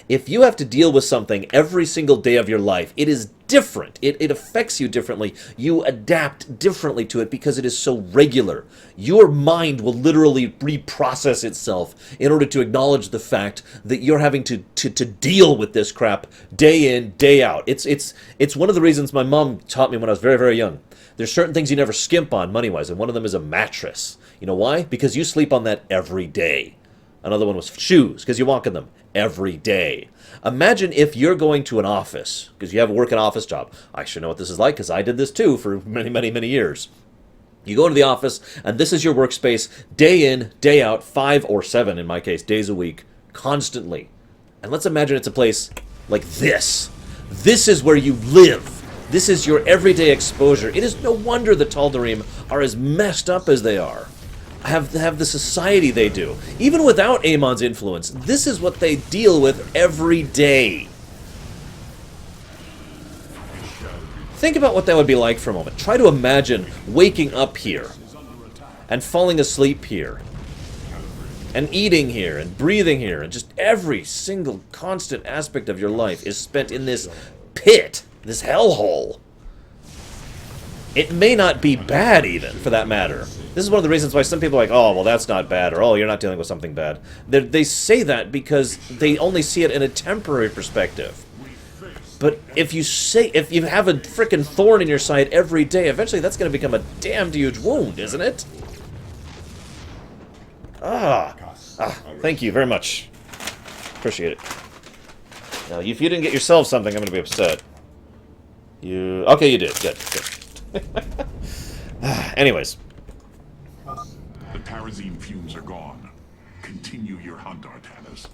If you have to deal with something every single day of your life, it is different. It affects you differently. You adapt differently to it because it is so regular. Your mind will literally reprocess itself in order to acknowledge the fact that you're having to deal with this crap day in, day out. It's one of the reasons my mom taught me when I was very, very young. There's certain things you never skimp on money-wise, and one of them is a mattress. You know why? Because you sleep on that every day. Another one was shoes, because you walk in them every day. Imagine if you're going to an office, because you have a working office job. I should know what this is like, because I did this too for many, many, many years. You go into the office, and this is your workspace, day in, day out, 5 or 7, in my case, days a week, constantly. And let's imagine it's a place like this. This is where you live. This is your everyday exposure. It is no wonder the Tal'Darim are as messed up as they are. Have the society they do. Even without Amon's influence, this is what they deal with every day. Think about what that would be like for a moment. Try to imagine waking up here and falling asleep here and eating here and breathing here, and just every single constant aspect of your life is spent in this pit, this hellhole. It may not be bad, even, for that matter. This is one of the reasons why some people are like, oh, well, that's not bad, or oh, you're not dealing with something bad. They say that because they only see it in a temporary perspective. But if you have a frickin' thorn in your side every day, eventually that's going to become a damned huge wound, isn't it? Thank you very much. Appreciate it. Now, if you didn't get yourself something, I'm going to be upset. Okay, you did. Good. Anyways. The Tarazine fumes are gone. Continue your hunt, Artanis.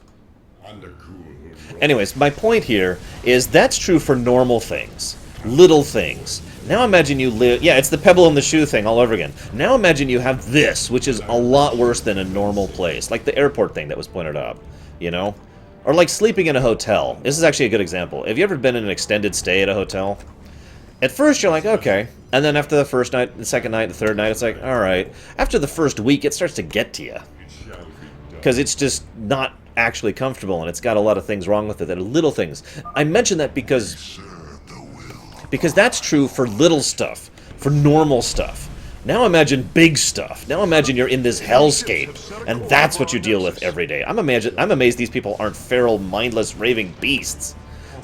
Anyways, my point here is that's true for normal things. Little things. Now imagine you live... Yeah, it's the pebble in the shoe thing all over again. Now imagine you have this, which is a lot worse than a normal place. Like the airport thing that was pointed out, you know? Or like sleeping in a hotel. This is actually a good example. Have you ever been in an extended stay at a hotel? At first you're like, okay. And then after the first night, the second night, the third night, it's like, alright. After the first week, it starts to get to you. Because it's just not actually comfortable, and it's got a lot of things wrong with it that are little things. I mention that because that's true for little stuff, for normal stuff. Now imagine big stuff. Now imagine you're in this hellscape, and that's what you deal with every day. I'm amazed these people aren't feral, mindless, raving beasts.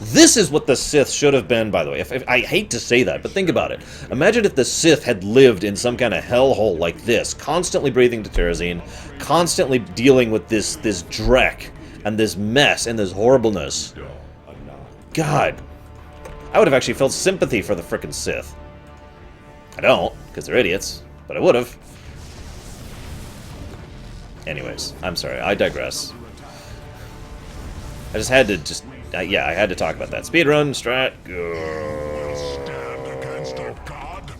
This is what the Sith should have been, by the way. I hate to say that, but think about it. Imagine if the Sith had lived in some kind of hellhole like this, constantly breathing Tarazine, constantly dealing with this dreck, and this mess, and this horribleness. God. I would have actually felt sympathy for the frickin' Sith. I don't, because they're idiots, but I would have. Anyways, I'm sorry, I digress. I just had to yeah, I had to talk about that. Speedrun, strat, go. Stand against a god?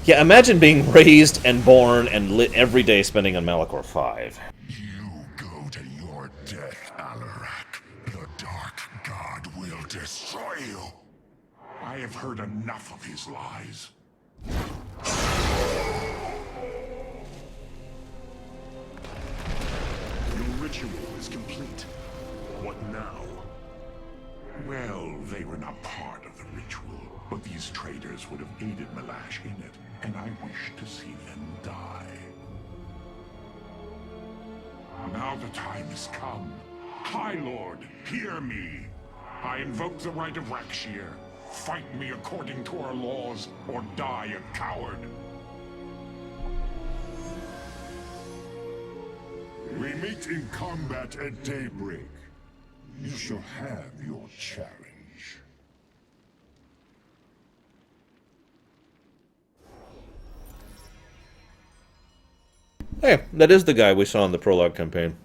Yeah, imagine being raised and born and lit every day spending on Malachor 5. You go to your death, Alarak. The Dark God will destroy you. I have heard enough of his lies. Your ritual is complete. What now? Well, they were not part of the ritual, but these traitors would have aided Malash in it, and I wish to see them die. Now the time has come. High Lord, hear me. I invoke the right of Rakshir. Fight me according to our laws, or die a coward. We meet in combat at daybreak. You shall have your challenge. Hey, that is the guy we saw in the prologue campaign.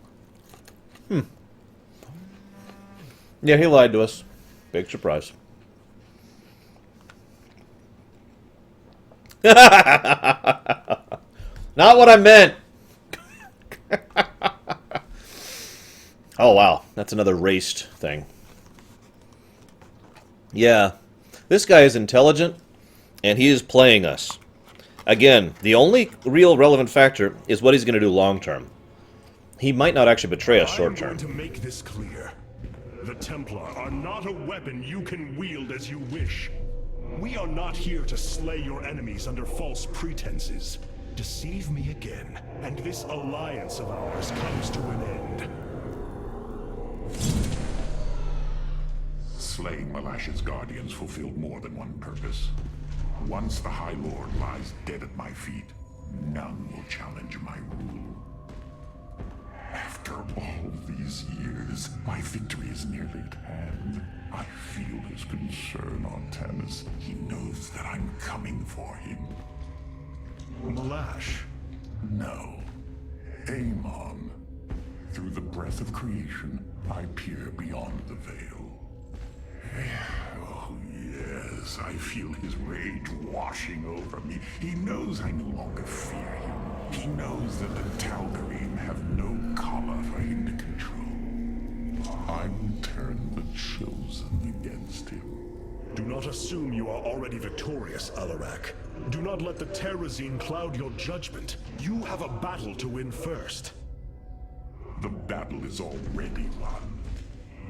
Yeah, he lied to us. Big surprise. Not what I meant! Oh, wow. That's another raced thing. Yeah. This guy is intelligent, and he is playing us. Again, the only real relevant factor is what he's going to do long-term. He might not actually betray us short-term. I'm going to make this clear. The Templar are not a weapon you can wield as you wish. We are not here to slay your enemies under false pretenses. Deceive me again, and this alliance of ours comes to an end. Slaying Malash's guardians fulfilled more than one purpose. Once the High Lord lies dead at my feet, none will challenge my rule. After all these years, my victory is nearly at hand. I feel his concern, Artanis. He knows that I'm coming for him. Malash. No. Amon. Through the breath of creation, I peer beyond the veil. Oh, yes, I feel his rage washing over me. He knows I no longer fear him. He knows that the Tal'Darim have no collar for him to control. I will turn the Chosen against him. Do not assume you are already victorious, Alarak. Do not let the Terrazine cloud your judgment. You have a battle to win first. The battle is already won.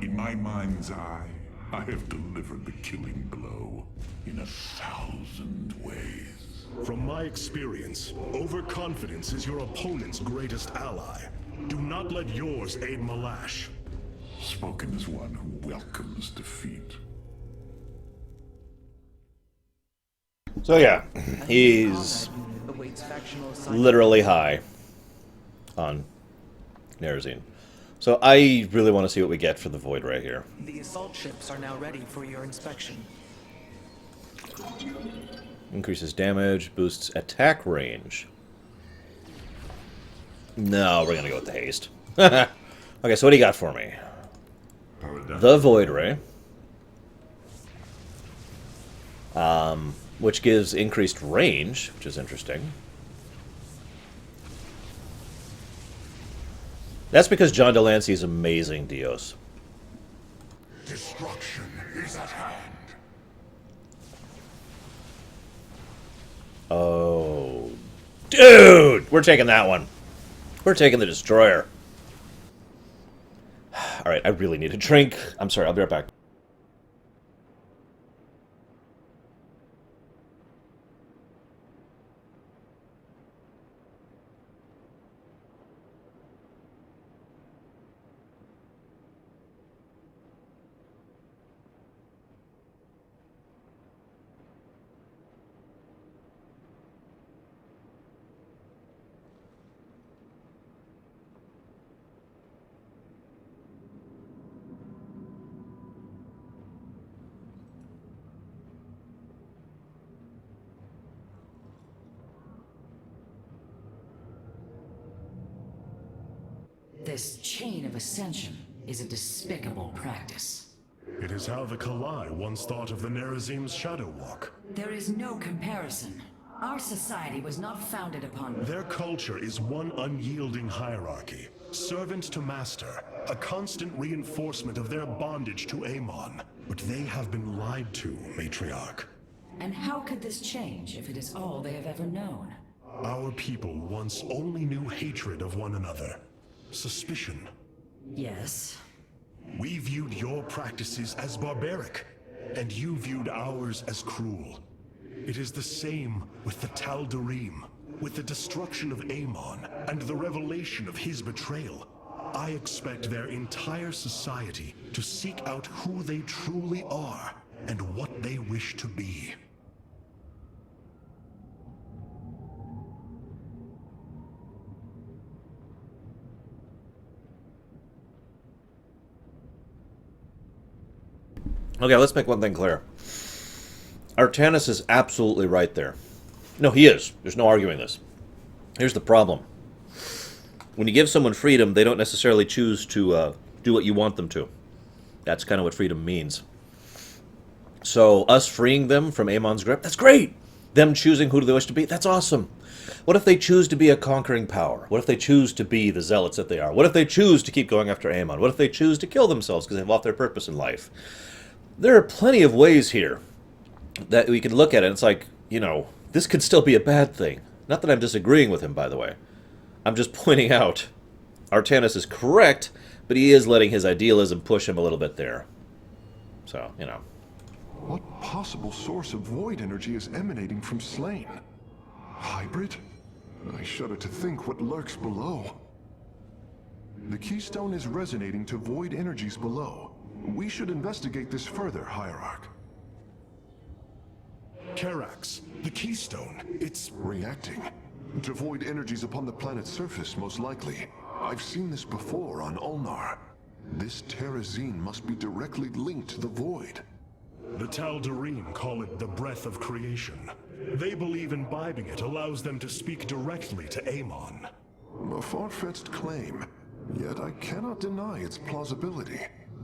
In my mind's eye, I have delivered the killing blow in 1,000 ways. From my experience, overconfidence is your opponent's greatest ally. Do not let yours aid Malash. Spoken as one who welcomes defeat. So yeah, he's literally high on Nerazine. So I really want to see what we get for the Void right here. The assault ships are now ready for your inspection. Increases damage, boosts attack range. No, we're gonna go with the haste. Okay, so what do you got for me? The Void Ray. Which gives increased range, which is interesting. That's because John Delancey is amazing, Dios. Destruction is at hand. Oh. Dude! We're taking that one. We're taking the Destroyer. Alright, I really need a drink. I'm sorry, I'll be right back. This chain of ascension is a despicable practice. It is how the Kalai once thought of the Nerazim's Shadow Walk. There is no comparison. Our society was not founded upon... Their culture is one unyielding hierarchy. Servant to master. A constant reinforcement of their bondage to Amon. But they have been lied to, Matriarch. And how could this change if it is all they have ever known? Our people once only knew hatred of one another. Suspicion. Yes. We viewed your practices as barbaric, and you viewed ours as cruel. It is the same with the Tal'Darim. With the destruction of Amon and the revelation of his betrayal, I expect their entire society to seek out who they truly are and what they wish to be. Okay, let's make one thing clear. Artanis is absolutely right there. No, he is. There's no arguing this. Here's the problem. When you give someone freedom, they don't necessarily choose to do what you want them to. That's kind of what freedom means. So, us freeing them from Amon's grip, that's great! Them choosing who they wish to be, that's awesome! What if they choose to be a conquering power? What if they choose to be the zealots that they are? What if they choose to keep going after Amon? What if they choose to kill themselves because they've lost their purpose in life? There are plenty of ways here that we can look at it. It's like, you know, this could still be a bad thing. Not that I'm disagreeing with him, by the way. I'm just pointing out Artanis is correct, but he is letting his idealism push him a little bit there. So, you know. What possible source of void energy is emanating from Slain? Hybrid? I shudder to think what lurks below. The keystone is resonating to void energies below. We should investigate this further, Hierarch. Karax, the keystone, it's reacting to void energies upon the planet's surface, most likely. I've seen this before on Ulnar. This Terrazine must be directly linked to the void. The Tal'Darim call it the breath of creation. They believe imbibing it allows them to speak directly to Amon. A far-fetched claim, yet I cannot deny its plausibility.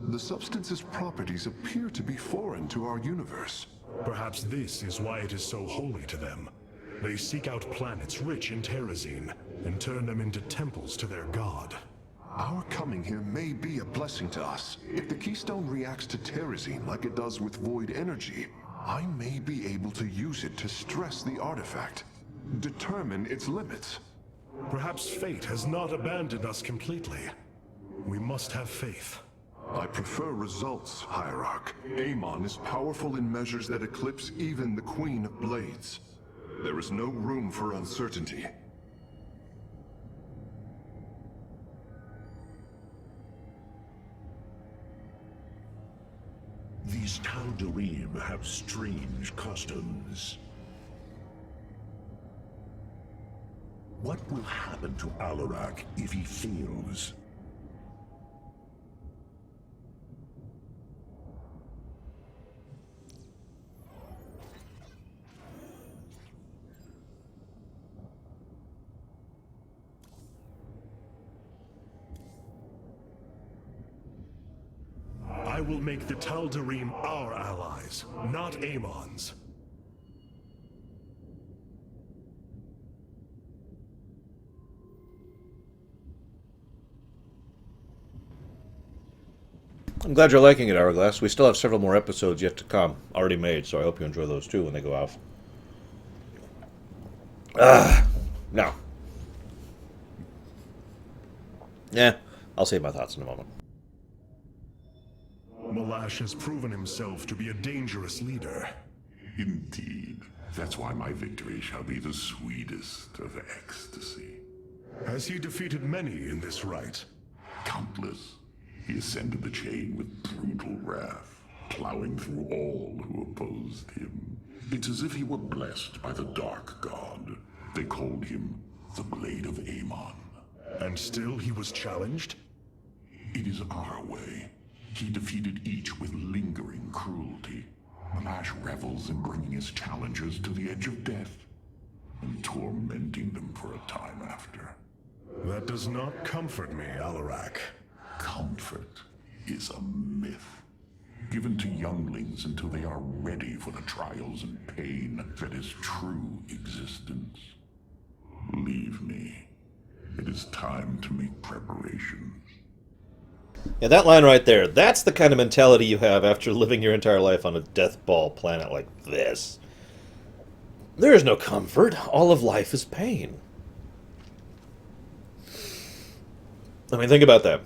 The substance's properties appear to be foreign to our universe. Perhaps this is why it is so holy to them. They seek out planets rich in Terrazine and turn them into temples to their god. Our coming here may be a blessing to us. If the keystone reacts to Terrazine like it does with void energy, I may be able to use it to stress the artifact, determine its limits. Perhaps fate has not abandoned us completely. We must have faith. I prefer results, Hierarch. Amon is powerful in measures that eclipse even the Queen of Blades. There is no room for uncertainty. These Tal'Darim have strange customs. What will happen to Alarak if he fails? I will make the Tal'Darim our allies, not Amon's. I'm glad you're liking it, Hourglass. We still have several more episodes yet to come, already made, so I hope you enjoy those too when they go off. No. Yeah, I'll save my thoughts in a moment. Malash has proven himself to be a dangerous leader. Indeed. That's why my victory shall be the sweetest of ecstasy. Has he defeated many in this rite? Countless. He ascended the chain with brutal wrath, plowing through all who opposed him. It's as if he were blessed by the Dark God. They called him the Blade of Amon. And still he was challenged? It is our way. He defeated each with lingering cruelty. Malash revels in bringing his challengers to the edge of death, and tormenting them for a time after. That does not comfort me, Alarak. Comfort is a myth, given to younglings until they are ready for the trials and pain that is true existence. Leave me. It is time to make preparations. Yeah, that line right there, that's the kind of mentality you have after living your entire life on a deathball planet like this. There is no comfort. All of life is pain. I mean, think about that.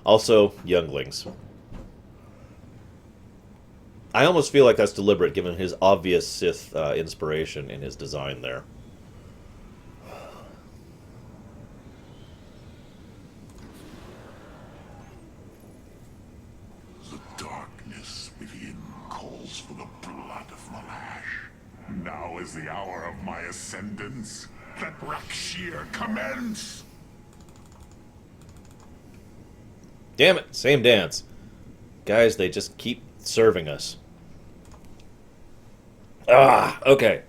Also, younglings. I almost feel like that's deliberate, given his obvious Sith inspiration in his design there. descendants. Let Rakshir commence! Damn it, same dance. Guys, they just keep serving us. Ah, okay.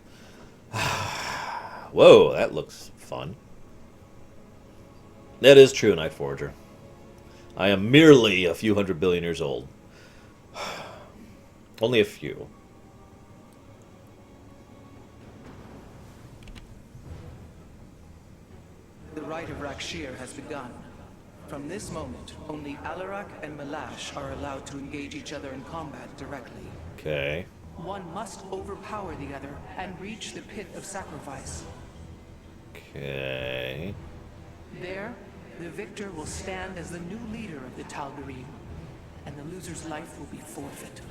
Whoa, that looks fun. That is true, Night Forger. I am merely a few 100 billion years old. Only a few. The rite of Rakshir has begun. From this moment, only Alarak and Malash are allowed to engage each other in combat directly. Okay. One must overpower the other and reach the pit of sacrifice. Okay. There, the victor will stand as the new leader of the Tal'Darim, and the loser's life will be forfeit.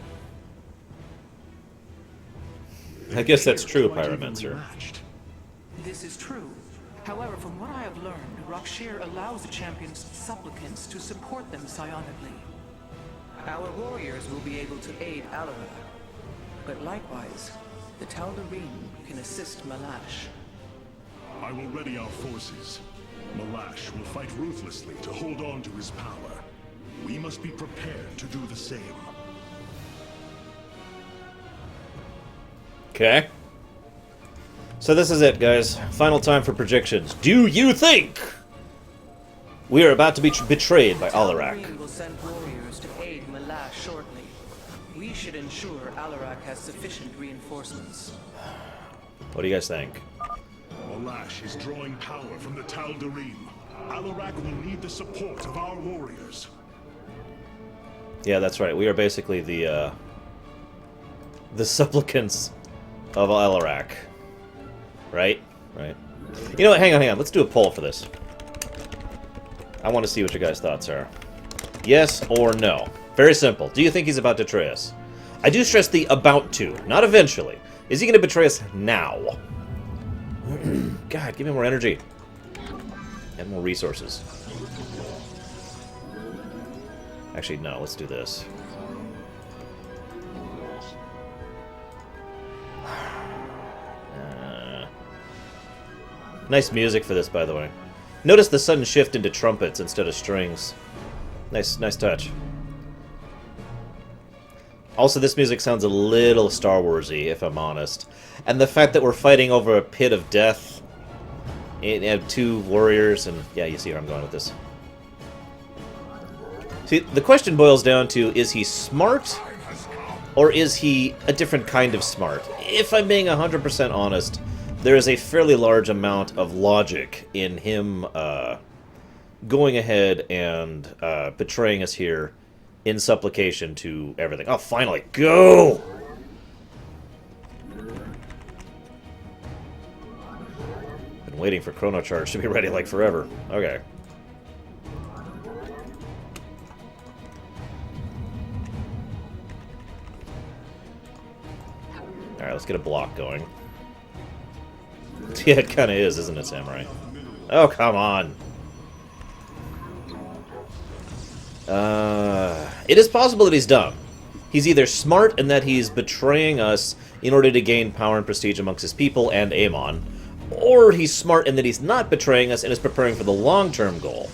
I guess that's true, Pyromancer. This is true. However, from what I have learned, Rakshir allows the champion's supplicants to support them psionically. Our warriors will be able to aid Alarak, but likewise, the Tal'Darim can assist Malash. I will ready our forces. Malash will fight ruthlessly to hold on to his power. We must be prepared to do the same. Okay. So this is it, guys. Final time for predictions. Do you think we are about to be betrayed by Alarak? Tal'Darim will send warriors to aid Malash shortly. We should ensure Alarak has sufficient reinforcements. What do you guys think? Malash is drawing power from the Tal'Darim. Alarak will need the support of our warriors. Yeah, that's right. We are basically the supplicants of Alarak. Right? Right. You know what? Hang on. Let's do a poll for this. I want to see what your guys' thoughts are. Yes or no? Very simple. Do you think he's about to betray us? I do stress the about to, not eventually. Is he going to betray us now? God, give me more energy. And more resources. Actually, no. Let's do this. Nice music for this, by the way. Notice the sudden shift into trumpets instead of strings. Nice touch. Also, this music sounds a little Star Wars-y, if I'm honest. And the fact that we're fighting over a pit of death, and have two warriors, and yeah, you see where I'm going with this. See, the question boils down to, is he smart, or is he a different kind of smart? If I'm being 100% honest, there is a fairly large amount of logic in him going ahead and betraying us here in supplication to everything. Oh, finally, go! Been waiting for Chrono Charge to be ready like forever. Okay. Alright, let's get a block going. Yeah, it kind of is, isn't it, Samurai? Oh, come on. It is possible that he's dumb. He's either smart in that he's betraying us in order to gain power and prestige amongst his people and Amon, or he's smart in that he's not betraying us and is preparing for the long-term goal.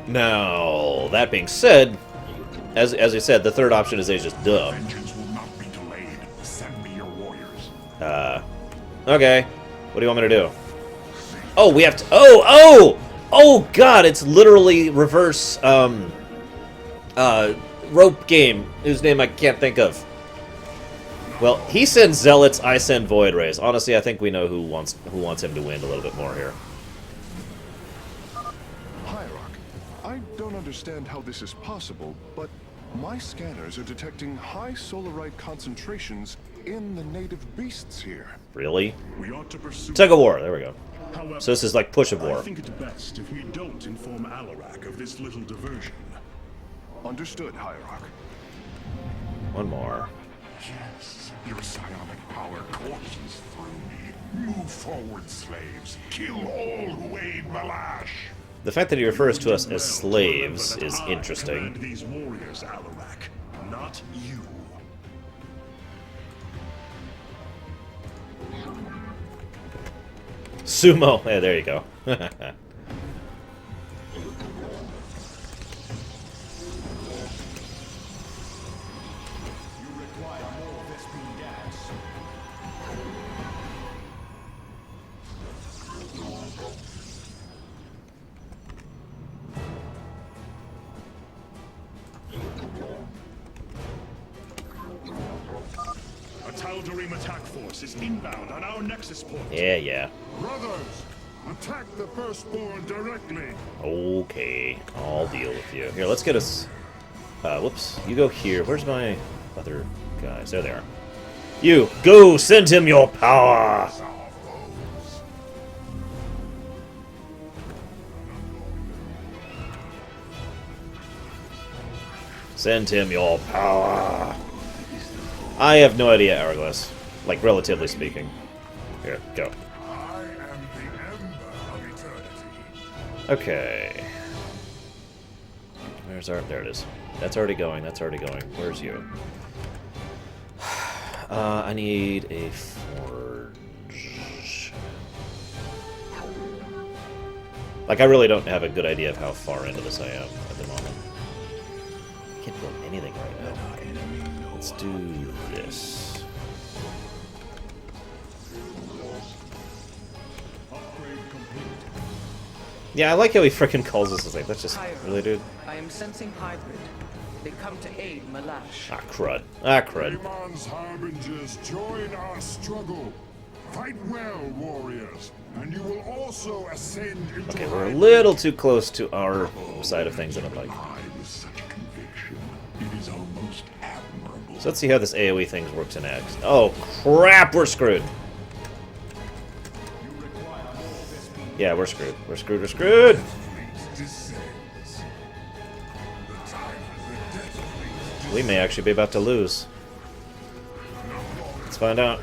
Now, that being said, as I said, the third option is that he's just dumb. Vengeance will not be delayed. Send me your warriors. Okay. What do you want me to do? Oh, we have to... Oh, God, it's literally reverse, rope game, whose name I can't think of. Well, he sends Zealots, I send Void Rays. Honestly, I think we know who wants him to win a little bit more here. Hierarch, I don't understand how this is possible, but my scanners are detecting high solarite concentrations in the native beasts here. Really? We ought to pursue... Tug of War, there we go. However, So this is like push of war. I think it's best if we don't inform Alarak of this little diversion. Understood, Hierarch. One more. Yes, your psionic power courses through me. Move forward, slaves. Kill all who aid Malash. The fact that he refers to us as Well, slaves remember is that I interesting. command these warriors, Alarak, not you. Sumo. Yeah, there you go. A Tal'Darim attack force is inbound on our nexus point. Yeah. Brothers, attack the firstborn directly. Okay, I'll deal with you. Here, let's get us... whoops. You go here. Where's my other guys? There they are. You, go! Send him your power! Send him your power! I have no idea, Hourglass. Like, relatively speaking. Here, go. I am the Ember of Eternity. Okay. Where's our... There it is. That's already going, that's already going. Where's you? I need a forge. Like, I really don't have a good idea of how far into this I am at the moment. I can't build anything right now. Let's do this. Yeah, I like how he frickin' calls us. Like, that's just... Really, dude? I am sensing hybrid. They come to aid Malash. Ah, crud. Ah, crud. Ramon's harbingers, join our struggle. Fight well, warriors, and you will also ascend into... Okay, we're a little too close to our side of things, I don't like. With such conviction. It is almost admirable. So let's see how this AoE thing works in X. Oh, crap, we're screwed. Yeah, we're screwed. We're screwed, we're screwed! We may actually be about to lose. Let's find out.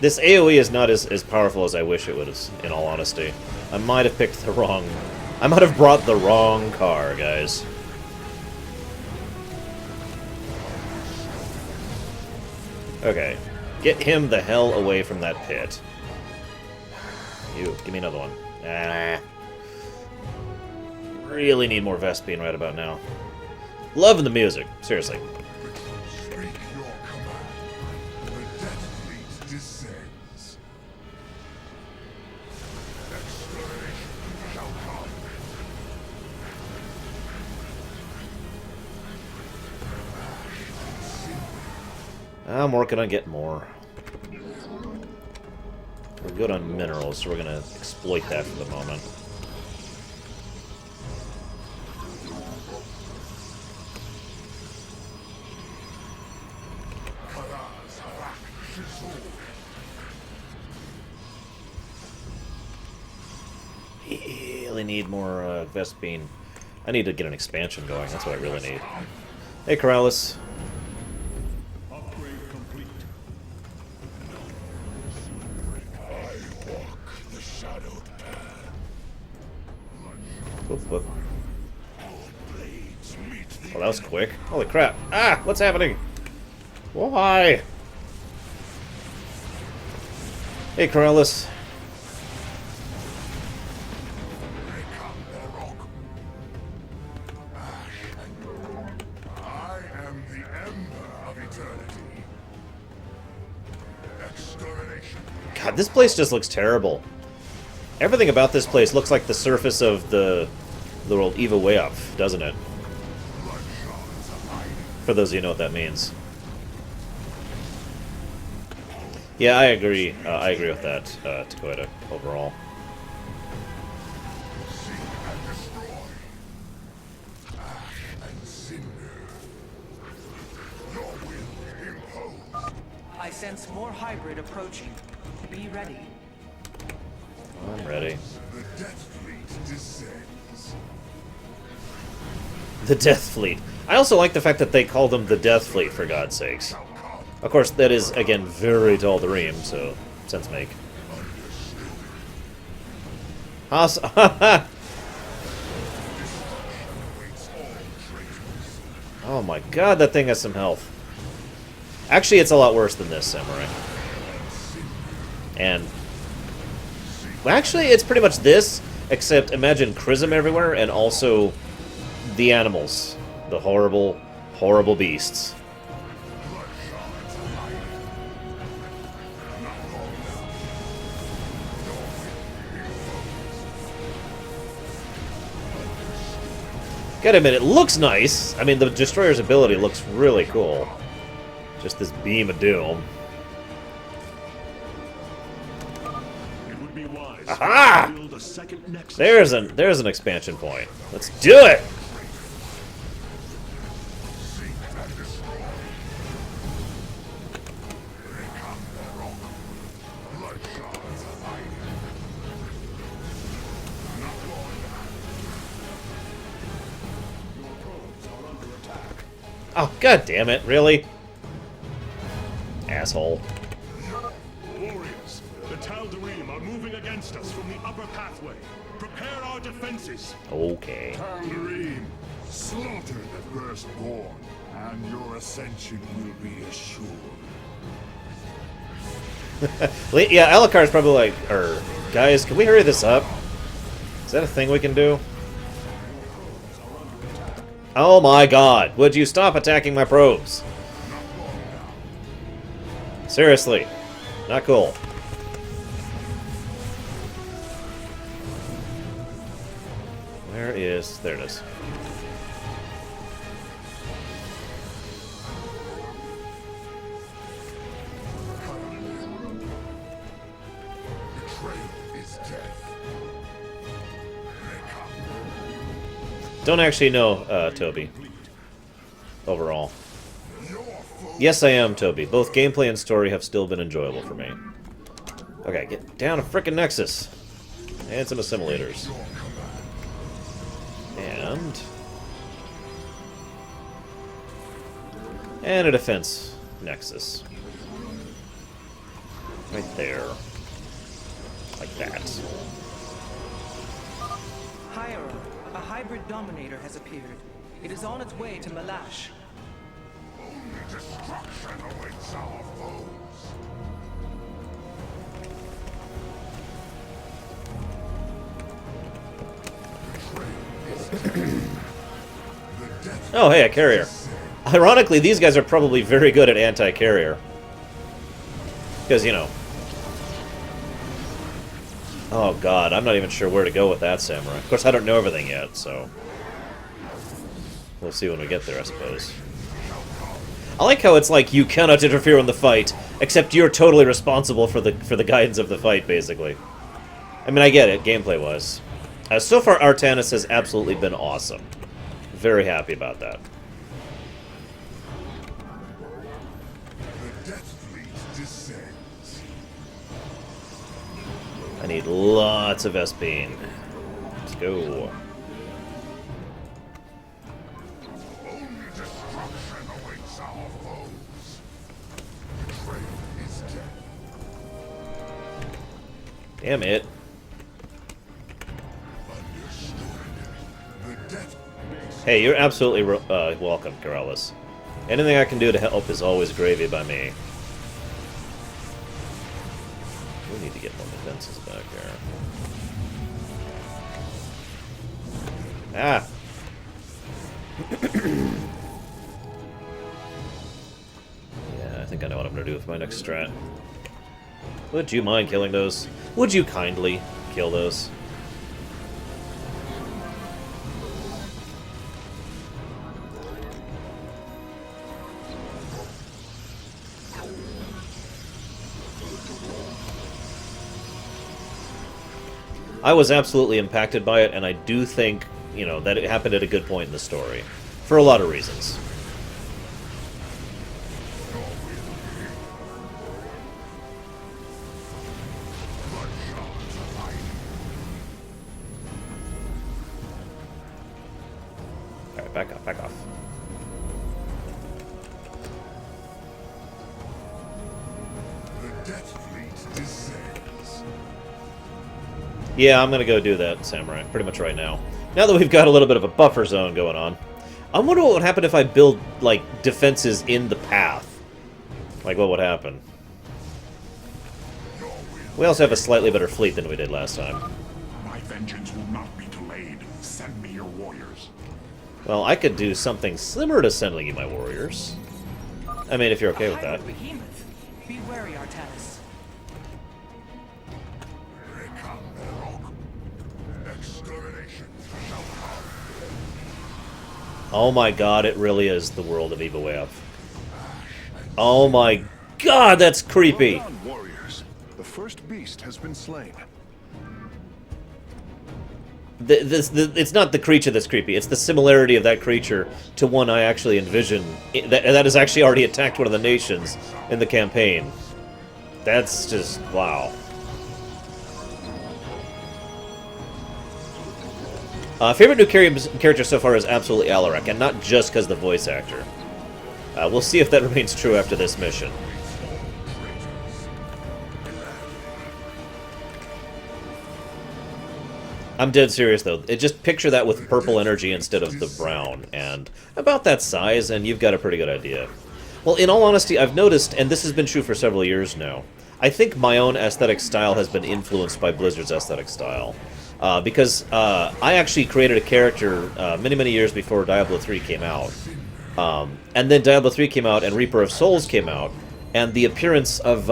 This AoE is not as powerful as I wish it was, in all honesty. I might have picked the wrong... I might have brought the wrong car, guys. Okay. Get him the hell away from that pit. You, give me another one. Ah. Really need more Vespene right about now. Loving the music, seriously. Speak your command. The Death Fleet descends. Exploration shall come. I'm working on getting more. We're good on minerals, so we're gonna exploit that for the moment. Really need more Vespene. I need to get an expansion going. That's what I really need. Hey, Corrales. Upgrade complete. I walk the shadowed path. Whoop, whoop. Blades meet the Oh, that was quick. Holy crap. Ah! What's happening? Why? Hey, Corrales. I am the Ember of Eternity. Extermination. God, this place just looks terrible. Everything about this place looks like the surface of the little Eva Way Up, doesn't it? For those of you who know what that means. Yeah, I agree. I agree with that, Takoida, overall. Seek and destroy. Ash and cinder. Your will impose. I sense more hybrid approaching. Be ready. I'm ready. The Death Fleet descends. The Death Fleet. I also like the fact that they call them the Death Fleet, for God's sakes. Of course, that is, again, very Tal'Darim, so sense make. Oh my god, that thing has some health. Actually, it's a lot worse than this, Samurai. And Well, actually, it's pretty much this, except imagine Chrism everywhere, and also the animals. The horrible, horrible beasts. Gotta admit, it looks nice. I mean, the Destroyer's ability looks really cool. Just this beam of doom. It would be wise Aha! to build a second nexus. There's an expansion point. Let's do it! Oh, god damn it, really? Asshole. Warriors, the Tal'Darim are moving against us from the upper pathway. Prepare our defenses. Okay. Tal'Darim, slaughter the firstborn, and your ascension will be assured. Yeah, Alucard's probably like, guys, can we hurry this up? Is that a thing we can do? Oh my god, would you stop attacking my probes? Seriously, not cool. Where is... there it is. Don't actually know, Toby. Overall. Yes, I am, Toby. Both gameplay and story have still been enjoyable for me. Okay, get down a frickin' Nexus. And some assimilators. And a defense Nexus. Right there. Like that. Hierarch, a hybrid dominator has appeared. It is on its way to Malash. Only destruction awaits our foes. Oh, hey, a carrier. Ironically, these guys are probably very good at anti-carrier. Because, you know... Oh god, I'm not even sure where to go with that samurai. Of course, I don't know everything yet, so... We'll see when we get there, I suppose. I like how it's like, you cannot interfere in the fight, except you're totally responsible for the guidance of the fight, basically. I mean, I get it, gameplay-wise. So far, Artanis has absolutely been awesome. Very happy about that. The Death Fleet descends. I need lots of S-Beam. Let's go. Only destruction awaits our foes. Betrayal is death. Damn it. Hey, you're absolutely welcome, Corellis. Anything I can do to help is always gravy by me. We need to get more defenses back here. Ah! Yeah, I think I know what I'm going to do with my next strat. Would you mind killing those? Would you kindly kill those? I was absolutely impacted by it, and I do think, you know, that it happened at a good point in the story. For a lot of reasons. Alright, back off, back off. The Death Fleet descends. Yeah, I'm gonna go do that, Samurai, pretty much right now. Now that we've got a little bit of a buffer zone going on. I wonder what would happen if I build, like, defenses in the path. Like, what would happen? We also have a slightly better fleet than we did last time. My vengeance will not be delayed. Send me your warriors. Well, I could do something similar to sending you my warriors. I mean, if you're okay with that. Behemoth. Be wary, Artanis. Oh my god, it really is the world of Eva Wave. Oh my god, that's creepy! Well done, warriors. The first beast has been slain. It's not the creature that's creepy, it's the similarity of that creature to one I actually envision. That has actually already attacked one of the nations in the campaign. That's just, wow. Favorite new character so far is absolutely Alaric, and not just because of the voice actor. We'll see if that remains true after this mission. I'm dead serious, though. Just picture that with purple energy instead of the brown, and about that size, and you've got a pretty good idea. Well, in all honesty, I've noticed, and this has been true for several years now, I think my own aesthetic style has been influenced by Blizzard's aesthetic style. Because I actually created a character many, many years before Diablo 3 came out. And then Diablo 3 came out and Reaper of Souls came out, and the appearance of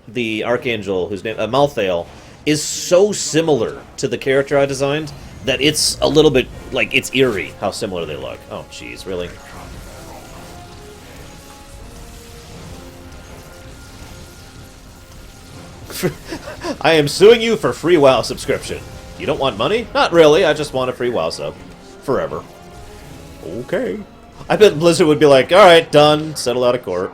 the Archangel, whose name, Malthael, is so similar to the character I designed that it's a little bit, like, it's eerie how similar they look. Oh, jeez, really? I am suing you for free WoW subscription. You don't want money? Not really, I just want a free WoW sub. Forever. Okay. I bet Blizzard would be like, alright, done, settle out of court.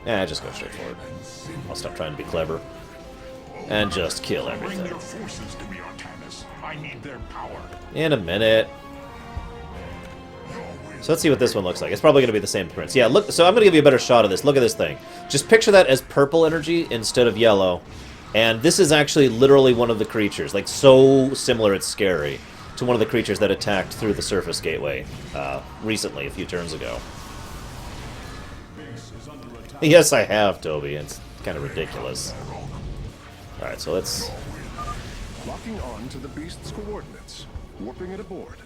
Yeah, just go straight forward. I'll stop trying to be clever. And just kill everything. Bring your forces to me, Artanis. I need their power. In a minute. So let's see what this one looks like. It's probably going to be the same appearance. Yeah, look. So I'm going to give you a better shot of this. Look at this thing. Just picture that as purple energy instead of yellow. And this is actually literally one of the creatures. Like, so similar it's scary to one of the creatures that attacked through the surface gateway recently, a few turns ago. Yes, I have, Toby. It's kind of ridiculous. Alright, so let's... Locking on to the beast's coordinates. Warping it aboard.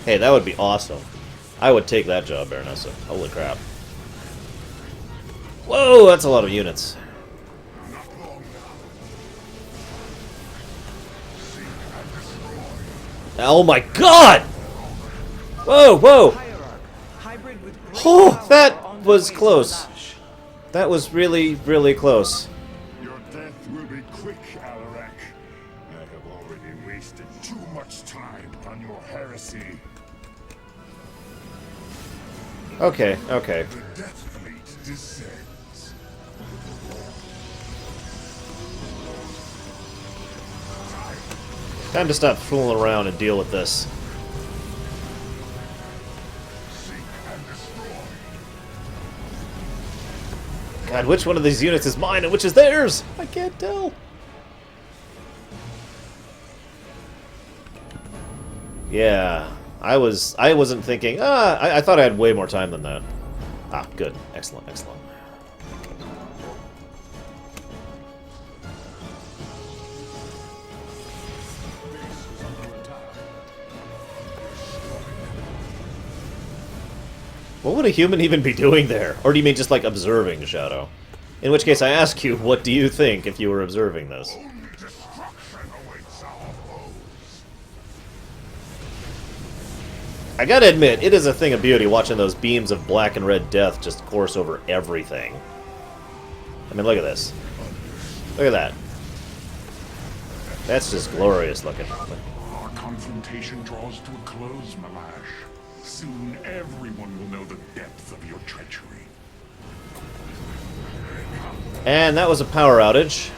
Hey, that would be awesome. I would take that job, Baronessa. Holy crap. Whoa, that's a lot of units. Oh my god! Whoa, whoa! Oh, that was close. That was really, really close. Your death will be quick, Alaric. I have already wasted too much time on your heresy. Okay, okay. The Death Fleet descends. Time to stop fooling around and deal with this. God, which one of these units is mine and which is theirs? I can't tell. Yeah, I wasn't thinking. I thought I had way more time than that. Ah, good, excellent, excellent. What would a human even be doing there? Or do you mean just, like, observing, Shadow? In which case, I ask you, what do you think if you were observing this? I gotta admit, it is a thing of beauty watching those beams of black and red death just course over everything. I mean, look at this. Look at that. That's just glorious looking. Our confrontation draws to a close, Malash. Soon everyone will know the depth of your treachery. And that was a power outage.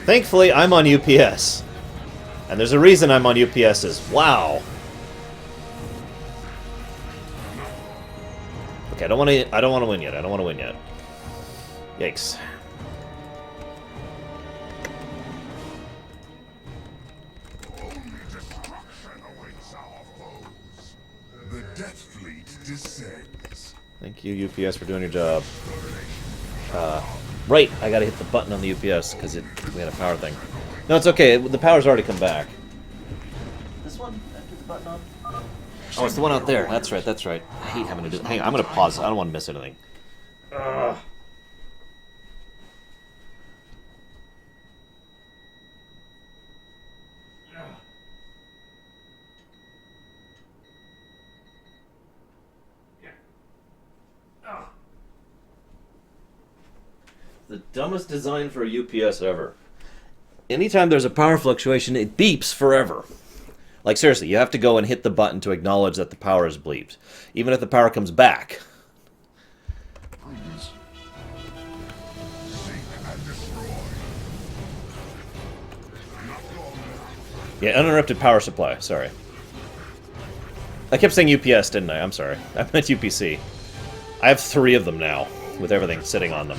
Thankfully, I'm on UPS. And there's a reason I'm on UPSs. Wow. Okay, I don't want to win yet. I don't want to win yet. Yikes. Thank you, UPS, for doing your job. Right, I gotta hit the button on the UPS, because we had a power thing. No, it's okay, the power's already come back. This one? I put the button on? Oh, it's the one out there. That's right, that's right. I hate having to do... Hang on, I'm gonna pause. I don't want to miss anything. Ugh. The dumbest design for a UPS ever. Anytime there's a power fluctuation, it beeps forever. Like, seriously, you have to go and hit the button to acknowledge that the power is bleeped. Even if the power comes back. Yeah, uninterrupted power supply. Sorry. I kept saying UPS, didn't I? I'm sorry. I meant UPC. I have 3 of them now, with everything sitting on them.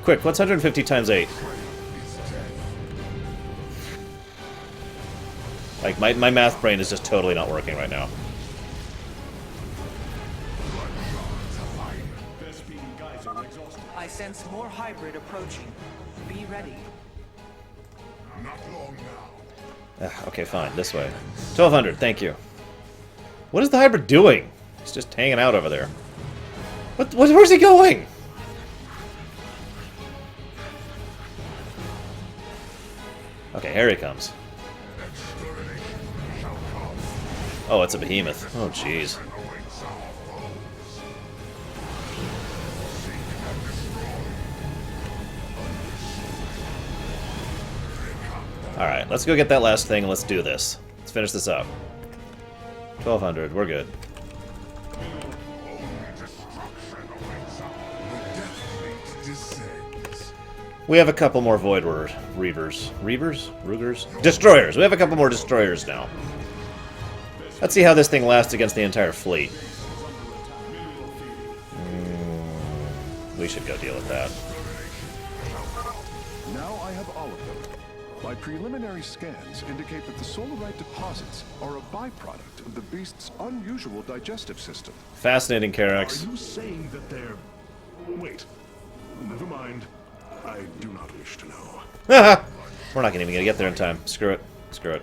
Quick, what's 150 times 8? Like, my math brain is just totally not working right now. I sense more hybrid approaching. Be ready. Not long now. Okay, fine. This way. 1200, thank you. What is the hybrid doing? He's just hanging out over there. Where's he going? Okay, here he comes. Oh, it's a behemoth. Oh, jeez. Alright, let's go get that last thing and let's do this. Let's finish this up. 1200, we're good. We have a couple more Void Reavers. Reavers? Rugers? Destroyers! We have a couple more destroyers now. Let's see how this thing lasts against the entire fleet. We should go deal with that. Now I have all of them. My preliminary scans indicate that the solarite deposits are a byproduct of the beast's unusual digestive system. Fascinating, Karax. Are you saying that they're... Wait. Never mind. I do not wish to know. We're not even gonna get there in time. Screw it. Screw it.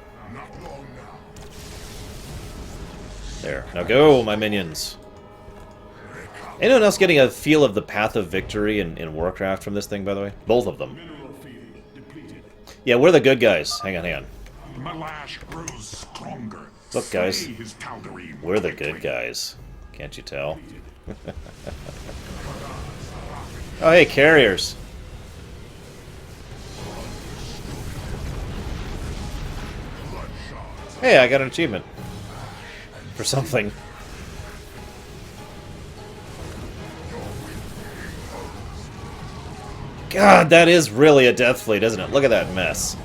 There. Now go, my minions. Anyone else getting a feel of the path of victory in Warcraft from this thing, by the way? Both of them. Yeah, we're the good guys. Hang on, hang on. Malash grows stronger. Look, guys. Slay his Tal'Darim We're the quickly. good guys. Can't you tell? Oh, hey, carriers. Hey, I got an achievement. For something. God, that is really a death fleet, isn't it? Look at that mess.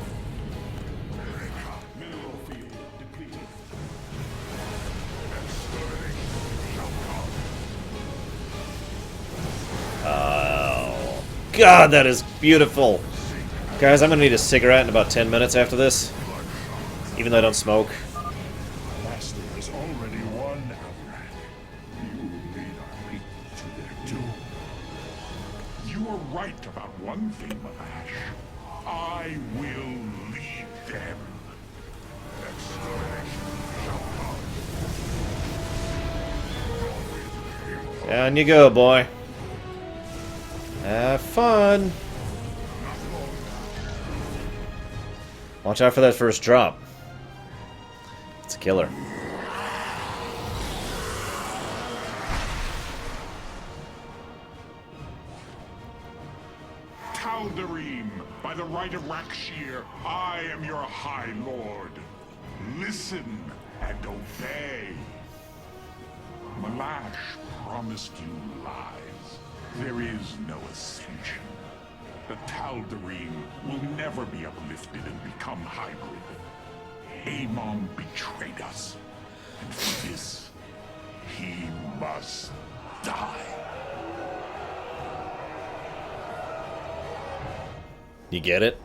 Oh, God, that is beautiful. Guys, I'm gonna need a cigarette in about 10 minutes after this. Even though I don't smoke. Master has already won. You will lead our fleet to their doom. You are right about one thing, Malash. I will lead them. Down you go, boy. Have fun. Watch out for that first drop. It's a killer. Tal'Darim, by the right of Rakshir, I am your High Lord. Listen and obey. Malash promised you lies. There is no ascension. The Tal'Darim will never be uplifted and become hybrid. Amon betrayed us, and for this, he must die. You get it?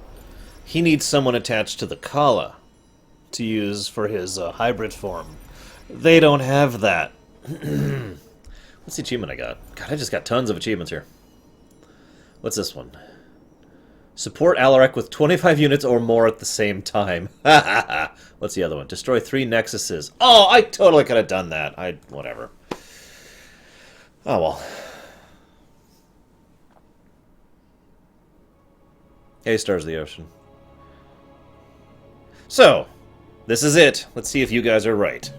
He needs someone attached to the Kala to use for his hybrid form. They don't have that. What's the achievement I got? God, I just got tons of achievements here. What's this one? Support Alarak with 25 units or more at the same time. What's the other one? Destroy 3 nexuses. Oh, I totally could have done that. Whatever. Oh, well. Hey, Stars of the Ocean. So, this is it. Let's see if you guys are right.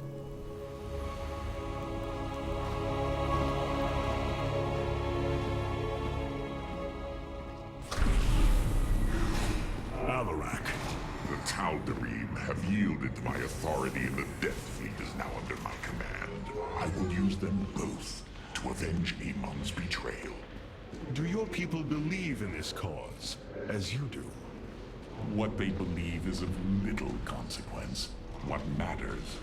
The Tal'Darim have yielded to my authority, and the Death Fleet is now under my command. I will use them both to avenge Amon's betrayal. Do your people believe in this cause, as you do? What they believe is of little consequence. What matters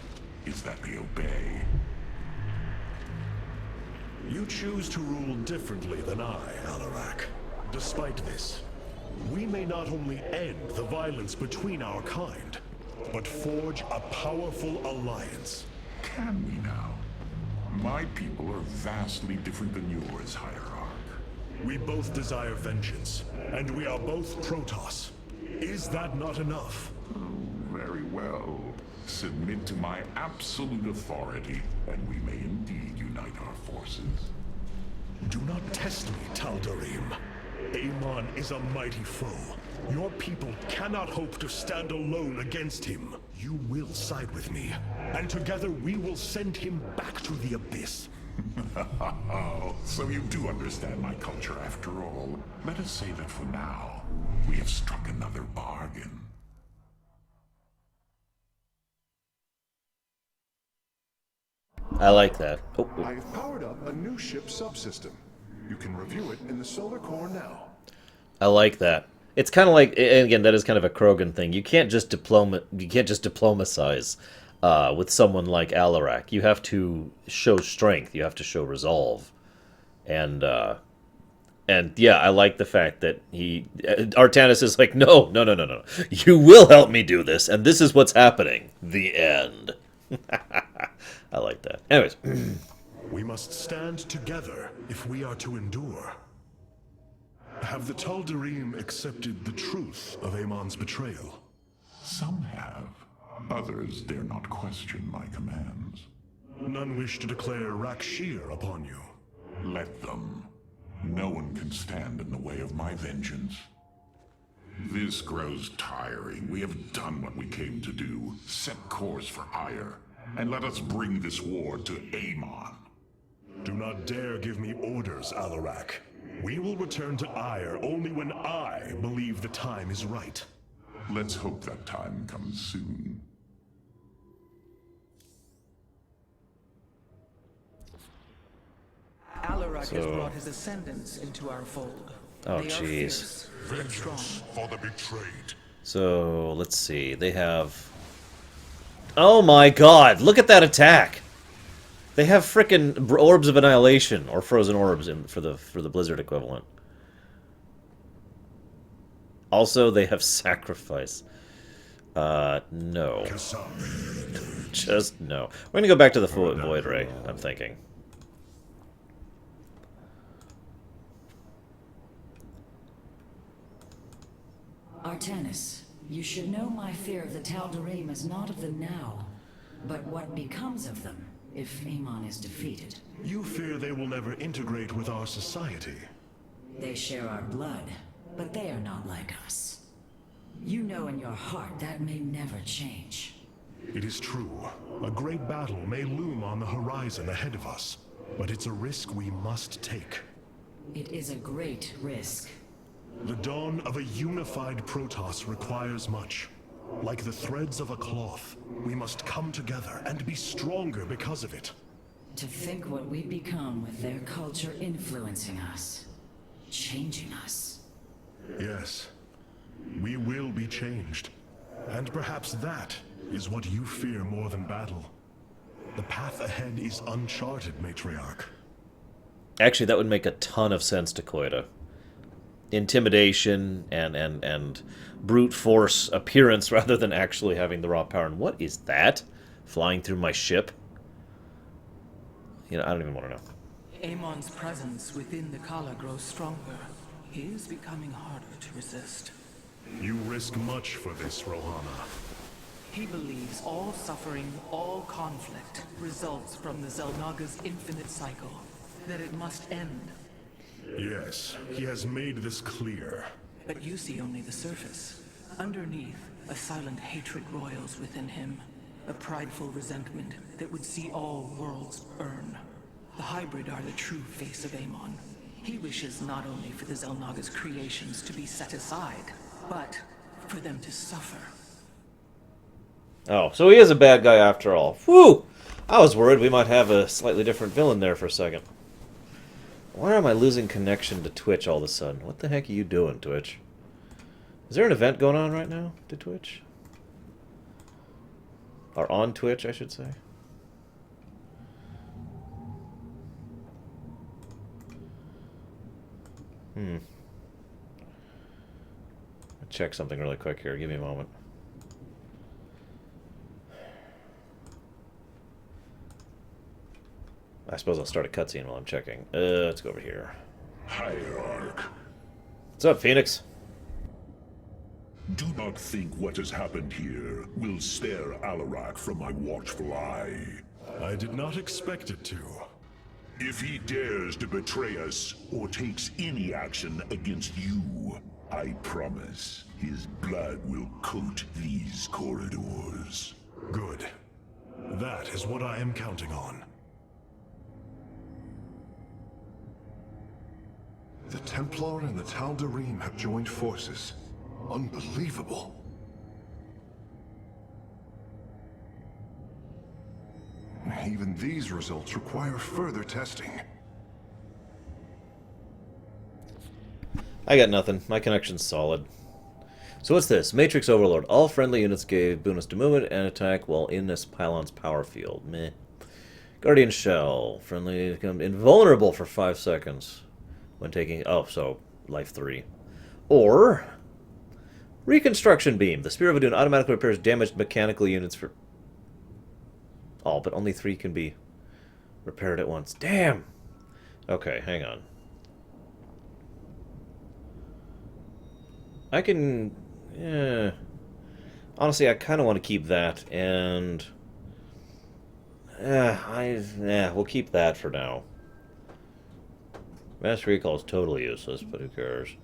is that they obey. You choose to rule differently than I, Alarak. Despite this, we may not only end the violence between our kind, but forge a powerful alliance. Can we now? My people are vastly different than yours, Hierarch. We both desire vengeance, and we are both Protoss. Is that not enough? Oh, very well. Submit to my absolute authority, and we may indeed unite our forces. Do not test me, Tal'Darim. Amon is a mighty foe. Your people cannot hope to stand alone against him. You will side with me, and together we will send him back to the Abyss. Oh, so you do understand my culture after all. Let us say that for now, we have struck another bargain. I like that. Oh, oh. I have powered up a new ship subsystem. You can review it in the solar core now. I like that. It's kind of like, and again, that is kind of a Krogan thing. You can't just diplomatize with someone like Alarak. You have to show strength. You have to show resolve. And yeah, I like the fact that Artanis is like, no. You will help me do this, and this is what's happening. The end. I like that. Anyways. We must stand together if we are to endure. Have the Tal'Darim accepted the truth of Amon's betrayal? Some have. Others dare not question my commands. None wish to declare Rakshir upon you. Let them. No one can stand in the way of my vengeance. This grows tiring. We have done what we came to do. Set course for Ire, and let us bring this war to Amon. Do not dare give me orders, Alarak. We will return to Ire only when I believe the time is right. Let's hope that time comes soon. Alarak has brought his ascendants into our fold. Oh, They are jeez. fierce, but strong. For the betrayed. So, let's see. They have... Oh my god, look at that attack! They have frickin' Orbs of Annihilation, or Frozen Orbs for the Blizzard equivalent. Also, they have Sacrifice. No. Just no. We're gonna go back to the Void Ray, I'm thinking. Artanis, you should know my fear of the Tal'Darim is not of the now, but what becomes of them if Amon is defeated. You fear they will never integrate with our society. They share our blood, but they are not like us. You know in your heart that may never change. It is true. A great battle may loom on the horizon ahead of us, but it's a risk we must take. It is a great risk. The dawn of a unified Protoss requires much. Like the threads of a cloth, we must come together and be stronger because of it. To think what we become with their culture influencing us, changing us. Yes, we will be changed. And perhaps that is what you fear more than battle. The path ahead is uncharted, Matriarch. Actually, that would make a ton of sense to Koida. Intimidation and brute force appearance rather than actually having the raw power. And what is that? Flying through my ship? You know, I don't even want to know. Amon's presence within the Kala grows stronger. He is becoming harder to resist. You risk much for this, Rohana. He believes all suffering, all conflict, results from the Xel'Naga's infinite cycle. That it must end. Yes, he has made this clear. But you see only the surface. Underneath, a silent hatred roils within him. A prideful resentment that would see all worlds burn. The hybrid are the true face of Amon. He wishes not only for the Xel'Naga's creations to be set aside, but for them to suffer. Oh, so he is a bad guy after all. Whew! I was worried we might have a slightly different villain there for a second. Why am I losing connection to Twitch all of a sudden? What the heck are you doing, Twitch? Is there an event going on right now to Twitch? Or on Twitch, I should say. I'll check something really quick here. Give me a moment. I suppose I'll start a cutscene while I'm checking. Let's go over here. Hierarch. What's up, Phoenix? Do not think what has happened here will spare Alarak from my watchful eye. I did not expect it to. If he dares to betray us or takes any action against you, I promise his blood will coat these corridors. Good. That is what I am counting on. The Templar and the Tal'Darim have joined forces. Unbelievable. Even these results require further testing. I got nothing. My connection's solid. So what's this? Matrix Overload. All friendly units gave bonus to movement and attack while in this pylon's power field. Meh. Guardian Shell. Friendly become invulnerable for 5 seconds when taking... Oh, so life 3. Or... Reconstruction Beam. The Spear of Adun automatically repairs damaged mechanical units for... Oh, but only 3 can be repaired at once. Damn! Okay, hang on. I can... Yeah. Honestly, I kind of want to keep that, and... we'll keep that for now. Mass Recall is totally useless, but who cares?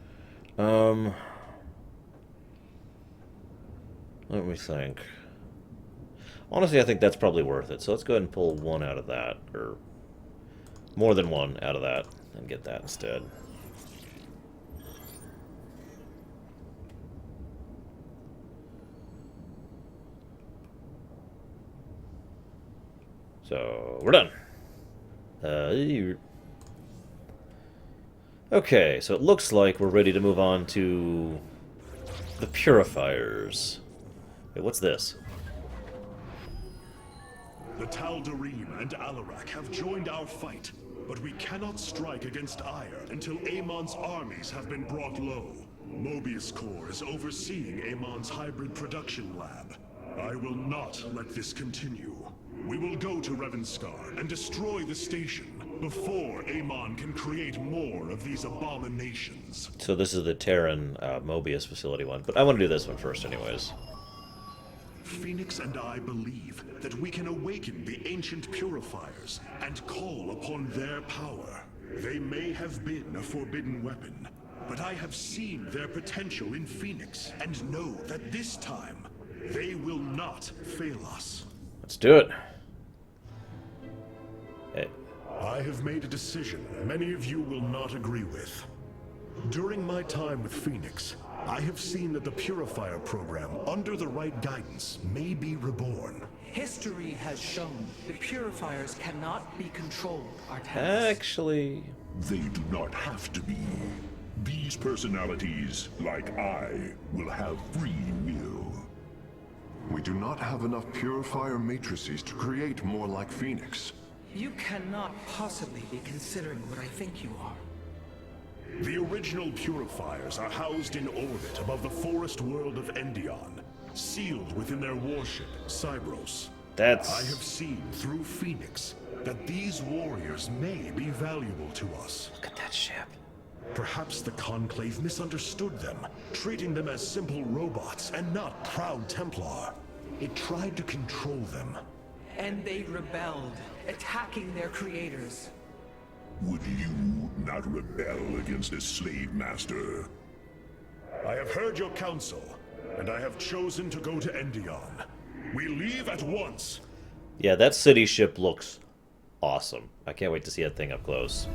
Let me think. Honestly, I think that's probably worth it. So let's go ahead and pull 1 out of that, or more than 1 out of that, and get that instead. So, we're done. Okay, so it looks like we're ready to move on to the Purifiers. Wait, what's this? The Tal'Darim and Alarak have joined our fight, but we cannot strike against Ire until Amon's armies have been brought low. Mobius Corps is overseeing Amon's hybrid production lab. I will not let this continue. We will go to Revanskar and destroy the station before Amon can create more of these abominations. So this is the Terran Mobius facility one, but I want to do this one first anyways. Phoenix and I believe that we can awaken the ancient purifiers and call upon their power. They may have been a forbidden weapon, but I have seen their potential in Phoenix and know that this time they will not fail us. Let's do it. Hey. I have made a decision many of you will not agree with. During my time with Phoenix, I have seen that the Purifier program, under the right guidance, may be reborn. History has shown the Purifiers cannot be controlled, Artanis. Actually... They do not have to be. These personalities, like I, will have free will. We do not have enough Purifier matrices to create more like Phoenix. You cannot possibly be considering what I think you are. The original Purifiers are housed in orbit above the forest world of Endion, sealed within their warship, Cybros. That's... I have seen through Phoenix that these warriors may be valuable to us. Look at that ship. Perhaps the Conclave misunderstood them, treating them as simple robots and not proud Templar. It tried to control them. And they rebelled, attacking their creators. Would you not rebel against a slave master? I have heard your counsel, and I have chosen to go to Endion. We leave at once. Yeah, that city ship looks awesome. I can't wait to see that thing up close.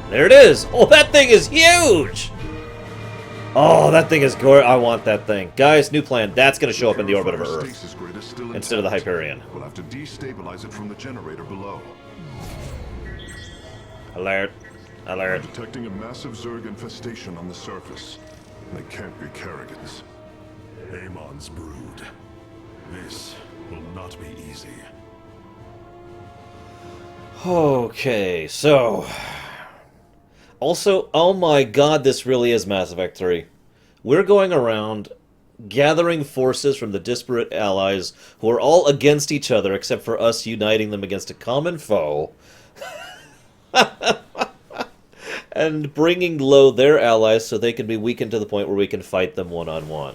There it is! Oh, that thing is huge! Oh, that thing is gorgeous. I want that thing. Guys, new plan. That's going to show up in the orbit of Earth instead of the Hyperion. We'll have to destabilize it from the generator below. Alert. Alert. I'm detecting a massive Zerg infestation on the surface. They can't be Kerrigans. Amon's brood. This will not be easy. Okay, so... Also, oh my god, this really is Mass Effect 3. We're going around gathering forces from the disparate allies who are all against each other except for us uniting them against a common foe. And bringing low their allies so they can be weakened to the point where we can fight them one-on-one.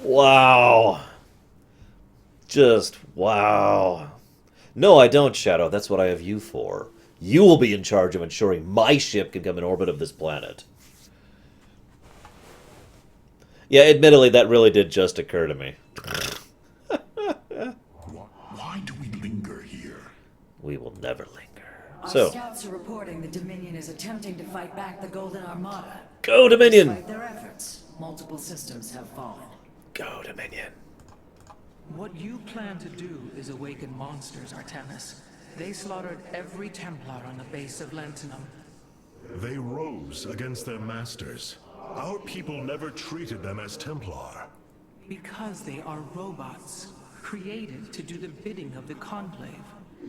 Wow. Just wow. No, I don't, Shadow. That's what I have you for. You will be in charge of ensuring my ship can come in orbit of this planet. Yeah, admittedly, that really did just occur to me. Why do we linger here? We will never linger. Our So, scouts are reporting the Dominion is attempting to fight back the Golden Armada. go Dominion! Despite their efforts, multiple systems have fallen. Go Dominion. What you plan to do is awaken monsters, Artanis. They slaughtered every Templar on the base of Lentinum. They rose against their masters. Our people never treated them as Templar. Because they are robots, created to do the bidding of the Conclave.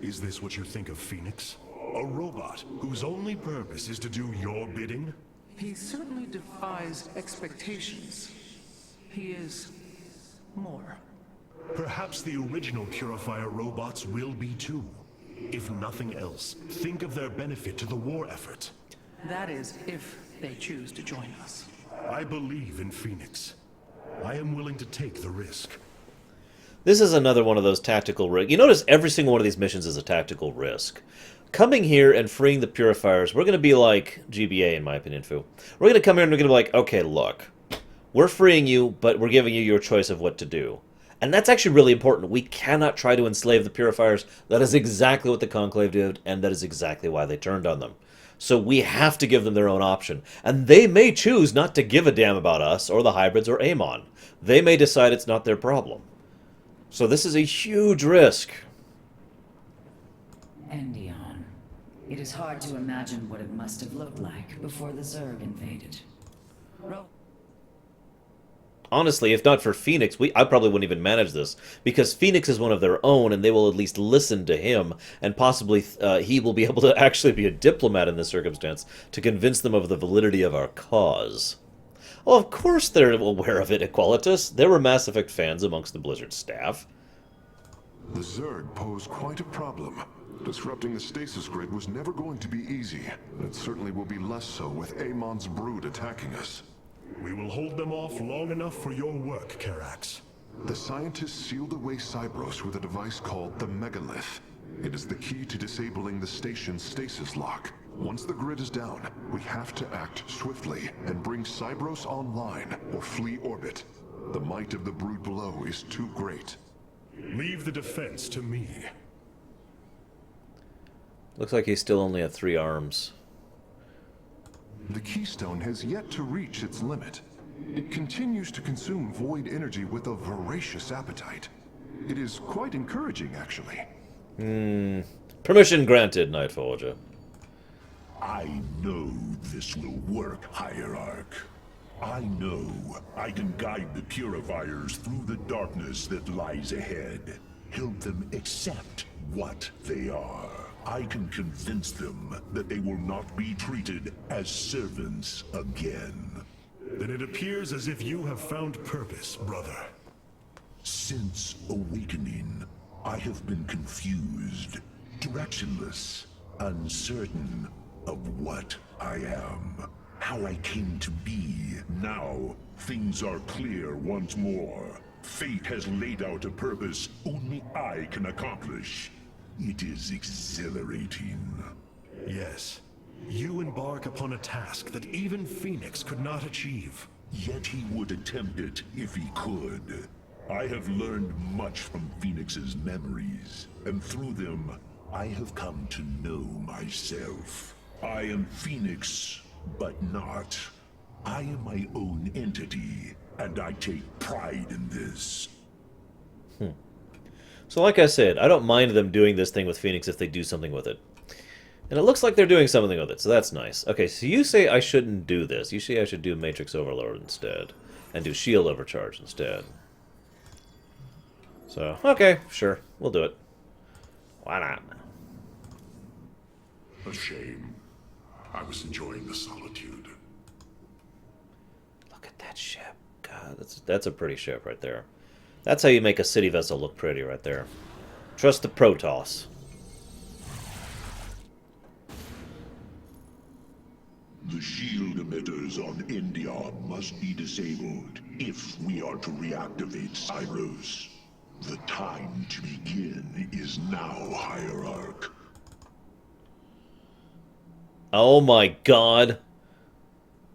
Is this what you think of Phoenix? A robot whose only purpose is to do your bidding? He certainly defies expectations. He is more. Perhaps the original Purifier robots will be too. If nothing else, think of their benefit to the war effort. That is, if they choose to join us. I believe in Phoenix. I am willing to take the risk. This is another one of those tactical risks. You notice every single one of these missions is a tactical risk. Coming here and freeing the Purifiers, we're going to be like GBA, in my opinion, Fu. We're going to come here and we're going to be like, okay, look, we're freeing you, but we're giving you your choice of what to do. And that's actually really important. We cannot try to enslave the Purifiers. That is exactly what the Conclave did, and that is exactly why they turned on them. So we have to give them their own option. And they may choose not to give a damn about us, or the hybrids, or Amon. They may decide it's not their problem. So this is a huge risk. Endion. It is hard to imagine what it must have looked like before the Zerg invaded. Honestly, if not for Phoenix, I probably wouldn't even manage this, because Phoenix is one of their own, and they will at least listen to him, and possibly he will be able to actually be a diplomat in this circumstance to convince them of the validity of our cause. Well, of course they're aware of it, Equalitus. There were Mass Effect fans amongst the Blizzard staff. The Zerg pose quite a problem. Disrupting the stasis grid was never going to be easy. It certainly will be less so with Amon's brood attacking us. We will hold them off long enough for your work, Karax. The scientists sealed away Cybros with a device called the Megalith. It is the key to disabling the station's stasis lock. Once the grid is down, we have to act swiftly and bring Cybros online or flee orbit. The might of the brood below is too great. Leave the defense to me. Looks like he's still only at 3 arms. The Keystone has yet to reach its limit. It continues to consume void energy with a voracious appetite. It is quite encouraging, actually. Permission granted, Nightforger. I know this will work, Hierarch. I know I can guide the Purifiers through the darkness that lies ahead. Help them accept what they are. I can convince them that they will not be treated as servants again. Then it appears as if you have found purpose, brother. Since awakening, I have been confused, directionless, uncertain of what I am, how I came to be. Now, things are clear once more. Fate has laid out a purpose only I can accomplish. It is exhilarating. Yes. You embark upon a task that even Phoenix could not achieve. Yet he would attempt it if he could. I have learned much from Phoenix's memories, and through them, I have come to know myself. I am Phoenix, but not. I am my own entity, and I take pride in this. So like I said, I don't mind them doing this thing with Phoenix if they do something with it. And it looks like they're doing something with it, so that's nice. Okay, so you say I shouldn't do this. You say I should do Matrix Overload instead. And do Shield Overcharge instead. So, okay, sure. We'll do it. Why not? A shame. I was enjoying the solitude. Look at that ship. God, that's a pretty ship right there. That's how you make a city vessel look pretty right there. Trust the Protoss. The shield emitters on Endion must be disabled if we are to reactivate Cyros. The time to begin is now, Hierarch. Oh my god.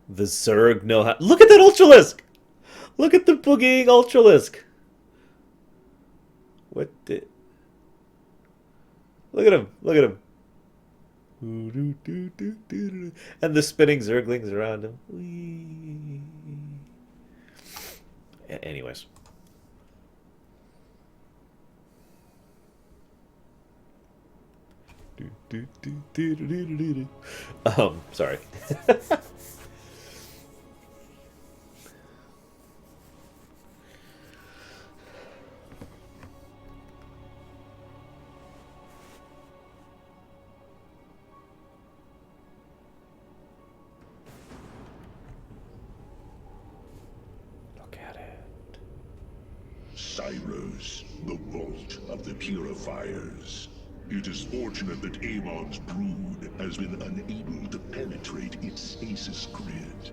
The Zerg know how... Look at that Ultralisk! Look at the boogieing Ultralisk! What the... Look at him! Look at him! And the spinning Zerglings around him. Whee. Anyways. Sorry. Cyros, the vault of the purifiers. It is fortunate that Amon's brood has been unable to penetrate its stasis grid.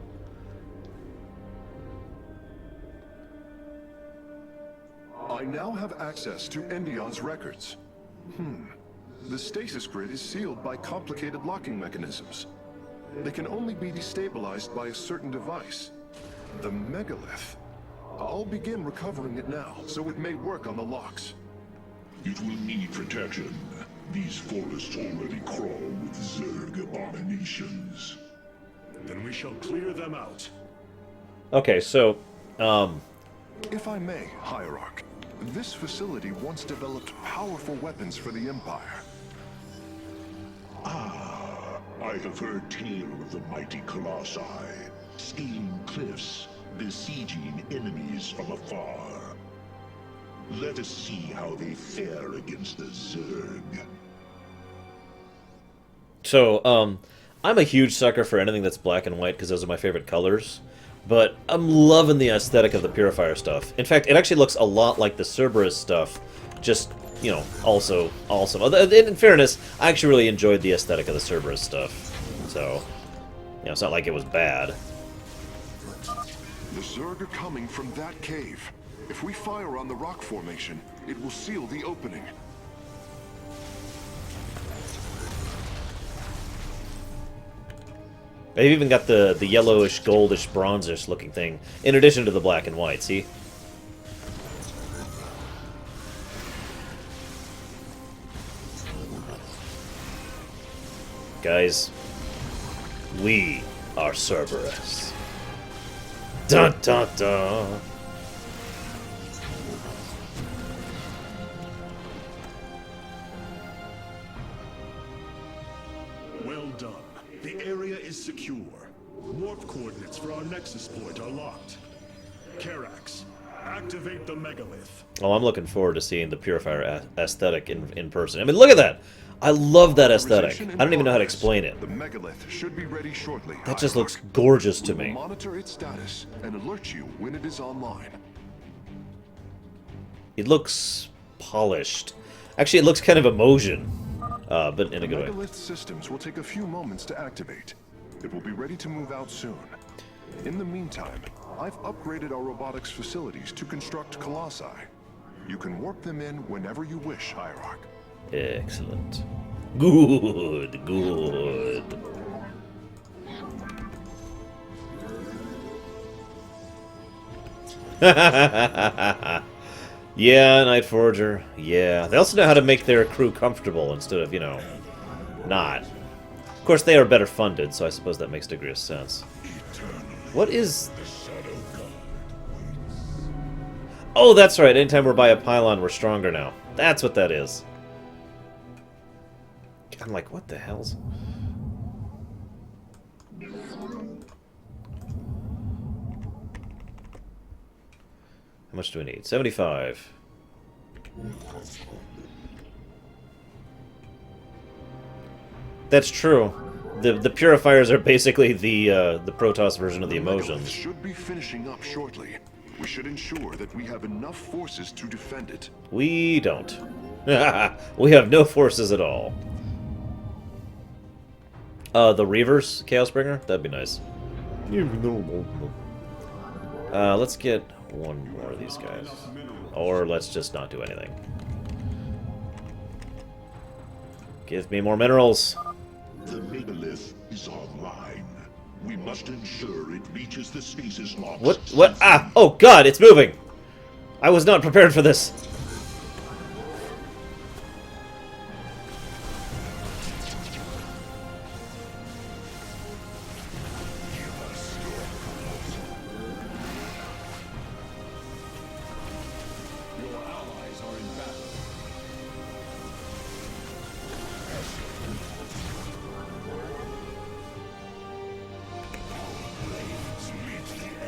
I now have access to Endion's records. The stasis grid is sealed by complicated locking mechanisms. They can only be destabilized by a certain device. The megalith. I'll begin recovering it now, so it may work on the locks. It will need protection. These forests already crawl with Zerg abominations. Then we shall clear them out. Okay, so, If I may, Hierarch, this facility once developed powerful weapons for the Empire. I have heard tale of the mighty Colossi, scaling cliffs, besieging enemies from afar. Let us see how they fare against the Zerg. So, I'm a huge sucker for anything that's black and white because those are my favorite colors. But I'm loving the aesthetic of the Purifier stuff. In fact, it actually looks a lot like the Cerberus stuff, just, you know, also awesome. In fairness, I actually really enjoyed the aesthetic of the Cerberus stuff. So, you know, it's not like it was bad. The Zerg are coming from that cave. If we fire on the rock formation, it will seal the opening. They've even got the yellowish, goldish, bronzish looking thing, in addition to the black and white, see? Guys, we are Cerberus. Dun dun dun! Well done. The area is secure. Warp coordinates for our nexus point are locked. Karax, activate the megalith. Oh, I'm looking forward to seeing the Purifier aesthetic in person. I mean, look at that! I love that aesthetic. I don't even know how to explain it. The megalith should be ready shortly. That just looks gorgeous to We will me. monitor its status and alert you when it is online. It looks polished. Actually, it looks kind of emotion, but in a good way. Megalith systems will take a few moments to activate. It will be ready to move out soon. In the meantime, I've upgraded our robotics facilities to construct colossi. You can warp them in whenever you wish, Hierarch. Excellent. Good, good. Yeah, Night Forger. Yeah. They also know how to make their crew comfortable instead of, you know, not. Of course, they are better funded, so I suppose that makes a degree of sense. What is... Oh, that's right. Anytime we're by a pylon, we're stronger now. That's what that is. I'm like, what the hell's... How much do we need? 75. That's true. The purifiers are basically the Protoss version of the emotions. Should be finishing up shortly. We should ensure that we have enough forces to defend it. We don't. We have no forces at all. The Reavers, Chaosbringer? That'd be nice. Let's get one more of these guys. Or let's just not do anything. Give me more minerals. The megalith is online. We must ensure it reaches the stasis locks. What? Ah! Oh god, it's moving! I was not prepared for this.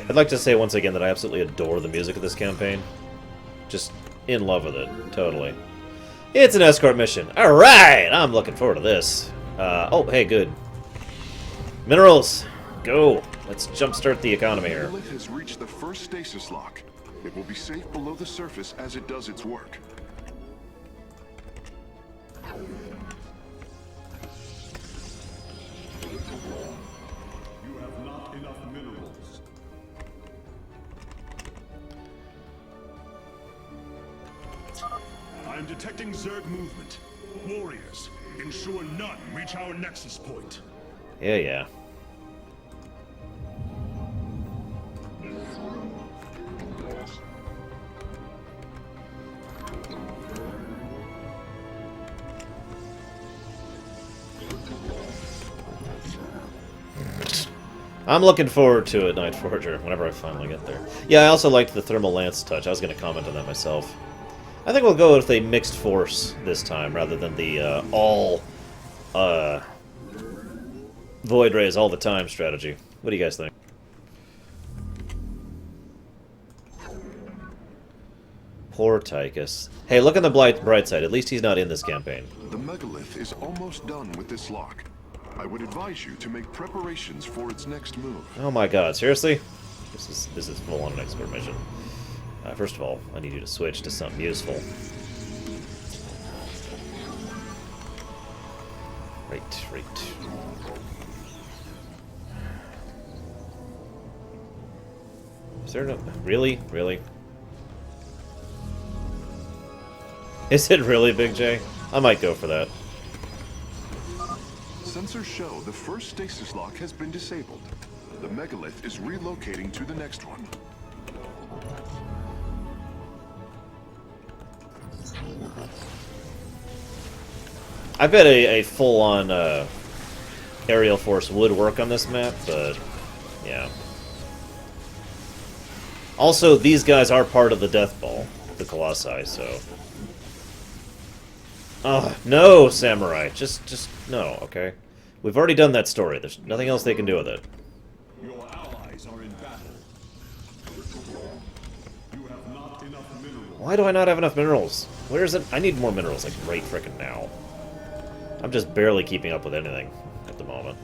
I'd like to say once again that I absolutely adore the music of this campaign. Just in love with it, totally. It's an escort mission. Alright! I'm looking forward to this. Oh, hey, good. Minerals! Go! Let's jumpstart the economy here. The megalith has reached the first stasis lock. It will be safe below the surface as it does its work. You have not enough minerals. I am detecting Zerg movement. Warriors, ensure none reach our nexus point. Yeah, yeah. I'm looking forward to it, Night Forger, whenever I finally get there. Yeah, I also liked the Thermal Lance touch. I was going to comment on that myself. I think we'll go with a mixed force this time, rather than the all Void Rays all the time strategy. What do you guys think? Poor Tychus. Hey, look on the bright side. At least he's not in this campaign. The megalith is almost done with this lock. I would advise you to make preparations for its next move. Oh my god, seriously? This is full on an expert mission. First of all, I need you to switch to something useful. Right. Is there no... Really? Really? Is it really, Big J? I might go for that. Sensors show the first stasis lock has been disabled. The megalith is relocating to the next one. I bet a full-on aerial force would work on this map, but yeah. Also, these guys are part of the Death Ball, the Colossi, so... no, Samurai. Just no, okay? We've already done that story. There's nothing else they can do with it. Your allies are in battle. You have not enough minerals. Why do I not have enough minerals? Where is it? I need more minerals, like, right frickin' now. I'm just barely keeping up with anything at the moment.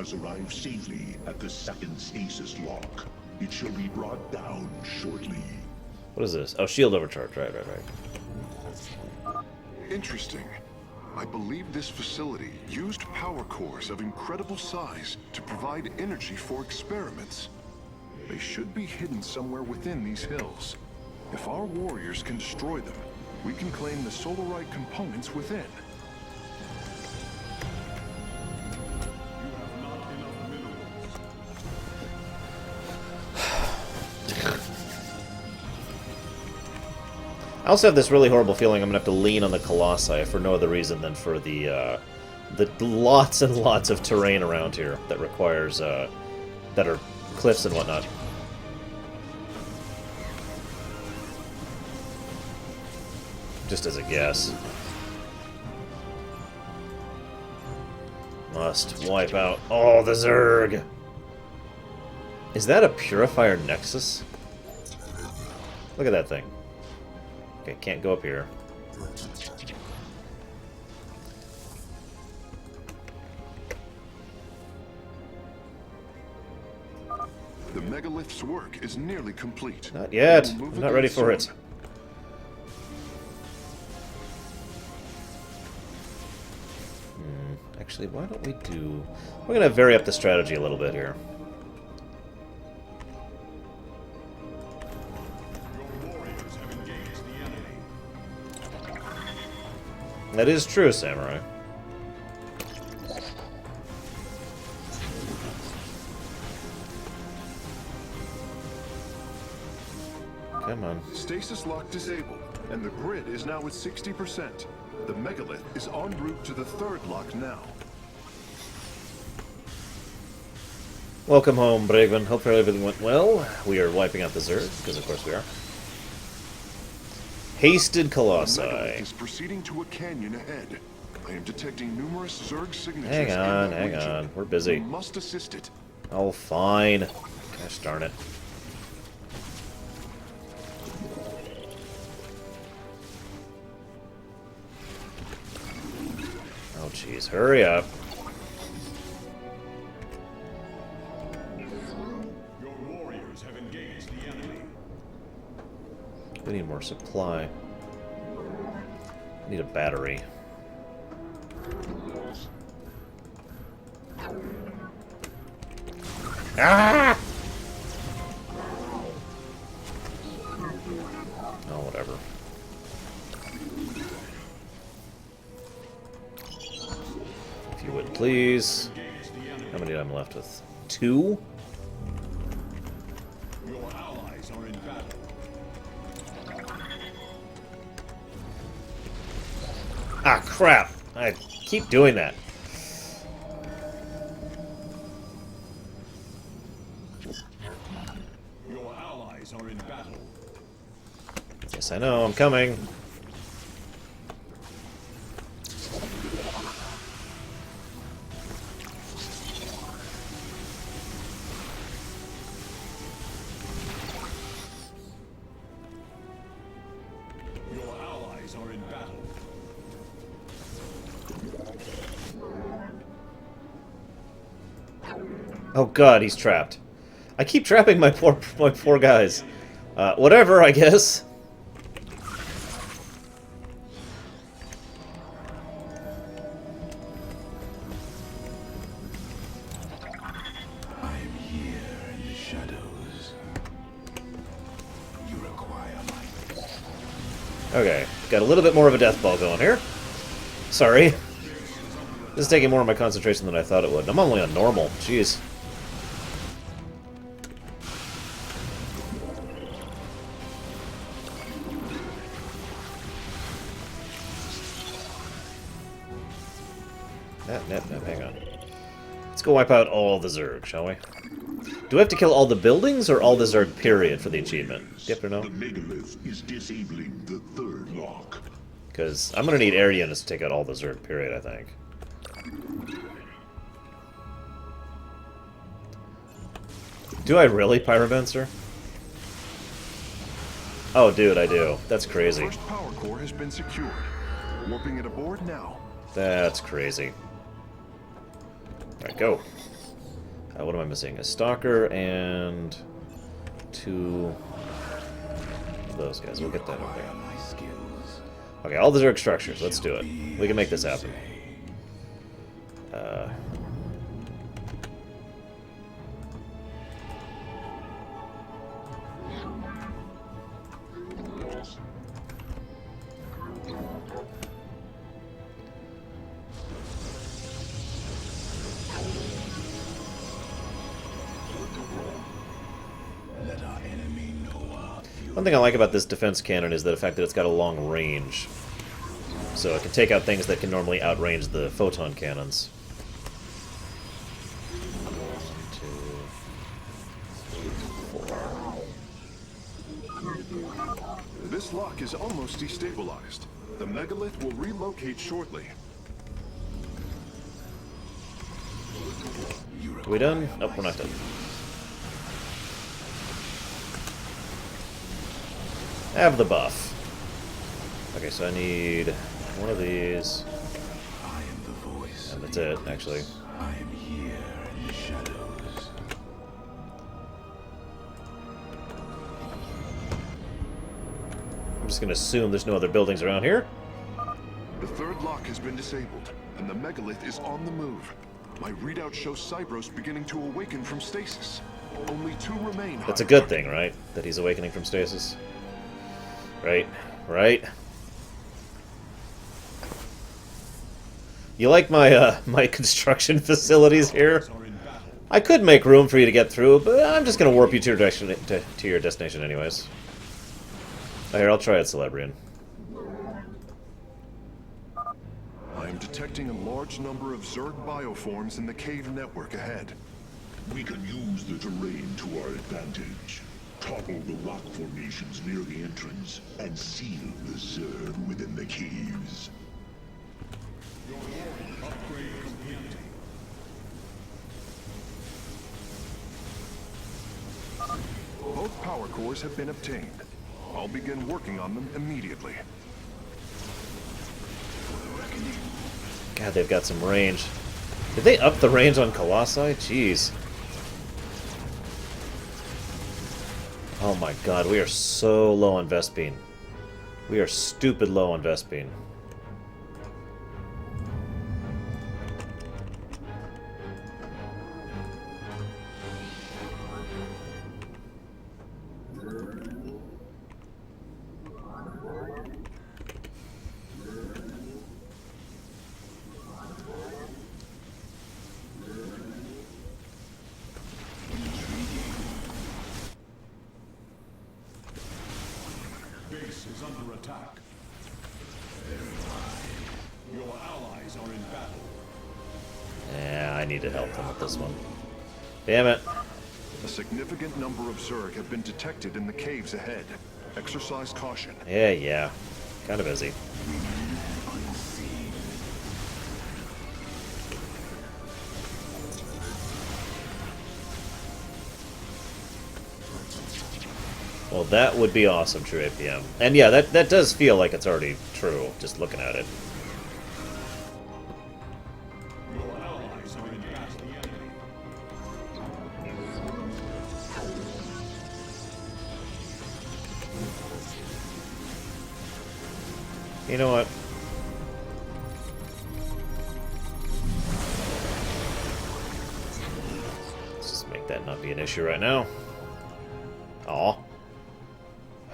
has arrived safely at the second stasis lock. It shall be brought down shortly. What is this? Oh, shield overcharge. Right. Interesting. I believe this facility used power cores of incredible size to provide energy for experiments. They should be hidden somewhere within these hills. If our warriors can destroy them, we can claim the Solarite components within. I also have this really horrible feeling I'm gonna have to lean on the Colossi for no other reason than for the lots and lots of terrain around here that requires that are cliffs and whatnot. Just as a guess. Must wipe out all the Zerg. Is that a Purifier Nexus? Look at that thing. Okay, can't go up here. The megalith's work is nearly complete. Not yet. We will move I'm not again ready for it. soon. Actually, why don't we do... We're gonna vary up the strategy a little bit here. That is true, Samurai. Come on. Stasis lock disabled, and the grid is now at 60%. The megalith is en route to the third lock now. Welcome home, Bregman. Hope everything went well. We are wiping out the Zerg, because of course we are. Hasted The Colossi. megalith is proceeding to a canyon ahead. I am detecting numerous Zerg signatures Hang in on, that hang region. on. We're busy. We must assist it. Oh, fine. Gosh darn it. Oh, jeez. Hurry up. Your warriors have engaged the enemy. We need more supply. Need a battery. Ah! Oh, whatever. If you would please. How many am I left with? 2? Your allies are in battle. Ah, crap! I keep doing that. Your allies are in battle. Yes, I know, I'm coming. Your allies are in battle. Oh god, he's trapped. I keep trapping my poor guys. Whatever, I guess. I am here in the shadows. You require my... Okay, got a little bit more of a death ball going here. Sorry. This is taking more of my concentration than I thought it would. I'm only on normal. Jeez. Hang on. Let's go wipe out all the Zerg, shall we? Do we have to kill all the buildings or all the Zerg, period, for the achievement? Yep or no? The megalith is disabling the third lock. Because I'm going to need air units to take out all the Zerg, period, I think. Do I really, Pyromancer? Oh, dude, I do. That's crazy. First power core has been secured. Warping it aboard now. That's crazy. Alright, go. What am I missing? A stalker and 2 of those guys. We'll get that over there. Okay, all the Zerg structures. Let's do it. We can make this happen. One thing I like about this defense cannon is the fact that it's got a long range. So it can take out things that can normally outrange the photon cannons. 1, 2, 3, 4. This lock is almost destabilized. The megalith will relocate shortly. Are we done? Nope, we're not done. Have the buff. Okay, so I need one of these. I am the voice. And that's it, actually. I am here in the shadows. I'm just gonna assume there's no other buildings around here. The third lock has been disabled, and the megalith is on the move. My readout shows Cybros beginning to awaken from stasis. Only 2 remain. That's a good thing, right? That he's awakening from stasis. Right, right. You like my my construction facilities here? I could make room for you to get through, but I'm just gonna warp you to your destination anyways. Oh, here, I'll try it, Celebrian. I am detecting a large number of Zerg bioforms in the cave network ahead. We can use the terrain to our advantage. Topple the rock formations near the entrance and seal the Zerg within the caves. Upgrade complete. Both power cores have been obtained. I'll begin working on them immediately. God, they've got some range. Did they up the range on Colossi? Jeez. Oh my god, we are so low on Vespene. We are stupid low on Vespene. Base is under attack. Your allies are in battle. Yeah, I need to help them with this one. Damn it. A significant number of Zerg have been detected in the caves ahead. Exercise caution. Yeah. Kind of busy. Well, that would be awesome, true APM. And yeah, that does feel like it's already true, just looking at it. Your allies are in battle. You know what? Let's just make that not be an issue right now. Aw.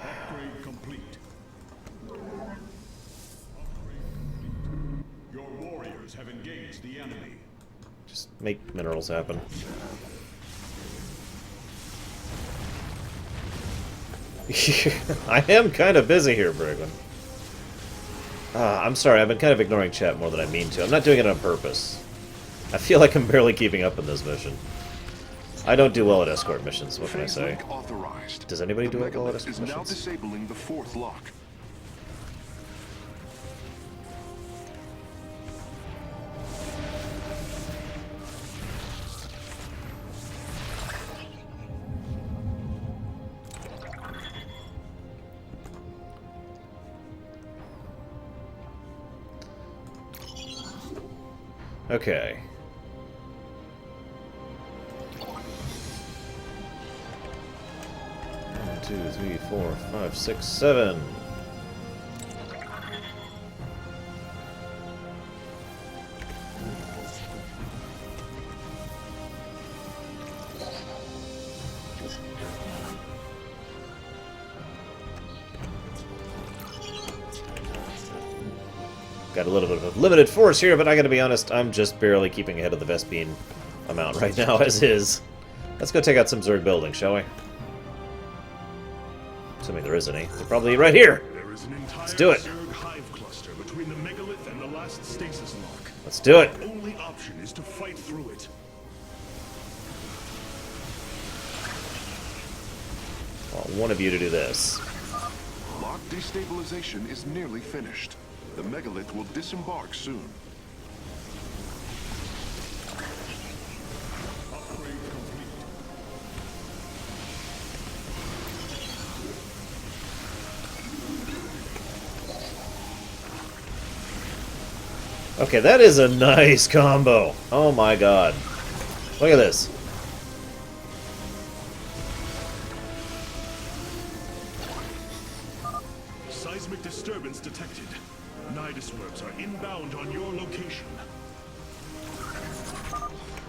Upgrade complete. Your warriors have engaged the enemy. Just make minerals happen. I am kind of busy here, Brigwin. I'm sorry, I've been kind of ignoring chat more than I mean to. I'm not doing it on purpose. I feel like I'm barely keeping up in this mission. I don't do well at escort missions, what can I say? Phase link authorized. Does anybody The do it well at megalith escort is now missions? disabling the 4th lock. Okay. 2, 3, 4, 5, 6, 7. Got a little bit of a limited force here, but I gotta be honest, I'm just barely keeping ahead of the Vespine amount right now, as is. Let's go take out some Zerg buildings, shall we? Assuming there is any. They're probably right here! There is an entire Let's do it! Zerg hive cluster between the megalith and the last stasis lock. Let's do it! The only option is to fight through it. I want one of you to do this. Lock destabilization is nearly finished. The megalith will disembark soon. Okay, that is a nice combo. Oh my god. Look at this. Seismic disturbance detected. Nidus works are inbound on your location.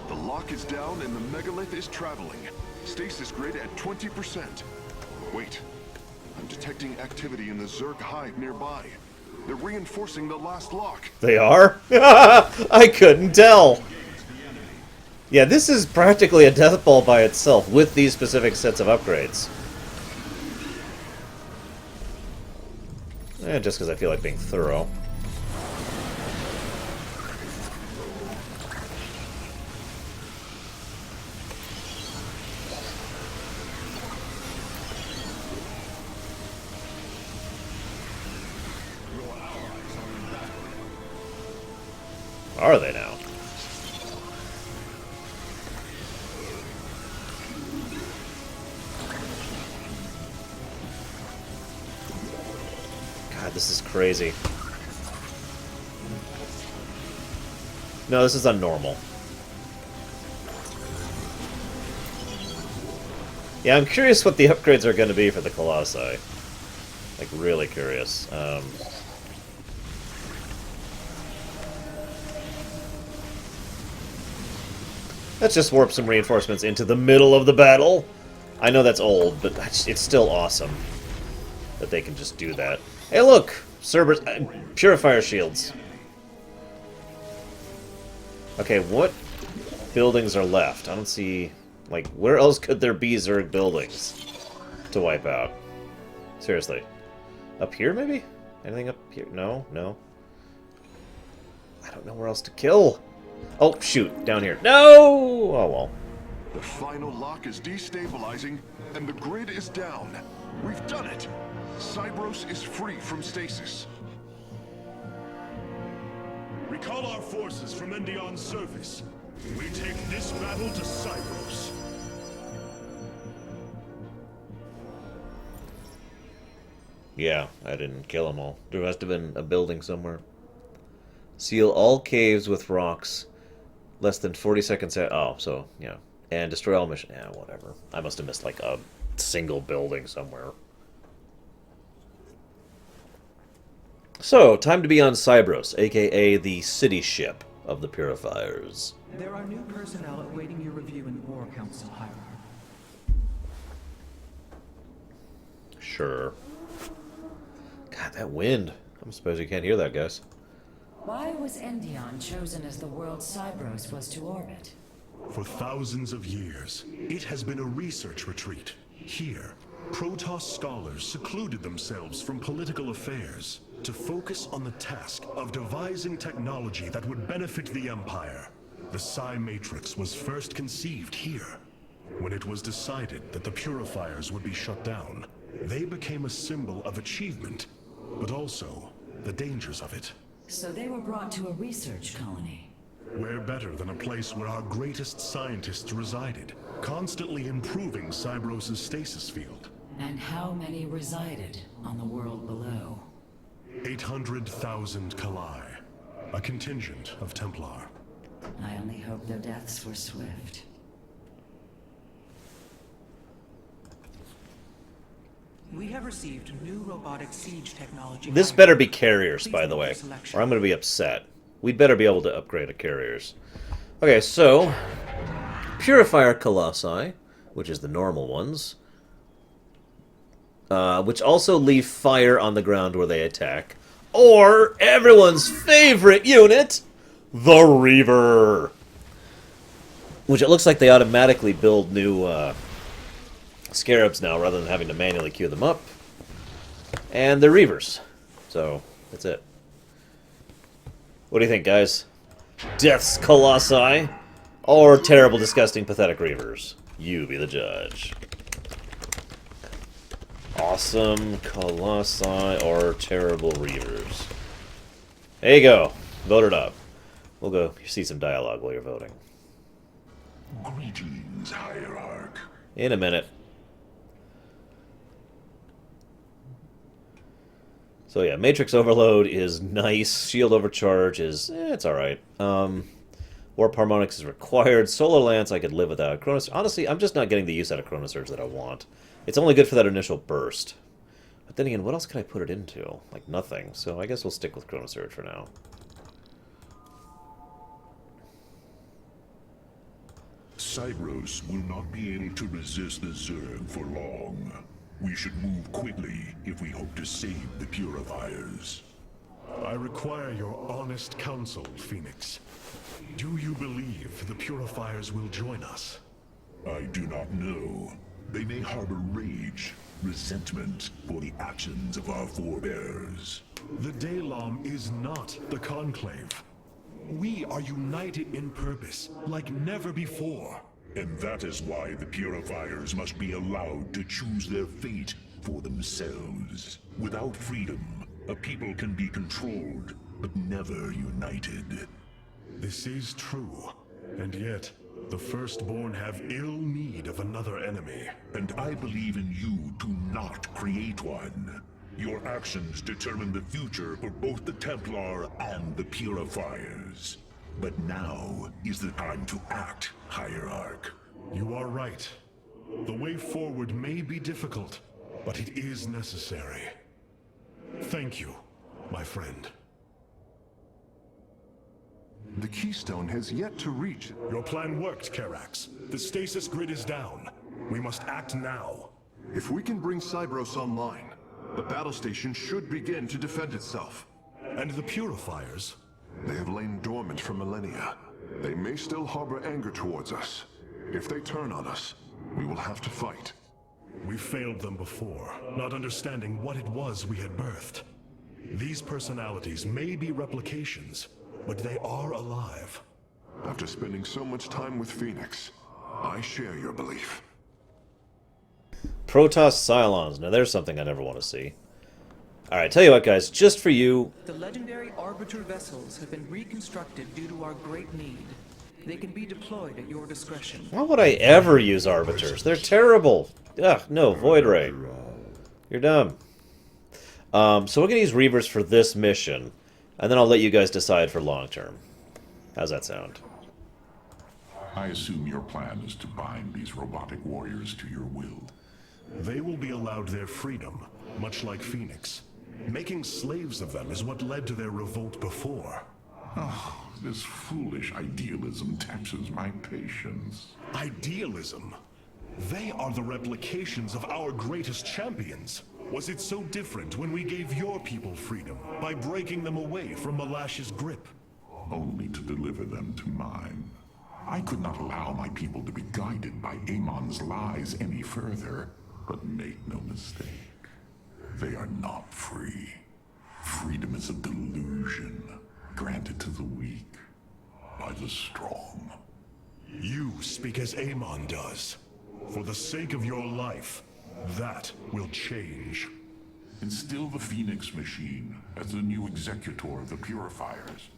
The lock is down and the megalith is traveling. Stasis grid at 20%. Wait. I'm detecting activity in the Zerg hive nearby. They're reinforcing the last lock. They are? I couldn't tell. Yeah, this is practically a death ball by itself with these specific sets of upgrades. Just because I feel like being thorough. Are they now? God, this is crazy. No, this is unnormal. Yeah, I'm curious what the upgrades are going to be for the Colossi. Like, really curious. Let's just warp some reinforcements into the middle of the battle. I know that's old, but it's still awesome that they can just do that. Hey, look! Cerberus, purifier shields. Okay, what buildings are left? I don't see... Like, where else could there be Zerg buildings to wipe out? Seriously. Up here, maybe? Anything up here? No? No? I don't know where else to kill. Oh, shoot. Down here. No! Oh, well. The final lock is destabilizing, and the grid is down. We've done it! Cybros is free from stasis. Recall our forces from Endion's surface. We take this battle to Cybros. Yeah, I didn't kill them all. There must have been a building somewhere. Seal all caves with rocks. Less than 40 seconds out. Oh, so, yeah. And destroy all mission. Yeah, whatever. I must have missed, like, a single building somewhere. So, time to be on Cybros, aka the city ship of the Purifiers. There are new personnel awaiting your review in the War Council hierarchy. Sure. God, that wind. I'm surprised you can't hear that, guys. Why was Endion chosen as the world Cybros was to orbit? For thousands of years, it has been a research retreat. Here, Protoss scholars secluded themselves from political affairs to focus on the task of devising technology that would benefit the Empire. The Psi Matrix was first conceived here. When it was decided that the Purifiers would be shut down, they became a symbol of achievement, but also the dangers of it. So they were brought to a research colony. Where better than a place where our greatest scientists resided, constantly improving Cybros' stasis field. And how many resided on the world below? 800,000 Kalai, a contingent of Templar. I only hope their deaths were swift. We have received new robotic siege technology. This better be carriers, Please by the make way, your selection. or I'm going to be upset. We'd better be able to upgrade to carriers. Okay, so Purifier Colossi, which is the normal ones, which also leave fire on the ground where they attack, or everyone's favorite unit, the Reaver, which it looks like they automatically build new scarabs now rather than having to manually queue them up. And they're Reavers. So, that's it. What do you think, guys? Death's Colossi? Or terrible, disgusting, pathetic Reavers? You be the judge. Awesome Colossi or terrible Reavers? There you go. Vote it up. We'll go see some dialogue while you're voting. Greetings, Hierarch. In a minute. So yeah, Matrix Overload is nice. Shield Overcharge is, it's alright. Warp Harmonics is required. Solar Lance I could live without. Chronos, honestly, I'm just not getting the use out of Chronosurge that I want. It's only good for that initial burst. But then again, what else could I put it into? Like nothing. So I guess we'll stick with Chronosurge for now. Cybros will not be able to resist the Zerg for long. We should move quickly if we hope to save the Purifiers. I require your honest counsel, Phoenix. Do you believe the Purifiers will join us? I do not know. They may harbor rage, resentment for the actions of our forebears. The Daylom is not the Conclave. We are united in purpose, like never before. And that is why the Purifiers must be allowed to choose their fate for themselves. Without freedom, a people can be controlled, but never united. This is true, and yet the Firstborn have ill need of another enemy. And I believe in you to not create one. Your actions determine the future for both the Templar and the Purifiers. But now is the time to act, Hierarch. You are right. The way forward may be difficult, but it is necessary. Thank you, my friend. The Keystone has yet to reach. Your plan worked, Karax. The stasis grid is down. We must act now. If we can bring Cybros online, the battle station should begin to defend itself. And the Purifiers? They have lain dormant for millennia. They may still harbor anger towards us. If they turn on us, we will have to fight. We failed them before, not understanding what it was we had birthed. These personalities may be replications, but they are alive. After spending so much time with Phoenix, I share your belief. Protoss Cylons. Now there's something I never want to see. Alright, tell you what, guys, just for you... The legendary Arbiter vessels have been reconstructed due to our great need. They can be deployed at your discretion. Why would I ever use Arbiters? They're terrible! Ugh, no, Void Ray. You're dumb. So we're gonna use Reavers for this mission, and then I'll let you guys decide for long term. How's that sound? I assume your plan is to bind these robotic warriors to your will. They will be allowed their freedom, much like Phoenix. Making slaves of them is what led to their revolt before. Oh, this foolish idealism taxes my patience. Idealism? They are the replications of our greatest champions. Was it so different when we gave your people freedom, by breaking them away from Malash's grip? Only to deliver them to mine. I could not allow my people to be guided by Amon's lies any further. But make no mistake, they are not free. Freedom is a delusion, granted to the weak by the strong. You speak as Amon does. For the sake of your life, that will change. Instill the Phoenix machine as the new executor of the Purifiers,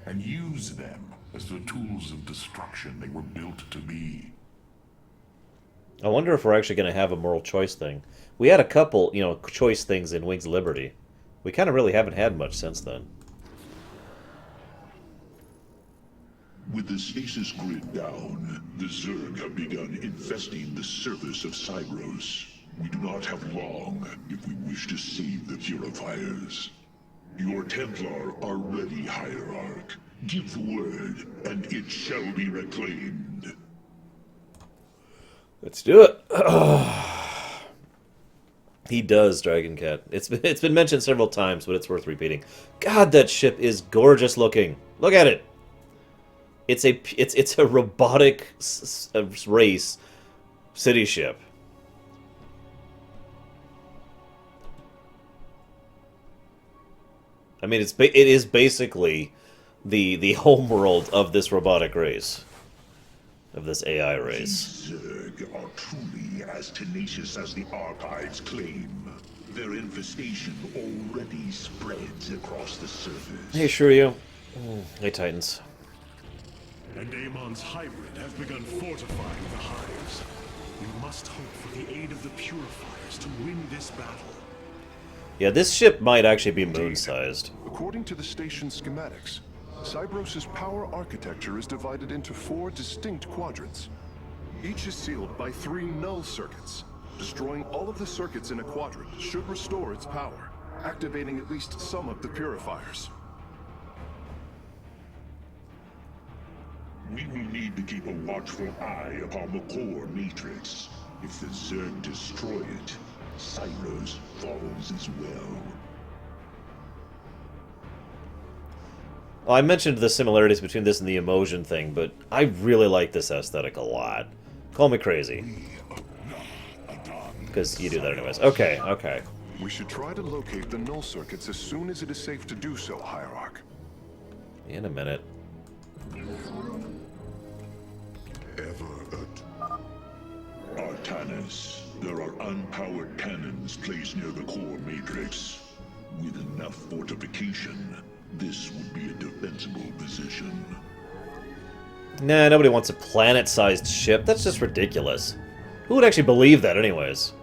and use them as the tools of destruction they were built to be. I wonder if we're actually going to have a moral choice thing. We had a couple, choice things in Wings of Liberty. We kind of really haven't had much since then. With the stasis grid down, the Zerg have begun infesting the surface of Cybros. We do not have long if we wish to save the Purifiers. Your Templar are ready, Hierarch. Give the word, and it shall be reclaimed. Let's do it. He does, Dragon Cat. It's been mentioned several times, but it's worth repeating. God, that ship is gorgeous looking. Look at it. It's a robotic race city ship. I mean, it is basically the homeworld of this robotic race, of this AI race. These Zerg are truly as tenacious as the archives claim. Their infestation already spreads across the surface. Hey, Shiryu. Hey, Titans. And Amon's hybrid have begun fortifying the hives. We must hope for the aid of the Purifiers to win this battle. Yeah, this ship might actually be moon-sized. According to the station schematics, Cybros's power architecture is divided into 4 distinct quadrants. Each is sealed by 3 null circuits. Destroying all of the circuits in a quadrant should restore its power, activating at least some of the purifiers. We will need to keep a watchful eye upon the core matrix. If the Zerg destroy it, Cybros falls as well. Well, I mentioned the similarities between this and the emotion thing, but I really like this aesthetic a lot. Call me crazy. Because you do that anyways. Okay, okay. We should try to locate the null circuits as soon as it is safe to do so, Hierarch. In a minute. Artanis, there are unpowered cannons placed near the core matrix. With enough fortification, this would be a defensible position. Nah, nobody wants a planet-sized ship. That's just ridiculous. Who would actually believe that anyways?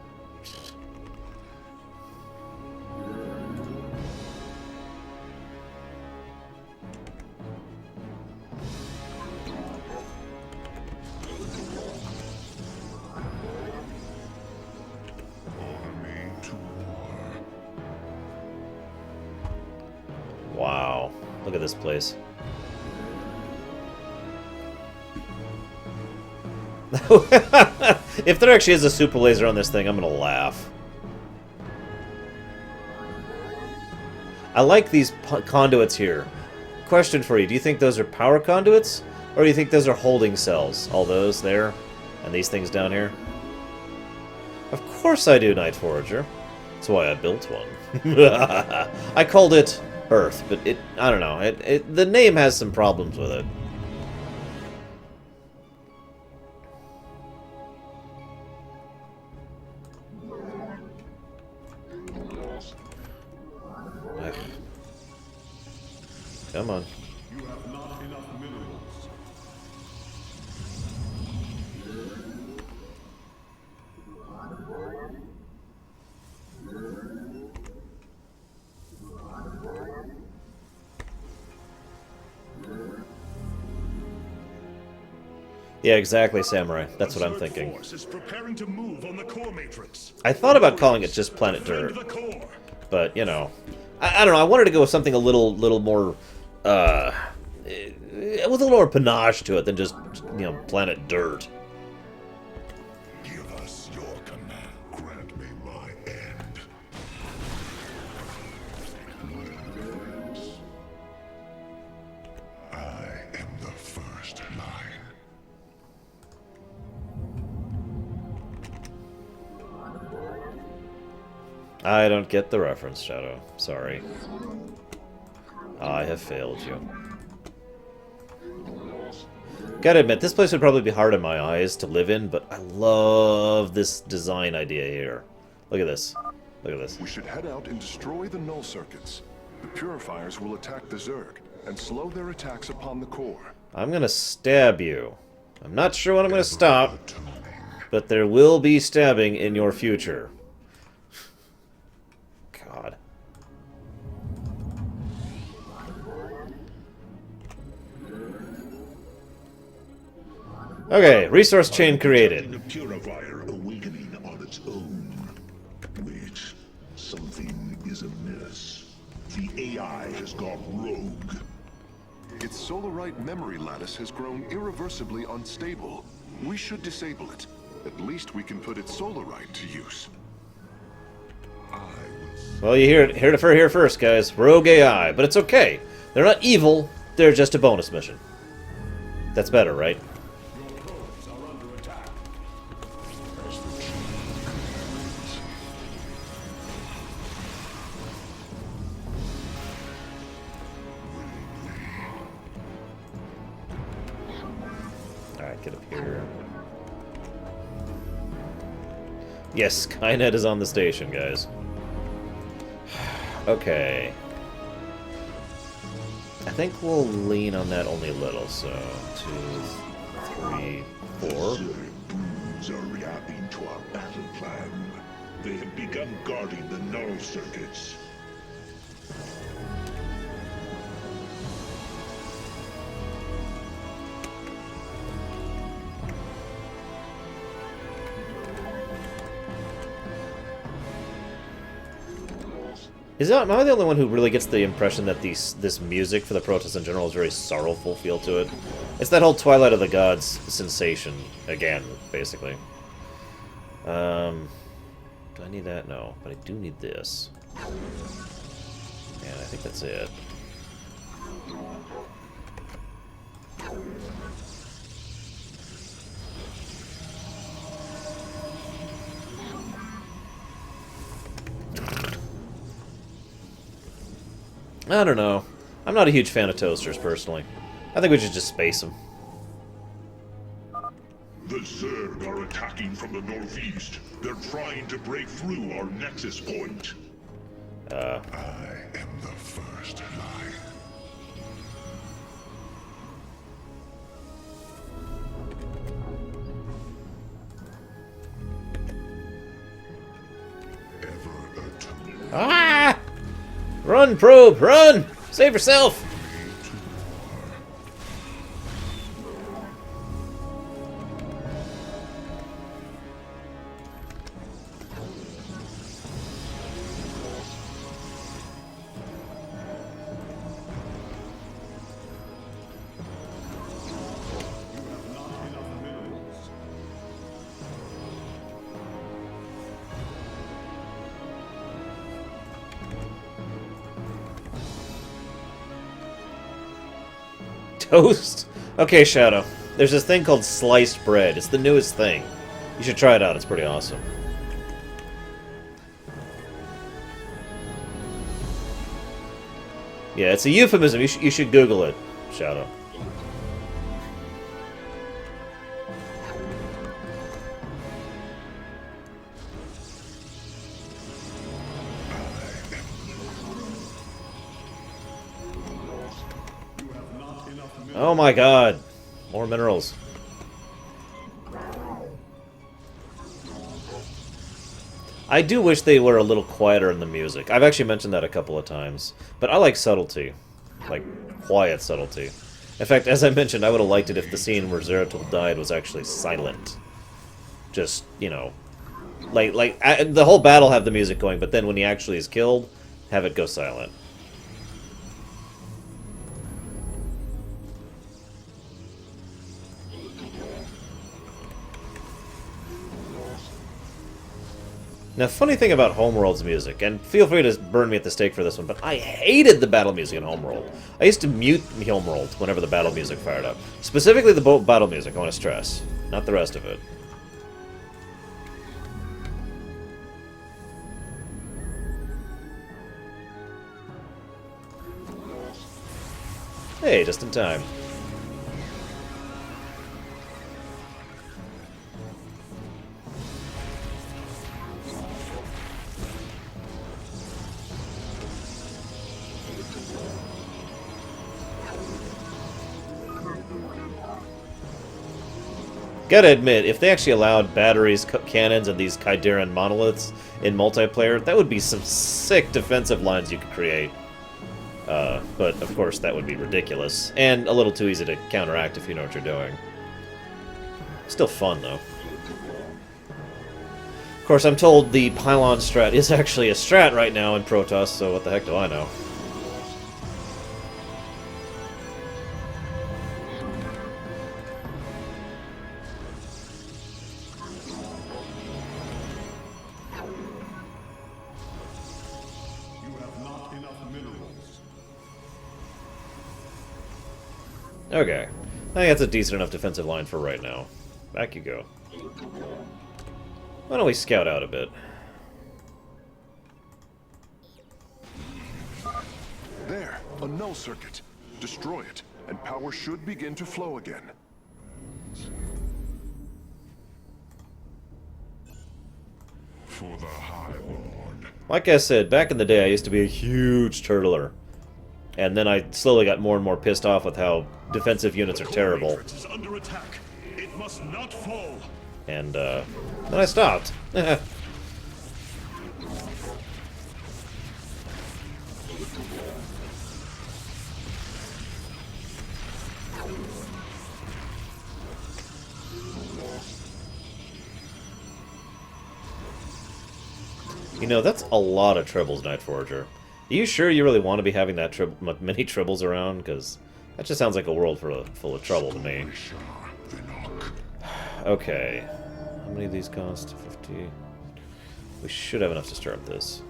Wow. Look at this place. If there actually is a super laser on this thing, I'm gonna laugh. I like these conduits here. Question for you, do you think those are power conduits? Or do you think those are holding cells? All those there? And these things down here? Of course I do, Night Forager. That's why I built one. I called it Earth, but I don't know. The name has some problems with it. Ugh. Come on. You have not enough minerals. Yeah, exactly, Samurai. That's what I'm Zerg thinking. Force is preparing to move on the core matrix. I thought about calling it just Planet Defend Dirt, the core. but, you know. I don't know, I wanted to go with something a little more, with a little more panache to it than just, you know, Planet Dirt. Give us your command. Grant me my end. I am the first line. I don't get the reference, Shadow. Sorry. I have failed you. Gotta admit, this place would probably be hard on my eyes to live in, but I love this design idea here. Look at this. Look at this. We should head out and destroy the null circuits. The purifiers will attack the Zerg and slow their attacks upon the core. I'm gonna stab you. I'm not sure when I'm gonna stop, but there will be stabbing in your future. God. Okay, resource chain created. The Purifier awakening on its own. Something is amiss. The AI has gone rogue. Its Solarite memory lattice has grown irreversibly unstable. We should disable it. At least we can put its Solarite to use. Well, you heard it here first, guys. Rogue AI, but it's okay. They're not evil. They're just a bonus mission. That's better, right? Your probes are under attack. Alright, get up here. Yes, Skynet is on the station, guys. Okay. I think we'll lean on that only a little, so 2, 3, 4. Zerg are reacting to our battle plan. They have begun guarding the null circuits. Am I the only one who really gets the impression that this music for the protests in general is very sorrowful feel to it? It's that whole Twilight of the Gods sensation again, basically. Do I need that? No, but I do need this. And I think that's it. I don't know. I'm not a huge fan of toasters, personally. I think we should just space them. The Zerg are attacking from the northeast. They're trying to break through our nexus point. I am the first line. Ever attuned. Ah! Run, probe! Run! Save yourself! Toast? Okay, Shadow. There's this thing called sliced bread. It's the newest thing. You should try it out. It's pretty awesome. Yeah, it's a euphemism. You should Google it, Shadow. Oh my god. More minerals. I do wish they were a little quieter in the music. I've actually mentioned that a couple of times. But I like subtlety. Like, quiet subtlety. In fact, as I mentioned, I would have liked it if the scene where Zeratul died was actually silent. Just, you know... the whole battle have the music going, but then when he actually is killed, have it go silent. Now, funny thing about Homeworld's music, and feel free to burn me at the stake for this one, but I hated the battle music in Homeworld. I used to mute Homeworld whenever the battle music fired up. Specifically the battle music, I want to stress. Not the rest of it. Hey, just in time. Gotta admit, if they actually allowed batteries, cannons, and these Kaideran monoliths in multiplayer, that would be some sick defensive lines you could create. But, of course, that would be ridiculous. And a little too easy to counteract if you know what you're doing. Still fun, though. Of course, I'm told the pylon strat is actually a strat right now in Protoss, so what the heck do I know? You have not enough minerals. Okay. I think that's a decent enough defensive line for right now. Back you go. Why don't we scout out a bit? There, a null circuit. Destroy it, and power should begin to flow again. For the High Lord. Like I said, back in the day I used to be a huge turtler. And then I slowly got more and more pissed off with how defensive units are terrible. Matrix is under attack. It must not fall. And, then I stopped. You know, that's a lot of tribbles, Night Forager. Are you sure you really want to be having that many tribbles around? Because that just sounds like a world full of trouble to me. Okay. How many of these cost? 50. We should have enough to start this.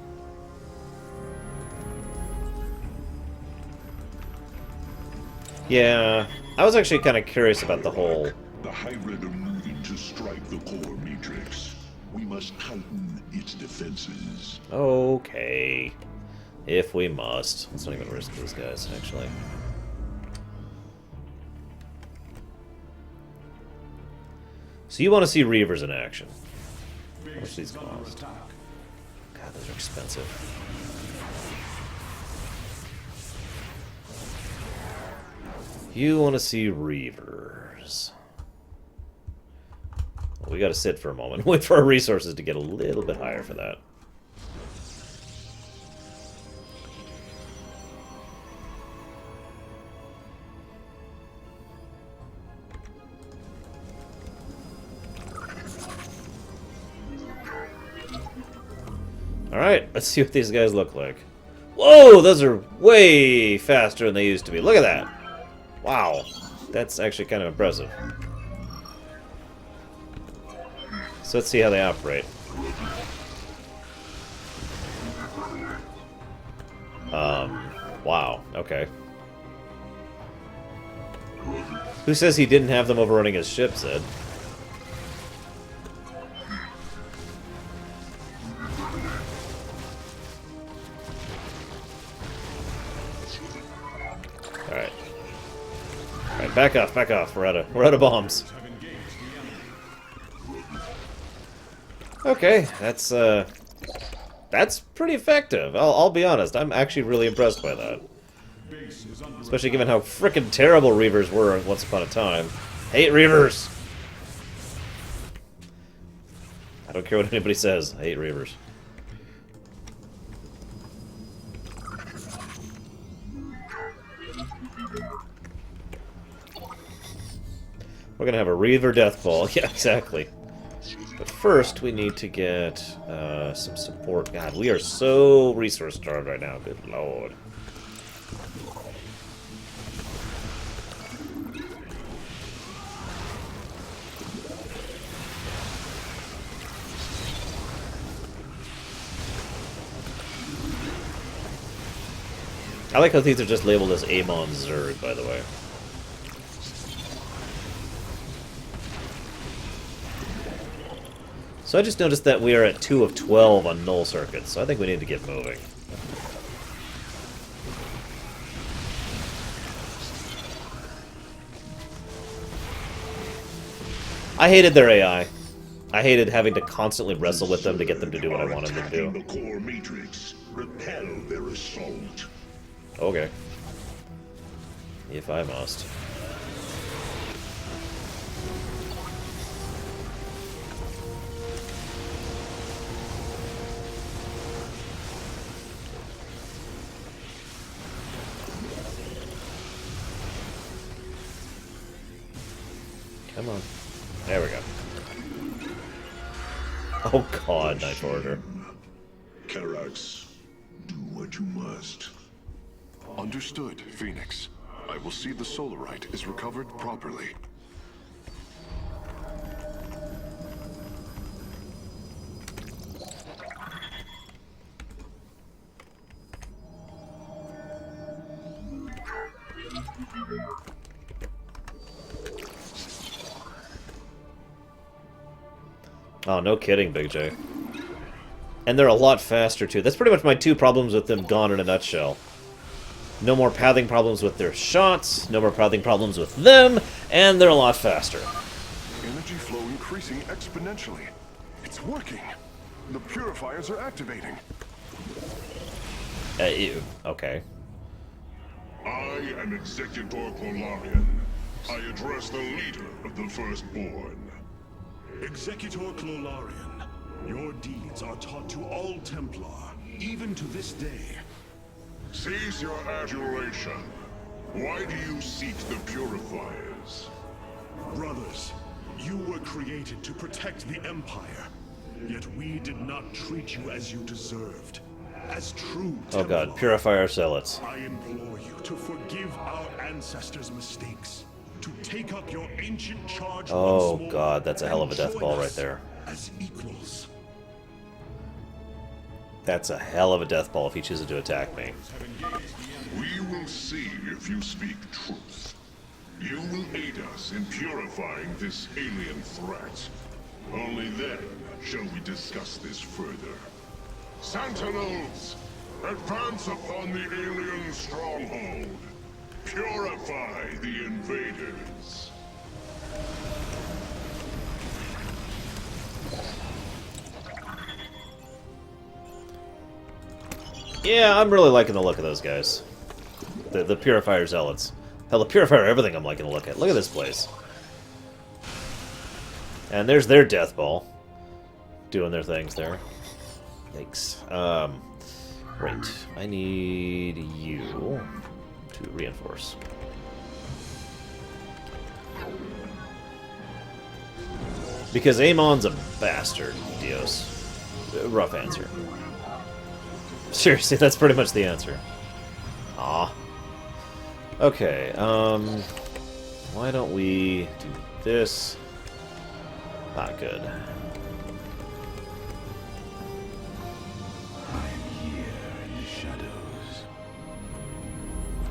Yeah, I was actually kind of curious about the whole... The Hybrid are moving to strike the core matrix. We must tighten its defenses. Okay. If we must. Let's not even risk these guys, actually. So you want to see Reavers in action. How much these cost? God, those are expensive. You want to see Reavers. Well, we got to sit for a moment. Wait for our resources to get a little bit higher for that. Alright, let's see what these guys look like. Whoa, those are way faster than they used to be. Look at that. Wow, that's actually kind of impressive. So let's see how they operate. Wow, okay. Who says he didn't have them overrunning his ship, Sid? Alright. Alright, back off, back off. We're out of bombs. Okay, that's pretty effective. I'll be honest. I'm actually really impressed by that. Especially given how frickin' terrible Reavers were once upon a time. Hate Reavers! I don't care what anybody says. I hate Reavers. We're gonna have a Reaver death ball. Yeah, exactly. But first, we need to get some support. God, we are so resource-starved right now. Good lord. I like how these are just labeled as Amon Zerg, by the way. So I just noticed that we are at 2 of 12 on null circuits, so I think we need to get moving. I hated their AI. I hated having to constantly wrestle with them to get them to do what I wanted them to do. The core matrix. Repel their assault. Okay. If I must. Come on. There we go. Oh god, Ninth Order. Karax, do what you must. Understood, Phoenix. I will see the Solarite is recovered properly. Oh, no kidding, Big J. And they're a lot faster, too. That's pretty much my two problems with them gone in a nutshell. No more pathing problems with their shots, no more pathing problems with them, and they're a lot faster. Energy flow increasing exponentially. It's working. The purifiers are activating. Okay. I am Executor Clolarian. I address the leader of the Firstborn. Executor Clolarian, your deeds are taught to all Templar, even to this day. Cease your adulation. Why do you seek the Purifiers? Brothers, you were created to protect the Empire. Yet we did not treat you as you deserved. As true Templar. Oh god, Purifier Zealots. I implore you to forgive our ancestors' mistakes. To take up your ancient charge Oh once more, god, that's a hell of a and death join ball right us there. as equals. That's a hell of a death ball if he chooses to attack me. We will see if you speak truth. You will aid us in purifying this alien threat. Only then shall we discuss this further. Sentinels, advance upon the alien stronghold. Purify the invaders. Yeah, I'm really liking the look of those guys. The Purifier Zealots. Hell, the Purifier everything I'm liking the look at. Look at this place. And there's their death ball. Doing their things there. Yikes. Right. I need you to reinforce. Because Amon's a bastard, Dios. Rough answer. Seriously, that's pretty much the answer. Aw. Okay, why don't we do this? Not good.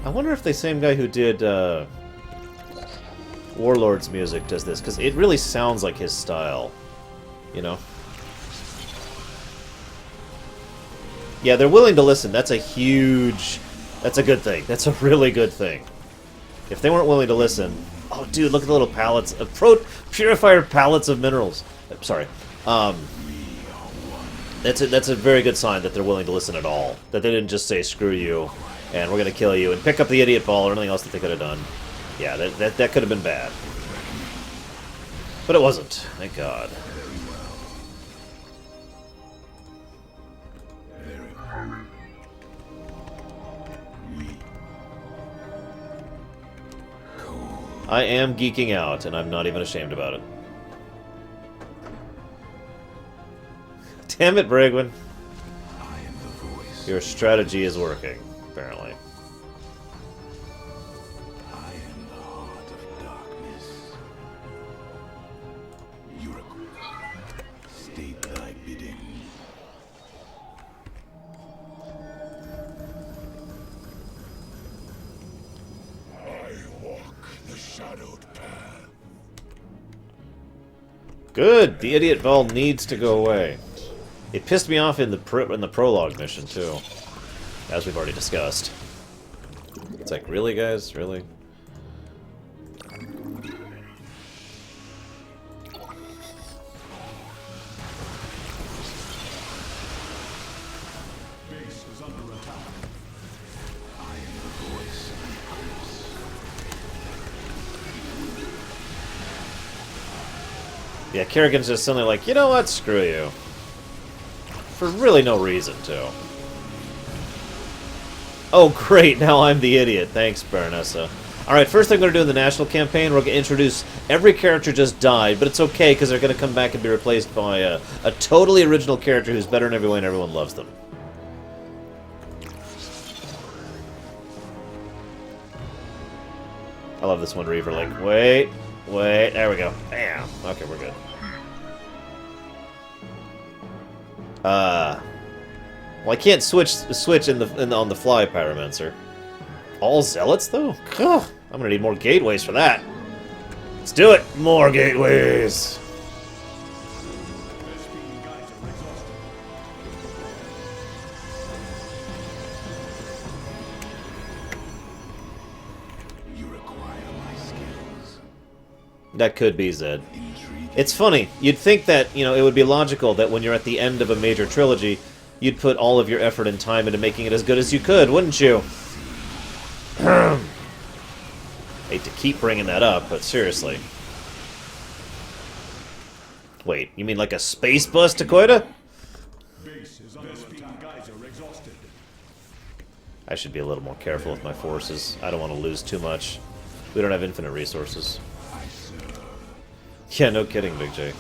I wonder if the same guy who did Warlord's music does this, because it really sounds like his style, you know? Yeah, they're willing to listen. That's a huge... That's a good thing. That's a really good thing. If they weren't willing to listen... Oh, dude, look at the little pallets of... Purifier pallets of minerals. Sorry. That's a very good sign that they're willing to listen at all. That they didn't just say, screw you, and we're going to kill you, and pick up the idiot ball or anything else that they could have done. Yeah, that could have been bad. But it wasn't. Thank God. I am geeking out, and I'm not even ashamed about it. Damn it, Bragwin. Your strategy is working, apparently. I am the heart of darkness. Yuriko, state thy bidding. I walk the shadowed path. Good! The idiot ball needs to go away. It pissed me off in the prologue mission, too. As we've already discussed. It's like, really, guys? Really? Base is under attack. I am the voice of Curse. Yeah, Kerrigan's just suddenly like, you know what? Screw you. For really no reason, too. Oh, great, now I'm the idiot. Thanks, Baronessa. Alright, first thing I'm going to do in the national campaign, we're going to introduce every character just died, but it's okay because they're going to come back and be replaced by a totally original character who's better in every way and everyone loves them. I love this one Reaver, like, wait, there we go. Bam. Okay, we're good. Well, I can't switch on the fly, Pyromancer. All zealots, though? Ugh, I'm gonna need more gateways for that. Let's do it! More gateways! You require my skills. That could be Zed. It's funny. You'd think that, you know, it would be logical that when you're at the end of a major trilogy, you'd put all of your effort and time into making it as good as you could, wouldn't you? Hate to keep bringing that up, but seriously. Wait, you mean like a space bus, Takoida? I should be a little more careful with my forces. I don't want to lose too much. We don't have infinite resources. Yeah, no kidding, Big J.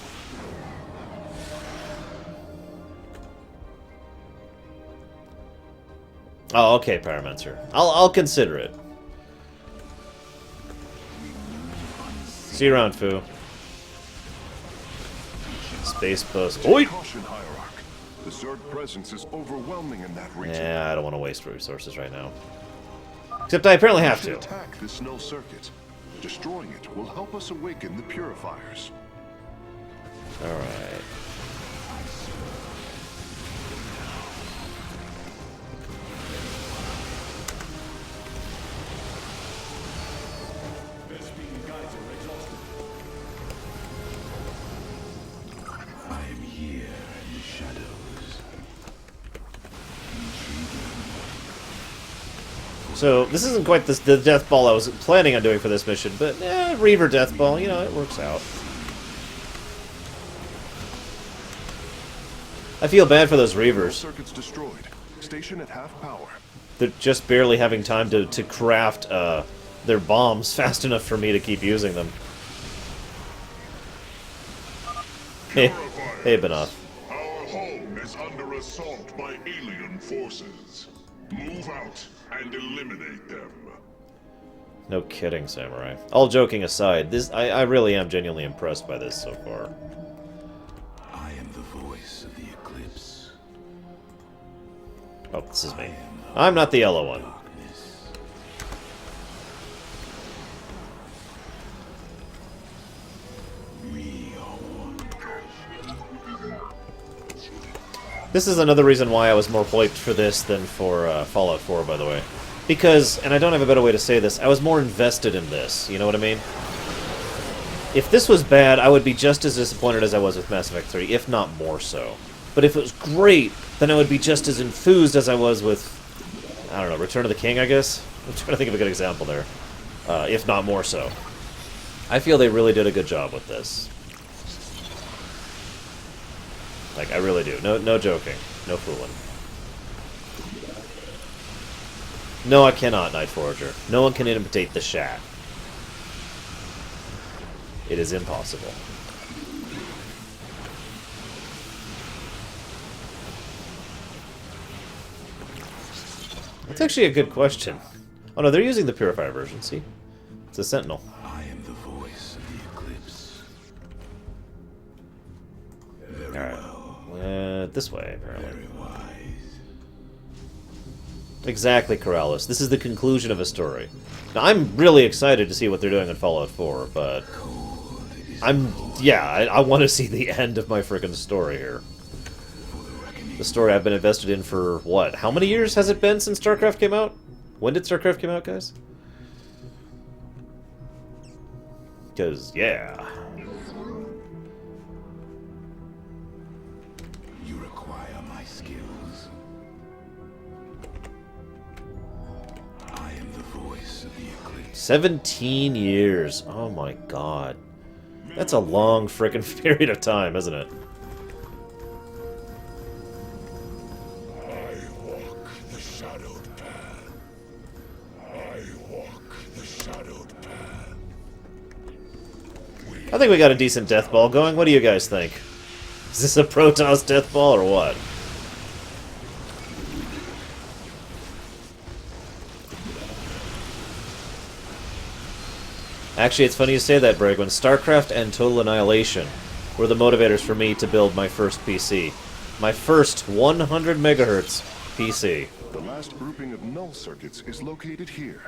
Oh, okay, Pyromancer. I'll consider it. See you around, Fu. Space bus. Oi! Caution, Hierarch. The Zerg presence is overwhelming in that region. Yeah, I don't want to waste resources right now. Except I apparently have We to. should attack this null circuit. Destroying it will help us awaken the purifiers. Alright. I am here in the shadows. So, this isn't quite the death ball I was planning on doing for this mission, but Reaver death ball, you know, it works out. I feel bad for those Reavers. Circuits destroyed. Station at half power. They're just barely having time to craft their bombs fast enough for me to keep using them. Hey, Benoth. Our home is under assault by alien forces. Move out and eliminate them. No kidding, Samurai. All joking aside, I really am genuinely impressed by this so far. I am the voice of the eclipse. Oh, this is me. I'm not the yellow one. We are one. This is another reason why I was more hyped for this than for Fallout 4, by the way. Because, and I don't have a better way to say this, I was more invested in this, you know what I mean? If this was bad, I would be just as disappointed as I was with Mass Effect 3, if not more so. But if it was great, then I would be just as enthused as I was with, I don't know, Return of the King, I guess? I'm trying to think of a good example there. If not more so. I feel they really did a good job with this. Like, I really do. No joking. No fooling. No, I cannot, Night Forager. No one can imitate the Shat. It is impossible. That's actually a good question. Oh no, they're using the Purifier version, see? It's a Sentinel. I am the voice of the eclipse. Alright. This way, apparently. Very wise. Exactly, Corrales. This is the conclusion of a story. Now, I'm really excited to see what they're doing in Fallout 4, but... I want to see the end of my frickin' story here. The story I've been invested in for, what? How many years has it been since Starcraft came out? When did Starcraft come out, guys? Because, yeah. You require my skills. I am the voice of the eclipse. 17 years. Oh my god. That's a long frickin' period of time, isn't it? I walk the shadowed path. I walk the shadowed I think we got a decent death ball going. What do you guys think? Is this a Protoss death ball or what? Actually, it's funny you say that, Brig. When Starcraft and Total Annihilation were the motivators for me to build my first PC. My first 100 megahertz PC. The last grouping of null circuits is located here.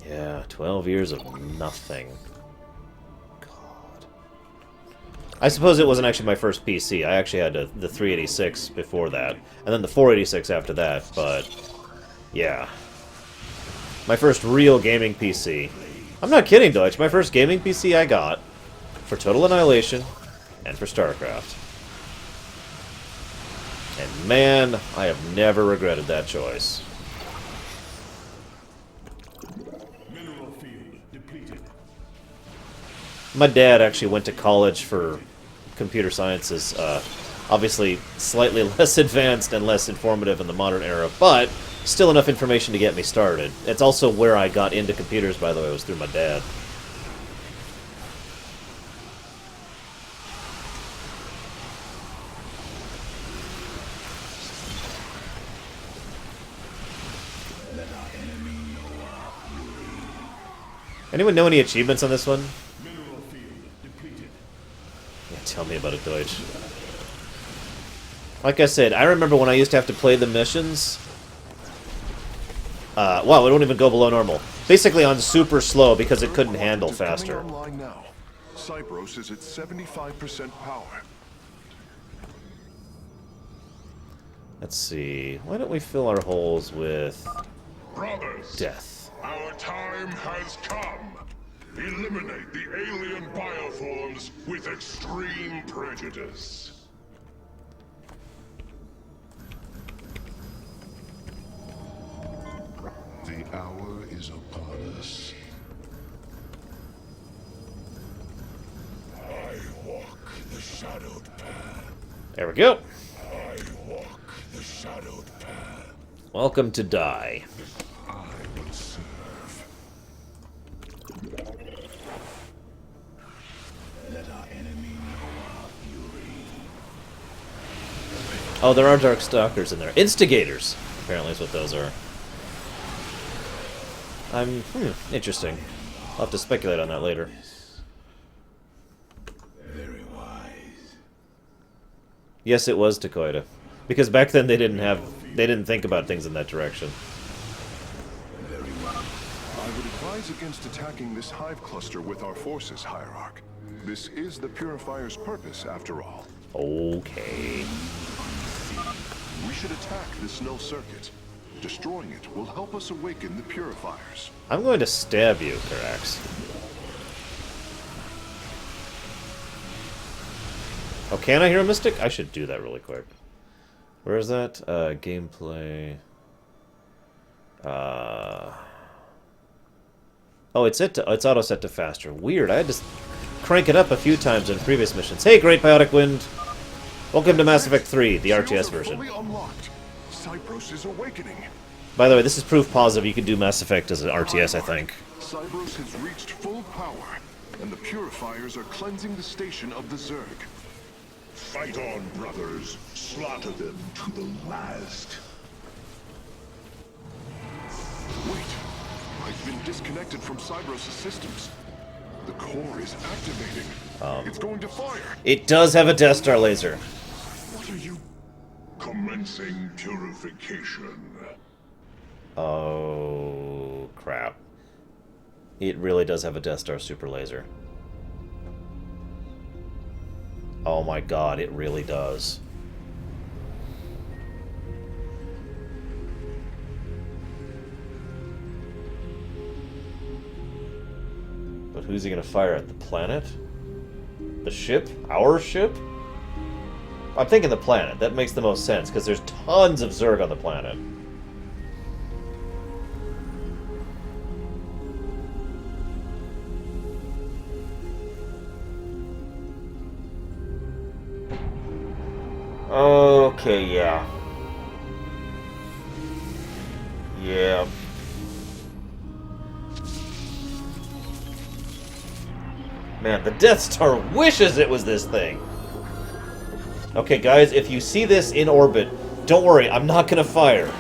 Yeah, 12 years of nothing. God. I suppose it wasn't actually my first PC. I actually had the 386 before that, and then the 486 after that, but yeah. My first real gaming PC. I'm not kidding, Deutsch. My first gaming PC I got for Total Annihilation and for Starcraft. And man, I have never regretted that choice. Mineral field depleted. My dad actually went to college for computer sciences. Obviously, slightly less advanced and less informative in the modern era, but still enough information to get me started. It's also where I got into computers, by the way, was through my dad. Anyone know any achievements on this one? Mineral field depleted. Yeah, tell me about it, Deutsch. Like I said, I remember when I used to have to play the missions. Wow, it won't even go below normal. Basically on super slow because it couldn't handle faster. Online now. Cybros is at 75% power. Let's see. Why don't we fill our holes with Brothers, death? our time has come. Eliminate the alien bioforms with extreme prejudice. The hour is upon us. I walk the shadowed path. There we go. I walk the shadowed path. Welcome to die. I will serve. Let our enemy know our fury. Oh, there are Dark Stalkers in there. Instigators, apparently is what those are. Interesting. I'll have to speculate on that later. Very wise. Yes, it was Takoida. Because back then they didn't think about things in that direction. Very well. I would advise against attacking this hive cluster with our forces, Hierarch. This is the Purifier's purpose, after all. Okay. We should attack this null circuit. Destroying it will help us awaken the Purifiers. I'm going to stab you, Karax. Oh, can I hear a Mystic? I should do that really quick. Where is that? Gameplay. Oh, it's auto set to faster. Weird. I had to crank it up a few times in previous missions. Hey, Great Biotic Wind. Welcome to Mass Effect 3, the RTS version. Fully unlocked. Cybros is awakening. By the way, this is proof positive you can do Mass Effect as an RTS, I think. Cybros has reached full power, and the Purifiers are cleansing the station of the Zerg. Fight on, brothers. Slaughter them to the last. Wait, I've been disconnected from Cybros' systems. The core is activating. It's going to fire. It does have a Death Star laser. What are you? Commencing purification. Oh, crap. It really does have a Death Star super laser. Oh my god, it really does. But who's he gonna fire at? The planet? The ship? Our ship? I'm thinking the planet. That makes the most sense, because there's tons of Zerg on the planet. Okay, yeah. Man, the Death Star wishes it was this thing. Okay, guys, if you see this in orbit, don't worry, I'm not gonna fire.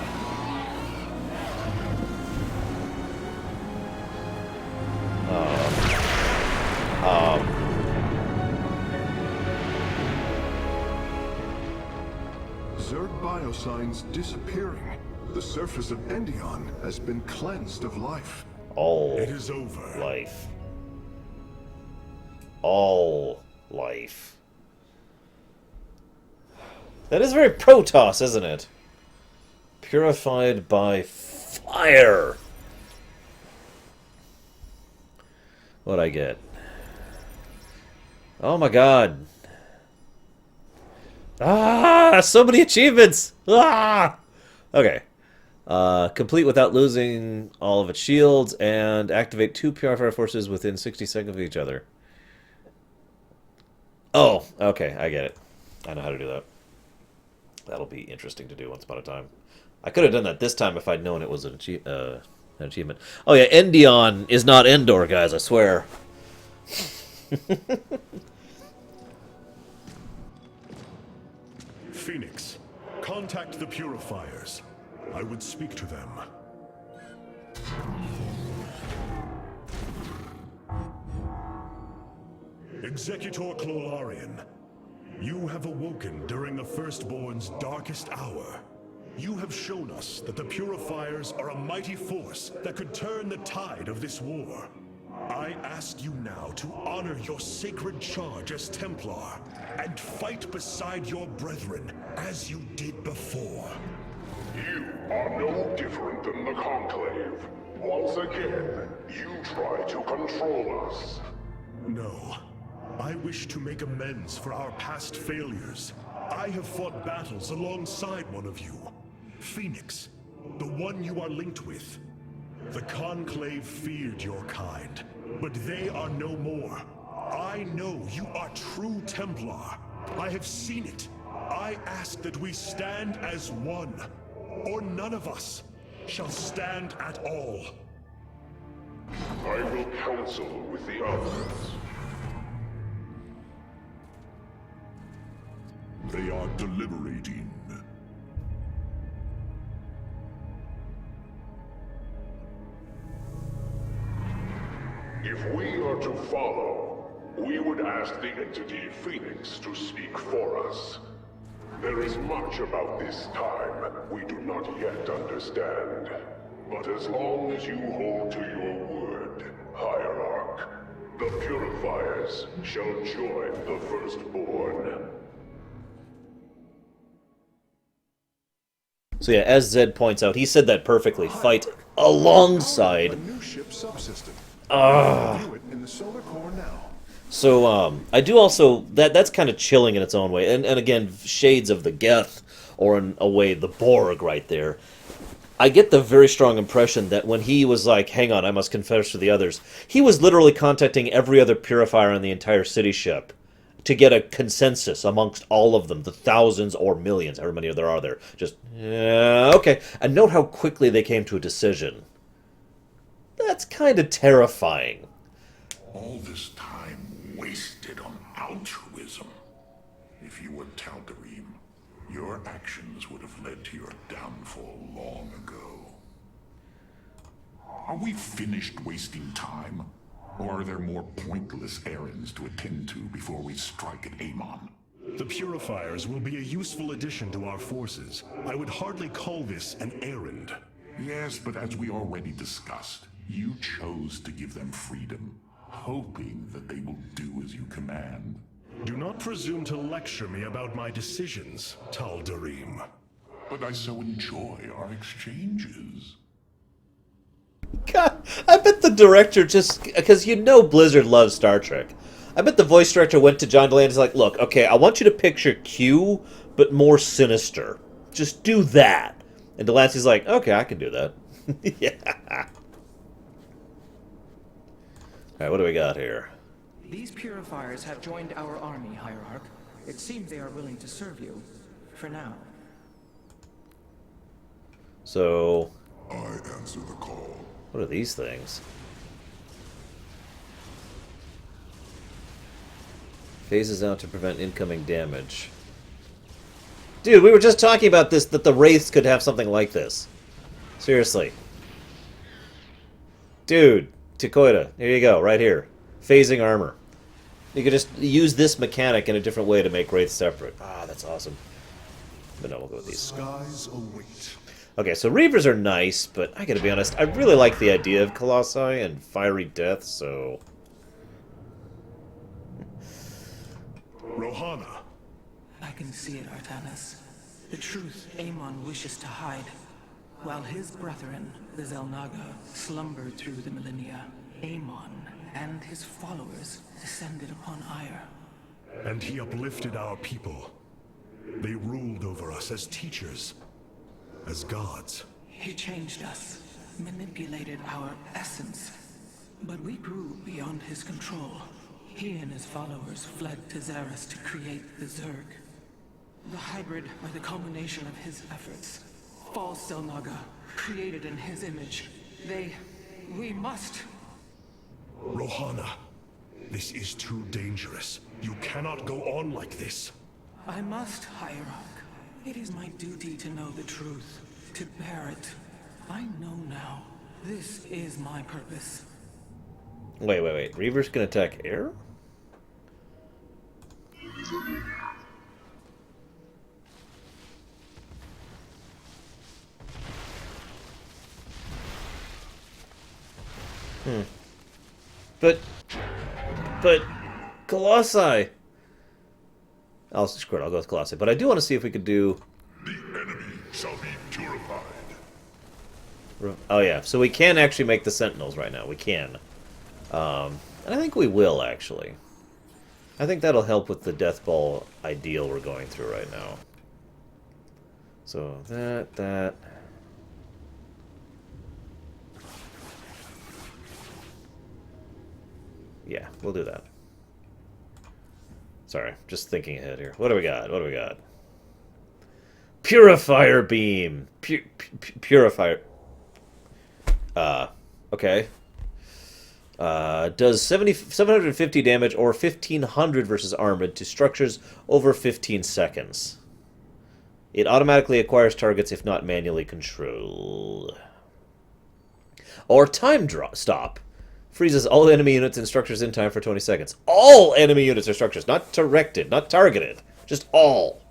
Zerg biosigns disappearing. The surface of Endion has been cleansed of life. All It is over. life. All life. That is very Protoss, isn't it? Purified by fire. What'd I get? Oh my god. Ah, so many achievements! Ah! Okay. Complete without losing all of its shields, and activate 2 purifier forces within 60 seconds of each other. Oh, okay, I get it. I know how to do that. That'll be interesting to do once upon a time. I could have done that this time if I'd known it was an achievement. Oh yeah, Endion is not Endor, guys, I swear. Phoenix, contact the Purifiers. I would speak to them. Executor Clolarian, you have awoken during the Firstborn's darkest hour. You have shown us that the Purifiers are a mighty force that could turn the tide of this war. I ask you now to honor your sacred charge as Templar and fight beside your brethren as you did before. You are no different than the Conclave. Once again, you try to control us. No. I wish to make amends for our past failures. I have fought battles alongside one of you. Phoenix, the one you are linked with. The Conclave feared your kind, but they are no more. I know you are true Templar. I have seen it. I ask that we stand as one, or none of us shall stand at all. I will counsel with the others. They are deliberating. If we are to follow, we would ask the entity Phoenix to speak for us. There is much about this time we do not yet understand. But as long as you hold to your word, Hierarch, the Purifiers shall join the Firstborn. So yeah, as Zed points out, he said that perfectly. Fight alongside. A new ship subsystem. View it in the solar core now. So I do also that's kind of chilling in its own way, and again shades of the Geth, or in a way the Borg right there. I get the very strong impression that when he was like, "Hang on, I must confess to the others," he was literally contacting every other purifier on the entire city ship to get a consensus amongst all of them, the thousands or millions, however many there are there. Just, okay. And note how quickly they came to a decision. That's kind of terrifying. All this time wasted on altruism. If you were Tal'Darim, your actions would have led to your downfall long ago. Are we finished wasting time? Or are there more pointless errands to attend to before we strike at Amon? The Purifiers will be a useful addition to our forces. I would hardly call this an errand. Yes, but as we already discussed, you chose to give them freedom, hoping that they will do as you command. Do not presume to lecture me about my decisions, Tal'Darim. But I so enjoy our exchanges. God, I bet the director just... Because you know Blizzard loves Star Trek. I bet the voice director went to John DeLance and was like, look, okay, I want you to picture Q, but more sinister. Just do that. And Delancey's like, okay, I can do that. Yeah. Alright, what do we got here? These Purifiers have joined our army, Hierarch. It seems they are willing to serve you. For now. So... I answer the call. What are these things? Phases out to prevent incoming damage. Dude, we were just talking about this, that the Wraiths could have something like this. Seriously. Dude, Takoida, here you go, right here. Phasing armor. You could just use this mechanic in a different way to make Wraiths separate. Ah, that's awesome. But no, we'll go with these. Skies await. Okay, so Reavers are nice, but I gotta be honest, I really like the idea of Colossi and Fiery Death, so... Rohana. I can see it, Artanis. The truth Amon wishes to hide. While his brethren, the Zelnaga, slumbered through the millennia, Amon and his followers descended upon Ire. And he uplifted our people. They ruled over us as teachers, as gods. He changed us, manipulated our essence. But we grew beyond his control. He and his followers fled to Xeris to create the Zerg. The hybrid are the culmination of his efforts. False Zelnaga, created in his image. We must... Rohana, this is too dangerous. You cannot go on like this. I must, Hierarch. It is my duty to know the truth, to bear it. I know now. This is my purpose. Wait. Reavers can attack air? But Colossi. I'll screw it. I'll go with Colossi. But I do want to see if we could do. The enemy shall be purified. Oh yeah, so we can actually make the Sentinels right now. We can, and I think we will actually. I think that'll help with the Death Ball ideal we're going through right now. So that. Yeah, we'll do that. Sorry, just thinking ahead here. What do we got? Purifier Beam! Purifier... okay. Does 750 damage or 1500 versus armored to structures over 15 seconds. It automatically acquires targets if not manually controlled. Or time stop. Freezes all enemy units and structures in time for 20 seconds. All enemy units or structures, not directed, not targeted. Just all.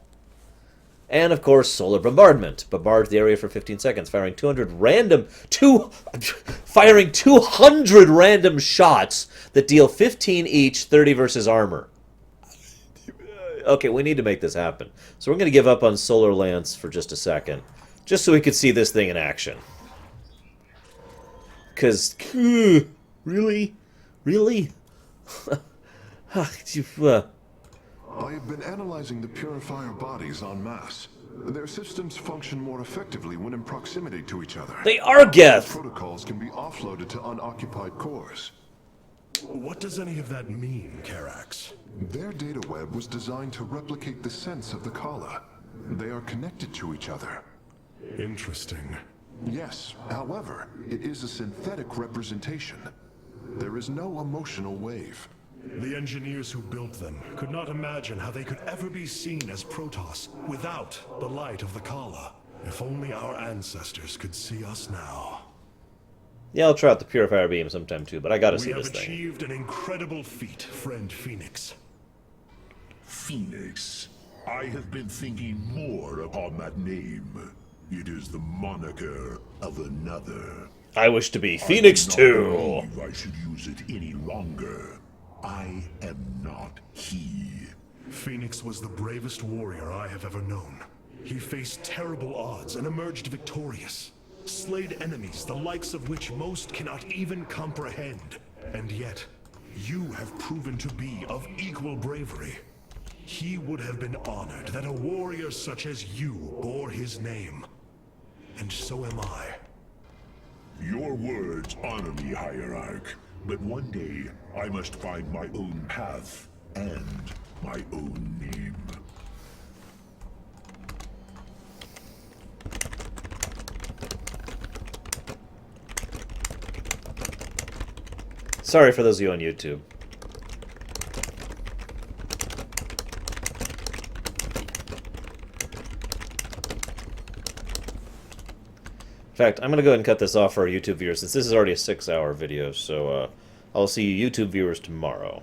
And, of course, Solar Bombardment. Bombards the area for 15 seconds, firing 200 random shots that deal 15 each, 30 versus armor. Okay, we need to make this happen. So we're going to give up on Solar Lance for just a second, just so we could see this thing in action. Because, really? I have been analyzing the purifier bodies en masse. Their systems function more effectively when in proximity to each other. They are Geth! Protocols can be offloaded to unoccupied cores. What does any of that mean, Karax? Their data web was designed to replicate the sense of the Kala. They are connected to each other. Interesting. Yes, however, it is a synthetic representation. There is no emotional wave. The engineers who built them could not imagine how they could ever be seen as Protoss without the light of the Kala. If only our ancestors could see us now. Yeah, I'll try out the Purifier Beam sometime too, but I gotta see this We have thing. achieved an incredible feat, friend Phoenix. Phoenix. I have been thinking more upon that name. It is the moniker of another. I wish to be Phoenix I do too. not believe I should use it any longer. I am not he. Phoenix was the bravest warrior I have ever known. He faced terrible odds and emerged victorious. Slayed enemies the likes of which most cannot even comprehend. And yet, you have proven to be of equal bravery. He would have been honored that a warrior such as you bore his name. And so am I. Your words honor me, Hierarch. But one day, I must find my own path and my own name. Sorry for those of you on YouTube. fact, I'm going to go ahead and cut this off for our YouTube viewers, since this is already a 6-hour video, so I'll see you YouTube viewers tomorrow.